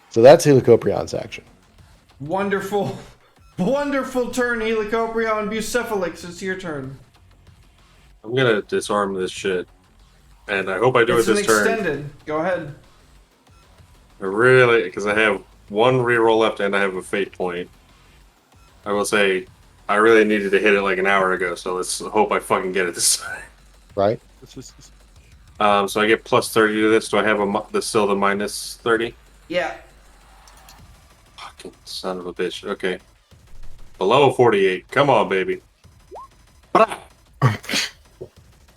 So that's Helicoprion's action. Wonderful. Wonderful turn, Helicoprion. Bucephalix, it's your turn. I'm gonna disarm this shit, and I hope I do It's it an this turn. extended. Go ahead. I really, because I have one reroll left and I have a fate point. I will say, I really needed to hit it like an hour ago, so let's hope I fucking get it this time. Right? So I get plus 30 to this. Do I have still the minus 30? Yeah. Fucking son of a bitch. Okay. Below 48. Come on, baby.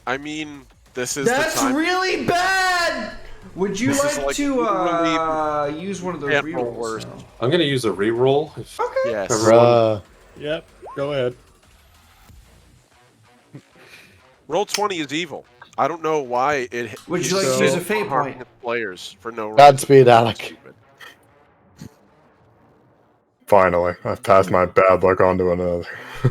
I mean, this is That's the time. really bad! Would you This is like like to literally use one of those can't roll rerolls? worse. now? I'm gonna use a reroll. Okay. Yes. Bruh. Yep. Go ahead. Roll 20 is evil. I don't know why it. Would you like to use a So- fate point? Players for no reason. Godspeed, Alec. Stupid. Finally, I've passed my bad luck on to another. You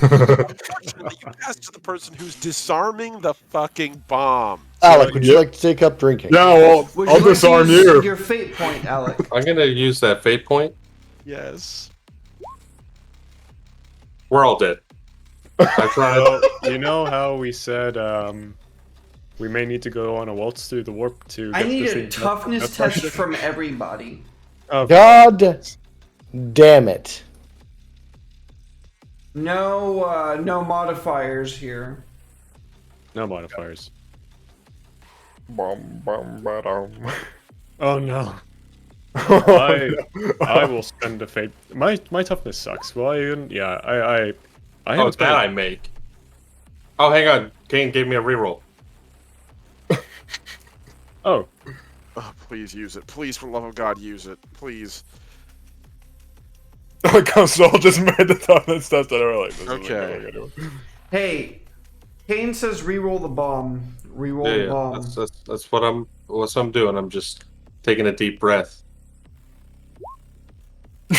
passed to the person who's disarming the fucking bomb. Alec, would you yeah. like to take up drinking? Yeah, well, Would I'll you like disarm to use you. your fate point, Alec? I'm gonna use that fate point. Yes. We're all dead. I tried. Well, you know how we said we may need to go on a waltz through the warp to. I get need this a thing- toughness that's test actually- from everybody. Oh, God damn it. No, no modifiers here. no modifiers. Bum, bum, ba-dum. Oh no. Oh, I will spend a fate. My toughness sucks. Well, yeah, I Oh, haven't that spent. I make. Oh, hang on. Kane gave me a reroll. Oh, Oh, please use it. Please, for the love of God, use it. Please. Like how Soul just made the toughness test and I was like, this is Okay. like, what am Hey, Kane says reroll the bomb. Reroll the Yeah, bomb. that's what I'm doing. I'm just taking a deep breath. all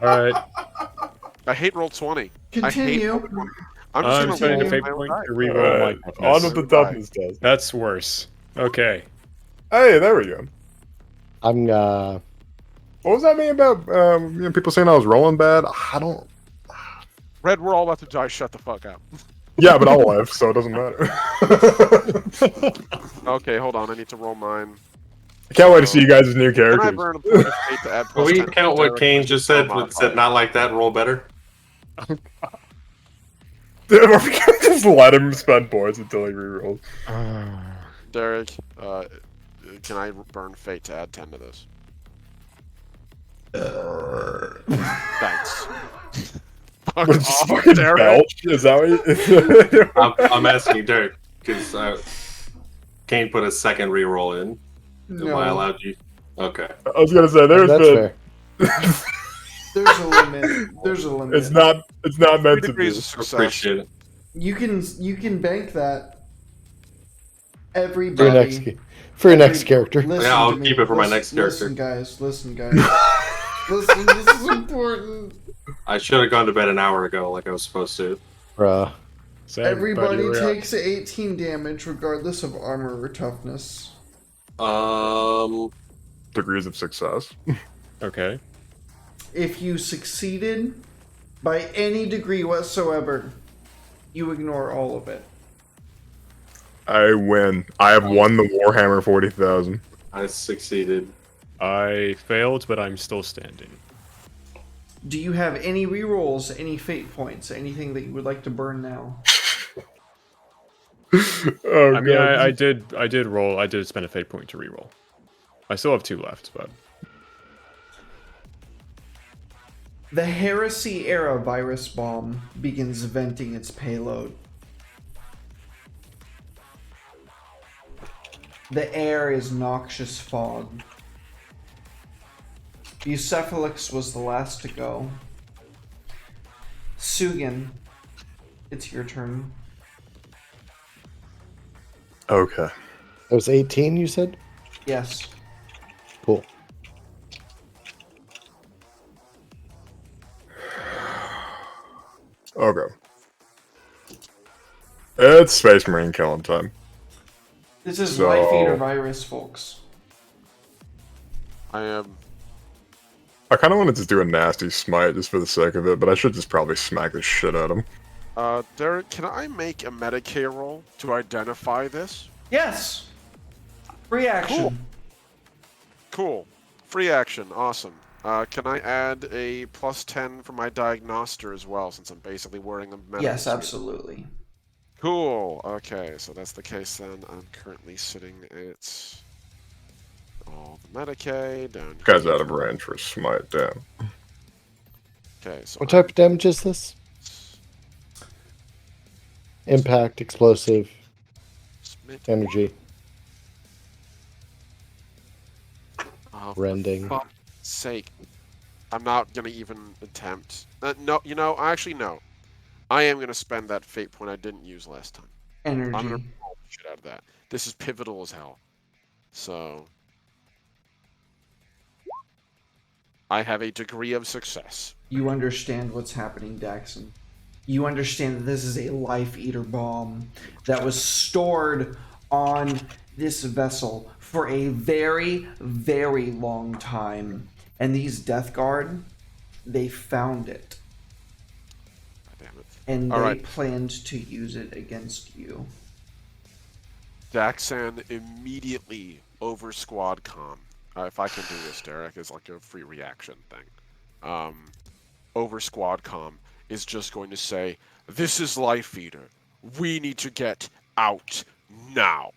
right. I hate roll 20. I hate Continue. roll 20. I'm I'm just spending gonna a roll fate my own point die. to I do? reroll my On toughness. with the toughness test. That's worse. Okay. Hey, there we go. I'm What was that mean about people saying I was rolling bad? I don't. Red, we're all about to die. Shut the fuck up. Yeah, but I'll live, so it doesn't matter. Okay, hold on. I need to roll mine. I can't wait to see you guys' new Can I characters. burn a point of fate to add Can plus we 10 count what direct Kane just said? modifier? Said not like that. Roll better. Dude, are we gonna just let him spend points until he rerolls? Derek, can I burn fate to add 10 to this? Thanks. Fuck What, just off, fucking Derek. belch? Is that what you... I'm asking Derek because Kane put a second reroll in. Am I No, allowed you? Okay. I was gonna say there's that's been. fair. there's a limit. There's a limit. It's not meant 3 to be. degrees of success. Appreciate it. You can bank that. For Everybody. your next, for your next character. Listen Yeah, I'll to me. keep it for my Listen- next character. Listen, guys. Listen, guys. Listen, this is important. I should have gone to bed an hour ago, like I was supposed to. Bruh. Same, but Everybody here we are. takes 18 damage regardless of armor or toughness. Degrees of success. Okay. If you succeeded by any degree whatsoever, you ignore all of it. I win. I have won the Warhammer 40,000. I succeeded. I failed, but I'm still standing. Do you have any rerolls, any fate points, anything that you would like to burn now? Oh, I mean, God. I did roll. I did spend a fate point to reroll. I still have 2 left, but The Heresy era virus bomb begins venting its payload. The air is noxious fog. Bucephalix was the last to go. Sugan, it's your turn. Okay. That was 18, you said? Yes. Cool. Okay. It's Space Marine killing time. Oh, This is So- Life Eater virus, folks. I am I kind of wanted to do a nasty smite just for the sake of it, but I should just probably smack the shit out of him. Derek, can I make a Medicae roll to identify this? Yes. Free action. Cool. Free action. Awesome. Can I add a +10 for my diagnoster as well, since I'm basically wearing a medical Yes, suit? absolutely. Cool. Okay, so that's the case then. I'm currently sitting at all the Medicae down here. Guy's out of range for a smite, damn. Okay, so What type of damage is this? Impact, explosive, energy, Oh, rending. for fuck's sake. I'm not gonna even attempt. No, actually no. I am gonna spend that fate point I didn't use last time. I'm gonna Energy. roll the shit out of that. This is pivotal as hell. So I have a degree of success. You understand what's happening, Daxon. You understand that this is a Life Eater bomb that was stored on this vessel for a very, very long time. And these Death Guard, they found it. God damn it. And All they right. planned to use it against you. Daxan immediately over squad comm. If I can do this, Derek, is like a free reaction thing. Over squad comm is just going to say, "This is Life Eater. We need to get out now.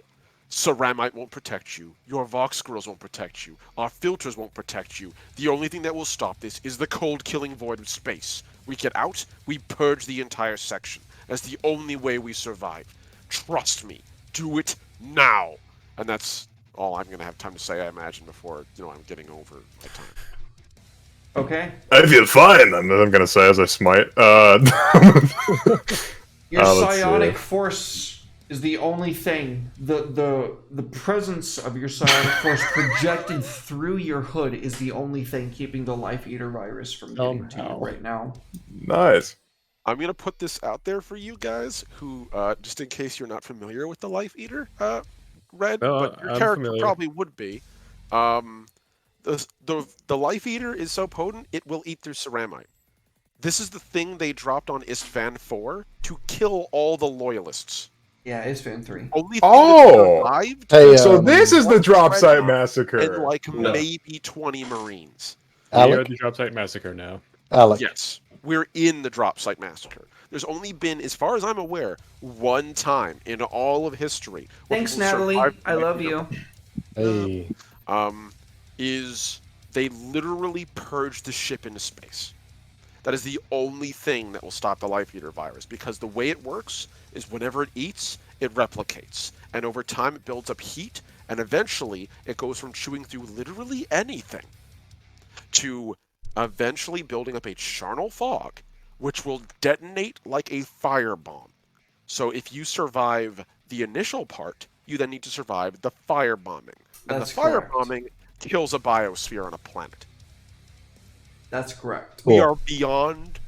Ceramite won't protect you. Your Vox Squirrels won't protect you. Our filters won't protect you. The only thing that will stop this is the cold-killing void of space. We get out, we purge the entire section. That's the only way we survive. Trust me. Do it now." And that's all I'm going to have time to say, I imagine, before I'm getting over my time. Okay? I feel fine, I'm gonna say as I smite. Your let's psionic see. force is the only thing. The presence of your psionic force projected through your hood is the only thing keeping the Life Eater virus from getting to you Somehow. right now. Nice. I'm going to put this out there for you guys who, just in case you're not familiar with the Life Eater, Red, No, but your I'm character familiar. probably would be. The Life Eater is so potent, it will eat through ceramite. This is the thing they dropped on Istvan 4 to kill all the loyalists. Yeah, it's Fan 3. Only thing Oh! that survived Hey, So this is the one drop site Dreadnought massacre. and like No. maybe 20 Marines. We are Alec? the drop site massacre now. Alec. Yes, we're in the drop site massacre. There's only been, as far as I'm aware, one time in all of history. where Thanks, people Natalie. survived I the love Life you. Hey. is they literally purge the ship into space. That is the only thing that will stop the Life Eater virus, because the way it works is whenever it eats, it replicates. And over time, it builds up heat, and eventually, it goes from chewing through literally anything to eventually building up a charnel fog, which will detonate like a firebomb. So if you survive the initial part, you then need to survive the firebombing. And That's the correct. firebombing kills a biosphere on a planet. That's correct. We Cool. are beyond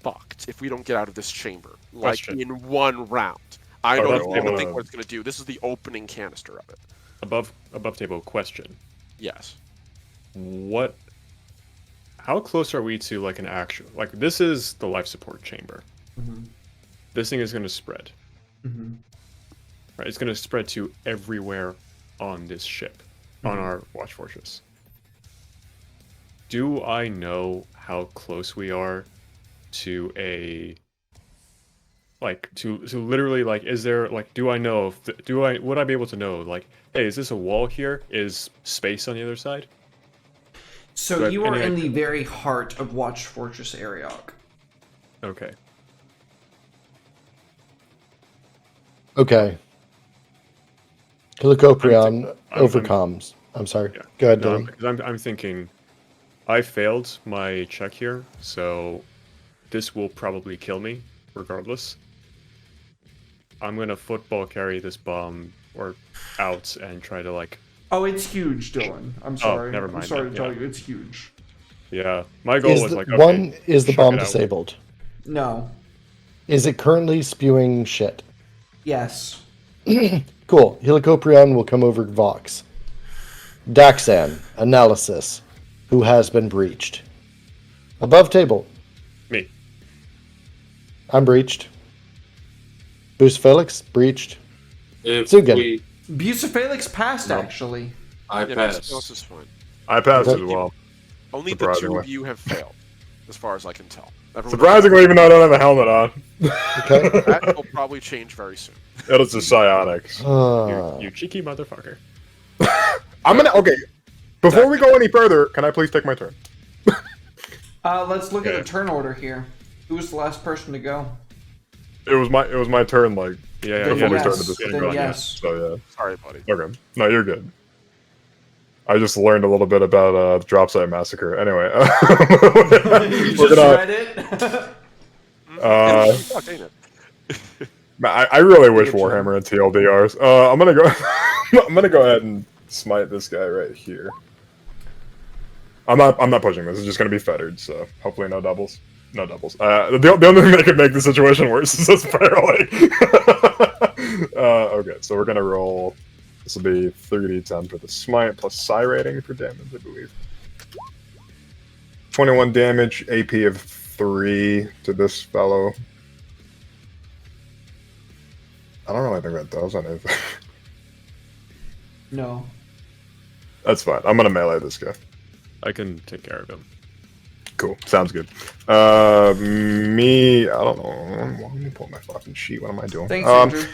fucked if we don't get out of this chamber, like Question. in one round. I Oh, don't that's even cool. think what it's going to do. This is the opening canister of it. Above table question. Yes. How close are we to like an actual, like this is the life support chamber. Mhm. This thing is going to spread. Mhm. Right? It's going to spread to everywhere on this ship, on our watch fortress. Do I know how close we are to a to literally like, is there like, do I know if would I be able to know like, hey, is this a wall here? Is space on the other side? So Do I have you are any in the idea? very heart of Watch Fortress Ariok. Okay. Okay. Helicoprion I'm- overcomes. I'm sorry. Yeah. Go ahead, No, Dylan. because I'm thinking, I failed my check here, so this will probably kill me regardless. I'm gonna football carry this bomb or out and try to like, Oh, it's huge, Dylan. I'm sorry. never I'm mind sorry then, to tell yeah. you, it's huge. yeah. My goal Is was the, like, okay, one, is the chuck bomb it out. disabled? No. Is it currently spewing shit? Yes. Cool. Helicoprion will come over Vox. Daxan, analysis. Who has been breached? Above table. Me. I'm breached. Boost Felix, breached. If Zugan. we, Bucephalix passed, No. actually. I Yeah, pass. Bucephalus is fine. I passed Okay. as well. Only the two Surprisingly. of you have failed, as far as I can tell. Everyone Surprisingly, even though I don't have a helmet on. Okay. else, that will probably change very soon. It is the psionics. You cheeky motherfucker. I'm gonna. Okay. Before we go any further, can I please take my turn? Let's look at Okay. the turn order here. Who was the last person to go? It was my turn. Like Yeah, Then before we yes. started this Then game. yes. So Sorry, buddy. yeah. Okay. No, you're good. I just learned a little bit about the drop site massacre. Anyway, You we're just gonna. read it? Fuck, ain't it? I really wish Good job. Warhammer and TLDRs. I'm gonna go. I'm gonna go ahead and smite this guy right here. I'm not pushing this. It's just gonna be fettered. So hopefully no doubles. No doubles. The only thing that could make the situation worse is this barely. Okay, so we're gonna roll. This will be 3d10 for the smite plus psi rating for damage, I believe. 21 damage, AP of 3 to this fellow. I don't really think that does anything. No. That's fine. I'm gonna melee this guy. I can take care of him. Cool. Sounds good. Me, I don't know. Let me pull my fucking sheet. What am I doing? Thanks, Andrew.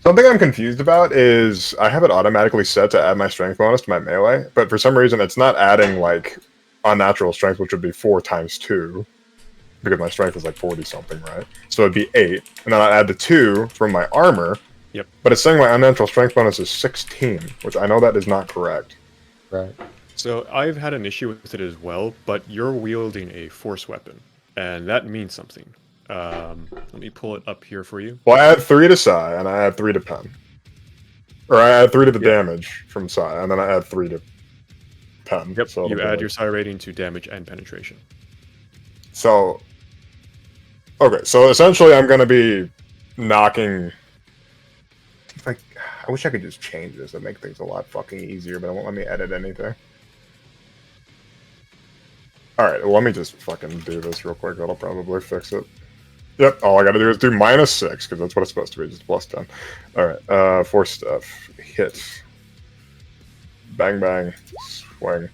Something I'm confused about is I have it automatically set to add my strength bonus to my melee, but for some reason it's not adding like unnatural strength, which would be 4 times 2, because my strength is like 40 something, right? So it'd be 8, and then I add the 2 from my armor. Yep. But it's saying my unnatural strength bonus is 16, which I know that is not correct. Right. So I've had an issue with it as well, but you're wielding a force weapon, and that means something. Let me pull it up here for you. Well, I add 3 to psi, and I add 3 to pen. Or I add 3 to the damage from psi, and then I add 3 to pen. Yep. So You it'll be add your psi rating to damage and penetration. So, okay, so essentially I'm going to be knocking... Like, I wish I could just change this and make things a lot fucking easier, but it won't let me edit anything. Alright, well, let me just fucking do this real quick. That'll probably fix it. Yep, all I gotta do is do -6, because that's what it's supposed to be, just +10. Alright, force stuff. Hit. Bang, bang. Swing.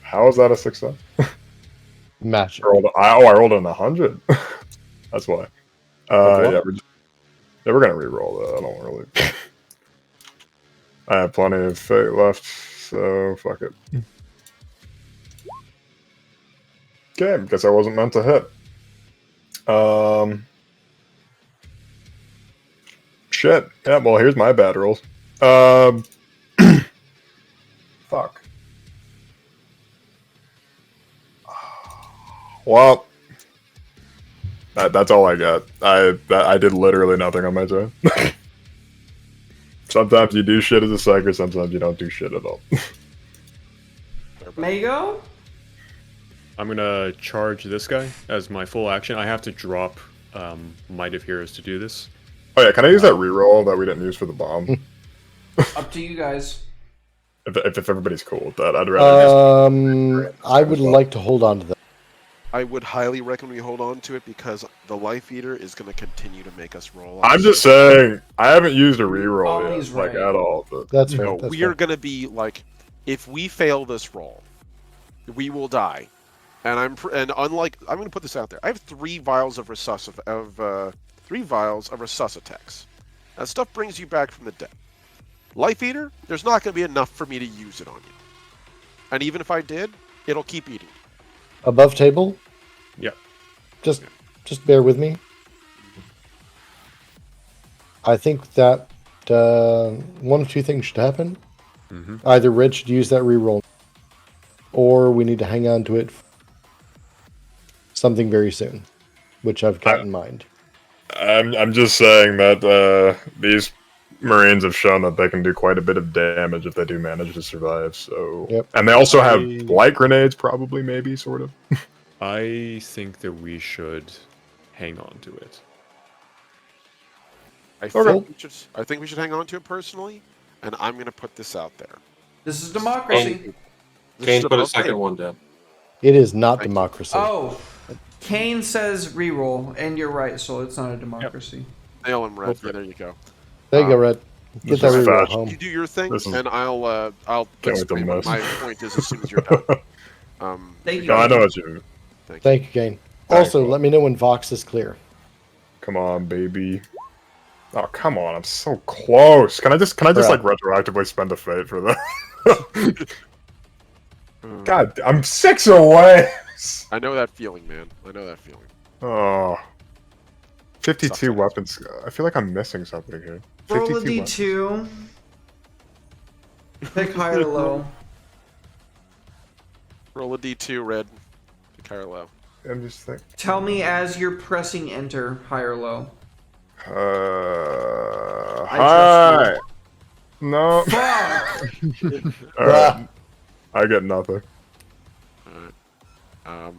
How is that a success? Match. I rolled an 100. That's why. Yeah, we're gonna re-roll that. I don't really. I have plenty of fate left, so fuck it. Okay, guess I wasn't meant to hit. Shit. Yeah, well, here's my bad rolls. Fuck. Well, that's all I got. I did literally nothing on my turn. Sometimes you do shit as a psyker, sometimes you don't do shit at all. Mago? I'm gonna charge this guy as my full action. I have to drop Might of Heroes to do this. Oh yeah, can I use that reroll that we didn't use for the bomb? Up to you guys. If everybody's cool with that, I'd rather I would like to hold on to that. I would highly recommend we hold on to it because the Life Eater is going to continue to make us roll. I'm just saying, I haven't used a reroll Oh, yet, he's like right. at all. But That's You fair. know, That's we are fair. going to be like, if we fail this roll, we will die. And I'm going to put this out there. I have 3 vials of Resuscitex. That stuff brings you back from the dead. Life Eater, there's not going to be enough for me to use it on you. And even if I did, it'll keep eating. Above table? Yeah. Just bear with me. I think that one of 2 things should happen. Mm-hmm. Either Red should use that reroll, or we need to hang on to it something very soon, which I've got in mind. I'm just saying that these Marines have shown that they can do quite a bit of damage if they do manage to survive. So, Yep. And they also have light grenades, probably, maybe, sort of. I think that we should hang on to it. I think we should hang on to it personally, and I'm going to put this out there. This is democracy. This Kane is put a above second me. one down. It is not Thank you. democracy. Oh, Kane says reroll, and you're right, so it's not a democracy. Nail him, Red. for Yeah, it. there you go. There you go, Red. This Get that is reroll fast. home. You do your thing, This is- and I'll Can't explain wait to what my miss. point is as soon as you're done. Thank you. No, I know what you. Thank you. Thank you, Kane. Thanks, Also, bro. let me know when Vox is clear. Come on, baby. Oh, come on! I'm so close. Can I just like Crap. retroactively spend a fate for that? God, I'm 6 away. I know that feeling, man. I know that feeling. Oh. 52 Sucks. weapons. I feel like I'm missing something here. Roll a 52 weapons. d2. Pick high or low. Roll a d2, Red. Pick high or low. I'm just thinking. Tell me as you're pressing enter, high or low. Hi. No. Fuck! Alright. I get nothing. Alright.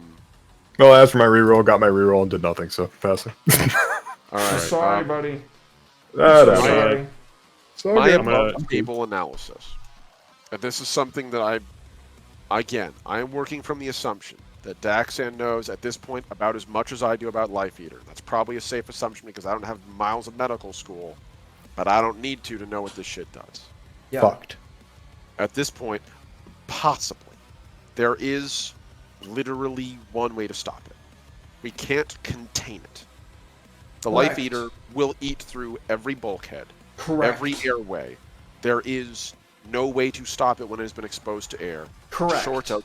Well, as for my reroll, got my reroll and did nothing, so passing. Alright. Sorry, buddy. That So happened. sorry. So My good. above table analysis. And this is something that I am working from the assumption that Daxan knows at this point about as much as I do about Life Eater. That's probably a safe assumption because I don't have miles of medical school, but I don't need to know what this shit does. Yeah. Fucked. At this point, possibly, there is literally one way to stop it. We can't contain it. The Life Correct. Eater will eat through every bulkhead, Correct. every airway. There is no way to stop it when it has been exposed to air. Correct. Short of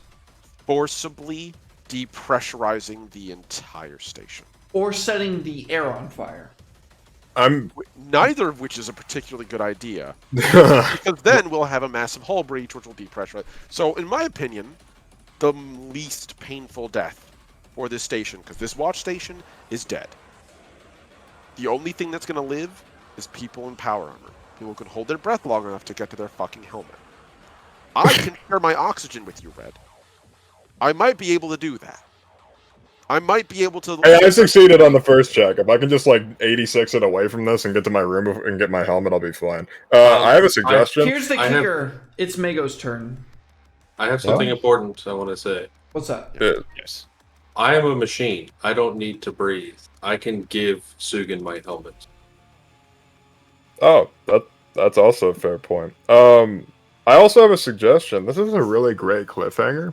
forcibly depressurizing the entire station. Or setting the air on fire. I'm. Neither of which is a particularly good idea. Because then we'll have a massive hull breach, which will depressurize. So, in my opinion, the least painful death for this station, because this watch station is dead. The only thing that's going to live is people in power armor. People who can hold their breath long enough to get to their fucking helmet. I can share my oxygen with you, Red. I might be able to do that. I might be able to... Hey, I succeeded on the first check. If I can just, like, 86 it away from this and get to my room and get my helmet, I'll be fine. I have a suggestion. Here's the I have- kicker. It's Mago's turn. I have something important I want to say. What's that? Yes. I am a machine. I don't need to breathe. I can give Sugan my helmet. Oh, that's also a fair point. I also have a suggestion. This is a really great cliffhanger.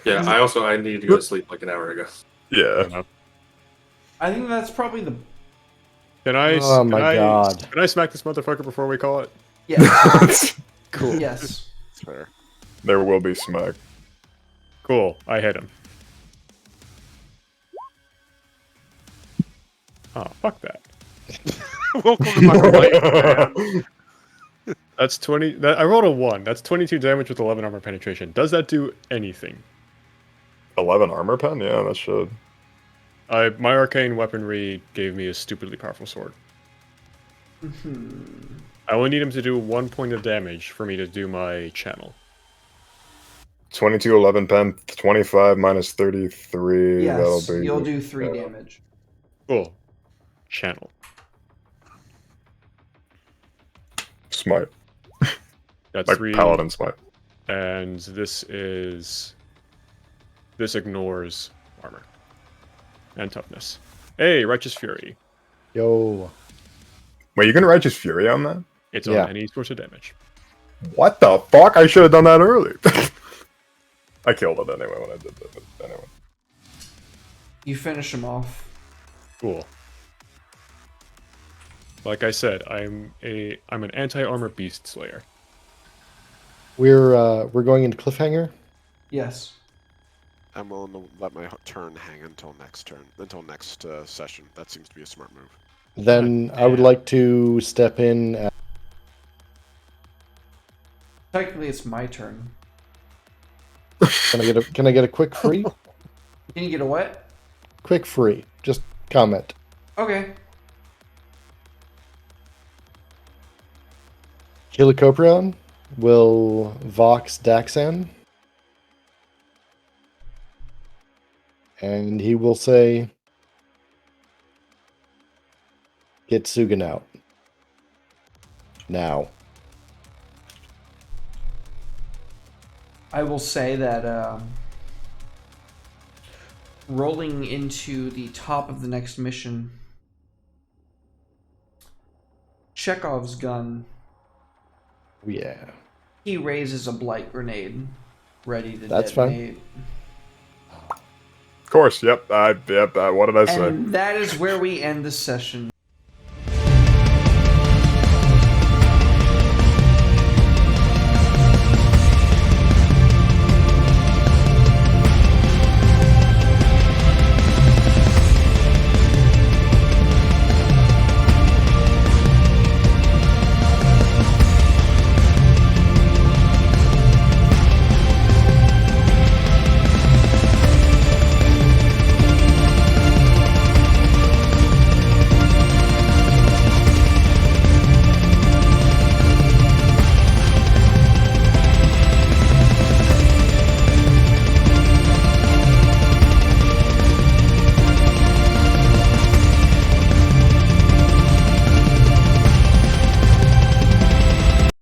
Yeah, I needed to go to sleep like an hour ago. Yeah. I think that's probably the... Can I? Oh my God. Can I smack this motherfucker before we call it? Yes. Cool. Yes. It's fair. There will be smack. Cool. I hit him. Oh, fuck that. Welcome to my life, man. That's 20. I rolled a 1. That's 22 damage with 11 armor penetration. Does that do anything? 11 armor pen? Yeah, that should. My arcane weaponry gave me a stupidly powerful sword. I only need him to do 1 point of damage for me to do my channel. 22, 11 pen, 25 minus 33. Yes. That'll be. You'll do 3 damage. Cool. Channel. Smite. That's Like 3. Paladin Smite. And this is... This ignores armor. And toughness. Hey, Righteous Fury. Yo. Wait, you can Righteous Fury on that? It's Yeah. on any source of damage. What the fuck? I should have done that early. I killed it anyway when I did that. But anyway. You finish him off. Cool. Like I said, I'm an anti-armor beast slayer. We're going into cliffhanger. Yes. I'm willing to let my turn hang until next session. That seems to be a smart move. Then I would like to step in. Technically, it's my turn. Can I get a quick free? Can you get a what? Quick free. Just comment. Okay. Helicoprion will Vox Daxan. And he will say, get Sugan out. Now. I will say that rolling into the top of the next mission, Chekhov's gun. Yeah. He raises a blight grenade, ready to That's fine. detonate. Of course, yep. What did I say? And that is where we end the session.